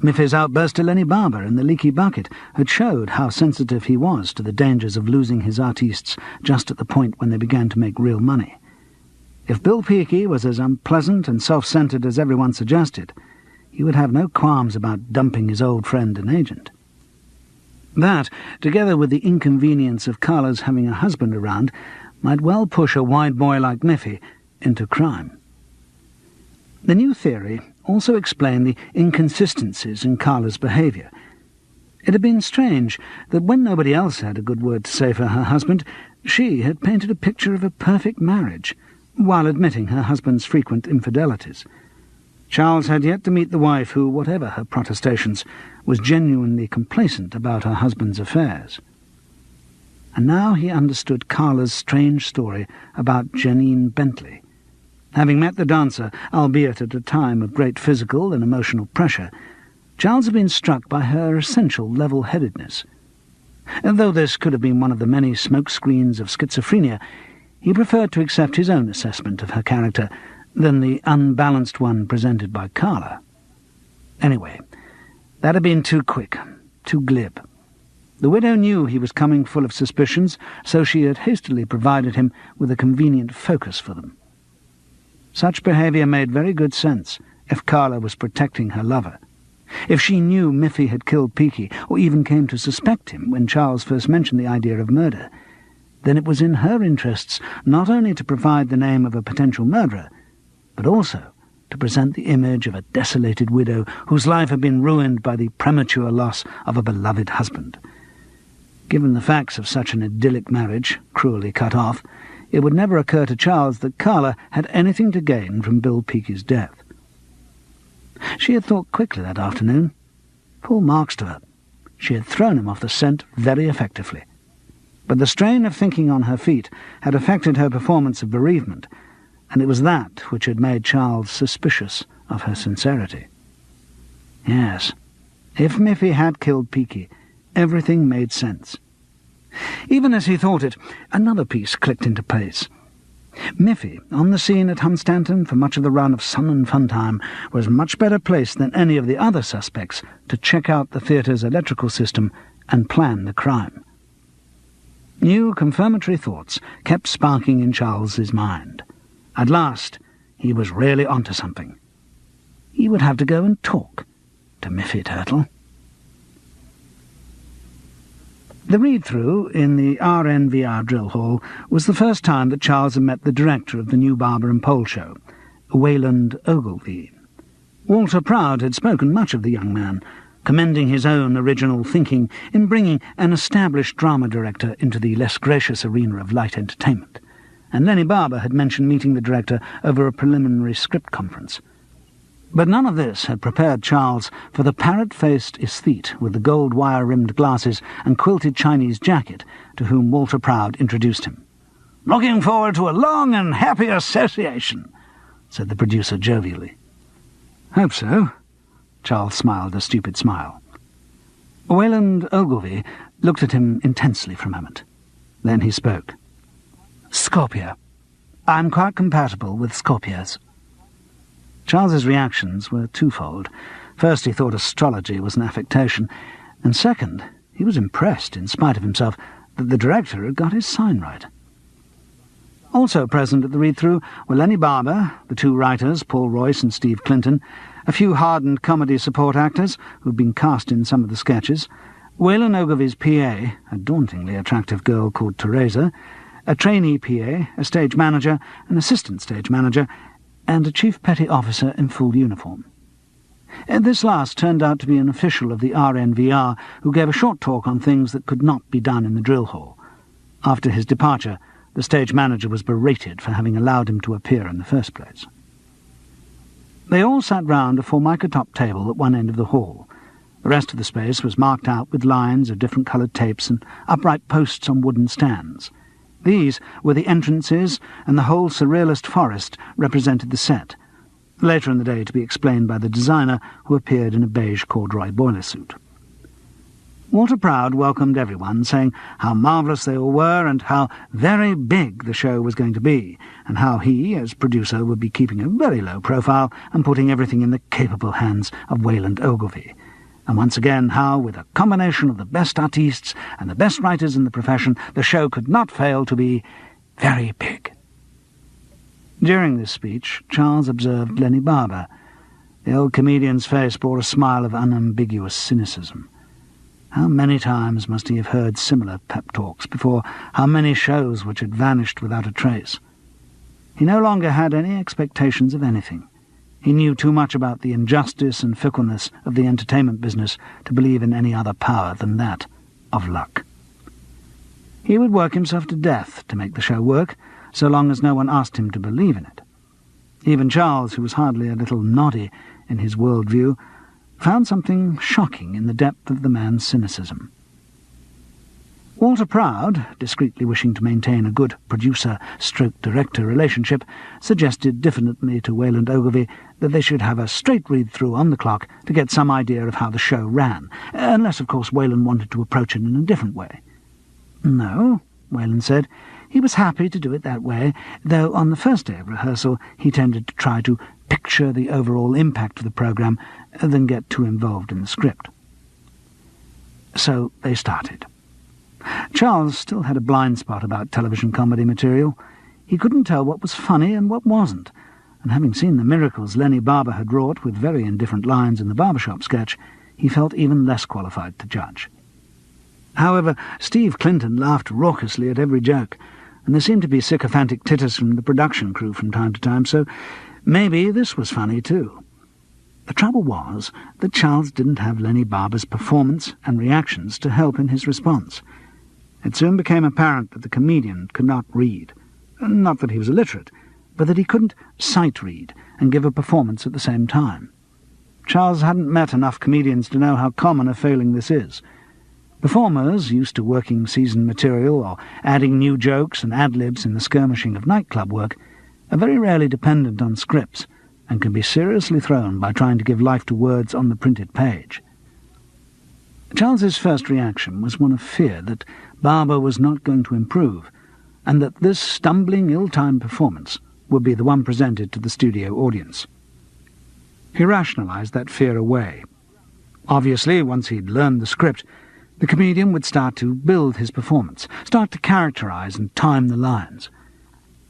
Miffy's outburst to Lenny Barber in the leaky bucket had showed how sensitive he was to the dangers of losing his artistes just at the point when they began to make real money. If Bill Peaky was as unpleasant and self-centred as everyone suggested, he would have no qualms about dumping his old friend and agent. That, together with the inconvenience of Carla's having a husband around, might well push a wide boy like Miffy into crime. The new theory also explained the inconsistencies in Carla's behaviour. It had been strange that when nobody else had a good word to say for her husband, she had painted a picture of a perfect marriage, while admitting her husband's frequent infidelities. Charles had yet to meet the wife who, whatever her protestations, was genuinely complacent about her husband's affairs. And now he understood Carla's strange story about Janine Bentley. Having met the dancer, albeit at a time of great physical and emotional pressure, Charles had been struck by her essential level-headedness. And though this could have been one of the many smokescreens of schizophrenia, he preferred to accept his own assessment of her character, than the unbalanced one presented by Carla. Anyway, that had been too quick, too glib. The widow knew he was coming full of suspicions, so she had hastily provided him with a convenient focus for them. Such behaviour made very good sense if Carla was protecting her lover. If she knew Miffy had killed Peaky, or even came to suspect him when Charles first mentioned the idea of murder, then it was in her interests not only to provide the name of a potential murderer, but also to present the image of a desolated widow whose life had been ruined by the premature loss of a beloved husband. Given the facts of such an idyllic marriage, cruelly cut off, it would never occur to Charles that Carla had anything to gain from Bill Peaky's death. She had thought quickly that afternoon. Full marks to her. She had thrown him off the scent very effectively. But the strain of thinking on her feet had affected her performance of bereavement, and it was that which had made Charles suspicious of her sincerity. Yes, if Miffy had killed Peaky, everything made sense. Even as he thought it, another piece clicked into place. Miffy, on the scene at Hunstanton for much of the run of Sun and Fun Time, was much better placed than any of the other suspects to check out the theatre's electrical system and plan the crime. New confirmatory thoughts kept sparking in Charles's mind. At last, he was really onto something. He would have to go and talk to Miffy Turtle. The read-through in the RNVR drill hall was the first time that Charles had met the director of the new Barber and Pole show, Wayland Ogilvy. Walter Proud had spoken much of the young man, commending his own original thinking in bringing an established drama director into the less gracious arena of light entertainment, and Lenny Barber had mentioned meeting the director over a preliminary script conference. But none of this had prepared Charles for the parrot-faced aesthete with the gold wire-rimmed glasses and quilted Chinese jacket to whom Walter Proud introduced him. "Looking forward to a long and happy association," said the producer jovially. "Hope so." Charles smiled a stupid smile. Wayland Ogilvy looked at him intensely for a moment. Then he spoke. "Scorpio. I'm quite compatible with Scorpios." Charles's reactions were twofold. First, he thought astrology was an affectation, and second, he was impressed, in spite of himself, that the director had got his sign right. Also present at the read-through were Lenny Barber, the two writers, Paul Royce and Steve Clinton, a few hardened comedy support actors who'd been cast in some of the sketches, Wayland Ogilvy's PA, a dauntingly attractive girl called Teresa, a trainee PA, a stage manager, an assistant stage manager, and a chief petty officer in full uniform. This last turned out to be an official of the RNVR who gave a short talk on things that could not be done in the drill hall. After his departure, the stage manager was berated for having allowed him to appear in the first place. They all sat round a formica-top table at one end of the hall. The rest of the space was marked out with lines of different coloured tapes and upright posts on wooden stands. These were the entrances, and the whole surrealist forest represented the set, later in the day to be explained by the designer, who appeared in a beige corduroy boiler suit. Walter Proud welcomed everyone, saying how marvellous they all were and how very big the show was going to be, and how he, as producer, would be keeping a very low profile and putting everything in the capable hands of Wayland Ogilvy. And once again how, with a combination of the best artistes and the best writers in the profession, the show could not fail to be very big. During this speech, Charles observed Lenny Barber. The old comedian's face bore a smile of unambiguous cynicism. How many times must he have heard similar pep talks before how many shows which had vanished without a trace? He no longer had any expectations of anything. He knew too much about the injustice and fickleness of the entertainment business to believe in any other power than that of luck. He would work himself to death to make the show work, so long as no one asked him to believe in it. Even Charles, who was hardly a little noddy in his worldview, found something shocking in the depth of the man's cynicism. Walter Proud, discreetly wishing to maintain a good producer-stroke-director relationship, suggested diffidently to Wayland Ogilvy that they should have a straight read-through on the clock to get some idea of how the show ran, unless, of course, Wayland wanted to approach it in a different way. "No," Wayland said, he was happy to do it that way, though on the first day of rehearsal he tended to try to picture the overall impact of the programme than get too involved in the script. So they started. Charles still had a blind spot about television comedy material. He couldn't tell what was funny and what wasn't, and having seen the miracles Lenny Barber had wrought with very indifferent lines in the barbershop sketch, he felt even less qualified to judge. However, Steve Clinton laughed raucously at every joke, and there seemed to be sycophantic titters from the production crew from time to time, so maybe this was funny too. The trouble was that Charles didn't have Lenny Barber's performance and reactions to help in his response. It soon became apparent that the comedian could not read. Not that he was illiterate, but that he couldn't sight-read and give a performance at the same time. Charles hadn't met enough comedians to know how common a failing this is. Performers, used to working season material or adding new jokes and ad-libs in the skirmishing of nightclub work, are very rarely dependent on scripts and can be seriously thrown by trying to give life to words on the printed page. Charles's first reaction was one of fear that Barber was not going to improve, and that this stumbling, ill-timed performance would be the one presented to the studio audience. He rationalised that fear away. Obviously, once he'd learned the script, the comedian would start to build his performance, start to characterise and time the lines.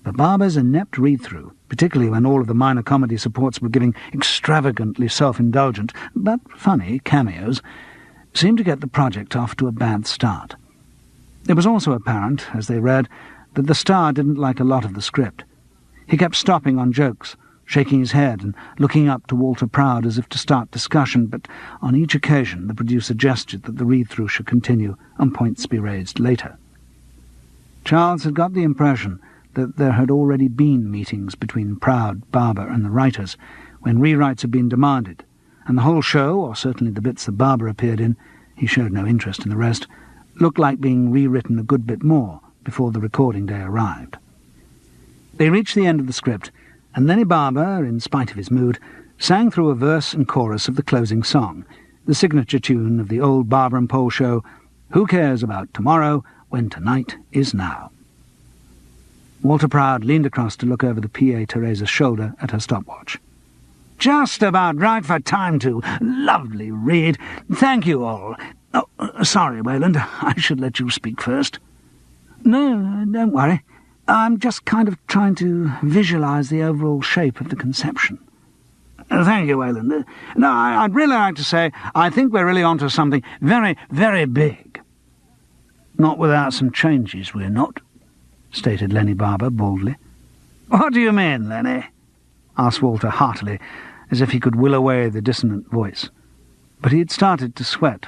But Barber's inept read-through, particularly when all of the minor comedy supports were giving extravagantly self-indulgent, but funny, cameos, seemed to get the project off to a bad start. It was also apparent, as they read, that the star didn't like a lot of the script. He kept stopping on jokes, shaking his head and looking up to Walter Proud as if to start discussion, but on each occasion the producer gestured that the read-through should continue and points be raised later. Charles had got the impression that there had already been meetings between Proud, Barber and the writers when rewrites had been demanded, and the whole show, or certainly the bits that Barber appeared in, he showed no interest in the rest, looked like being rewritten a good bit more before the recording day arrived. They reached the end of the script, and Lenny Barber, in spite of his mood, sang through a verse and chorus of the closing song, the signature tune of the old Barber and Pole show, "Who Cares About Tomorrow When Tonight Is Now?" Walter Proud leaned across to look over the P.A. Teresa's shoulder at her stopwatch. "Just about right for time to. Lovely read. Thank you all. Oh, sorry, Wayland. I should let you speak first." "No, don't worry. I'm just kind of trying to visualise the overall shape of the conception." "Thank you, Wayland. No, I'd really like to say I think we're really onto something very, very big." "Not without some changes, we're not," stated Lenny Barber baldly. "What do you mean, Lenny?" asked Walter heartily, as if he could will away the dissonant voice. But he had started to sweat.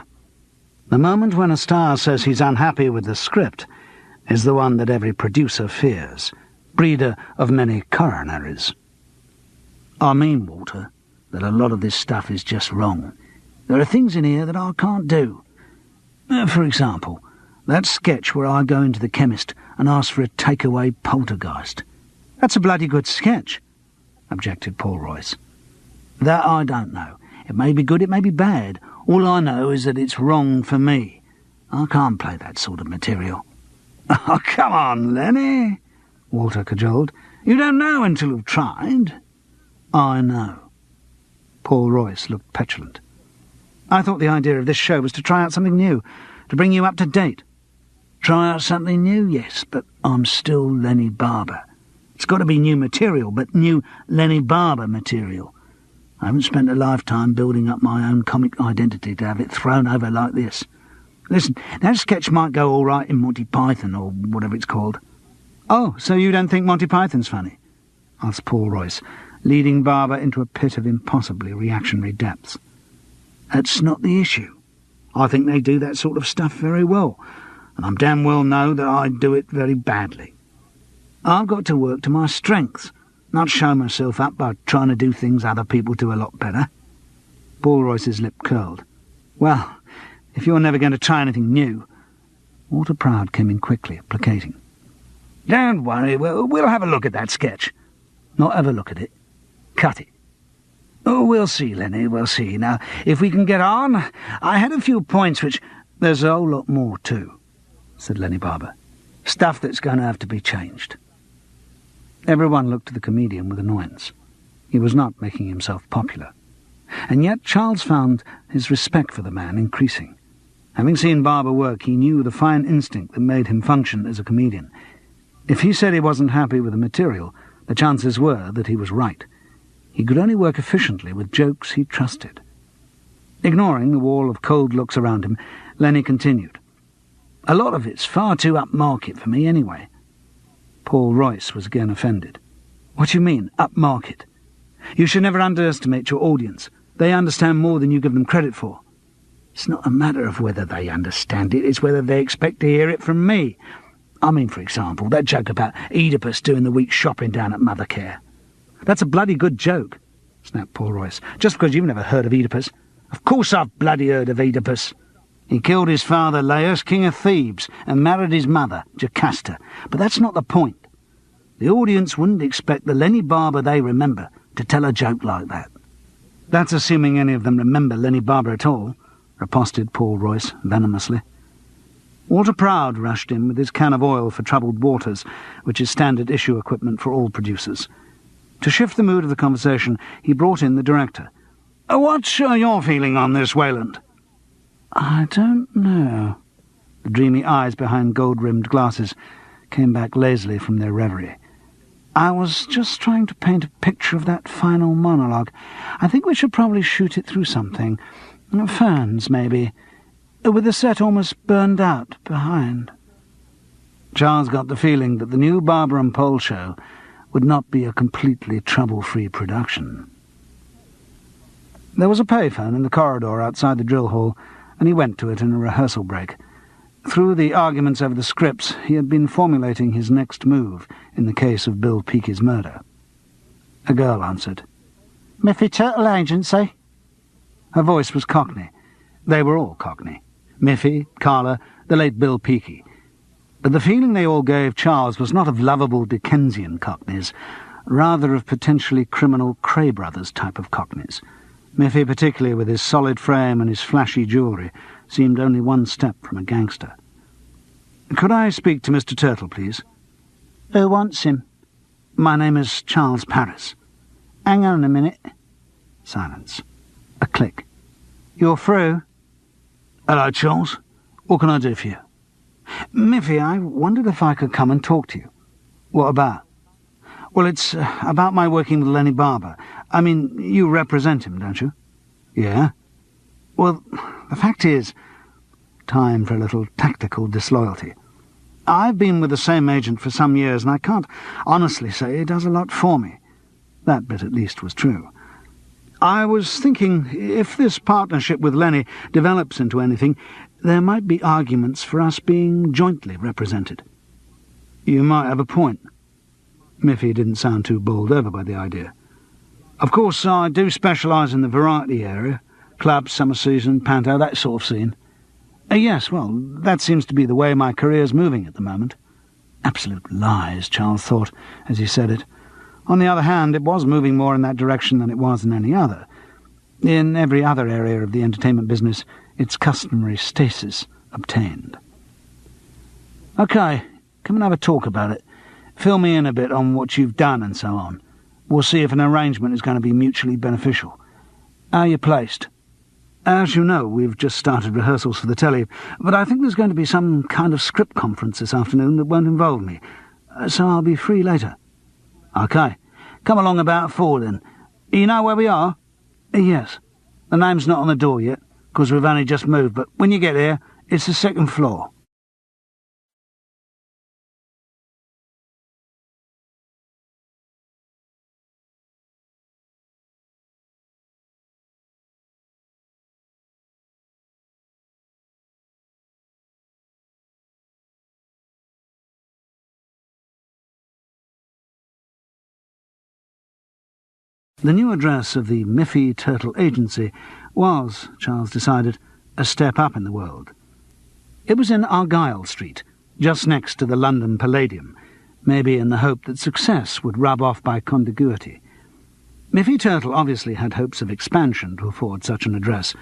The moment when a star says he's unhappy with the script is the one that every producer fears, breeder of many coronaries. "I mean, Walter, that a lot of this stuff is just wrong. There are things in here that I can't do. For example, that sketch where I go into the chemist and ask for a takeaway poltergeist." "That's a bloody good sketch," objected Paul Royce. "That I don't know. It may be good, it may be bad. All I know is that it's wrong for me. I can't play that sort of material." "Oh, come on, Lenny," Walter cajoled. "You don't know until you've tried." "I know." Paul Royce looked petulant. "I thought the idea of this show was to try out something new, to bring you up to date." "Try out something new, yes, but I'm still Lenny Barber. It's got to be new material, but new Lenny Barber material. I haven't spent a lifetime building up my own comic identity to have it thrown over like this. Listen, that sketch might go all right in Monty Python, or whatever it's called." "Oh, so you don't think Monty Python's funny?" asked Paul Royce, leading Barber into a pit of impossibly reactionary depths. "That's not the issue. I think they do that sort of stuff very well, and I damn well know that I do it very badly. I've got to work to my strengths, not show myself up by trying to do things other people do a lot better." Paul Royce's lip curled. "Well, if you're never going to try anything new—" Walter Proud came in quickly, placating. "Don't worry, we'll have a look at that sketch." "Not have a look at it. Cut it." "Oh, we'll see, Lenny, we'll see. Now, if we can get on, I had a few points which—" "There's a whole lot more, too," said Lenny Barber. Stuff that's going to have to be changed." Everyone looked at the comedian with annoyance. He was not making himself popular. And yet Charles found his respect for the man increasing. Having seen Barber work, he knew the fine instinct that made him function as a comedian. If he said he wasn't happy with the material, the chances were that he was right. He could only work efficiently with jokes he trusted. Ignoring the wall of cold looks around him, Lenny continued. "A lot of it's far too upmarket for me anyway." Paul Royce was again offended. "What do you mean, upmarket? You should never underestimate your audience. They understand more than you give them credit for." "It's not a matter of whether they understand it, it's whether they expect to hear it from me. I mean, for example, that joke about Oedipus doing the week's shopping down at Mothercare." "That's a bloody good joke," snapped Paul Royce, "just because you've never heard of Oedipus." "Of course I've bloody heard of Oedipus. He killed his father, Laius, king of Thebes, and married his mother, Jocasta. But that's not the point. The audience wouldn't expect the Lenny Barber they remember to tell a joke like that." "That's assuming any of them remember Lenny Barber at all," riposted Paul Royce venomously. Walter Proud rushed in with his can of oil for troubled waters, which is standard issue equipment for all producers. To shift the mood of the conversation, he brought in the director. "What's your feeling on this, Wayland?" "I don't know." The dreamy eyes behind gold-rimmed glasses came back lazily from their reverie. "I was just trying to paint a picture of that final monologue. I think we should probably shoot it through something. Ferns, maybe, with the set almost burned out behind." Charles got the feeling that the new Barber and Pole show would not be a completely trouble-free production. There was a payphone in the corridor outside the drill hall, and he went to it in a rehearsal break. Through the arguments over the scripts, he had been formulating his next move in the case of Bill Peaky's murder. A girl answered. "Miffy Turtle Agency?" Her voice was Cockney. They were all Cockney. Miffy, Carla, the late Bill Peaky. But the feeling they all gave Charles was not of lovable Dickensian Cockneys, rather of potentially criminal Cray Brothers type of Cockneys. Miffy, particularly with his solid frame and his flashy jewellery, seemed only one step from a gangster. "Could I speak to Mr. Turtle, please?" "Who wants him?" "My name is Charles Paris." "Hang on a minute." Silence. A click. "You're through." "Hello, Charles. What can I do for you?" "Miffy, I wondered if I could come and talk to you." "What about?" "Well, it's about my working with Lenny Barber. I mean, you represent him, don't you?" "Yeah." "Well, the fact is—" Time for a little tactical disloyalty. "I've been with the same agent for some years, and I can't honestly say he does a lot for me." That bit at least was true. "I was thinking, if this partnership with Lenny develops into anything, there might be arguments for us being jointly represented." "You might have a point." Miffy didn't sound too bowled over by the idea. "Of course, I do specialise in the variety area. Clubs, summer season, panto, that sort of scene." "Yes, well, that seems to be the way my career's moving at the moment." Absolute lies, Charles thought, as he said it. On the other hand, it was moving more in that direction than it was in any other. In every other area of the entertainment business, its customary stasis obtained. "OK, come and have a talk about it. Fill me in a bit on what you've done and so on. We'll see if an arrangement is going to be mutually beneficial. How are you placed?" "As you know, we've just started rehearsals for the telly, but I think there's going to be some kind of script conference this afternoon that won't involve me, so I'll be free later." "OK. Come along about 4 then. You know where we are?" "Yes. The name's not on the door yet, because we've only just moved, but when you get here, it's the 2nd floor." The new address of the Miffy Turtle Agency was, Charles decided, a step up in the world. It was in Argyle Street, just next to the London Palladium, maybe in the hope that success would rub off by contiguity. Miffy Turtle obviously had hopes of expansion to afford such an address.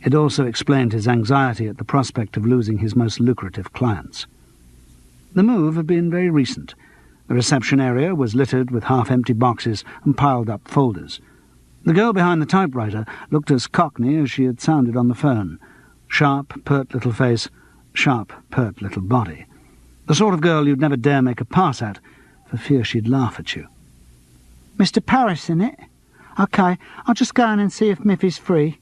It also explained his anxiety at the prospect of losing his most lucrative clients. The move had been very recent. The reception area was littered with half-empty boxes and piled-up folders. The girl behind the typewriter looked as cockney as she had sounded on the phone. Sharp, pert little face, sharp, pert little body. The sort of girl you'd never dare make a pass at, for fear she'd laugh at you. Mr. Parris, in it? OK, I'll just go in and see if Miffy's free.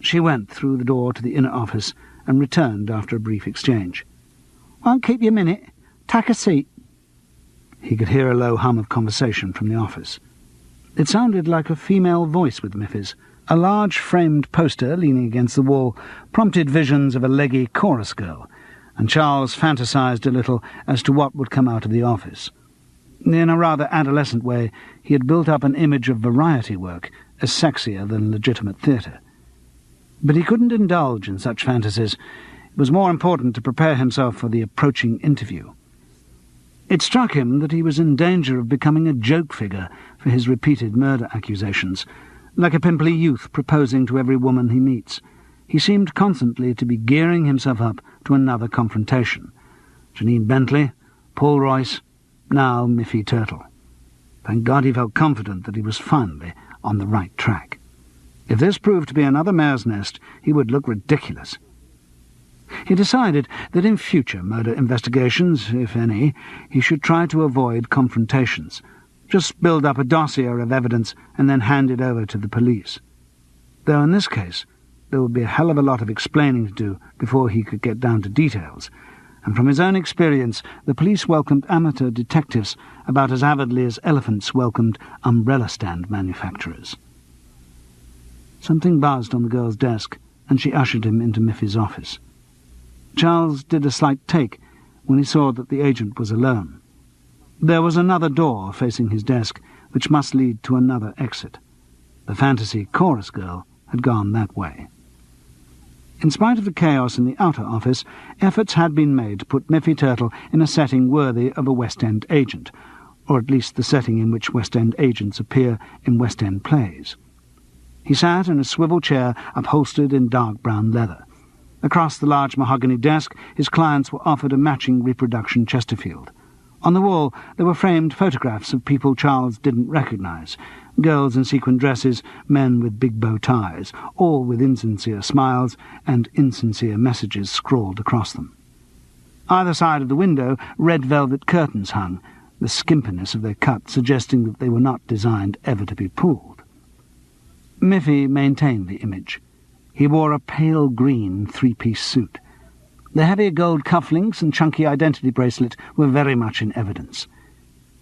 She went through the door to the inner office and returned after a brief exchange. Won't keep you a minute. Take a seat. He could hear a low hum of conversation from the office. It sounded like a female voice with Miffy's. A large framed poster leaning against the wall prompted visions of a leggy chorus girl, and Charles fantasized a little as to what would come out of the office. In a rather adolescent way, he had built up an image of variety work as sexier than legitimate theatre. But he couldn't indulge in such fantasies. It was more important to prepare himself for the approaching interview. It struck him that he was in danger of becoming a joke figure for his repeated murder accusations, like a pimply youth proposing to every woman he meets. He seemed constantly to be gearing himself up to another confrontation. Janine Bentley, Paul Royce, now Miffy Turtle. Thank God he felt confident that he was finally on the right track. If this proved to be another mare's nest, he would look ridiculous. He decided that in future murder investigations, if any, he should try to avoid confrontations. Just build up a dossier of evidence and then hand it over to the police. Though in this case, there would be a hell of a lot of explaining to do before he could get down to details, and from his own experience the police welcomed amateur detectives about as avidly as elephants welcomed umbrella-stand manufacturers. Something buzzed on the girl's desk, and she ushered him into Miffy's office. Charles did a slight take when he saw that the agent was alone. There was another door facing his desk, which must lead to another exit. The fantasy chorus girl had gone that way. In spite of the chaos in the outer office, efforts had been made to put Miffy Turtle in a setting worthy of a West End agent, or at least the setting in which West End agents appear in West End plays. He sat in a swivel chair upholstered in dark brown leather. Across the large mahogany desk, his clients were offered a matching reproduction Chesterfield. On the wall there were framed photographs of people Charles didn't recognise, girls in sequin dresses, men with big bow ties, all with insincere smiles and insincere messages scrawled across them. Either side of the window, red velvet curtains hung, the skimpiness of their cut suggesting that they were not designed ever to be pulled. Miffy maintained the image. He wore a pale green three-piece suit. The heavy gold cufflinks and chunky identity bracelet were very much in evidence.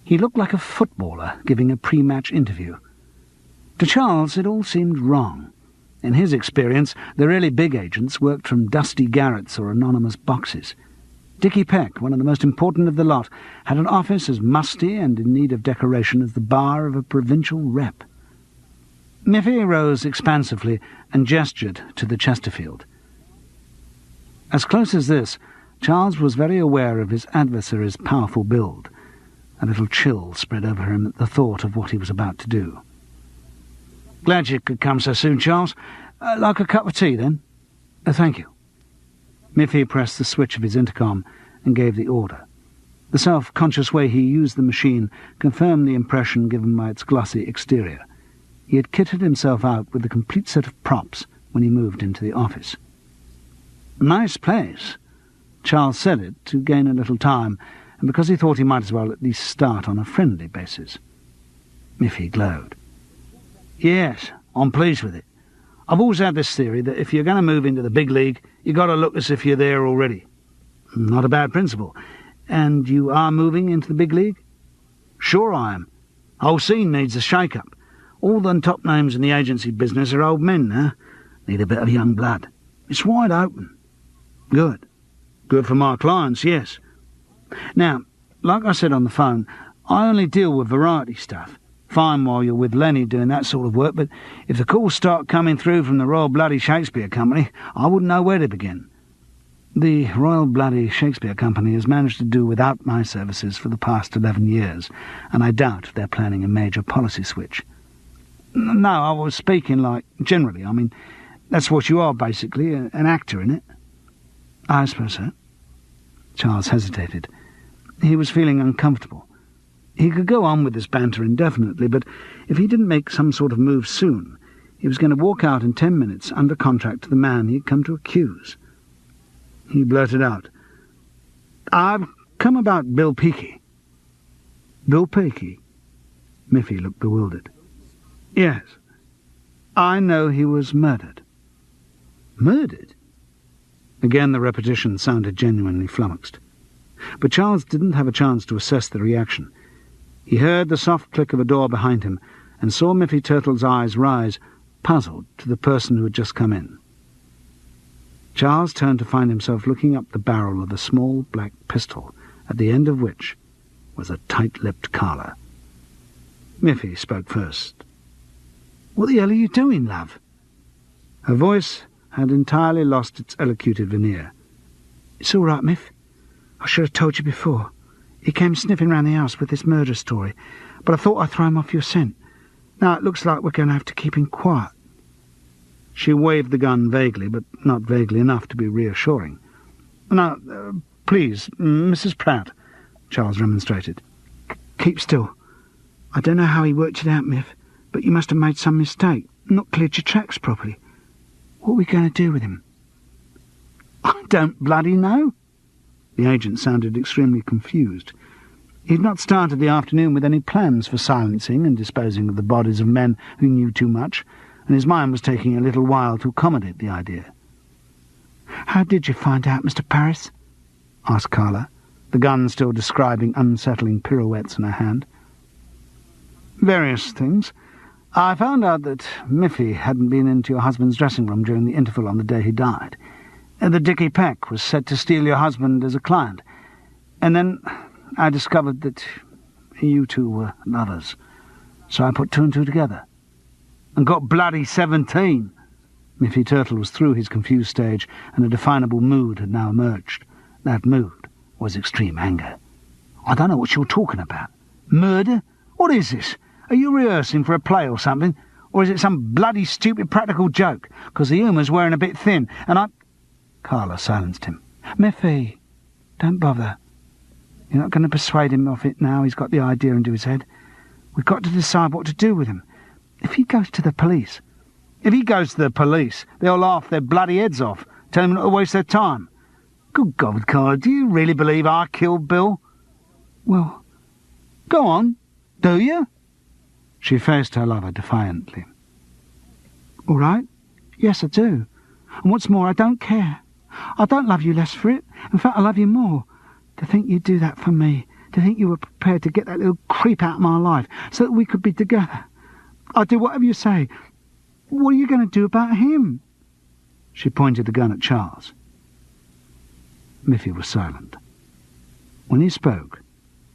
He looked like a footballer giving a pre-match interview. To Charles it all seemed wrong. In his experience, the really big agents worked from dusty garrets or anonymous boxes. Dickie Peck, one of the most important of the lot, had an office as musty and in need of decoration as the bar of a provincial rep. Miffy rose expansively and gestured to the Chesterfield. As close as this, Charles was very aware of his adversary's powerful build. A little chill spread over him at the thought of what he was about to do. "Glad you could come so soon, Charles. Like a cup of tea, then?" "Thank you." Miffy pressed the switch of his intercom and gave the order. The self-conscious way he used the machine confirmed the impression given by its glossy exterior. He had kitted himself out with a complete set of props when he moved into the office. "Nice place." Charles said it to gain a little time, and because he thought he might as well at least start on a friendly basis. Miffy glowed. "Yes, I'm pleased with it. I've always had this theory that if you're going to move into the big league, you've got to look as if you're there already." "Not a bad principle. And you are moving into the big league?" "Sure I am. Whole scene needs a shake-up. All the top names in the agency business are old men now. Need a bit of young blood. It's wide open." "Good. Good for my clients, yes. Now, like I said on the phone, I only deal with variety stuff. Fine while you're with Lenny doing that sort of work, but if the calls start coming through from the Royal Bloody Shakespeare Company, I wouldn't know where to begin." "The Royal Bloody Shakespeare Company has managed to do without my services for the past 11 years, and I doubt they're planning a major policy switch." "No, I was speaking like generally. I mean, that's what you are, basically, an actor, innit?" "I suppose so." Charles hesitated. He was feeling uncomfortable. He could go on with this banter indefinitely, but if he didn't make some sort of move soon, he was going to walk out in 10 minutes under contract to the man he had come to accuse. He blurted out, "I've come about Bill Peakey." "Bill Peakey?" Miffy looked bewildered. "Yes. I know he was murdered." "Murdered?" Again the repetition sounded genuinely flummoxed. But Charles didn't have a chance to assess the reaction. He heard the soft click of a door behind him and saw Miffy Turtle's eyes rise, puzzled, to the person who had just come in. Charles turned to find himself looking up the barrel of the small black pistol, at the end of which was a tight-lipped Carla. Miffy spoke first. "What the hell are you doing, love?" Her voice had entirely lost its elocuted veneer. "It's all right, Miff. I should have told you before. He came sniffing round the house with this murder story, but I thought I'd throw him off your scent. Now it looks like we're going to have to keep him quiet." She waved the gun vaguely, but not vaguely enough to be reassuring. "Now, please, Mrs. Pratt," Charles remonstrated. "Keep still. I don't know how he worked it out, Miff, but you must have made some mistake, not cleared your tracks properly. What are we going to do with him?" "I don't bloody know." The agent sounded extremely confused. He had not started the afternoon with any plans for silencing and disposing of the bodies of men who knew too much, and his mind was taking a little while to accommodate the idea. "How did you find out, Mr. Paris?" asked Carla, the gun still describing unsettling pirouettes in her hand. "Various things. I found out that Miffy hadn't been into your husband's dressing room during the interval on the day he died. The Dickie Peck was set to steal your husband as a client. And then I discovered that you two were lovers. So I put two and two together. And got bloody 17. Miffy Turtle was through his confused stage, and a definable mood had now emerged. That mood was extreme anger. "I don't know what you're talking about. Murder? What is this? Are you rehearsing for a play or something? Or is it some bloody stupid practical joke? Because the humour's wearing a bit thin, and I—" Carla silenced him. "Miffy, don't bother. You're not going to persuade him of it now he's got the idea into his head. We've got to decide what to do with him. If he goes to the police—" "If he goes to the police, they'll laugh their bloody heads off, tell him not to waste their time. Good God, Carla, do you really believe I killed Bill?" "Well, go on. Do you?" She faced her lover defiantly. "All right. Yes, I do. And what's more, I don't care. I don't love you less for it. In fact, I love you more. To think you'd do that for me. To think you were prepared to get that little creep out of my life so that we could be together. I'll do whatever you say. What are you going to do about him?" She pointed the gun at Charles. Miffy was silent. When he spoke,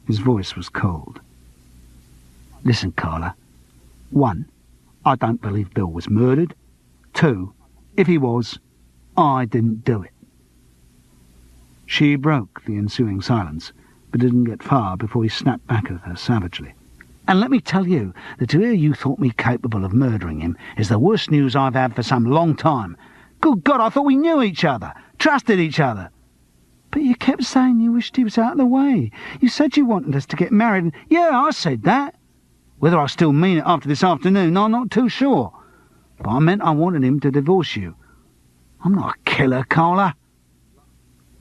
his voice was cold. "Listen, Carla. 1, I don't believe Bill was murdered. 2, if he was, I didn't do it." She broke the ensuing silence, but didn't get far before he snapped back at her savagely. "And let me tell you that to hear you thought me capable of murdering him is the worst news I've had for some long time. Good God, I thought we knew each other, trusted each other." "But you kept saying you wished he was out of the way. You said you wanted us to get married, and—" "Yeah, I said that. Whether I still mean it after this afternoon, I'm not too sure. But I meant I wanted him to divorce you. I'm not a killer, Carla."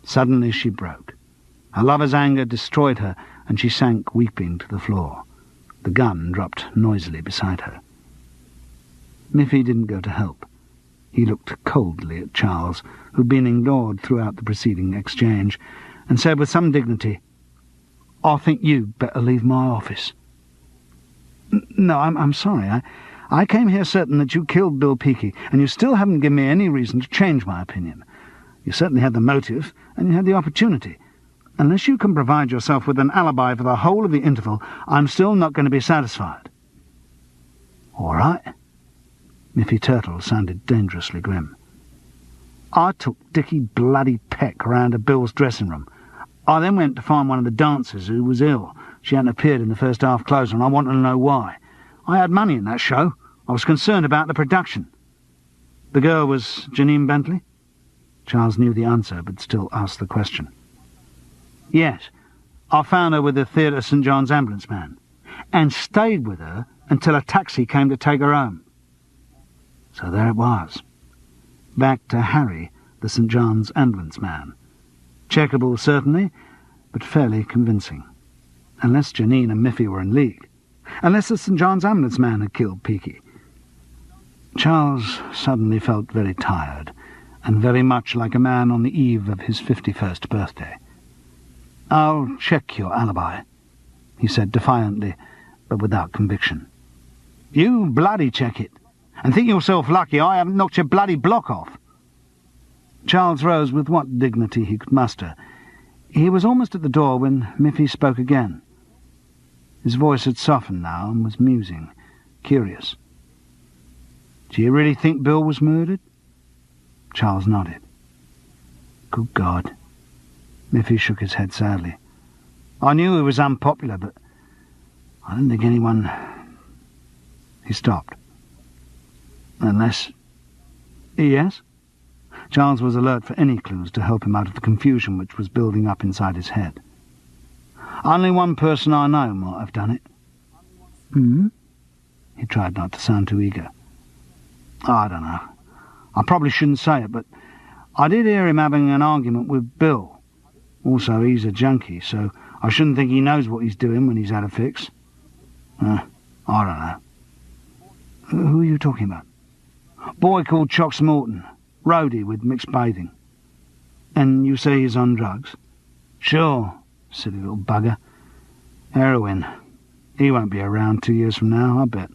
Suddenly she broke. Her lover's anger destroyed her, and she sank weeping to the floor. The gun dropped noisily beside her. Miffy didn't go to help. He looked coldly at Charles, who'd been ignored throughout the preceding exchange, and said with some dignity, "I think you'd better leave my office." "No, I'm sorry. I came here certain that you killed Bill Peakey, and you still haven't given me any reason to change my opinion. You certainly had the motive, and you had the opportunity. Unless you can provide yourself with an alibi for the whole of the interval, I'm still not going to be satisfied." "All right." Miffy Turtle sounded dangerously grim. "I took Dickie bloody Peck round to Bill's dressing room. I then went to find one of the dancers who was ill. She hadn't appeared in the first half close, and I wanted to know why. I had money in that show. I was concerned about the production." "The girl was Janine Bentley?" Charles knew the answer, but still asked the question. "Yes. I found her with the Theatre St. John's ambulance man, and stayed with her until a taxi came to take her home. So there it was. Back to Harry, the St. John's ambulance man. Checkable, certainly, but fairly convincing. Unless Janine and Miffy were in league. Unless the St. John's ambulance man had killed Peaky. Charles suddenly felt very tired, and very much like a man on the eve of his 51st birthday. "I'll check your alibi," he said defiantly, but without conviction. "You bloody check it, and think yourself lucky I haven't knocked your bloody block off." Charles rose with what dignity he could muster. He was almost at the door when Miffy spoke again. His voice had softened now and was musing, curious. "Do you really think Bill was murdered?" Charles nodded. "Good God." Miffy shook his head sadly. "I knew he was unpopular, but I didn't think anyone—" He stopped. "Unless—" "Yes?" Charles was alert for any clues to help him out of the confusion which was building up inside his head. "Only one person I know might have done it." "Hmm?" He tried not to sound too eager. "I don't know. I probably shouldn't say it, but I did hear him having an argument with Bill. Also, he's a junkie, so I shouldn't think he knows what he's doing when he's had a fix. I don't know." "Who are you talking about?" "Boy called Chox Morton, roadie with mixed bathing." "And you say he's on drugs?" "Sure, silly little bugger. Heroin. He won't be around 2 years from now, I bet.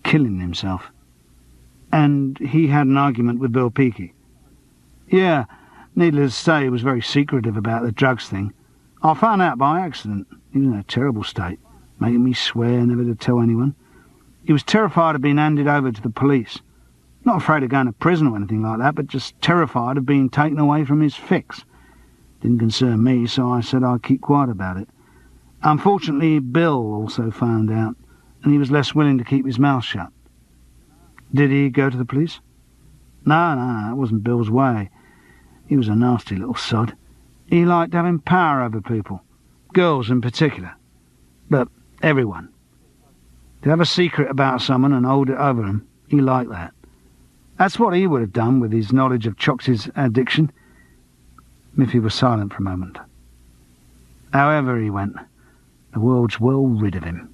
Killing himself." "And he had an argument with Bill Peaky?" "Yeah. Needless to say, he was very secretive about the drugs thing. I found out by accident. He was in a terrible state, making me swear never to tell anyone. He was terrified of being handed over to the police. Not afraid of going to prison or anything like that, but just terrified of being taken away from his fix. Didn't concern me, so I said I'd keep quiet about it. Unfortunately, Bill also found out, and he was less willing to keep his mouth shut." "Did he go to the police?" No, that wasn't Bill's way. He was a nasty little sod. He liked having power over people, girls in particular, but everyone. To have a secret about someone and hold it over them, he liked that. That's what he would have done with his knowledge of Chox's addiction." Miffy was silent for a moment. "However he went, the world's well rid of him."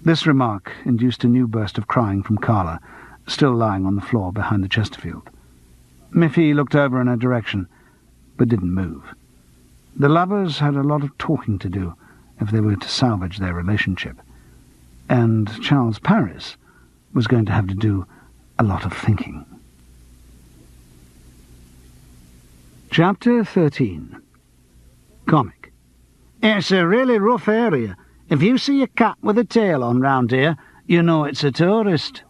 This remark induced a new burst of crying from Carla, still lying on the floor behind the Chesterfield. Miffy looked over in her direction, but didn't move. The lovers had a lot of talking to do if they were to salvage their relationship, and Charles Paris was going to have to do a lot of thinking. Chapter 13. Comic. "It's a really rough area. If you see a cat with a tail on round here, you know it's a tourist."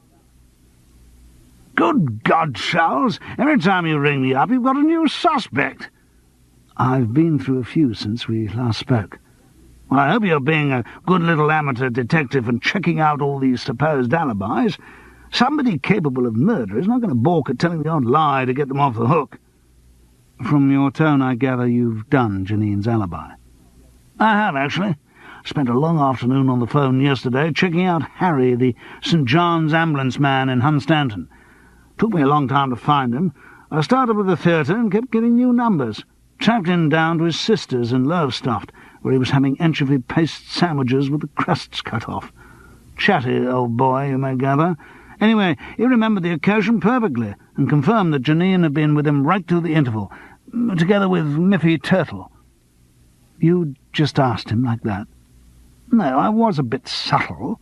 "Good God, Charles! Every time you ring me up, you've got a new suspect." "I've been through a few since we last spoke." "Well, I hope you're being a good little amateur detective and checking out all these supposed alibis. Somebody capable of murder is not going to balk at telling the odd lie to get them off the hook." "From your tone, I gather you've done Janine's alibi." "I have, actually. Spent a long afternoon on the phone yesterday checking out Harry, the St. John's ambulance man in Hunstanton. Took me a long time to find him. I started with the theatre and kept getting new numbers. Tracked him down to his sister's in Lowestoft, where he was having anchovy paste sandwiches with the crusts cut off. Chatty old boy, you may gather. Anyway, he remembered the occasion perfectly, and confirmed that Janine had been with him right through the interval, together with Miffy Turtle." "You just asked him like that?" "No, I was a bit subtle.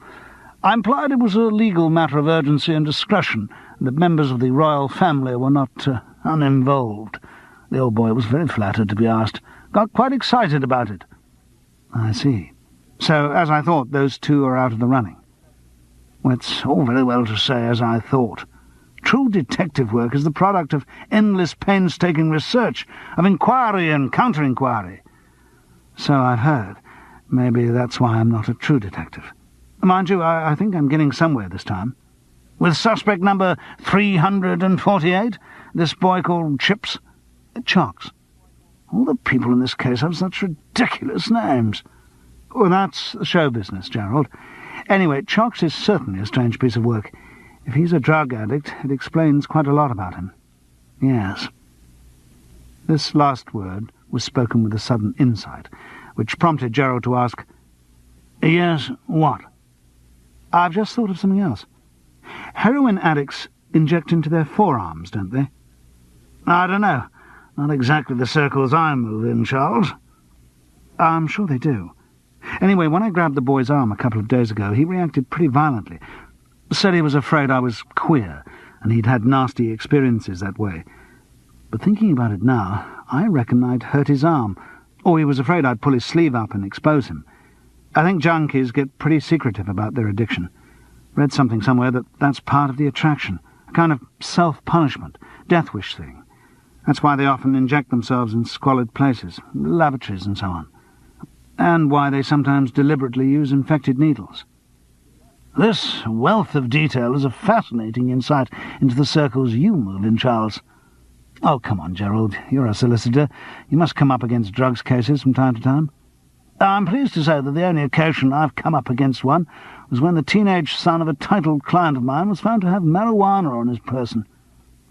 I implied it was a legal matter of urgency and discretion, and that members of the royal family were not uninvolved. The old boy was very flattered to be asked. Got quite excited about it." "I see. So, as I thought, those two are out of the running." "Well, it's all very well to say 'as I thought.' True detective work is the product of endless painstaking research, of inquiry and counter-inquiry." "So I've heard. Maybe that's why I'm not a true detective. Mind you, I think I'm getting somewhere this time." "With suspect number 348, this boy called Chips?" "Chox." All the people in this case have such ridiculous names. Well, that's show business, Gerald. Anyway, Chox is certainly a strange piece of work. If he's a drug addict, it explains quite a lot about him. Yes. This last word was spoken with a sudden insight, which prompted Gerald to ask, "Yes, what?" "I've just thought of something else. Heroin addicts inject into their forearms, don't they?" "I don't know. Not exactly the circles I move in, Charles." "I'm sure they do. Anyway, when I grabbed the boy's arm a couple of days ago, he reacted pretty violently. Said he was afraid I was queer, and he'd had nasty experiences that way. But thinking about it now, I reckon I'd hurt his arm, or he was afraid I'd pull his sleeve up and expose him. I think junkies get pretty secretive about their addiction. Read something somewhere that that's part of the attraction, a kind of self-punishment, death wish thing. That's why they often inject themselves in squalid places, lavatories and so on. And why they sometimes deliberately use infected needles. This wealth of detail is a fascinating insight into the circles you move in, Charles. Oh, come on, Gerald. You're a solicitor. You must come up against drugs cases from time to time. I'm pleased to say that the only occasion I've come up against one was when the teenage son of a titled client of mine was found to have marijuana on his person.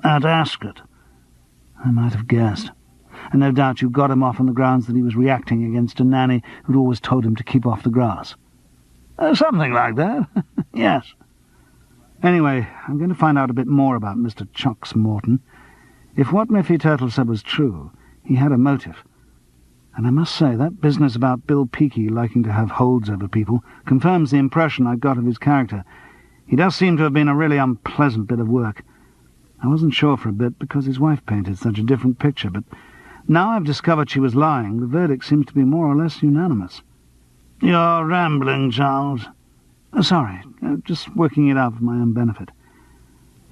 At Ascot. I might have guessed. And no doubt you got him off on the grounds that he was reacting against a nanny who'd always told him to keep off the grass. Something like that, yes. Anyway, I'm going to find out a bit more about Mr. Chox Morton. If what Miffy Turtle said was true, he had a motive. And I must say, that business about Bill Peakey liking to have holds over people confirms the impression I got of his character. He does seem to have been a really unpleasant bit of work. I wasn't sure for a bit because his wife painted such a different picture, but now I've discovered she was lying, the verdict seems to be more or less unanimous. You're rambling, Charles. Sorry, just working it out for my own benefit.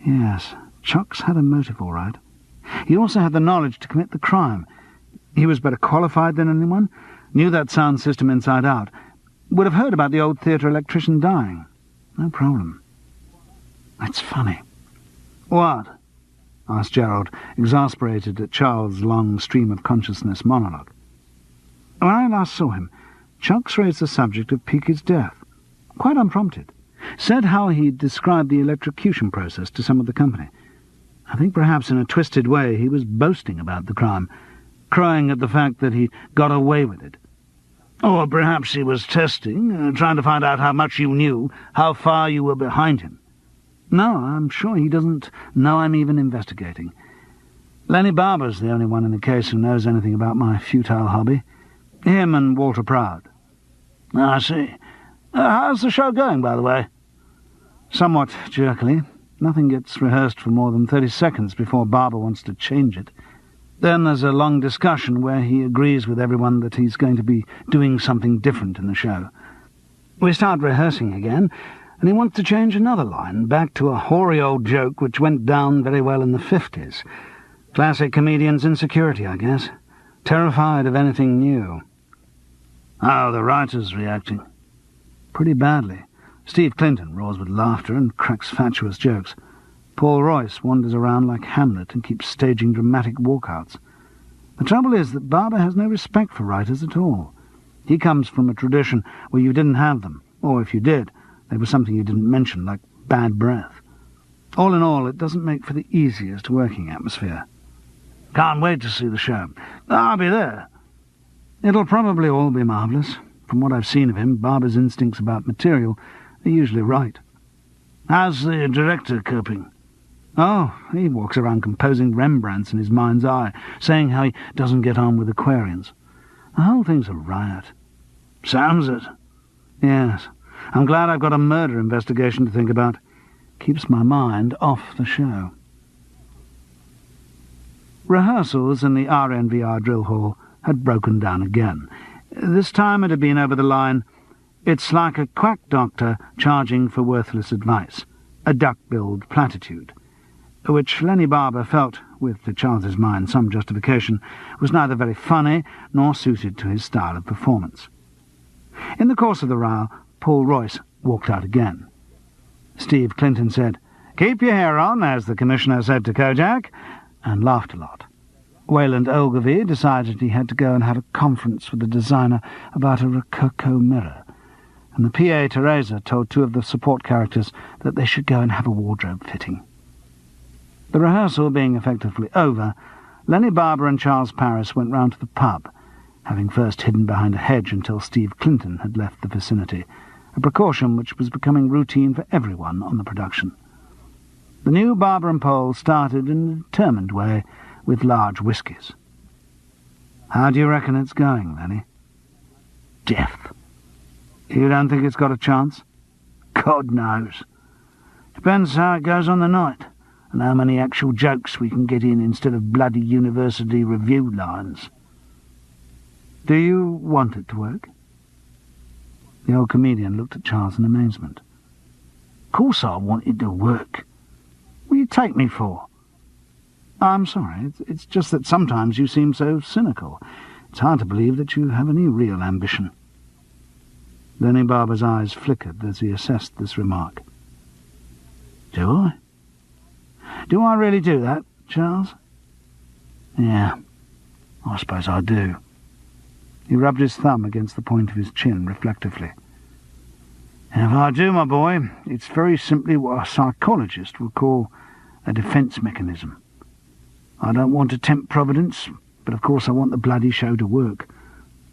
Yes, Chox had a motive, all right. He also had the knowledge to commit the crime. He was better qualified than anyone, knew that sound system inside out, would have heard about the old theatre electrician dying. No problem. That's funny. What? Asked Gerald, exasperated at Charles' long stream-of-consciousness monologue. When I last saw him, Chox raised the subject of Peakey's death, quite unprompted. Said how he'd described the electrocution process to some of the company. I think perhaps in a twisted way he was boasting about the crime, crying at the fact that he got away with it. Or perhaps he was testing, trying to find out how much you knew, how far you were behind him. No, I'm sure he doesn't know I'm even investigating. Lenny Barber's the only one in the case who knows anything about my futile hobby. Him and Walter Proud. I see. How's the show going, by the way? Somewhat jerkily. Nothing gets rehearsed for more than 30 seconds before Barber wants to change it. Then there's a long discussion where he agrees with everyone that he's going to be doing something different in the show. We start rehearsing again, and he wants to change another line, back to a hoary old joke which went down very well in the 50s. Classic comedian's insecurity, I guess. Terrified of anything new. How are the writers reacting? Pretty badly. Steve Clinton roars with laughter and cracks fatuous jokes. Paul Royce wanders around like Hamlet and keeps staging dramatic walkouts. The trouble is that Barber has no respect for writers at all. He comes from a tradition where you didn't have them, or if you did, there was something you didn't mention, like bad breath. All in all, it doesn't make for the easiest working atmosphere. Can't wait to see the show. I'll be there. It'll probably all be marvellous. From what I've seen of him, Barber's instincts about material are usually right. How's the director coping? Oh, he walks around composing Rembrandts in his mind's eye, saying how he doesn't get on with Aquarians. The whole thing's a riot. Sounds it. Yes. I'm glad I've got a murder investigation to think about. Keeps my mind off the show. Rehearsals in the RNVR drill hall had broken down again. This time it had been over the line, "It's like a quack doctor charging for worthless advice," a duck-billed platitude, which Lenny Barber felt, with to Charles's mind some justification, was neither very funny nor suited to his style of performance. In the course of the row, Paul Royce walked out again. Steve Clinton said, "Keep your hair on, as the Commissioner said to Kojak," and laughed a lot. Wayland Ogilvy decided he had to go and have a conference with the designer about a Rococo mirror, and the PA Teresa told two of the support characters that they should go and have a wardrobe fitting. The rehearsal being effectively over, Lenny Barber and Charles Paris went round to the pub, having first hidden behind a hedge until Steve Clinton had left the vicinity, a precaution which was becoming routine for everyone on the production. The new Barber and Pole started in a determined way with large whiskies. "How do you reckon it's going, Lenny?" "Death." "You don't think it's got a chance?" "God knows. Depends how it goes on the night, and how many actual jokes we can get in instead of bloody university review lines." "Do you want it to work?" The old comedian looked at Charles in amazement. "Of course I want it to work. What do you take me for?" "I'm sorry. It's just that sometimes you seem so cynical. It's hard to believe that you have any real ambition." Lenny Barber's eyes flickered as he assessed this remark. "Do I? Do I really do that, Charles?" "Yeah, I suppose I do." He rubbed his thumb against the point of his chin reflectively. "And if I do, my boy, it's very simply what a psychologist would call a defence mechanism. I don't want to tempt Providence, but of course I want the bloody show to work.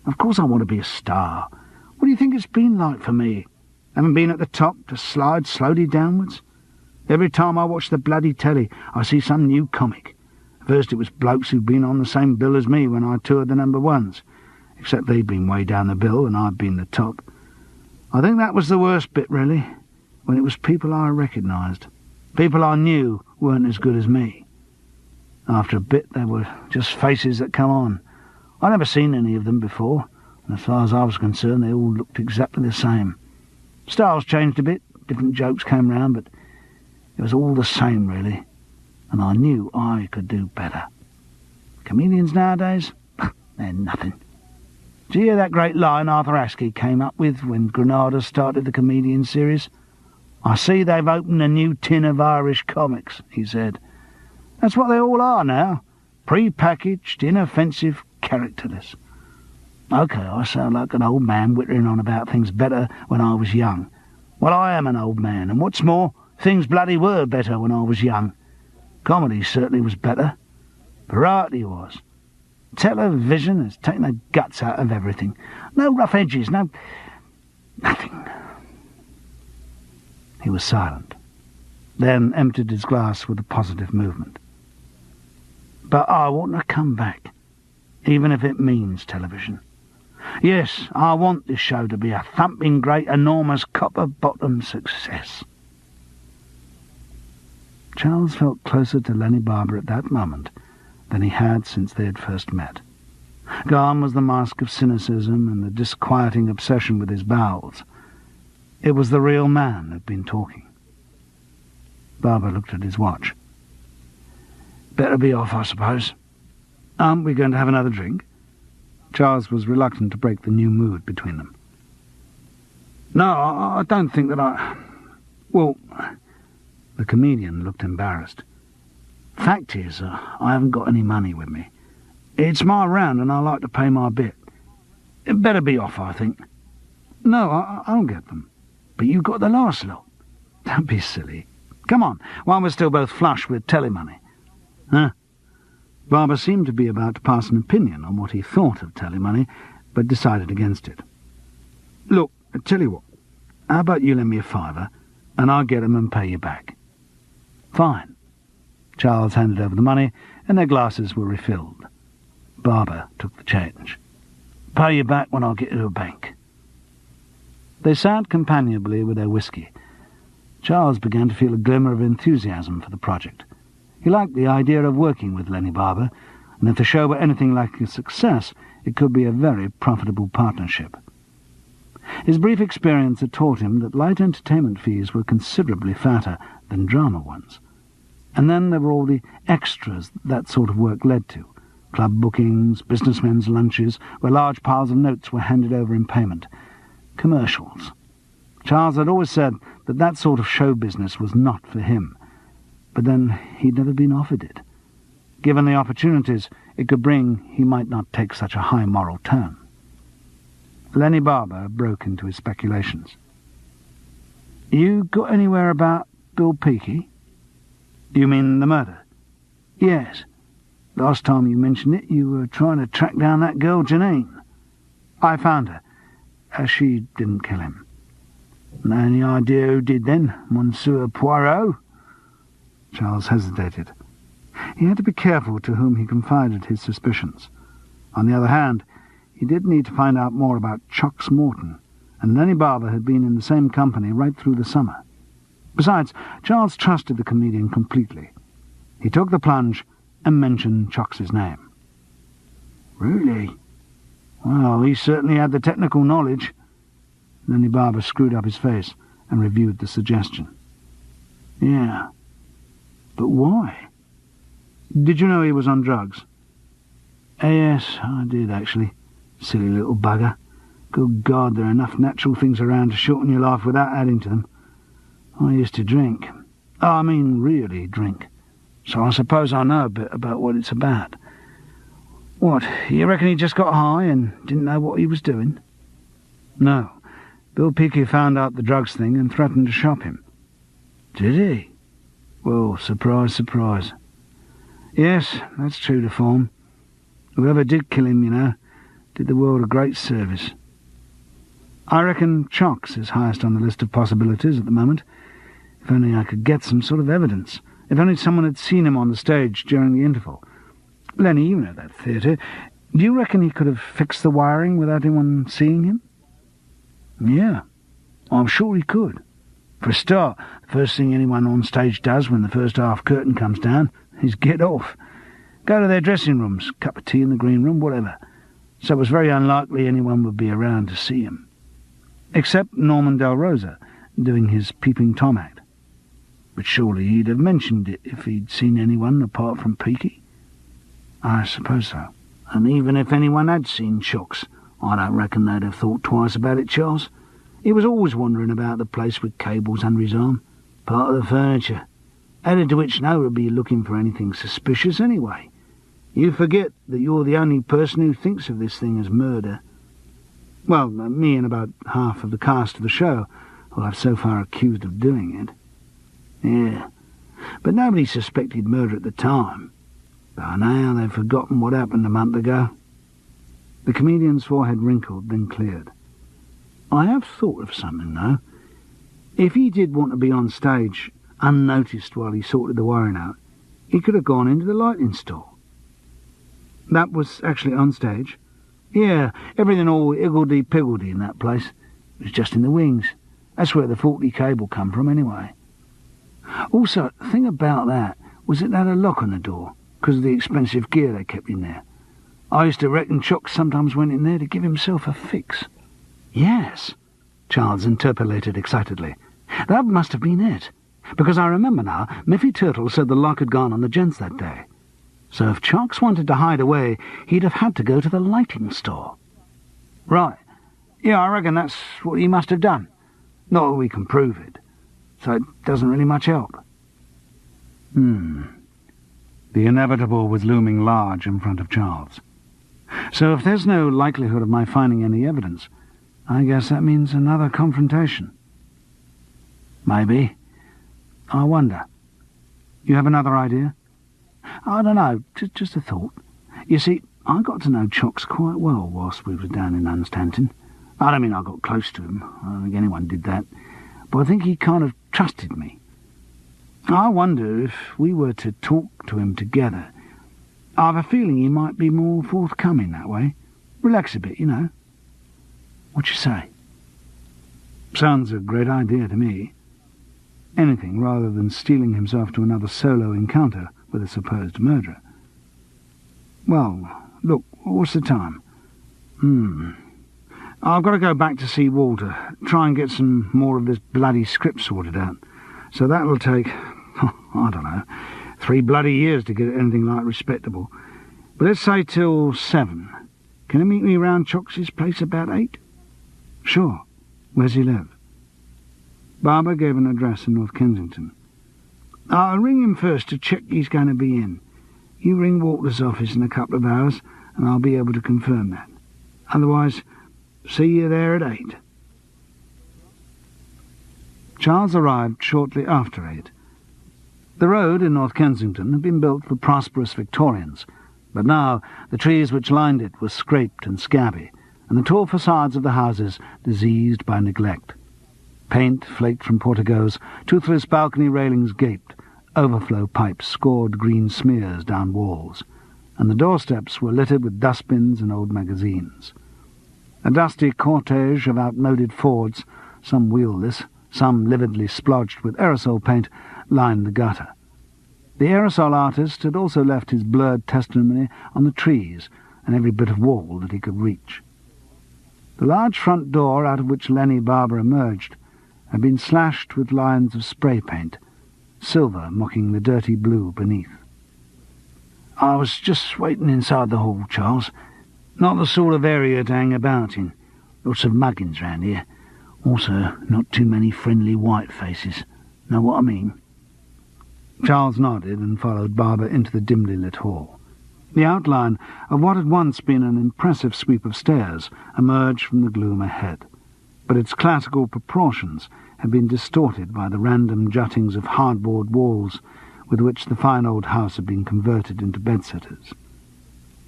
Of course I want to be a star. What do you think it's been like for me? Having been at the top to slide slowly downwards? Every time I watch the bloody telly, I see some new comic. First it was blokes who'd been on the same bill as me when I toured the number ones, except they'd been way down the bill and I'd been the top. I think that was the worst bit, really, when it was people I recognised, people I knew weren't as good as me. After a bit, they were just faces that come on. I'd never seen any of them before, and as far as I was concerned, they all looked exactly the same. Styles changed a bit, different jokes came round, but it was all the same, really, and I knew I could do better. Comedians nowadays, they're nothing. Did you hear that great line Arthur Askey came up with when Granada started the comedian series? "I see they've opened a new tin of Irish comics," he said. That's what they all are now, pre-packaged, inoffensive, characterless. OK, I sound like an old man whittering on about things better when I was young. Well, I am an old man, and what's more, things bloody were better when I was young. Comedy certainly was better. Variety was. Television has taken the guts out of everything. No rough edges, no... nothing. He was silent, then emptied his glass with a positive movement. But I want to come back, even if it means television. Yes, I want this show to be a thumping great, enormous, copper-bottom success. Charles felt closer to Lenny Barber at that moment than he had since they had first met. Gone was the mask of cynicism and the disquieting obsession with his bowels. It was the real man who'd been talking. Barber looked at his watch. "Better be off, I suppose. Aren't we going to have another drink?" Charles was reluctant to break the new mood between them. "No, I don't think that I... Well..." The comedian looked embarrassed. "Fact is, I haven't got any money with me. It's my round and I like to pay my bit. It better be off, I think." "No, I'll get them. But you got the last lot." "Don't be silly. Come on, while we're still both flush with telly money." "Huh?" Barber seemed to be about to pass an opinion on what he thought of telly money, but decided against it. "Look, I tell you what. How about you lend me a £5, and I'll get 'em and pay you back?" "Fine." Charles handed over the money, and their glasses were refilled. Barber took the change. "Pay you back when I get to a bank." They sat companionably with their whiskey. Charles began to feel a glimmer of enthusiasm for the project. He liked the idea of working with Lenny Barber, and if the show were anything like a success, it could be a very profitable partnership. His brief experience had taught him that light entertainment fees were considerably fatter than drama ones. And then there were all the extras that sort of work led to. Club bookings, businessmen's lunches, where large piles of notes were handed over in payment. Commercials. Charles had always said that that sort of show business was not for him. But then he'd never been offered it. Given the opportunities, it could bring, he might not take such a high moral turn. Lenny Barber broke into his speculations. "You got anywhere about Bill Peakey?" "You mean the murder?" "Yes. Last time you mentioned it, you were trying to track down that girl, Janine." "I found her. She didn't kill him." "Any idea who did then, Monsieur Poirot?" Charles hesitated. He had to be careful to whom he confided his suspicions. On the other hand, he did need to find out more about Chox Morton, and Lenny Barber had been in the same company right through the summer. Besides, Charles trusted the comedian completely. He took the plunge and mentioned Chox's name. "Really? Well, he certainly had the technical knowledge." Lenny Barber screwed up his face and reviewed the suggestion. "Yeah. But why? Did you know he was on drugs?" "Yes, I did, actually. Silly little bugger. Good God, there are enough natural things around to shorten your life without adding to them. I used to drink. I mean, really drink. So I suppose I know a bit about what it's about." "What, you reckon he just got high and didn't know what he was doing?" "No. Bill Peakey found out the drugs thing and threatened to shop him." "Did he? Well, surprise, surprise." "Yes, that's true to form. Whoever did kill him, did the world a great service." "I reckon Chox is highest on the list of possibilities at the moment. If only I could get some sort of evidence. If only someone had seen him on the stage during the interval. Lenny, you know that theatre. Do you reckon he could have fixed the wiring without anyone seeing him?" "Yeah, I'm sure he could. For a start, the first thing anyone on stage does when the first half curtain comes down is get off. Go to their dressing rooms, cup of tea in the green room, whatever. So it was very unlikely anyone would be around to see him. Except Norman Del Rosa, doing his peeping Tom act. But surely he'd have mentioned it if he'd seen anyone apart from Peakey?" "I suppose so. And even if anyone had seen Chox, I don't reckon they'd have thought twice about it, Charles. He was always wandering about the place with cables under his arm, part of the furniture. Added to which, no one would be looking for anything suspicious anyway. You forget that you're the only person who thinks of this thing as murder. Well, me and about half of the cast of the show, who I've so far accused of doing it. Yeah, but nobody suspected murder at the time. By now they've forgotten what happened a month ago." The comedian's forehead wrinkled, then cleared. "I have thought of something, though. If he did want to be on stage, unnoticed while he sorted the wiring out, he could have gone into the lighting store." "That was actually on stage?" "Yeah, everything all higgledy-piggledy in that place. It was just in the wings. That's where the faulty cable come from, anyway. Also, the thing about that was it had a lock on the door, because of the expensive gear they kept in there. I used to reckon Chox sometimes went in there to give himself a fix." "Yes," Charles interpolated excitedly. "That must have been it. Because I remember now, Miffy Turtle said the lock had gone on the gents that day. So if Chox wanted to hide away, he'd have had to go to the lighting store." "Right. Yeah, I reckon that's what he must have done. Not that we can prove it. So it doesn't really much help." The inevitable was looming large in front of Charles. "So if there's no likelihood of my finding any evidence, I guess that means another confrontation." "Maybe. I wonder. You have another idea?" "I don't know, just a thought. You see, I got to know Chox quite well whilst we was down in Hunstanton. I don't mean I got close to him. I don't think anyone did that. But I think he kind of trusted me. I wonder if we were to talk to him together. I've a feeling he might be more forthcoming that way. Relax a bit, What you say?" "Sounds a great idea to me. Anything rather than steeling himself to another solo encounter with a supposed murderer. Well, look, what's the time? I've got to go back to see Walter, try and get some more of this bloody script sorted out. So that'll take, I don't know, 3 bloody years to get anything like respectable. But let's say till 7. Can you meet me round Chox's place about 8? Sure. Where's he live? Barber gave an address in North Kensington. I'll ring him first to check he's going to be in. You ring Walter's office in a couple of hours, and I'll be able to confirm that. Otherwise, see you there at 8. Charles arrived shortly after 8. The road in North Kensington had been built for prosperous Victorians, but now the trees which lined it were scraped and scabby, and the tall facades of the houses diseased by neglect. Paint flaked from porticos, toothless balcony railings gaped, overflow pipes scored green smears down walls, and the doorsteps were littered with dustbins and old magazines. A dusty cortege of outmoded Fords, some wheelless, some lividly splodged with aerosol paint, lined the gutter. The aerosol artist had also left his blurred testimony on the trees and every bit of wall that he could reach. The large front door out of which Lenny Barber emerged had been slashed with lines of spray paint, silver mocking the dirty blue beneath. I was just waiting inside the hall, Charles. Not the sort of area to hang about in. Lots of muggins round here. Also, not too many friendly white faces. Know what I mean? Charles nodded and followed Barber into the dimly lit hall. The outline of what had once been an impressive sweep of stairs emerged from the gloom ahead, but its classical proportions had been distorted by the random juttings of hardboard walls with which the fine old house had been converted into bedsitters.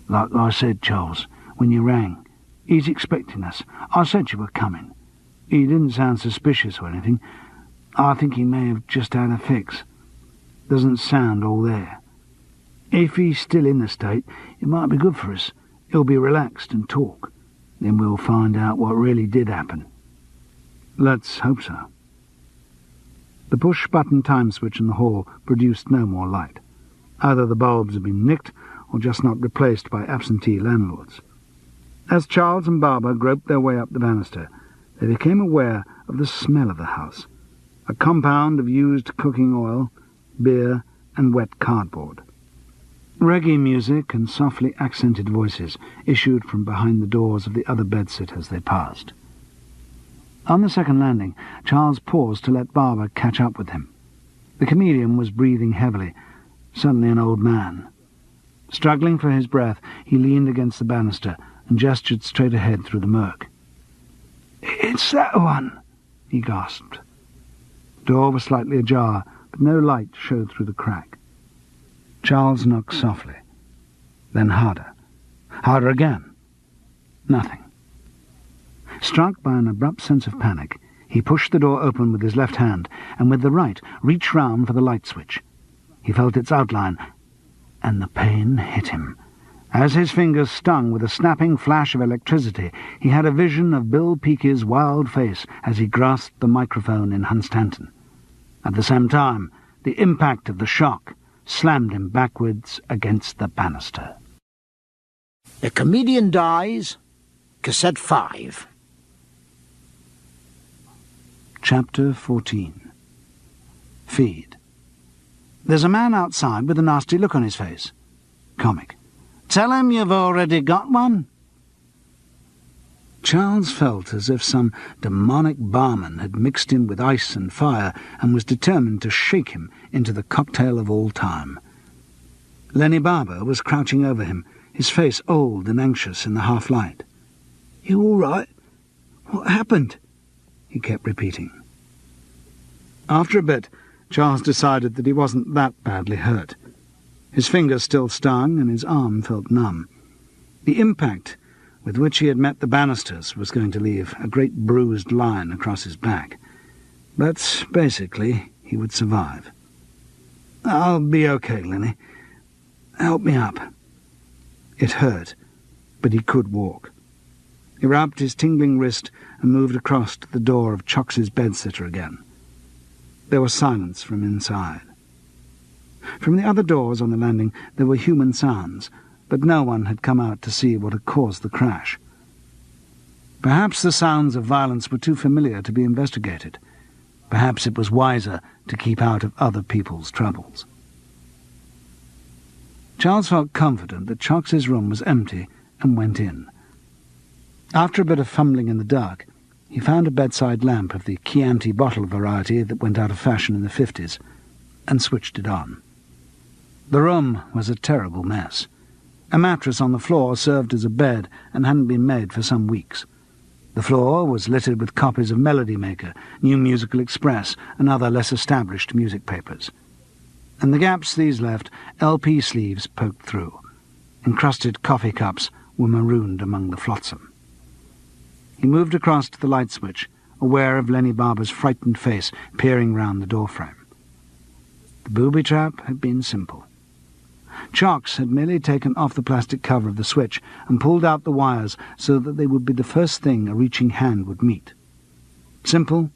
Like I said, Charles, when you rang, he's expecting us. I said you were coming. He didn't sound suspicious or anything. I think he may have just had a fix. Doesn't sound all there. If he's still in the state, it might be good for us. He'll be relaxed and talk. Then we'll find out what really did happen. Let's hope so. The push-button time switch in the hall produced no more light. Either the bulbs had been nicked or just not replaced by absentee landlords. As Charles and Barber groped their way up the banister, they became aware of the smell of the house, a compound of used cooking oil, beer, and wet cardboard. Reggae music and softly accented voices issued from behind the doors of the other bedsitters they passed. On the second landing, Charles paused to let Barber catch up with him. The comedian was breathing heavily, suddenly an old man. Struggling for his breath, he leaned against the banister and gestured straight ahead through the murk. "It's that one," he gasped. The door was slightly ajar, but no light showed through the crack. Charles knocked softly, then harder. Harder again. Nothing. Struck by an abrupt sense of panic, he pushed the door open with his left hand, and with the right reached round for the light switch. He felt its outline, and the pain hit him. As his fingers stung with a snapping flash of electricity, he had a vision of Bill Peake's wild face as he grasped the microphone in Hunstanton. At the same time, the impact of the shock slammed him backwards against the banister. The Comedian Dies, Cassette 5. Chapter 14. Feed. There's a man outside with a nasty look on his face. Comic. Tell him you've already got one. Charles felt as if some demonic barman had mixed him with ice and fire and was determined to shake him into the cocktail of all time. Lenny Barber was crouching over him, his face old and anxious in the half-light. "You all right? What happened?" he kept repeating. After a bit, Charles decided that he wasn't that badly hurt. His fingers still stung and his arm felt numb. The impact with which he had met the banisters was going to leave a great bruised line across his back. But basically, he would survive. "I'll be okay, Lenny. Help me up." It hurt, but he could walk. He rubbed his tingling wrist and moved across to the door of Chox's bedsitter again. There was silence from inside. From the other doors on the landing there were human sounds, but no one had come out to see what had caused the crash. Perhaps the sounds of violence were too familiar to be investigated. Perhaps it was wiser to keep out of other people's troubles. Charles felt confident that Chox's room was empty and went in. After a bit of fumbling in the dark, he found a bedside lamp of the Chianti bottle variety that went out of fashion in the 50s, and switched it on. The room was a terrible mess. A mattress on the floor served as a bed and hadn't been made for some weeks. The floor was littered with copies of Melody Maker, New Musical Express, and other less established music papers. In the gaps these left, LP sleeves poked through. Encrusted coffee cups were marooned among the flotsam. He moved across to the light switch, aware of Lenny Barber's frightened face peering round the doorframe. The booby trap had been simple. Chox had merely taken off the plastic cover of the switch and pulled out the wires so that they would be the first thing a reaching hand would meet. Simple,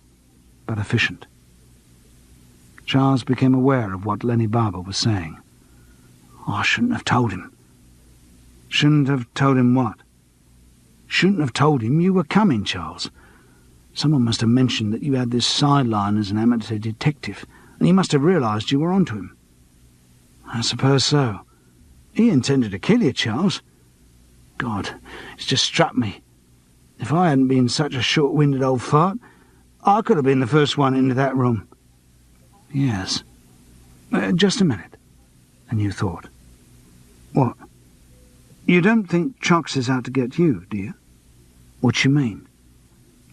but efficient. Charles became aware of what Lenny Barber was saying. "I shouldn't have told him." "Shouldn't have told him what?" "Shouldn't have told him you were coming, Charles. Someone must have mentioned that you had this sideline as an amateur detective, and he must have realised you were onto him." "I suppose so. He intended to kill you, Charles. God, it's just struck me. If I hadn't been such a short-winded old fart, I could have been the first one into that room." "Yes. Just a minute." A new thought. "What? You don't think Chox is out to get you, do you?" "What you mean?"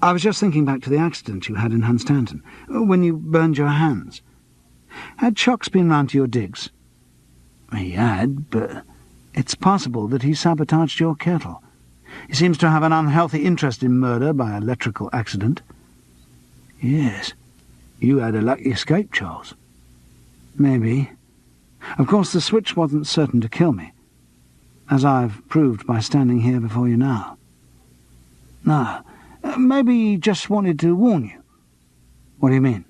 "I was just thinking back to the accident you had in Hunstanton, when you burned your hands. Had Chox been round to your digs?" "He had, but it's possible that he sabotaged your kettle. He seems to have an unhealthy interest in murder by electrical accident." "Yes. You had a lucky escape, Charles." "Maybe. Of course, the switch wasn't certain to kill me, as I've proved by standing here before you now." "No. Maybe he just wanted to warn you." "What do you mean?"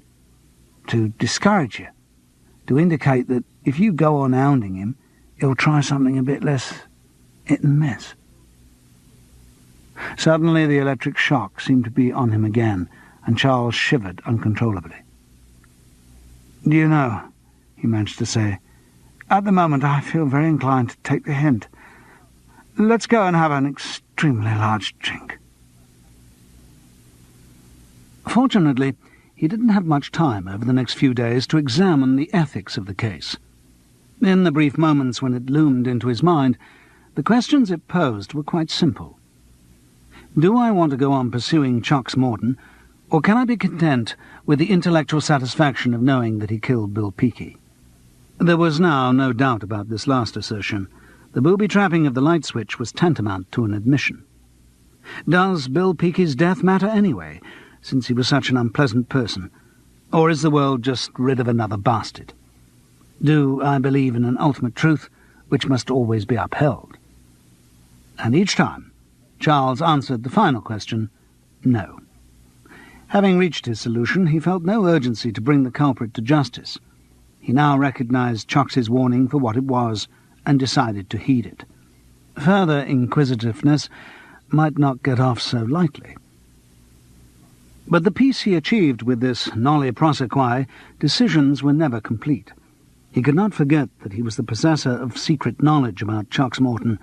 "To discourage you. To indicate that if you go on hounding him, he'll try something a bit less hit and miss." Suddenly the electric shock seemed to be on him again, and Charles shivered uncontrollably. "Do you know," he managed to say, "at the moment I feel very inclined to take the hint. Let's go and have an extremely large drink." Fortunately, he didn't have much time over the next few days to examine the ethics of the case. In the brief moments when it loomed into his mind, the questions it posed were quite simple. Do I want to go on pursuing Chox Morton, or can I be content with the intellectual satisfaction of knowing that he killed Bill Peakey? There was now no doubt about this last assertion. The booby-trapping of the light switch was tantamount to an admission. Does Bill Peakey's death matter anyway, since he was such an unpleasant person? Or is the world just rid of another bastard? Do I believe in an ultimate truth which must always be upheld? And each time, Charles answered the final question, no. Having reached his solution, he felt no urgency to bring the culprit to justice. He now recognized Chox's warning for what it was, and decided to heed it. Further inquisitiveness might not get off so lightly. But the peace he achieved with this nolli prosequi decisions were never complete. He could not forget that he was the possessor of secret knowledge about Chox Morton,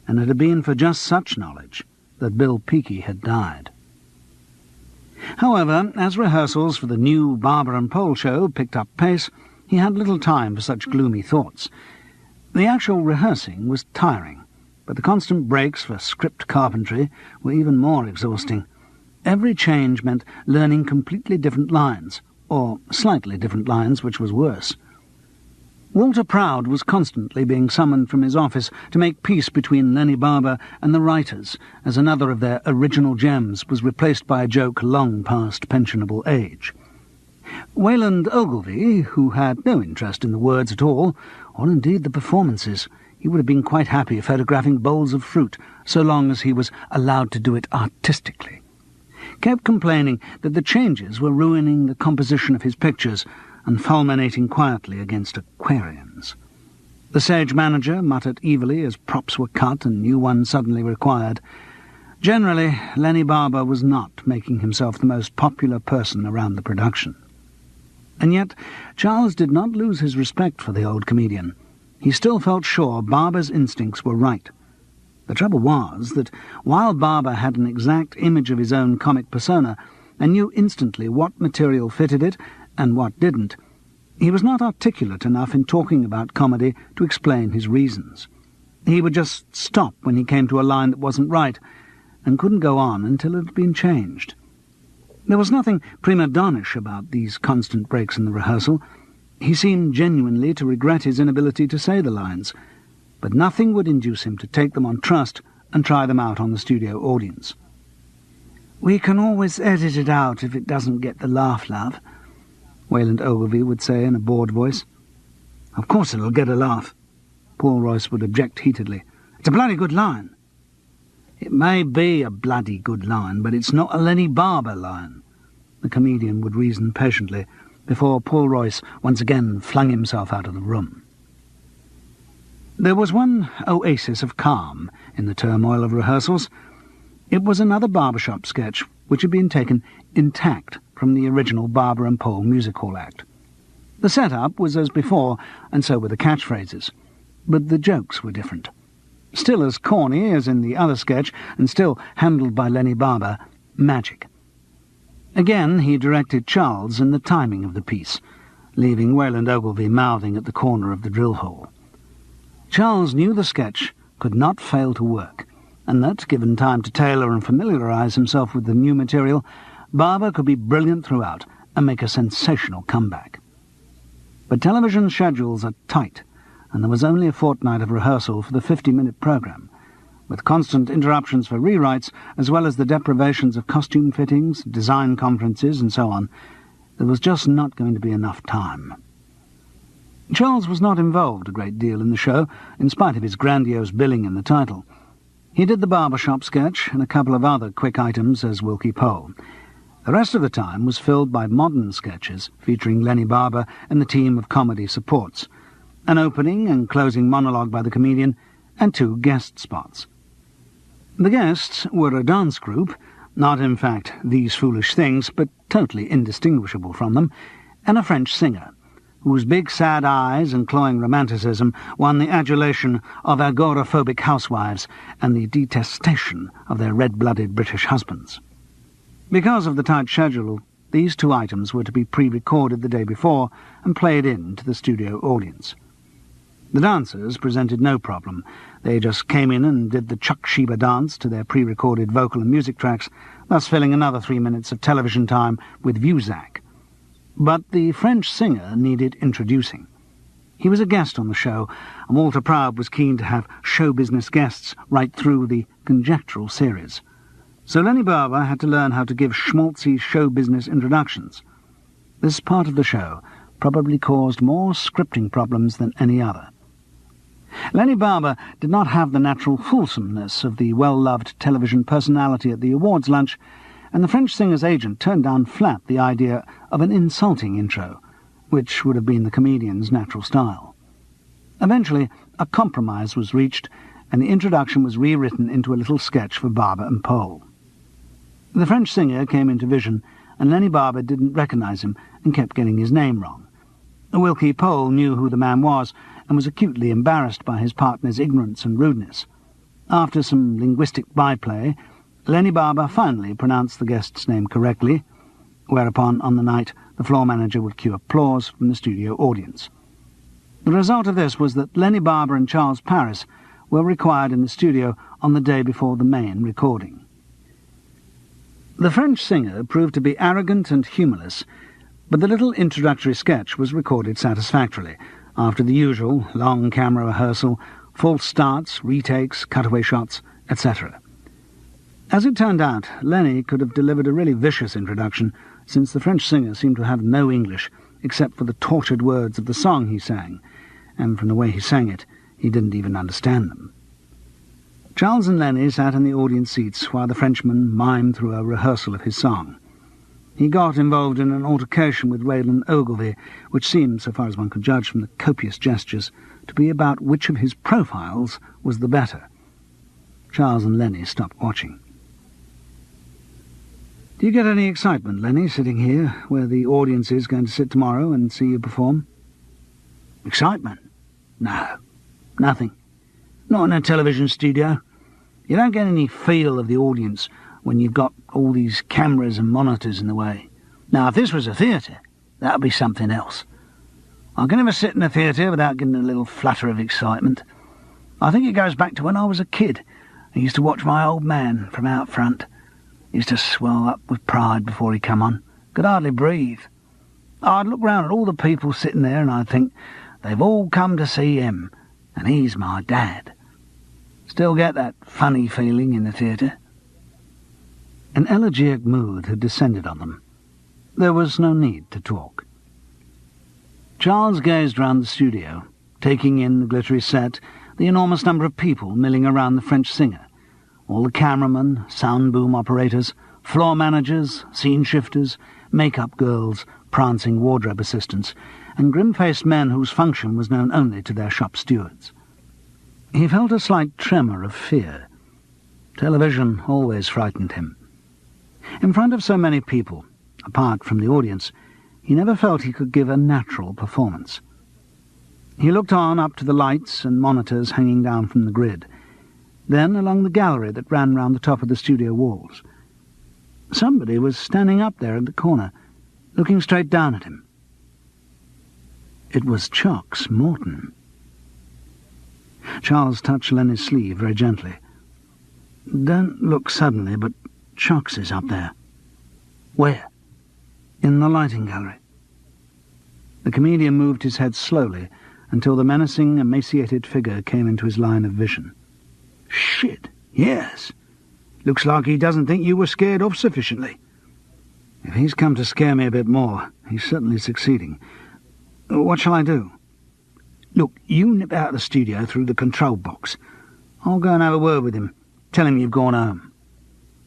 and it had been for just such knowledge that Bill Peakey had died. However, as rehearsals for the new Barber and Pole show picked up pace, he had little time for such gloomy thoughts. The actual rehearsing was tiring, but the constant breaks for script carpentry were even more exhausting. Every change meant learning completely different lines, or slightly different lines, which was worse. Walter Proud was constantly being summoned from his office to make peace between Lenny Barber and the writers, as another of their original gems was replaced by a joke long past pensionable age. Wayland Ogilvy, who had no interest in the words at all, or indeed the performances, he would have been quite happy photographing bowls of fruit, so long as he was allowed to do it artistically, kept complaining that the changes were ruining the composition of his pictures and fulminating quietly against Aquarians. The stage manager muttered evilly as props were cut and new ones suddenly required. Generally, Lenny Barber was not making himself the most popular person around the production. And yet, Charles did not lose his respect for the old comedian. He still felt sure Barber's instincts were right. The trouble was that, while Barber had an exact image of his own comic persona and knew instantly what material fitted it and what didn't, He was not articulate enough in talking about comedy to explain his reasons. He would just stop when he came to a line that wasn't right, and couldn't go on until it had been changed. There was nothing prima donnish about these constant breaks in the rehearsal. He seemed genuinely to regret his inability to say the lines, but nothing would induce him to take them on trust and try them out on the studio audience. "We can always edit it out if it doesn't get the laugh, love," Wayland Ogilvy would say in a bored voice. "Of course it'll get a laugh," Paul Royce would object heatedly. "It's a bloody good line." "It may be a bloody good line, but it's not a Lenny Barber line," the comedian would reason patiently, before Paul Royce once again flung himself out of the room. There was one oasis of calm in the turmoil of rehearsals. It was another barbershop sketch which had been taken intact from the original Barber and Pole music hall act. The setup was as before, and so were the catchphrases, but the jokes were different. Still as corny as in the other sketch, and still handled by Lenny Barber, magic. Again he directed Charles in the timing of the piece, leaving Wayland Ogilvy mouthing at the corner of the drill hole. Charles knew the sketch could not fail to work, and that, given time to tailor and familiarise himself with the new material, Barber could be brilliant throughout and make a sensational comeback. But television schedules are tight, and there was only a fortnight of rehearsal for the 50-minute programme, with constant interruptions for rewrites, as well as the deprivations of costume fittings, design conferences, and so on. There was just not going to be enough time. Charles was not involved a great deal in the show, in spite of his grandiose billing in the title. He did the barbershop sketch and a couple of other quick items as Wilkie Pole. The rest of the time was filled by modern sketches featuring Lenny Barber and the team of comedy supports, an opening and closing monologue by the comedian, and 2 guest spots. The guests were a dance group, not in fact These Foolish Things, but totally indistinguishable from them, and a French singer, whose big sad eyes and cloying romanticism won the adulation of agoraphobic housewives and the detestation of their red-blooded British husbands. Because of the tight schedule, these 2 items were to be pre-recorded the day before and played in to the studio audience. The dancers presented no problem. They just came in and did the Chuck Sheba dance to their pre-recorded vocal and music tracks, thus filling another 3 minutes of television time with Vuzac. But the French singer needed introducing. He was a guest on the show, and Walter Proud was keen to have show business guests right through the conjectural series. So Lenny Barber had to learn how to give schmaltzy show business introductions. This part of the show probably caused more scripting problems than any other. Lenny Barber did not have the natural fulsomeness of the well-loved television personality at the awards lunch, and the French singer's agent turned down flat the idea of an insulting intro, which would have been the comedian's natural style. Eventually, a compromise was reached, and the introduction was rewritten into a little sketch for Barber and Pole. The French singer came into vision, and Lenny Barber didn't recognise him and kept getting his name wrong. Wilkie Pole knew who the man was, and was acutely embarrassed by his partner's ignorance and rudeness. After some linguistic byplay, Lenny Barber finally pronounced the guest's name correctly, whereupon, on the night, the floor manager would cue applause from the studio audience. The result of this was that Lenny Barber and Charles Paris were required in the studio on the day before the main recording. The French singer proved to be arrogant and humorless, but the little introductory sketch was recorded satisfactorily, after the usual long camera rehearsal, false starts, retakes, cutaway shots, etc. As it turned out, Lenny could have delivered a really vicious introduction, since the French singer seemed to have no English, except for the tortured words of the song he sang, and from the way he sang it, he didn't even understand them. Charles and Lenny sat in the audience seats while the Frenchman mimed through a rehearsal of his song. He got involved in an altercation with Wayland Ogilvy, which seemed, so far as one could judge from the copious gestures, to be about which of his profiles was the better. Charles and Lenny stopped watching. "Do you get any excitement, Lenny, sitting here, where the audience is going to sit tomorrow and see you perform?" "Excitement? No, nothing. Not in a television studio. You don't get any feel of the audience when you've got all these cameras and monitors in the way. Now, if this was a theatre, that would be something else. I can never sit in a theatre without getting a little flutter of excitement. I think it goes back to when I was a kid. I used to watch my old man from out front. He used to swell up with pride before he come on. Could hardly breathe. I'd look round at all the people sitting there and I'd think, they've all come to see him, and he's my dad. Still get that funny feeling in the theatre. An elegiac mood had descended on them. There was no need to talk. Charles gazed round the studio, taking in the glittery set, the enormous number of people milling around the French singer, all the cameramen, sound boom operators, floor managers, scene shifters, make-up girls, prancing wardrobe assistants, and grim-faced men whose function was known only to their shop stewards. He felt a slight tremor of fear. Television always frightened him. In front of so many people, apart from the audience, he never felt he could give a natural performance. He looked on up to the lights and monitors hanging down from the grid, then along the gallery that ran round the top of the studio walls. Somebody was standing up there at the corner, looking straight down at him. It was Chox Morton. Charles touched Lenny's sleeve very gently. "Don't look suddenly, but Chox is up there." "Where?" "In the lighting gallery." The comedian moved his head slowly until the menacing, emaciated figure came into his line of vision. "Shit, yes. Looks like he doesn't think you were scared off sufficiently." "If he's come to scare me a bit more, he's certainly succeeding. What shall I do?" "Look, you nip out of the studio through the control box. I'll go and have a word with him. Tell him you've gone home."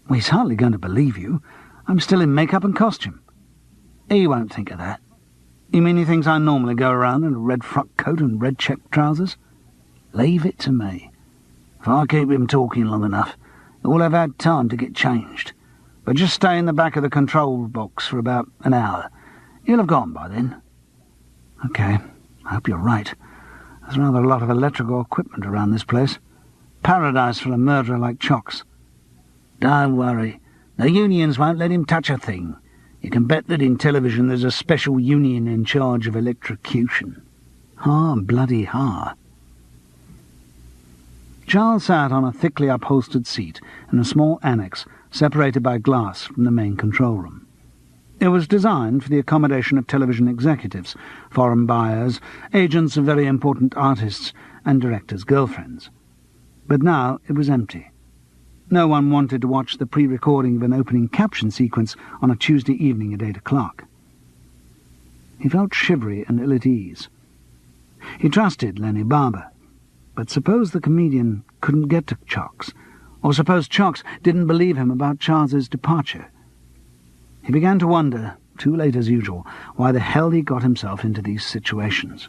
"Well, he's hardly going to believe you. I'm still in make-up and costume." "He won't think of that." "You mean he thinks I normally go around in a red frock coat and red check trousers?" "Leave it to me. If I keep him talking long enough, it will have had time to get changed. But just stay in the back of the control box for about an hour. He'll have gone by then." "OK, I hope you're right. There's rather a lot of electrical equipment around this place. Paradise for a murderer like Chox." "Don't worry. The unions won't let him touch a thing. You can bet that in television there's a special union in charge of electrocution." "Ha, bloody ha." Charles sat on a thickly upholstered seat in a small annex separated by glass from the main control room. It was designed for the accommodation of television executives, foreign buyers, agents of very important artists, and directors' girlfriends. But now it was empty. No one wanted to watch the pre-recording of an opening caption sequence on a Tuesday evening at 8 o'clock. He felt shivery and ill at ease. He trusted Lenny Barber, but suppose the comedian couldn't get to Chox, or suppose Chox didn't believe him about Charles's departure. He began to wonder, too late as usual, why the hell he got himself into these situations.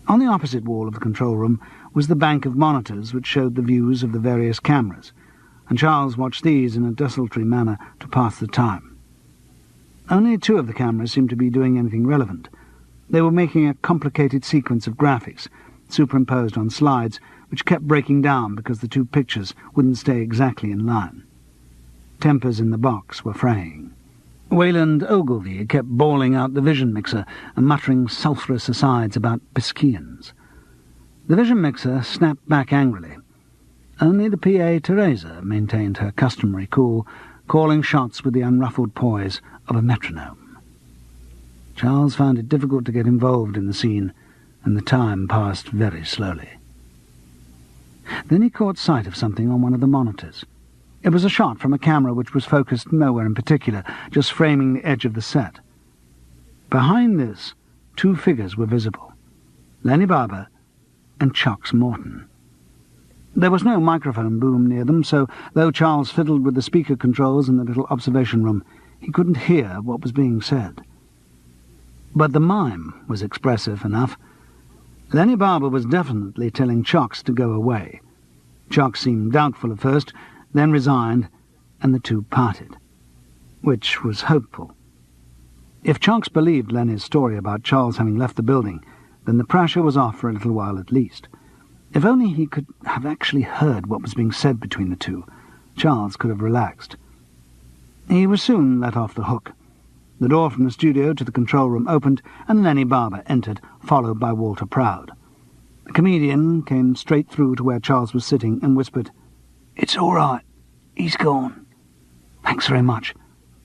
On the opposite wall of the control room was the bank of monitors which showed the views of the various cameras, and Charles watched these in a desultory manner to pass the time. Only 2 of the cameras seemed to be doing anything relevant. They were making a complicated sequence of graphics, superimposed on slides, which kept breaking down because the 2 pictures wouldn't stay exactly in line. Tempers in the box were fraying. Wayland Ogilvy kept bawling out the vision mixer and muttering sulphurous asides about Biscaeans. The vision mixer snapped back angrily. Only the PA Teresa maintained her customary cool, calling shots with the unruffled poise of a metronome. Charles found it difficult to get involved in the scene, and the time passed very slowly. Then he caught sight of something on one of the monitors. It was a shot from a camera which was focused nowhere in particular, just framing the edge of the set. Behind this, 2 figures were visible, Lenny Barber and Chox Morton. There was no microphone boom near them, so though Charles fiddled with the speaker controls in the little observation room, he couldn't hear what was being said. But the mime was expressive enough. Lenny Barber was definitely telling Chox to go away. Chox seemed doubtful at first, then resigned, and the 2 parted, which was hopeful. If Chox believed Lenny's story about Charles having left the building, then the pressure was off for a little while at least. If only he could have actually heard what was being said between the 2, Charles could have relaxed. He was soon let off the hook. The door from the studio to the control room opened, and Lenny Barber entered, followed by Walter Proud. The comedian came straight through to where Charles was sitting and whispered, "It's all right. He's gone. Thanks very much.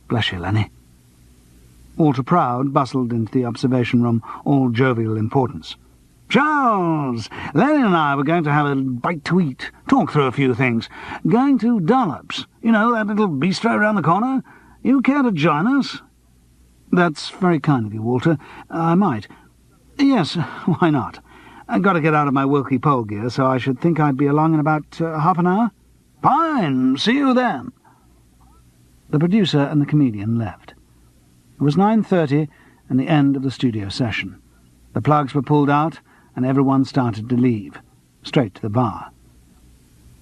Bless you, Lenny." Walter Proud bustled into the observation room, all jovial importance. "Charles, Lenny and I were going to have a bite to eat, talk through a few things. Going to Dollops, you know, that little bistro round the corner. You care to join us?" "That's very kind of you, Walter. I might." "Yes, why not? I've got to get out of my Wilkie pole gear, so I should think I'd be along in about half an hour." "Fine. See you then." The producer and the comedian left. It was 9:30 and the end of the studio session. The plugs were pulled out, and everyone started to leave, straight to the bar.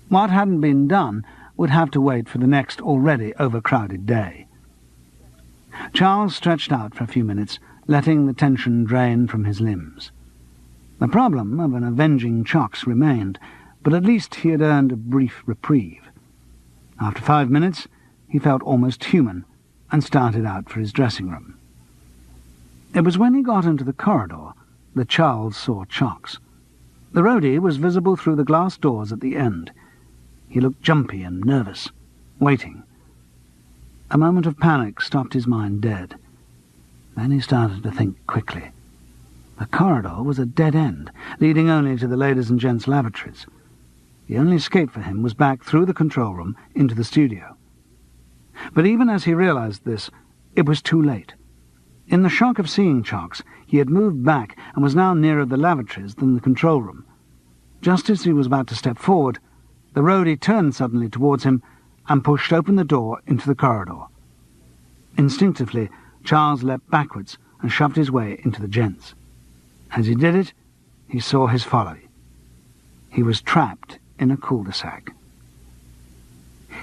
What hadn't been done would have to wait for the next already overcrowded day. Charles stretched out for a few minutes, letting the tension drain from his limbs. The problem of an avenging Chox remained, but at least he had earned a brief reprieve. After 5 minutes, he felt almost human, and started out for his dressing room. It was when he got into the corridor that Charles saw Chox. The roadie was visible through the glass doors at the end. He looked jumpy and nervous, waiting. A moment of panic stopped his mind dead. Then he started to think quickly. The corridor was a dead end, leading only to the ladies' and gents' lavatories. The only escape for him was back through the control room into the studio. But even as he realized this, it was too late. In the shock of seeing Chox, he had moved back and was now nearer the lavatories than the control room. Just as he was about to step forward, the roadie turned suddenly towards him and pushed open the door into the corridor. Instinctively, Charles leapt backwards and shoved his way into the gents. As he did it, he saw his folly. He was trapped in a cul-de-sac.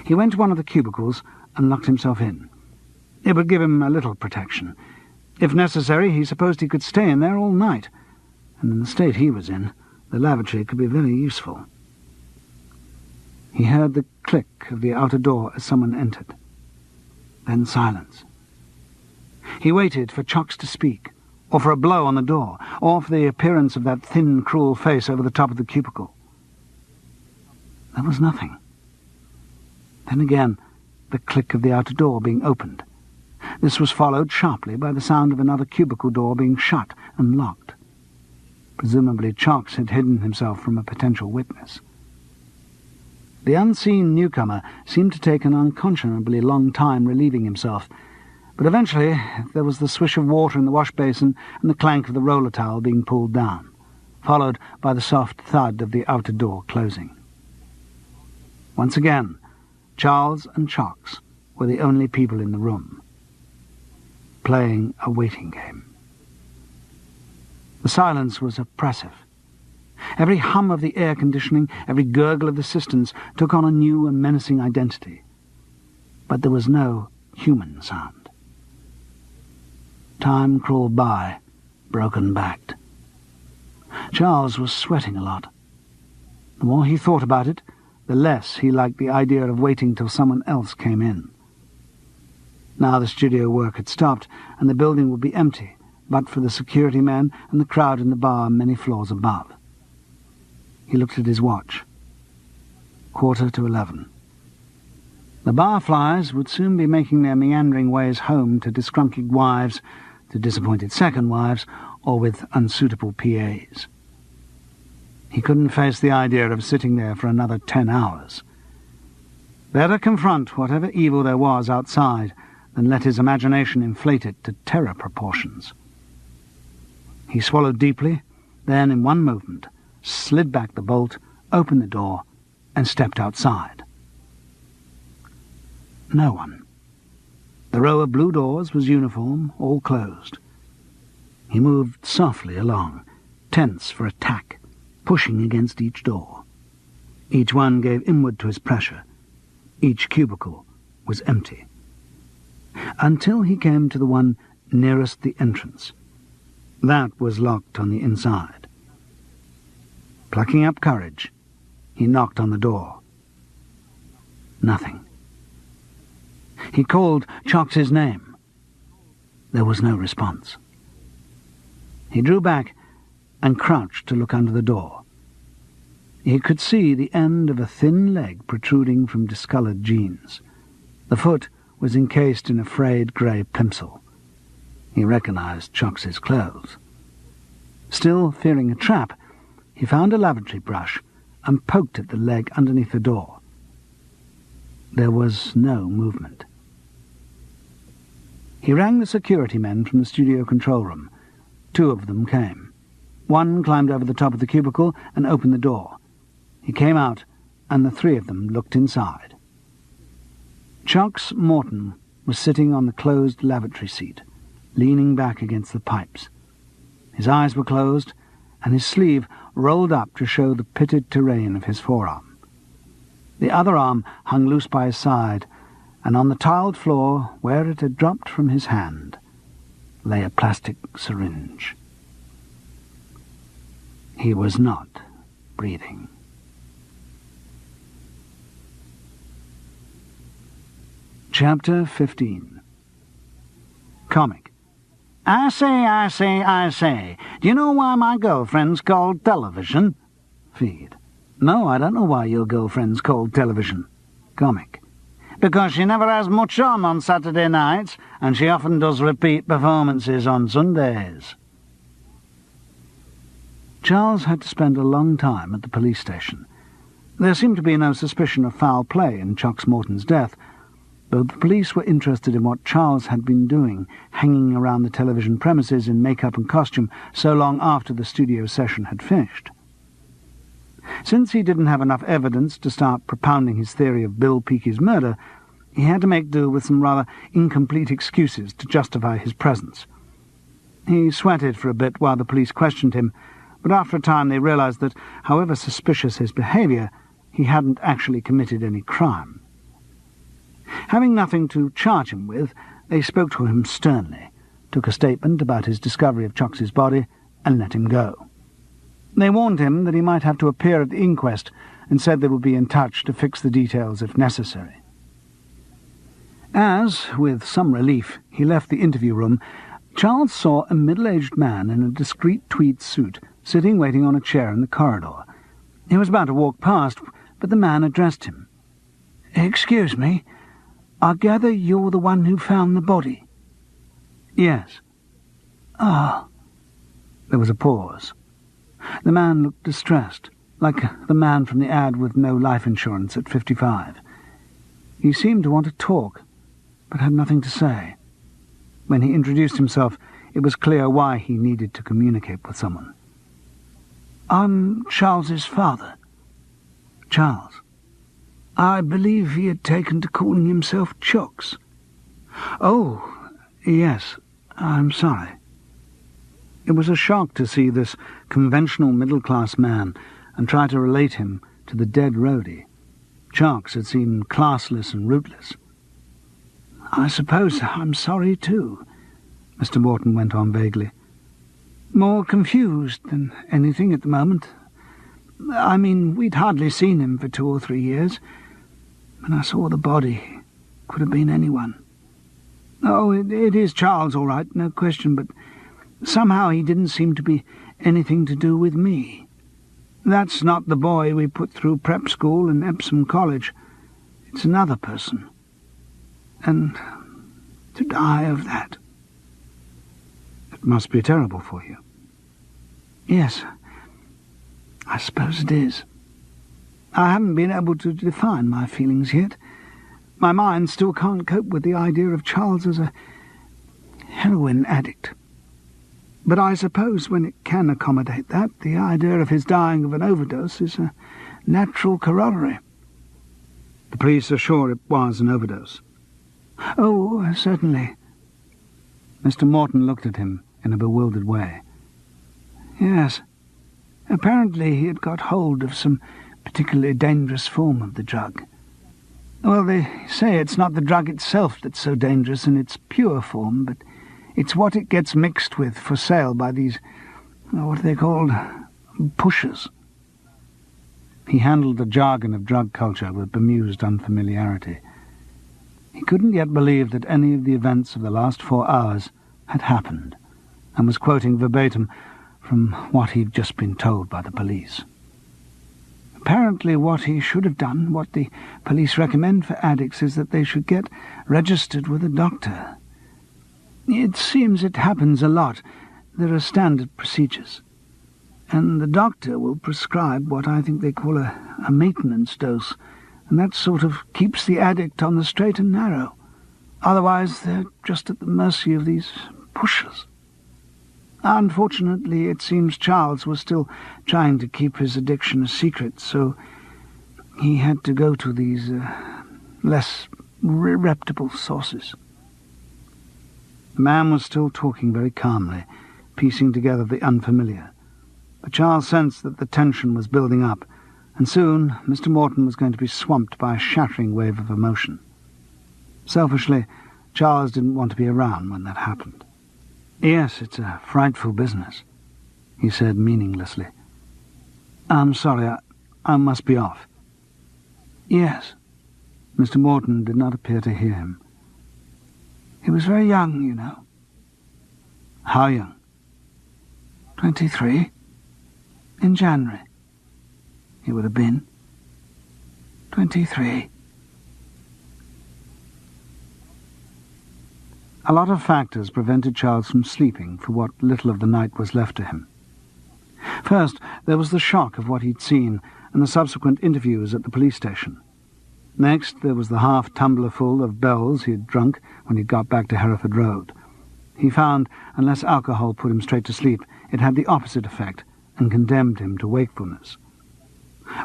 He went to one of the cubicles and locked himself in. It would give him a little protection. If necessary, he supposed he could stay in there all night, and in the state he was in, the lavatory could be very useful. He heard the click of the outer door as someone entered. Then silence. He waited for Chox to speak, or for a blow on the door, or for the appearance of that thin, cruel face over the top of the cubicle. There was nothing. Then again, the click of the outer door being opened. This was followed sharply by the sound of another cubicle door being shut and locked. Presumably Chox had hidden himself from a potential witness. The unseen newcomer seemed to take an unconscionably long time relieving himself, but eventually there was the swish of water in the wash basin and the clank of the roller towel being pulled down, followed by the soft thud of the outer door closing. Once again, Charles and Chox were the only people in the room, playing a waiting game. The silence was oppressive. Every hum of the air conditioning, every gurgle of the cisterns took on a new and menacing identity. But there was no human sound. Time crawled by, broken-backed. Charles was sweating a lot. The more he thought about it, the less he liked the idea of waiting till someone else came in. Now the studio work had stopped, and the building would be empty, but for the security men and the crowd in the bar many floors above. He looked at his watch. 11:15. The barflies would soon be making their meandering ways home to disgruntled wives, to disappointed second wives, or with unsuitable PAs. He couldn't face the idea of sitting there for another 10 hours. Better confront whatever evil there was outside than let his imagination inflate it to terror proportions. He swallowed deeply, then in one movement slid back the bolt, opened the door, and stepped outside. No one. The row of blue doors was uniform, all closed. He moved softly along, tense for attack, pushing against each door. Each one gave inward to his pressure. Each cubicle was empty. Until he came to the one nearest the entrance. That was locked on the inside. Plucking up courage, he knocked on the door. Nothing. He called Chox's name. There was no response. He drew back and crouched to look under the door. He could see the end of a thin leg protruding from discoloured jeans. The foot was encased in a frayed grey plimsoll. He recognised Chocks's clothes. Still fearing a trap, he found a lavatory brush and poked at the leg underneath the door. There was no movement. He rang the security men from the studio control room. 2 of them came. One climbed over the top of the cubicle and opened the door. He came out, and the 3 of them looked inside. Chocks Morton was sitting on the closed lavatory seat, leaning back against the pipes. His eyes were closed, and his sleeve rolled up to show the pitted terrain of his forearm. The other arm hung loose by his side, and on the tiled floor, where it had dropped from his hand, lay a plastic syringe. He was not breathing. Chapter 15. Comic. I say. Do you know why my girlfriend's called Television? Feed. No, I don't know why your girlfriend's called Television. Comic. Because she never has much on Saturday nights, and she often does repeat performances on Sundays. Charles had to spend a long time at the police station. There seemed to be no suspicion of foul play in Chocks Morton's death, though the police were interested in what Charles had been doing, hanging around the television premises in makeup and costume so long after the studio session had finished. Since he didn't have enough evidence to start propounding his theory of Bill Peaky's murder, he had to make do with some rather incomplete excuses to justify his presence. He sweated for a bit while the police questioned him, but after a time they realized that, however suspicious his behavior, he hadn't actually committed any crime. Having nothing to charge him with, they spoke to him sternly, took a statement about his discovery of Chocks's body, and let him go. They warned him that he might have to appear at the inquest, and said they would be in touch to fix the details if necessary. As, with some relief, he left the interview room, Charles saw a middle-aged man in a discreet tweed suit sitting waiting on a chair in the corridor. He was about to walk past, but the man addressed him. "Excuse me, I gather you're the one who found the body?" "Yes." "Ah." There was a pause. The man looked distressed, like the man from the ad with no life insurance at 55. He seemed to want to talk, but had nothing to say. When he introduced himself, it was clear why he needed to communicate with someone. "I'm Charles's father." "Charles?" "I believe he had taken to calling himself Chocks." "Oh, yes, I'm sorry." It was a shock to see this conventional middle-class man and try to relate him to the dead roadie. Chocks had seemed classless and rootless. "I suppose I'm sorry too," Mr. Morton went on vaguely. "More confused than anything at the moment. I mean, we'd hardly seen him for 2 or 3 years. When I saw the body, could have been anyone. Oh, it is Charles, all right, no question, but somehow he didn't seem to be anything to do with me. That's not the boy we put through prep school and Epsom College. It's another person. And to die of that." "It must be terrible for you." "Yes, I suppose it is. I haven't been able to define my feelings yet. My mind still can't cope with the idea of Charles as a heroin addict. But I suppose when it can accommodate that, the idea of his dying of an overdose is a natural corollary." "The police are sure it was an overdose?" "Oh, certainly." Mr. Morton looked at him in a bewildered way. "Yes. Apparently he had got hold of some particularly dangerous form of the drug. Well, they say it's not the drug itself that's so dangerous in its pure form, but it's what it gets mixed with for sale by these, what are they called, pushers." He handled the jargon of drug culture with bemused unfamiliarity. He couldn't yet believe that any of the events of the last 4 hours had happened, and was quoting verbatim from what he'd just been told by the police. Apparently what he should have done, what the police recommend for addicts, is that they should get registered with a doctor. It seems it happens a lot. There are standard procedures. And the doctor will prescribe what I think they call a maintenance dose, and that sort of keeps the addict on the straight and narrow. Otherwise, they're just at the mercy of these pushers. Unfortunately, it seems Charles was still trying to keep his addiction a secret, so he had to go to these less reputable sources. The man was still talking very calmly, piecing together the unfamiliar, but Charles sensed that the tension was building up, and soon Mr. Morton was going to be swamped by a shattering wave of emotion. Selfishly, Charles didn't want to be around when that happened. "Yes, it's a frightful business," he said meaninglessly. "I'm sorry, I must be off." "Yes." Mr. Morton did not appear to hear him. "He was very young, you know." "How young?" 23. In January. He would have been 23. A lot of factors prevented Charles from sleeping for what little of the night was left to him. First, there was the shock of what he'd seen and the subsequent interviews at the police station. Next, there was the half-tumblerful of bells he'd drunk when he'd got back to Hereford Road. He found, unless alcohol put him straight to sleep, it had the opposite effect and condemned him to wakefulness.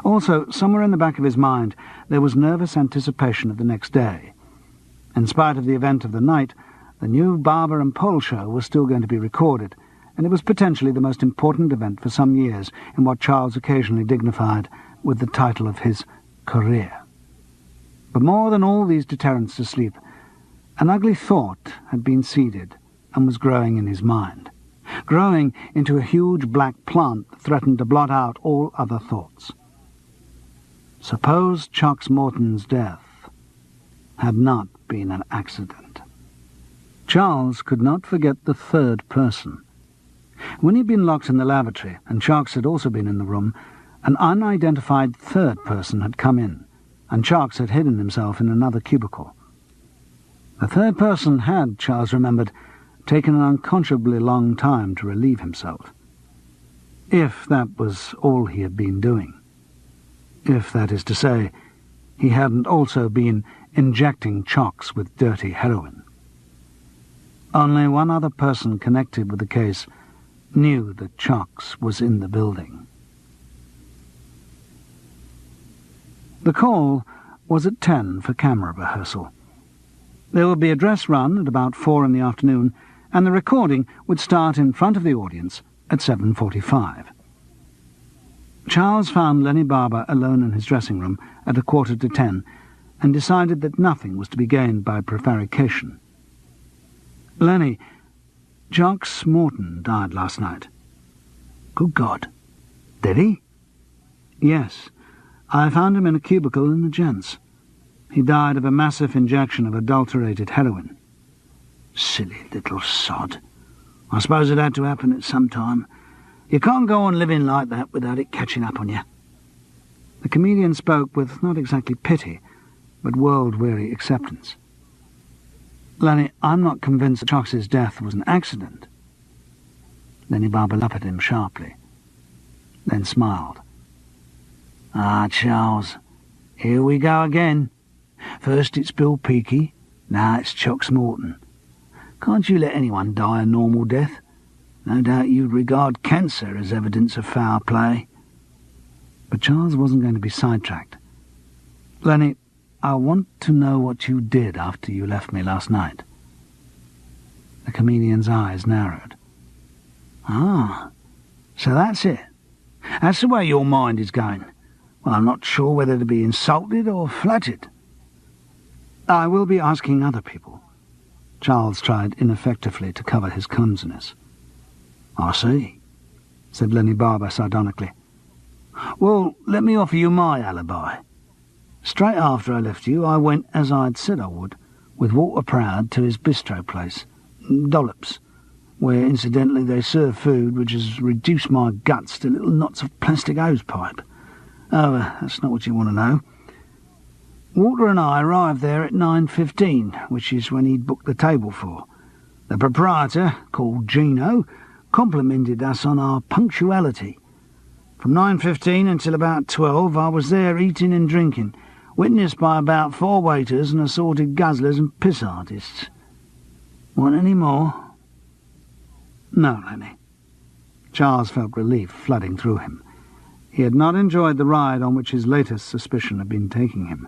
Also, somewhere in the back of his mind, there was nervous anticipation of the next day. In spite of the event of the night, the new Barber and Pole show was still going to be recorded, and it was potentially the most important event for some years in what Charles occasionally dignified with the title of his career. But more than all these deterrents to sleep, an ugly thought had been seeded and was growing in his mind, growing into a huge black plant that threatened to blot out all other thoughts. Suppose Chox Morton's death had not been an accident. Charles could not forget the third person. When he'd been locked in the lavatory, and Chox had also been in the room, an unidentified third person had come in, and Chox had hidden himself in another cubicle. The third person had, Charles remembered, taken an unconscionably long time to relieve himself. If that was all he had been doing. If, that is to say, he hadn't also been injecting Chox with dirty heroin. Only one other person connected with the case knew that Chox was in the building. The call was at 10 for camera rehearsal. There would be a dress run at about 4 in the afternoon, and the recording would start in front of the audience at 7:45. Charles found Lenny Barber alone in his dressing room at 9:45 and decided that nothing was to be gained by prevarication. "Lenny, Chox Morton died last night." "Good God. Did he?" "Yes. I found him in a cubicle in the gents. He died of a massive injection of adulterated heroin." "Silly little sod. I suppose it had to happen at some time. You can't go on living like that without it catching up on you." The comedian spoke with not exactly pity, but world-weary acceptance. "Lenny, I'm not convinced that Chox's death was an accident." Lenny Barber looked at him sharply, then smiled. "Ah, Charles, here we go again. First it's Bill Peakey, now it's Chox Morton. Can't you let anyone die a normal death? No doubt you'd regard cancer as evidence of foul play." But Charles wasn't going to be sidetracked. "Lenny, I want to know what you did after you left me last night." The comedian's eyes narrowed. "Ah, so that's it. That's the way your mind is going. Well, I'm not sure whether to be insulted or flattered." "I will be asking other people." Charles tried ineffectively to cover his clumsiness. "I see," said Lenny Barber sardonically. "Well, let me offer you my alibi. Straight after I left you, I went, as I'd said I would, with Walter Proud to his bistro place, Dollops, where incidentally they serve food which has reduced my guts to little knots of plastic hosepipe. Oh, that's not what you want to know. Walter and I arrived there at 9:15, which is when he'd booked the table for. The proprietor, called Gino, complimented us on our punctuality. From 9:15 until about 12, I was there eating and drinking, witnessed by about 4 waiters and assorted guzzlers and piss artists. Want any more? No, Lenny. Charles felt relief flooding through him. He had not enjoyed the ride on which his latest suspicion had been taking him.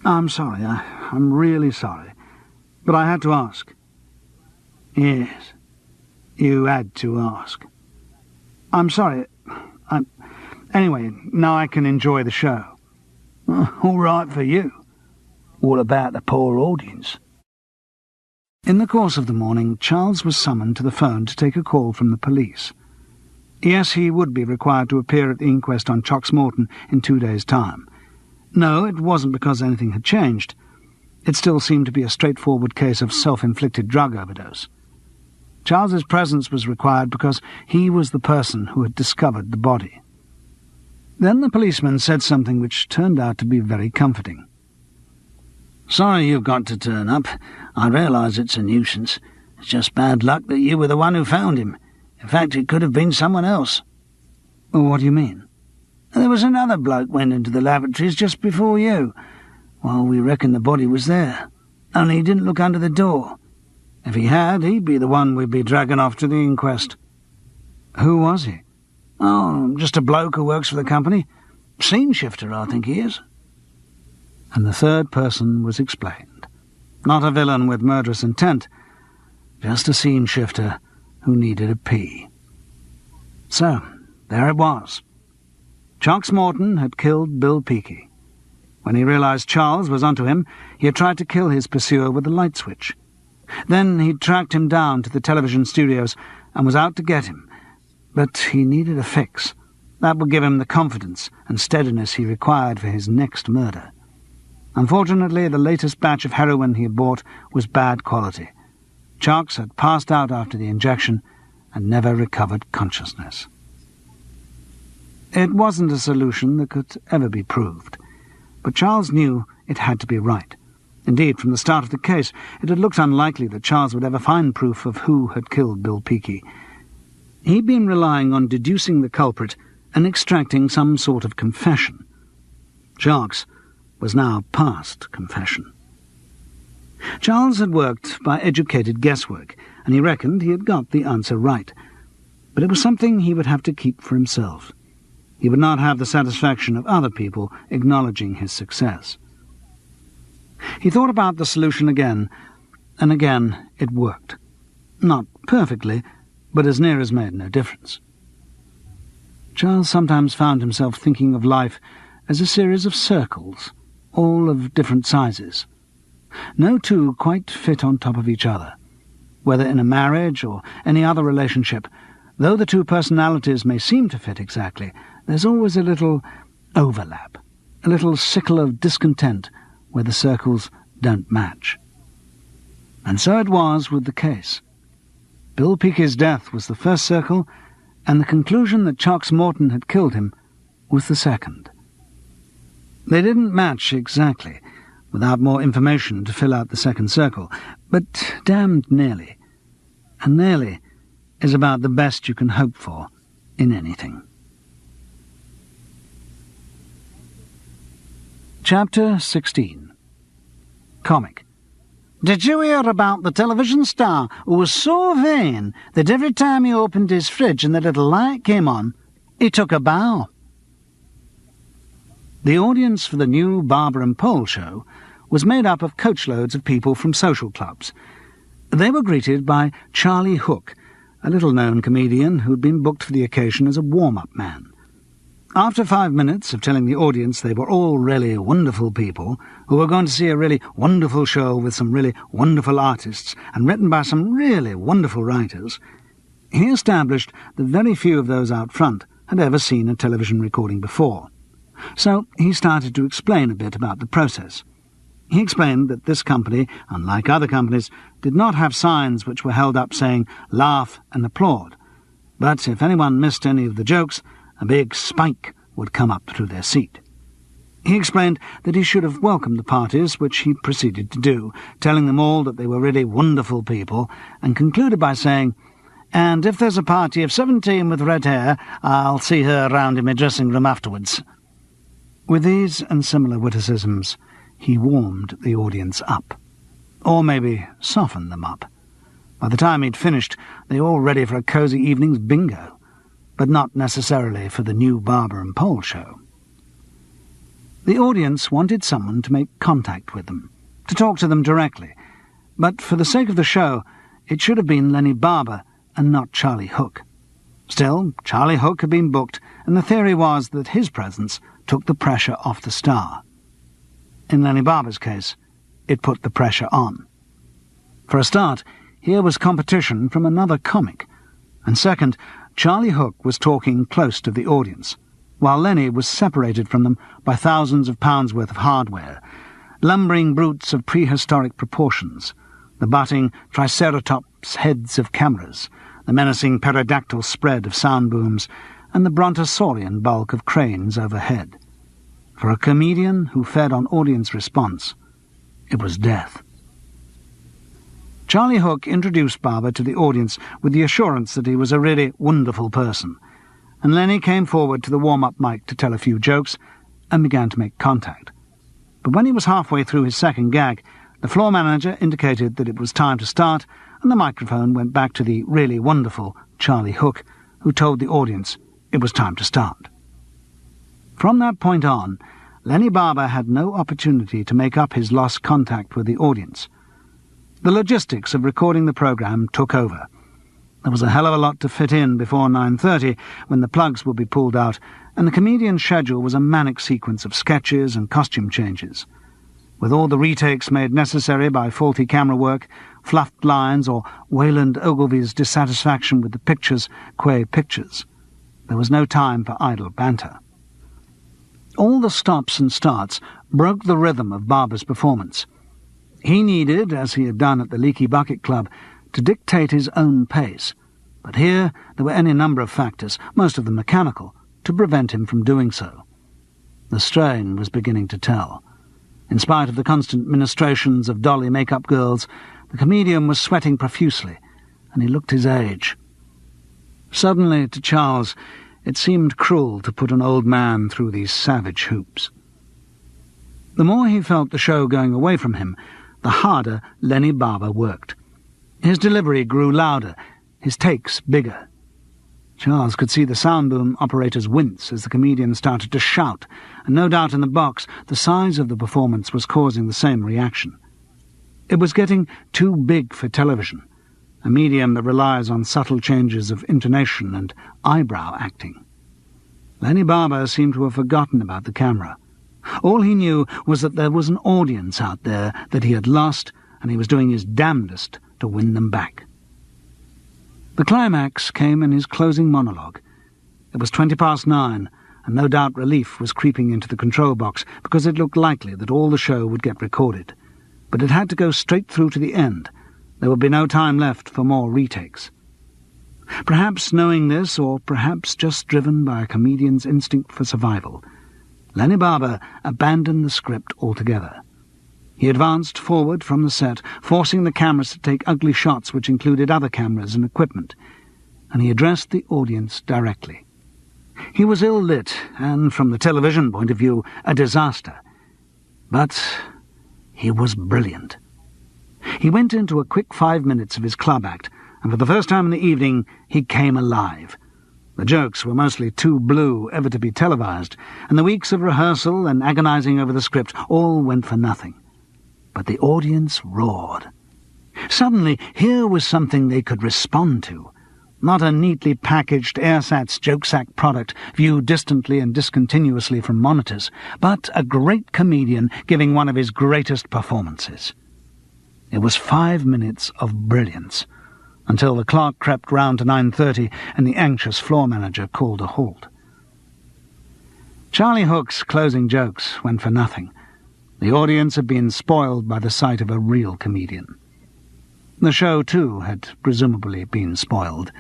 I'm sorry, I'm really sorry, but I had to ask. Yes, you had to ask. I'm sorry. Anyway, now I can enjoy the show. All right for you. What about the poor audience? In the course of the morning, Charles was summoned to the phone to take a call from the police. Yes, he would be required to appear at the inquest on Chox Morton in 2 days' time. No, it wasn't because anything had changed. It still seemed to be a straightforward case of self-inflicted drug overdose. Charles's presence was required because he was the person who had discovered the body. Then the policeman said something which turned out to be very comforting. "Sorry you've got to turn up. I realise it's a nuisance. It's just bad luck that you were the one who found him. In fact, it could have been someone else." "What do you mean?" "There was another bloke went into the lavatories just before you. Well, we reckon the body was there, only he didn't look under the door. If he had, he'd be the one we'd be dragging off to the inquest." "Who was he?" "Oh, just a bloke who works for the company. Scene shifter, I think he is." And the third person was explained. Not a villain with murderous intent, just a scene shifter who needed a pee. So, there it was. Chox Morton had killed Bill Peakey. When he realised Charles was onto him, he had tried to kill his pursuer with a light switch. Then he'd tracked him down to the television studios and was out to get him. But he needed a fix. That would give him the confidence and steadiness he required for his next murder. Unfortunately, the latest batch of heroin he had bought was bad quality. Chox had passed out after the injection and never recovered consciousness. It wasn't a solution that could ever be proved, but Charles knew it had to be right. Indeed, from the start of the case, it had looked unlikely that Charles would ever find proof of who had killed Bill Peakey. He'd been relying on deducing the culprit and extracting some sort of confession. Chox was now past confession. Charles had worked by educated guesswork, and he reckoned he had got the answer right. But it was something he would have to keep for himself. He would not have the satisfaction of other people acknowledging his success. He thought about the solution again, and again it worked. Not perfectly, but as near as made no difference. Charles sometimes found himself thinking of life as a series of circles, all of different sizes. No two quite fit on top of each other. Whether in a marriage or any other relationship, though the two personalities may seem to fit exactly, there's always a little overlap, a little sickle of discontent where the circles don't match. And so it was with the case. Bill Peakey's death was the first circle, and the conclusion that Chox Morton had killed him was the second. They didn't match exactly, without more information to fill out the second circle, but damned nearly. And nearly is about the best you can hope for in anything. Chapter 16. Comic. Did you hear about the television star who was so vain that every time he opened his fridge and the little light came on, he took a bow? The audience for the new Barber and Pole show was made up of coachloads of people from social clubs. They were greeted by Charlie Hook, a little-known comedian who'd been booked for the occasion as a warm-up man. After 5 minutes of telling the audience they were all really wonderful people who were going to see a really wonderful show with some really wonderful artists and written by some really wonderful writers, he established that very few of those out front had ever seen a television recording before. So he started to explain a bit about the process. He explained that this company, unlike other companies, did not have signs which were held up saying, "Laugh and applaud," but if anyone missed any of the jokes, a big spike would come up through their seat. He explained that he should have welcomed the parties, which he proceeded to do, telling them all that they were really wonderful people, and concluded by saying, "And if there's a party of 17 with red hair, I'll see her round in my dressing-room afterwards." With these and similar witticisms, he warmed the audience up. Or maybe softened them up. By the time he'd finished, they were all ready for a cosy evening's bingo, but not necessarily for the new barber and pole show. The audience wanted someone to make contact with them, to talk to them directly, but for the sake of the show, it should have been Lenny Barber and not Charlie Hook. Still, Charlie Hook had been booked, and the theory was that his presence took the pressure off the star. In Lenny Barber's case, it put the pressure on. For a start, here was competition from another comic, and second, Charlie Hook was talking close to the audience, while Lenny was separated from them by thousands of pounds worth of hardware, lumbering brutes of prehistoric proportions, the butting triceratops heads of cameras, the menacing pterodactyl spread of sound booms, and the brontosaurian bulk of cranes overhead. For a comedian who fed on audience response, it was death. Charlie Hook introduced Barber to the audience with the assurance that he was a really wonderful person, and Lenny came forward to the warm-up mic to tell a few jokes and began to make contact. But when he was halfway through his second gag, the floor manager indicated that it was time to start, and the microphone went back to the really wonderful Charlie Hook, who told the audience it was time to start. From that point on, Lenny Barber had no opportunity to make up his lost contact with the audience. The logistics of recording the programme took over. There was a hell of a lot to fit in before 9:30, when the plugs would be pulled out, and the comedian's schedule was a manic sequence of sketches and costume changes. With all the retakes made necessary by faulty camera work, fluffed lines, or Wayland Ogilvy's dissatisfaction with the pictures, qua pictures, there was no time for idle banter. All the stops and starts broke the rhythm of Barber's performance. He needed, as he had done at the Leaky Bucket Club, to dictate his own pace, but here there were any number of factors, most of them mechanical, to prevent him from doing so. The strain was beginning to tell. In spite of the constant ministrations of dolly make-up girls, the comedian was sweating profusely, and he looked his age. Suddenly, to Charles, it seemed cruel to put an old man through these savage hoops. The more he felt the show going away from him, the harder Lenny Barber worked. His delivery grew louder, his takes bigger. Charles could see the sound boom operators wince as the comedian started to shout, and no doubt in the box the size of the performance was causing the same reaction. It was getting too big for television, a medium that relies on subtle changes of intonation and eyebrow acting. Lenny Barber seemed to have forgotten about the camera. All he knew was that there was an audience out there that he had lost, and he was doing his damnedest to win them back. The climax came in his closing monologue. It was 9:20, and no doubt relief was creeping into the control box, because it looked likely that all the show would get recorded. But it had to go straight through to the end. There would be no time left for more retakes. Perhaps knowing this, or perhaps just driven by a comedian's instinct for survival, Lenny Barber abandoned the script altogether. He advanced forward from the set, forcing the cameras to take ugly shots which included other cameras and equipment, and he addressed the audience directly. He was ill-lit, and from the television point of view, a disaster. But he was brilliant. He went into a quick 5 minutes of his club act, and for the first time in the evening he came alive. The jokes were mostly too blue ever to be televised, and the weeks of rehearsal and agonizing over the script all went for nothing. But the audience roared. Suddenly, here was something they could respond to. Not a neatly packaged airsats joke-sack product viewed distantly and discontinuously from monitors, but a great comedian giving one of his greatest performances. It was 5 minutes of brilliance, until the clock crept round to 9:30 and the anxious floor manager called a halt. Charlie Hook's closing jokes went for nothing. The audience had been spoiled by the sight of a real comedian. The show, too, had presumably been spoiled.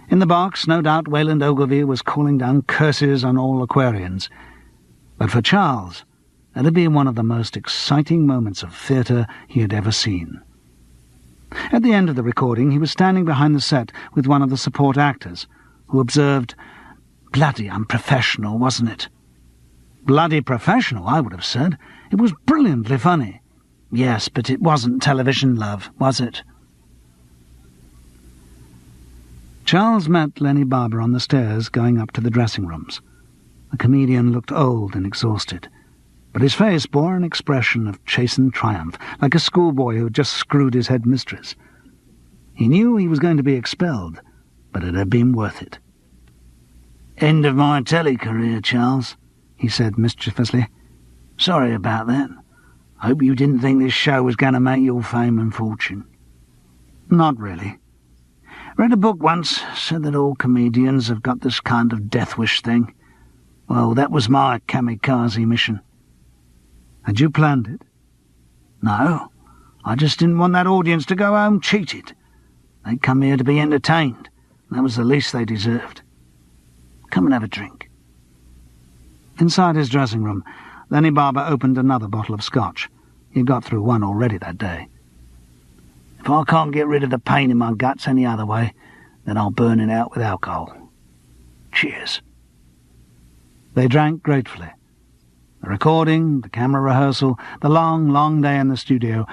In the box, no doubt Wayland Ogilvy was calling down curses on all Aquarians. But for Charles, it had been one of the most exciting moments of theatre he had ever seen. At the end of the recording, he was standing behind the set with one of the support actors, who observed, "Bloody unprofessional, wasn't it?" "Bloody professional," I would have said. "It was brilliantly funny." "Yes, but it wasn't television, love, was it?" Charles met Lenny Barber on the stairs going up to the dressing rooms. The comedian looked old and exhausted, but his face bore an expression of chastened triumph, like a schoolboy who had just screwed his headmistress. He knew he was going to be expelled, but it had been worth it. "End of my telly-career, Charles," he said mischievously. "Sorry about that. Hope you didn't think this show was going to make your fame and fortune." "Not really. Read a book once, said that all comedians have got this kind of death-wish thing. Well, that was my kamikaze mission." "Had you planned it?" "No, I just didn't want that audience to go home cheated. They'd come here to be entertained. That was the least they deserved. Come and have a drink." Inside his dressing room, Lenny Barber opened another bottle of scotch. He'd got through one already that day. "If I can't get rid of the pain in my guts any other way, then I'll burn it out with alcohol. Cheers." They drank gratefully. The recording, the camera rehearsal, the long, long day in the studio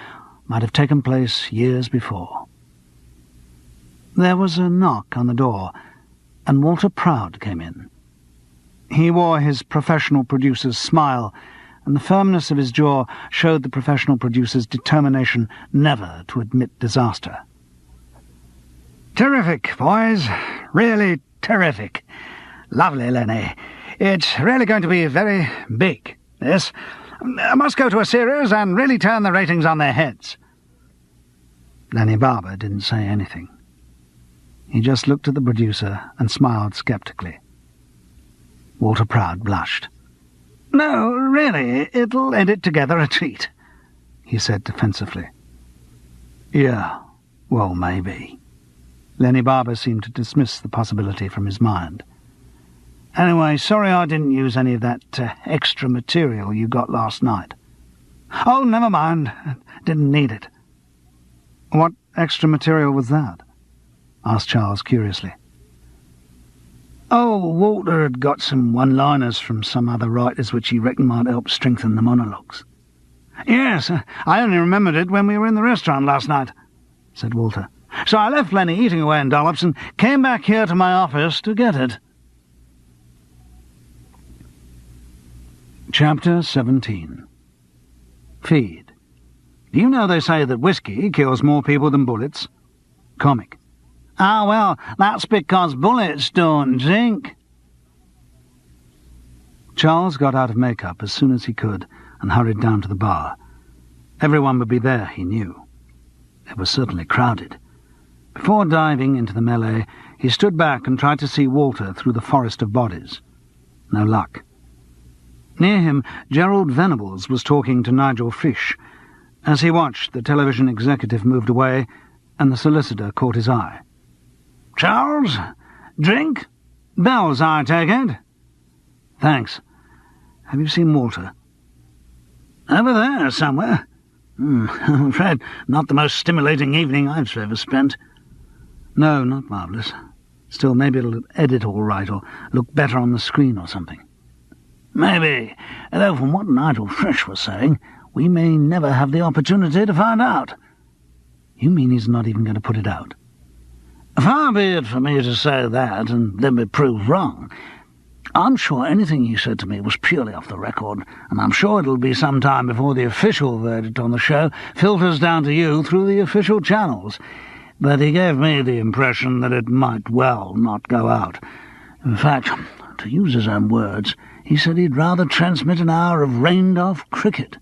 might have taken place years before. There was a knock on the door, and Walter Proud came in. He wore his professional producer's smile, and the firmness of his jaw showed the professional producer's determination never to admit disaster. "Terrific, boys. Really terrific. Lovely, Lenny. It's really going to be very big, this. I must go to a series and really turn the ratings on their heads." Lenny Barber didn't say anything. He just looked at the producer and smiled sceptically. Walter Proud blushed. "No, really, it'll edit together a treat," he said defensively. "Yeah, well, maybe." Lenny Barber seemed to dismiss the possibility from his mind. "Anyway, sorry I didn't use any of that extra material you got last night." "Oh, never mind. Didn't need it." "What extra material was that?" asked Charles curiously. "Oh, Walter had got some one-liners from some other writers which he reckoned might help strengthen the monologues." "Yes, I only remembered it when we were in the restaurant last night," said Walter. "So I left Lenny eating away in dollops and came back here to my office to get it." Chapter 17. Feed. "Do you know they say that whiskey kills more people than bullets?" Comic. "Ah, well, that's because bullets don't drink." Charles got out of makeup as soon as he could and hurried down to the bar. Everyone would be there, he knew. It was certainly crowded. Before diving into the melee, he stood back and tried to see Walter through the forest of bodies. No luck. Near him, Gerald Venables was talking to Nigel Fish. As he watched, the television executive moved away, and the solicitor caught his eye. "Charles, drink? Bells, I take it?" "Thanks. Have you seen Walter?" "Over there, somewhere. I'm afraid not the most stimulating evening I've ever spent." "No, not marvellous. Still, maybe it'll edit all right, or look better on the screen or something." "Maybe, though from what Nigel Fish was saying, we may never have the opportunity to find out." "You mean he's not even going to put it out?" "Far be it for me to say that, and then be proved wrong. I'm sure anything he said to me was purely off the record, and I'm sure it'll be some time before the official verdict on the show filters down to you through the official channels. But he gave me the impression that it might well not go out. In fact, to use his own words, he said he'd rather transmit an hour of rained-off cricket."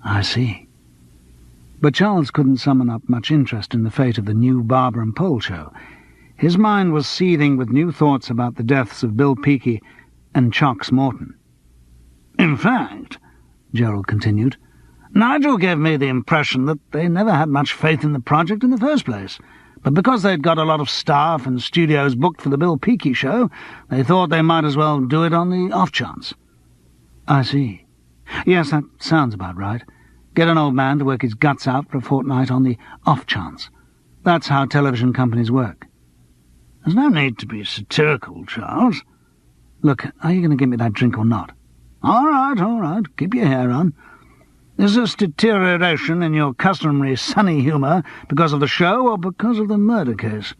"I see." But Charles couldn't summon up much interest in the fate of the new Barber and Pole show. His mind was seething with new thoughts about the deaths of Bill Peakey and Chox Morton. "In fact," Gerald continued. "Nigel gave me the impression that they never had much faith in the project in the first place, but because they'd got a lot of staff and studios booked for the Bill Peaky show, they thought they might as well do it on the off-chance." "I see. Yes, that sounds about right. Get an old man to work his guts out for a fortnight on the off-chance. That's how television companies work." "There's no need to be satirical, Charles." "Look, are you going to give me that drink or not?" All right. Keep your hair on. Is this deterioration in your customary sunny humour because of the show or because of the murder case?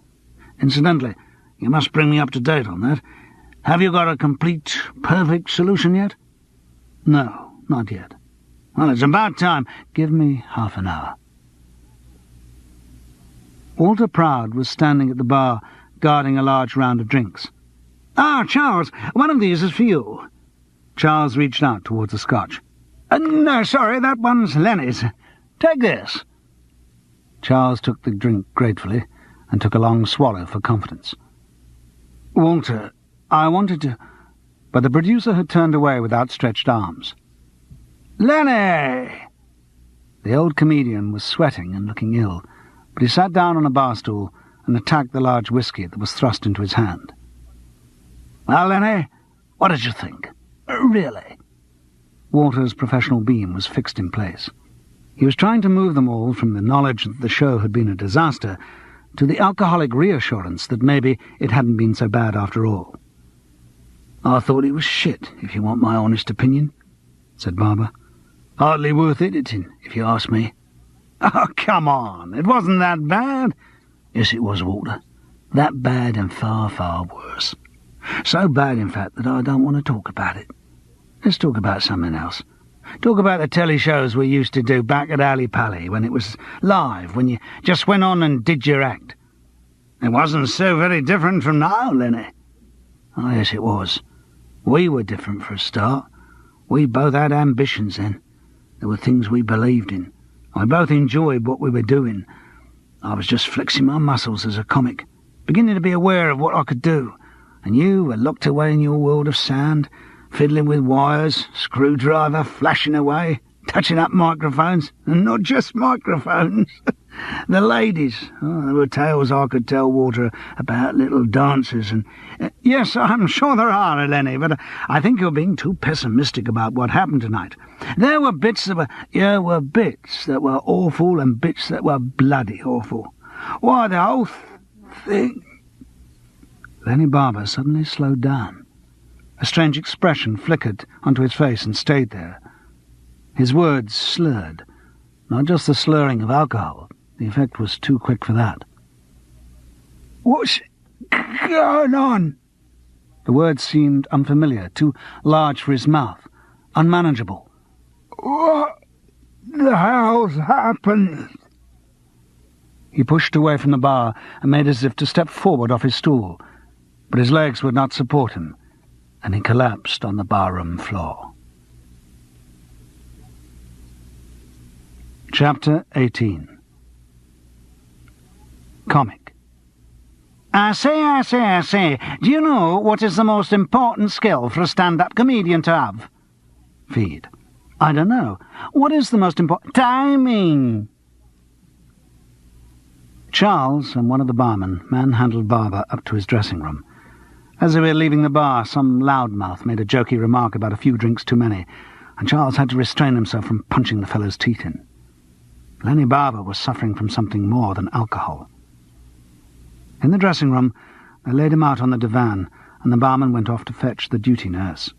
Incidentally, you must bring me up to date on that. Have you got a complete, perfect solution yet?" "No, not yet." "Well, it's about time. Give me half an hour." Walter Proud was standing at the bar, guarding a large round of drinks. "Ah, Charles, one of these is for you." Charles reached out towards the scotch. "No, sorry, that one's Lenny's. Take this." Charles took the drink gratefully and took a long swallow for confidence. "Walter, I wanted to—" But the producer had turned away with outstretched arms. "Lenny!" The old comedian was sweating and looking ill, but he sat down on a bar stool and attacked the large whisky that was thrust into his hand. "Well, Lenny, what did you think? Really?" Walter's professional beam was fixed in place. He was trying to move them all from the knowledge that the show had been a disaster to the alcoholic reassurance that maybe it hadn't been so bad after all. "I thought it was shit, if you want my honest opinion," said Barber. "Hardly worth editing, if you ask me." "Oh, come on, it wasn't that bad." "Yes, it was, Walter. That bad and far, far worse. So bad, in fact, that I don't want to talk about it. Let's talk about something else. Talk about the telly shows we used to do back at Alley Pally, when it was live, when you just went on and did your act." "It wasn't so very different from now, Lenny." "Oh, yes, it was. We were different for a start. We both had ambitions then. There were things we believed in. I both enjoyed what we were doing. I was just flexing my muscles as a comic, beginning to be aware of what I could do, and you were locked away in your world of sound, fiddling with wires, screwdriver, flashing away, touching up microphones, and not just microphones. The ladies, there were tales I could tell, Walter, about little dancers and... Yes, I'm sure there are, Lenny, but I think you're being too pessimistic about what happened tonight. There were bits that were awful and bits that were bloody awful. Why, the whole thing..." Lenny Barber suddenly slowed down. A strange expression flickered onto his face and stayed there. His words slurred, not just the slurring of alcohol. The effect was too quick for that. "What's going on?" The words seemed unfamiliar, too large for his mouth, unmanageable. "What the hell's happened?" He pushed away from the bar and made as if to step forward off his stool, but his legs would not support him, and he collapsed on the barroom floor. Chapter 18. Comic. I say. Do you know what is the most important skill for a stand-up comedian to have? Feed. I don't know. What is the most important... Timing! Charles and one of the barmen manhandled Barber up to his dressing room. As they were leaving the bar, some loudmouth made a jokey remark about a few drinks too many, and Charles had to restrain himself from punching the fellow's teeth in. Lenny Barber was suffering from something more than alcohol. In the dressing room, they laid him out on the divan, and the barman went off to fetch the duty nurse.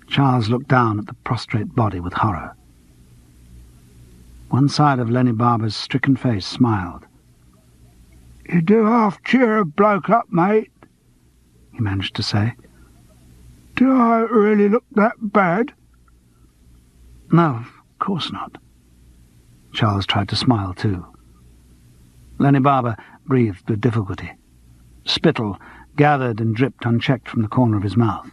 Charles looked down at the prostrate body with horror. One side of Lenny Barber's stricken face smiled. "You do half cheer a bloke up, mate," he managed to say. "Do I really look that bad?" "No, of course not." Charles tried to smile too. Lenny Barber breathed with difficulty. Spittle gathered and dripped unchecked from the corner of his mouth.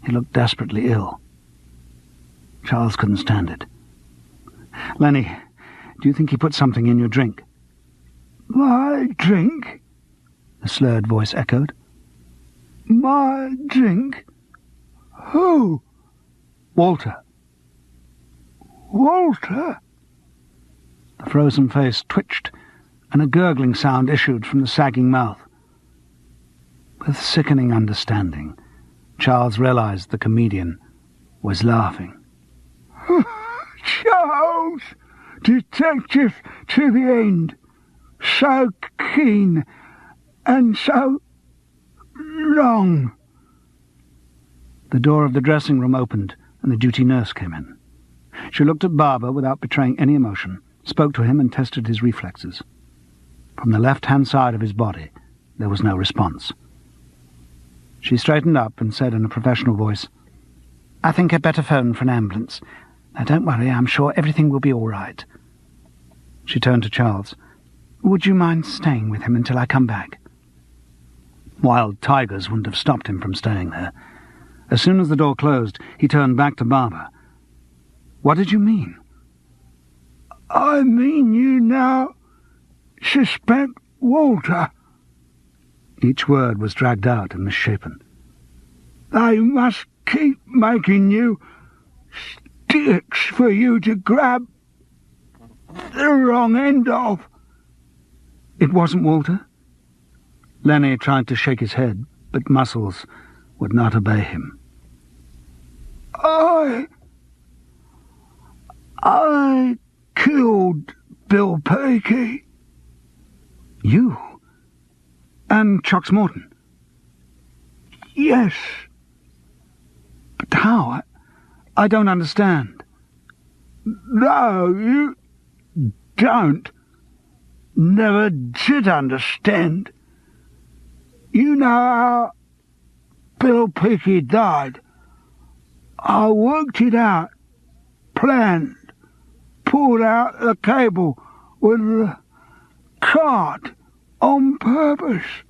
He looked desperately ill. Charles couldn't stand it. "Lenny, do you think he put something in your drink?" "My drink?" the slurred voice echoed. "My drink? Who?" "Walter. Walter? The frozen face twitched, and a gurgling sound issued from the sagging mouth. With sickening understanding, Charles realized the comedian was laughing. Charles, detective to the end, so keen and so long. The door of the dressing room opened, and the duty nurse came in. She looked at Barber without betraying any emotion, spoke to him and tested his reflexes. From the left-hand side of his body, there was no response. She straightened up and said in a professional voice, "I think I'd better phone for an ambulance. Now, don't worry, I'm sure everything will be all right." She turned to Charles. "Would you mind staying with him until I come back?" Wild tigers wouldn't have stopped him from staying there. As soon as the door closed, he turned back to Barber. "What did you mean?" "I mean you now suspect Walter." Each word was dragged out and misshapen. "They must keep making you sticks for you to grab the wrong end of." "It wasn't Walter?" Lenny tried to shake his head, but muscles would not obey him. I killed Bill Peakey." "You? And Chox Morton?" "Yes." "But how? I don't understand." "No, you don't. Never did understand. You know how Bill Peakey died. I worked it out, planned, pulled out the cable with the cart on purpose."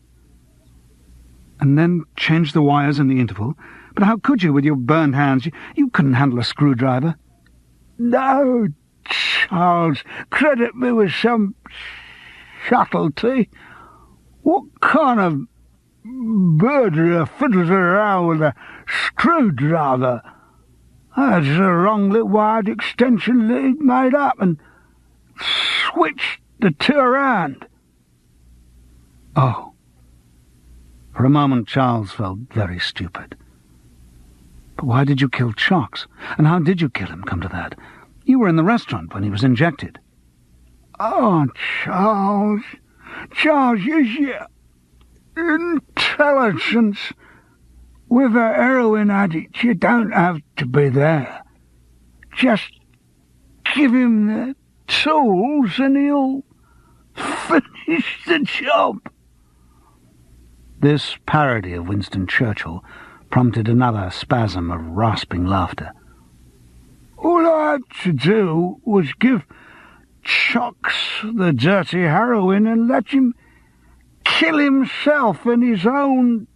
"And then changed the wires in the interval? But how could you with your burned hands? You couldn't handle a screwdriver." "No, Charles, credit me with some subtlety. What kind of murderer fiddles around with a screwdriver? That's the wrongly wired extension lead made up and switched the two around." "Oh." For a moment Charles felt very stupid. "But why did you kill Chox? And how did you kill him, come to that? You were in the restaurant when he was injected." "Oh, Charles, use your intelligence. With a heroin addict, you don't have to be there. Just give him the tools and he'll finish the job." This parody of Winston Churchill prompted another spasm of rasping laughter. "All I had to do was give Chox the dirty heroin and let him kill himself in his own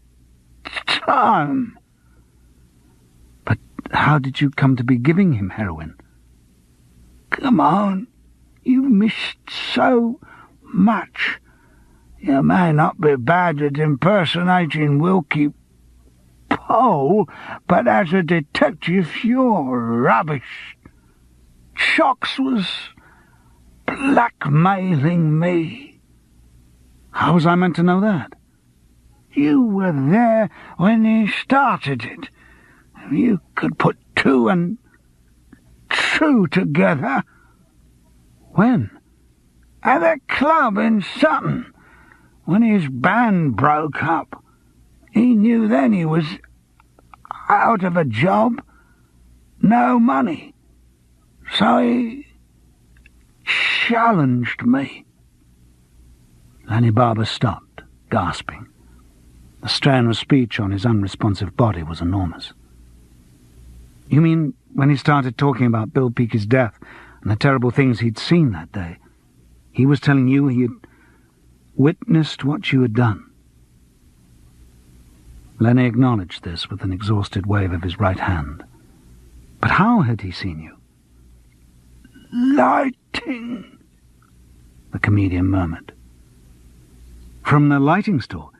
time." "But how did you come to be giving him heroin?" "Come on, you've missed so much. You may not be bad at impersonating Wilkie Pole, but as a detective you're rubbish. Chox was blackmailing me." "How was I meant to know that?" "You were there when he started it. You could put two and two together." "When?" "At a club in Sutton, when his band broke up. He knew then he was out of a job, no money. So he challenged me." Lenny Barber stopped, gasping. The strain of speech on his unresponsive body was enormous. "You mean when he started talking about Bill Peakey's death and the terrible things he'd seen that day, he was telling you he had witnessed what you had done?" Lenny acknowledged this with an exhausted wave of his right hand. "But how had he seen you?" "Lighting," the comedian murmured. "From the lighting store?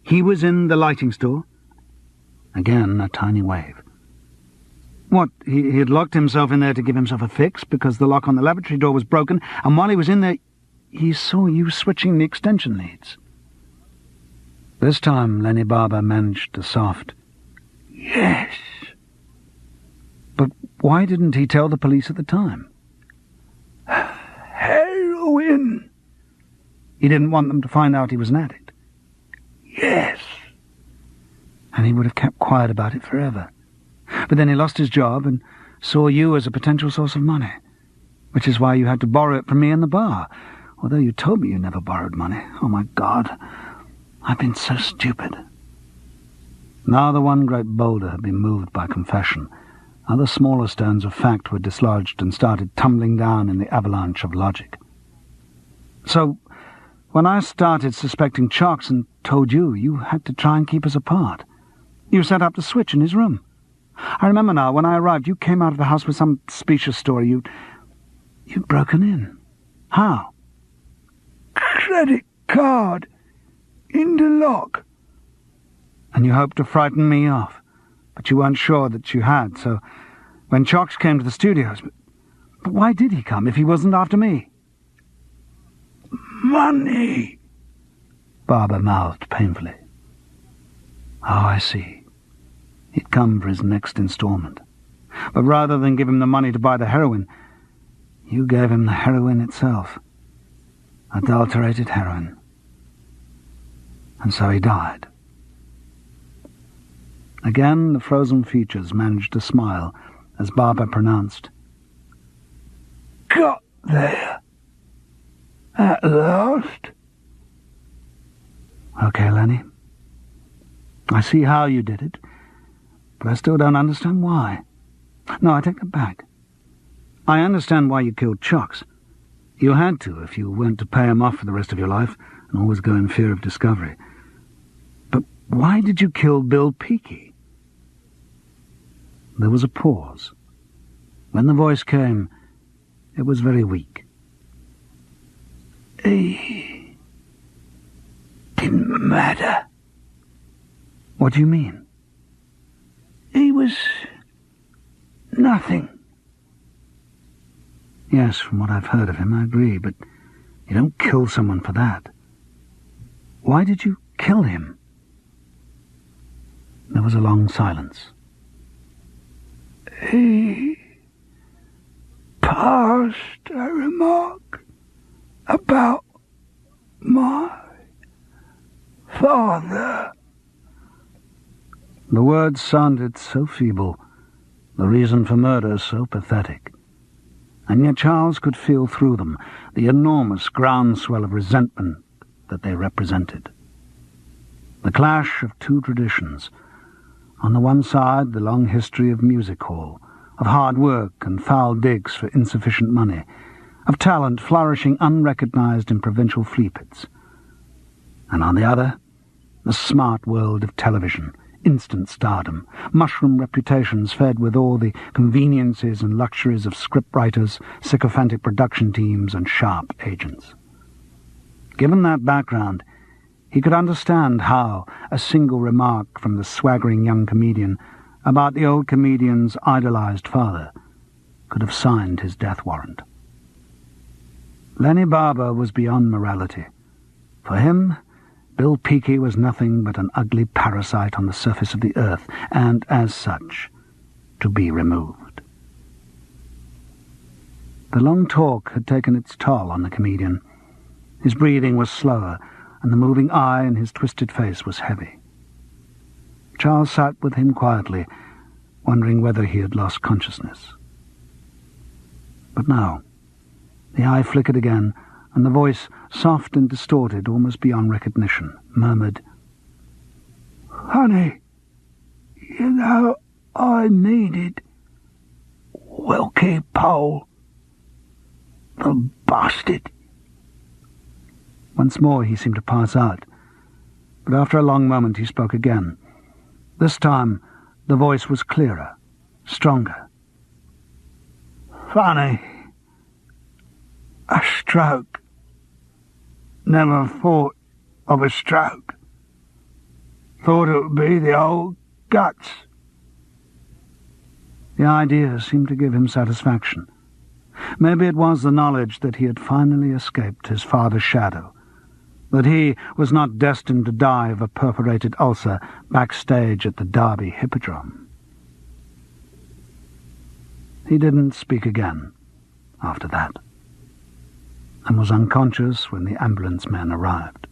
He was in the lighting store?" Again a tiny wave. What, he had locked himself in there to give himself a fix because the lock on the lavatory door was broken, and while he was in there, he saw you switching the extension leads. This time Lenny Barber managed a soft, "Yes." But why didn't he tell the police at the time? "Heroin." He didn't want them to find out he was an addict. "Yes." And he would have kept quiet about it forever. But then he lost his job and saw you as a potential source of money, which is why you had to borrow it from me in the bar, although you told me you never borrowed money. Oh, my God, I've been so stupid. Now the one great boulder had been moved by confession. Other smaller stones of fact were dislodged and started tumbling down in the avalanche of logic. So, when I started suspecting Chalks and told you, you had to try and keep us apart. You set up the switch in his room. I remember now, when I arrived, you came out of the house with some specious story. You'd broken in. How? "Credit card. In the lock." And you hoped to frighten me off, but you weren't sure that you had, so when Chalks came to the studios... But why did he come if he wasn't after me? "Money," Barber mouthed painfully. Oh, I see. He'd come for his next installment. But rather than give him the money to buy the heroin, you gave him the heroin itself. Adulterated heroin. And so he died. Again the frozen features managed to smile as Barber pronounced, "Got there. At last." Okay, Lenny. I see how you did it, but I still don't understand why. No, I take that back. I understand why you killed Chalks. You had to if you weren't to pay him off for the rest of your life and always go in fear of discovery. But why did you kill Bill Peakey? There was a pause. When the voice came, it was very weak. He didn't matter. What do you mean? He was nothing. Yes, from what I've heard of him, I agree, but you don't kill someone for that. Why did you kill him? There was a long silence. He passed a remark about my father. The words sounded so feeble, the reason for murder so pathetic. And yet Charles could feel through them the enormous groundswell of resentment that they represented. The clash of two traditions. On the one side, the long history of music hall, of hard work and foul digs for insufficient money, of talent flourishing unrecognized in provincial flea pits. And on the other, the smart world of television, instant stardom, mushroom reputations fed with all the conveniences and luxuries of scriptwriters, sycophantic production teams, and sharp agents. Given that background, he could understand how a single remark from the swaggering young comedian about the old comedian's idolized father could have signed his death warrant. Lenny Barber was beyond morality. For him, Bill Peakey was nothing but an ugly parasite on the surface of the earth, and, as such, to be removed. The long talk had taken its toll on the comedian. His breathing was slower, and the moving eye in his twisted face was heavy. Charles sat with him quietly, wondering whether he had lost consciousness. But no. The eye flickered again, and the voice, soft and distorted almost beyond recognition, murmured, "Honey, you know, I needed Wilkie Pole, the bastard." Once more he seemed to pass out, but after a long moment he spoke again. This time the voice was clearer, stronger. "Funny. A stroke. Never thought of a stroke. Thought it would be the old guts. The idea seemed to give him satisfaction. Maybe it was the knowledge that he had finally escaped his father's shadow, that he was not destined to die of a perforated ulcer backstage at the Derby Hippodrome. He didn't speak again after that, and was unconscious when the ambulance men arrived.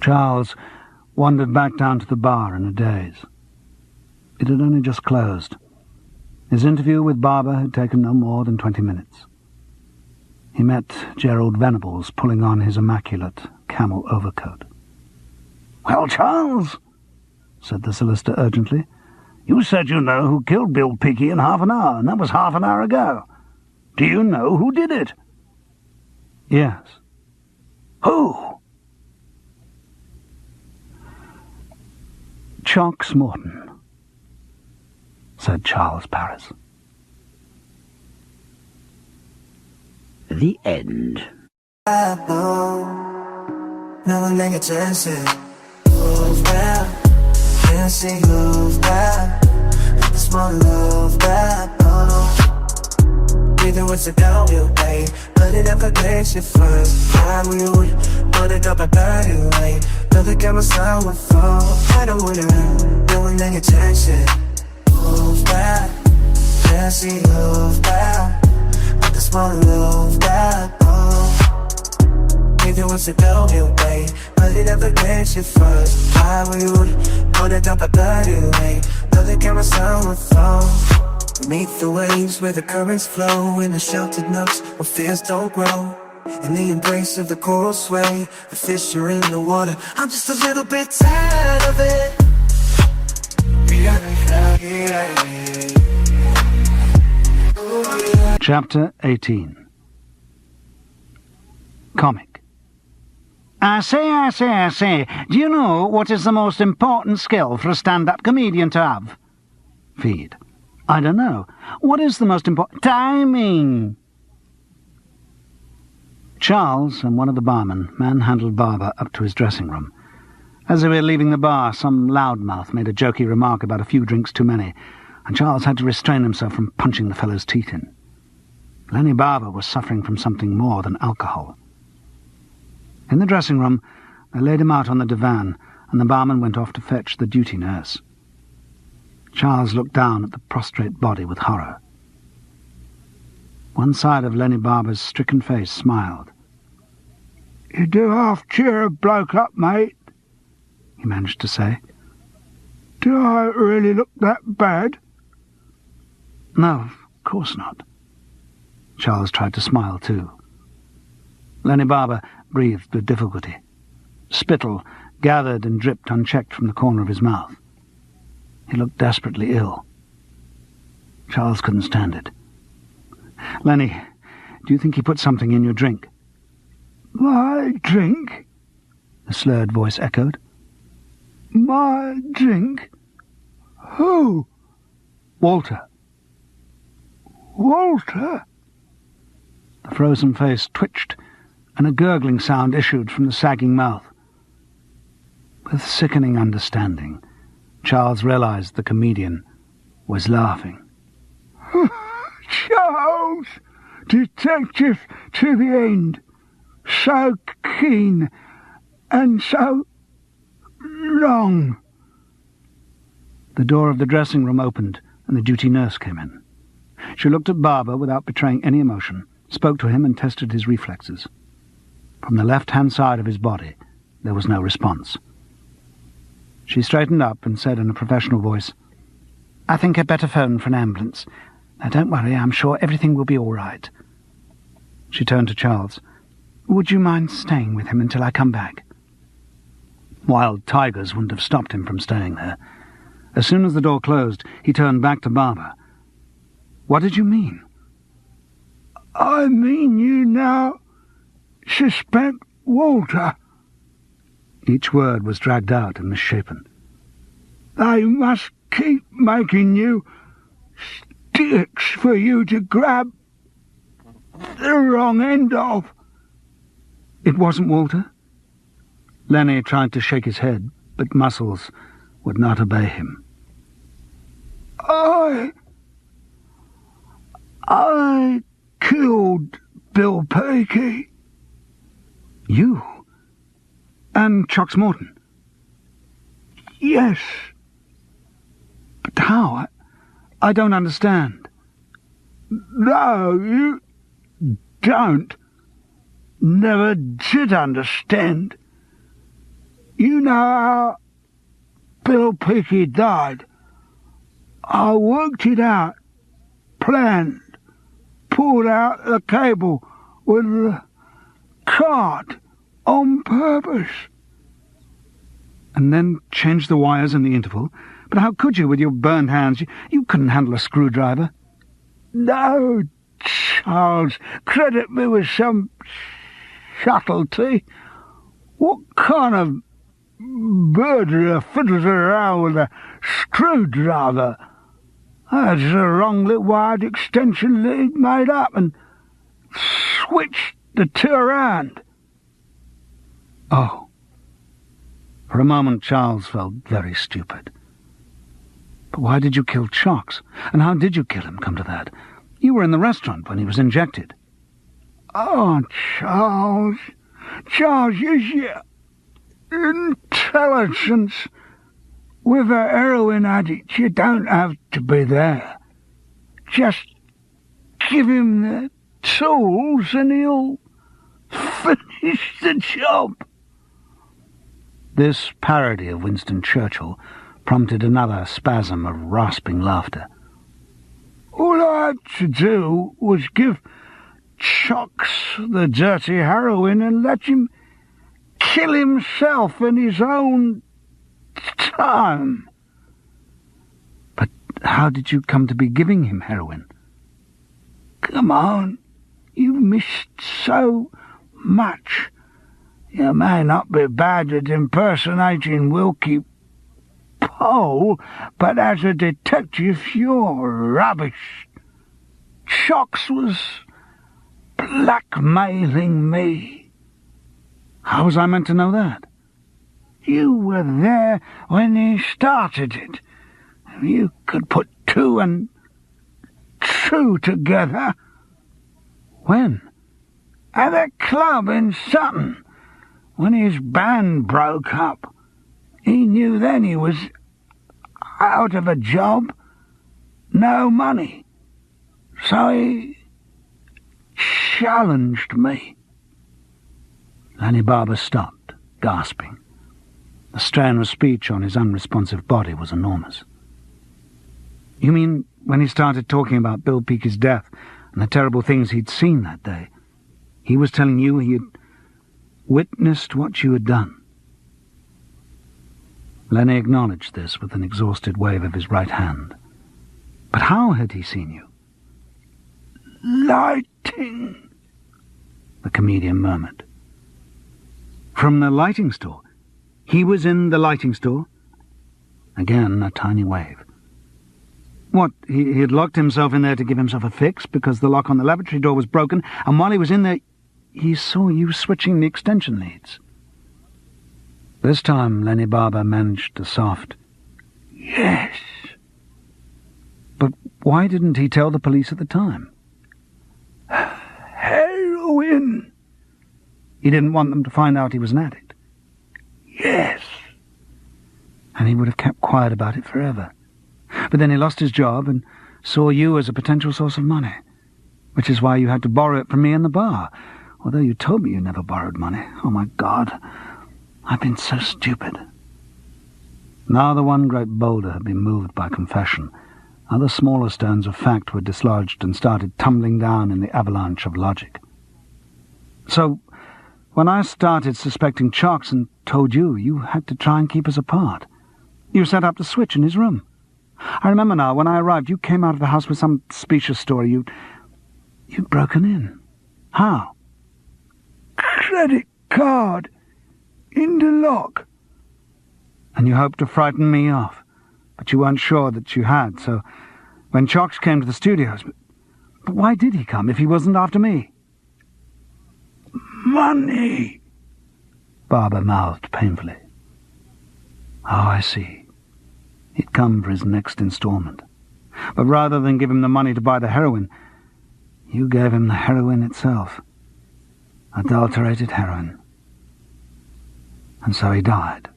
Charles wandered back down to the bar in a daze. It had only just closed. His interview with Barbara had taken no more than 20 minutes. He met Gerald Venables pulling on his immaculate camel overcoat. "Well, Charles," said the solicitor urgently, "you said you know who killed Bill Peaky in half an hour, and that was half an hour ago. Do you know who did it?" "Yes." "Who?" "Chox Morton," said Charles Paris. The end. Either it's a downhill way, but it never gets you first. I will put it up a dirty way. Nothing can sound with fall. I don't wanna no one any attention. Move back, can't see move back. I just wanna move back. Either it's a downhill way, but it never gets you first. I will put it up a dirty way. Nothing can sound with fall. Beneath the waves where the currents flow, in the sheltered nooks where fears don't grow. In the embrace of the coral sway, the fish are in the water. I'm just a little bit tired of it. Chapter 18. Comic. I say. Do you know what is the most important skill for a stand-up comedian to have? Feed. I don't know. What is the most important? Timing! Charles and one of the barmen manhandled Barber up to his dressing room. As they were leaving the bar, some loudmouth made a jokey remark about a few drinks too many, and Charles had to restrain himself from punching the fellow's teeth in. Lenny Barber was suffering from something more than alcohol. In the dressing room, they laid him out on the divan, and the barman went off to fetch the duty nurse. Charles looked down at the prostrate body with horror. One side of Lenny Barber's stricken face smiled. "You do half cheer a bloke up, mate," he managed to say. "Do I really look that bad?" No, of course not. Charles tried to smile too. Lenny Barber breathed with difficulty. Spittle gathered and dripped unchecked from the corner of his mouth. He looked desperately ill. Charles couldn't stand it. "Lenny, do you think he put something in your drink?" "My drink?" the slurred voice echoed. "My drink? Who?" "Walter." "Walter?" The frozen face twitched, and a gurgling sound issued from the sagging mouth. With sickening understanding, Charles realized the comedian was laughing. "Charles, detective to the end. So keen and so long." The door of the dressing room opened, and the duty nurse came in. She looked at Barber without betraying any emotion, spoke to him and tested his reflexes. From the left-hand side of his body, there was no response. She straightened up and said in a professional voice, "I think I'd better phone for an ambulance. Now, don't worry, I'm sure everything will be all right." She turned to Charles. "Would you mind staying with him until I come back?" Wild tigers wouldn't have stopped him from staying there. As soon as the door closed, he turned back to Barber. "What did you mean?" "I mean you now suspect Walter." Each word was dragged out and misshapen. "They must keep making you sticks for you to grab the wrong end of." "It wasn't Walter?" Lenny tried to shake his head, but muscles would not obey him. I killed Bill Peaky. You? And Chox Morton? Yes. But how? I don't understand. No, you don't. Never did understand. You know how Bill Peaky died. I worked it out, planned, pulled out the cable with the card on purpose. And then changed the wires in the interval? But how could you with your burned hands? You couldn't handle a screwdriver. No, Charles, credit me with some subtlety. What kind of murderer fiddles around with a screwdriver? That's the wrongly wired extension lead made up and switched the two around. Oh. For a moment Charles felt very stupid. But why did you kill Chox? And how did you kill him, come to that? You were in the restaurant when he was injected. Oh, Charles, use your intelligence. With a heroin addict, you don't have to be there. Just give him the tools and he'll finish the job. This parody of Winston Churchill prompted another spasm of rasping laughter. All I had to do was give Chox the dirty heroin and let him kill himself in his own time. But how did you come to be giving him heroin? Come on, you missed so much. You may not be bad at impersonating Wilkie Pole, but as a detective you're rubbish. Chox was blackmailing me. How was I meant to know that? You were there when he started it. You could put 2 and 2 together. When? At a club in Sutton, when his band broke up. He knew then he was out of a job, no money. So he challenged me. Lanny Barber stopped, gasping. The strain of speech on his unresponsive body was enormous. You mean when he started talking about Bill Peaky's death and the terrible things he'd seen that day, he was telling you he had witnessed what you had done? Lenny acknowledged this with an exhausted wave of his right hand. But how had he seen you? Lighting, the comedian murmured. From the lighting store? He was in the lighting store? Again, a tiny wave. What, he had locked himself in there to give himself a fix because the lock on the lavatory door was broken, and while he was in there, he saw you switching the extension leads. This time Lenny Barber managed a soft, yes. But why didn't he tell the police at the time? Heroin. He didn't want them to find out he was an addict. Yes. And he would have kept quiet about it forever. But then he lost his job and saw you as a potential source of money, which is why you had to borrow it from me in the bar, although you told me you never borrowed money. Oh, my God, I've been so stupid. Now the one great boulder had been moved by confession. Other smaller stones of fact were dislodged and started tumbling down in the avalanche of logic. So, when I started suspecting Chox and told you, you had to try and keep us apart. You set up the switch in his room. I remember now, when I arrived, you came out of the house with some specious story. You'd broken in. How? Credit card in the lock. And you hoped to frighten me off, but you weren't sure that you had, so when Chox came to the studios... But why did he come if he wasn't after me? Money, Barber mouthed painfully. Oh, I see. He'd come for his next installment. But rather than give him the money to buy the heroin, you gave him the heroin itself. Adulterated heroin. And so he died.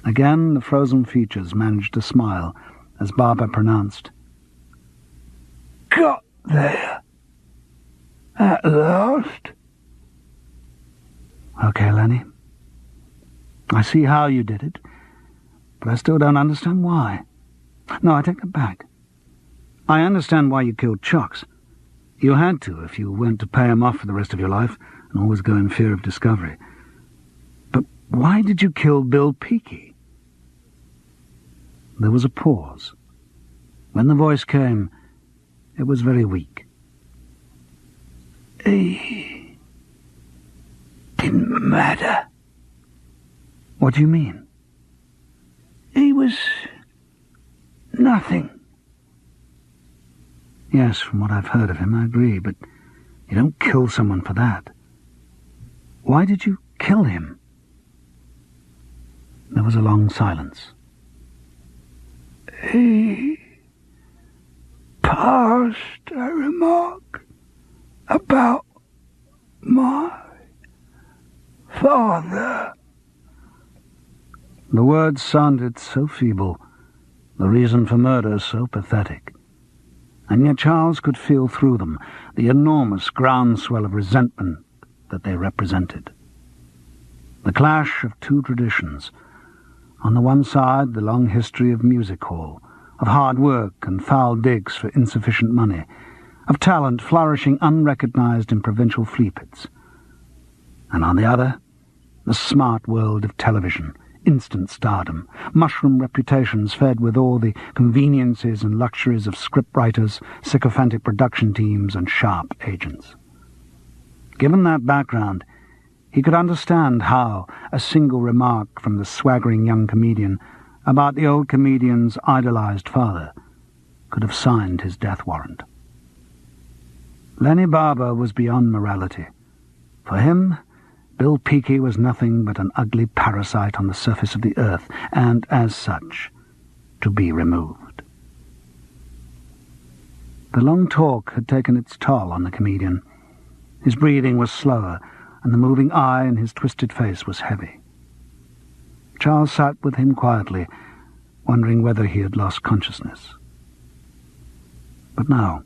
Again, the frozen features managed to smile as Barbara pronounced, "Got there. At last." "Okay, Lenny. I see how you did it, but I still don't understand why. No, I take that back. I understand why you killed Chucks. You had to if you weren't to pay him off for the rest of your life and always go in fear of discovery. But why did you kill Bill Peakey?" There was a pause. When the voice came, it was very weak. "He didn't matter." "What do you mean?" "He was nothing." "Yes, from what I've heard of him, I agree, but you don't kill someone for that. Why did you kill him?" There was a long silence. "He passed a remark about my father." The words sounded so feeble, the reason for murder so pathetic, and yet Charles could feel through them the enormous groundswell of resentment that they represented. The clash of two traditions. On the one side, the long history of music hall, of hard work and foul digs for insufficient money, of talent flourishing unrecognized in provincial flea pits. And on the other, the smart world of television, instant stardom, mushroom reputations fed with all the conveniences and luxuries of scriptwriters, sycophantic production teams, and sharp agents. Given that background, he could understand how a single remark from the swaggering young comedian about the old comedian's idolized father could have signed his death warrant. Lenny Barber was beyond morality. For him, Bill Peakey was nothing but an ugly parasite on the surface of the earth, and, as such, to be removed. The long talk had taken its toll on the comedian. His breathing was slower, and the moving eye in his twisted face was heavy. Charles sat with him quietly, wondering whether he had lost consciousness. But no.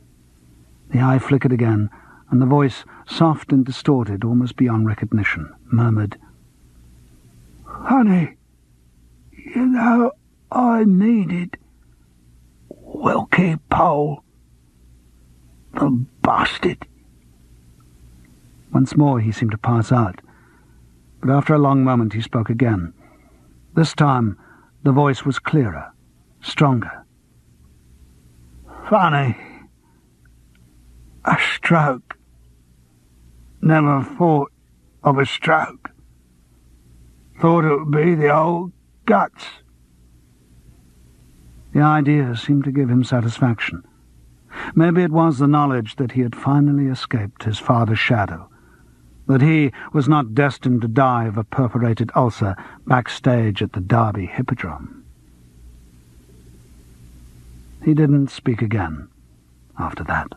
The eye flickered again, and the voice, soft and distorted almost beyond recognition, murmured, "Honey, you know, I needed Wilkie Pole, the bastard." Once more he seemed to pass out, but after a long moment he spoke again. This time the voice was clearer, stronger. "Funny. A stroke. Never thought of a stroke. Thought it would be the old guts." The idea seemed to give him satisfaction. Maybe it was the knowledge that he had finally escaped his father's shadow, that he was not destined to die of a perforated ulcer backstage at the Derby Hippodrome. He didn't speak again after that.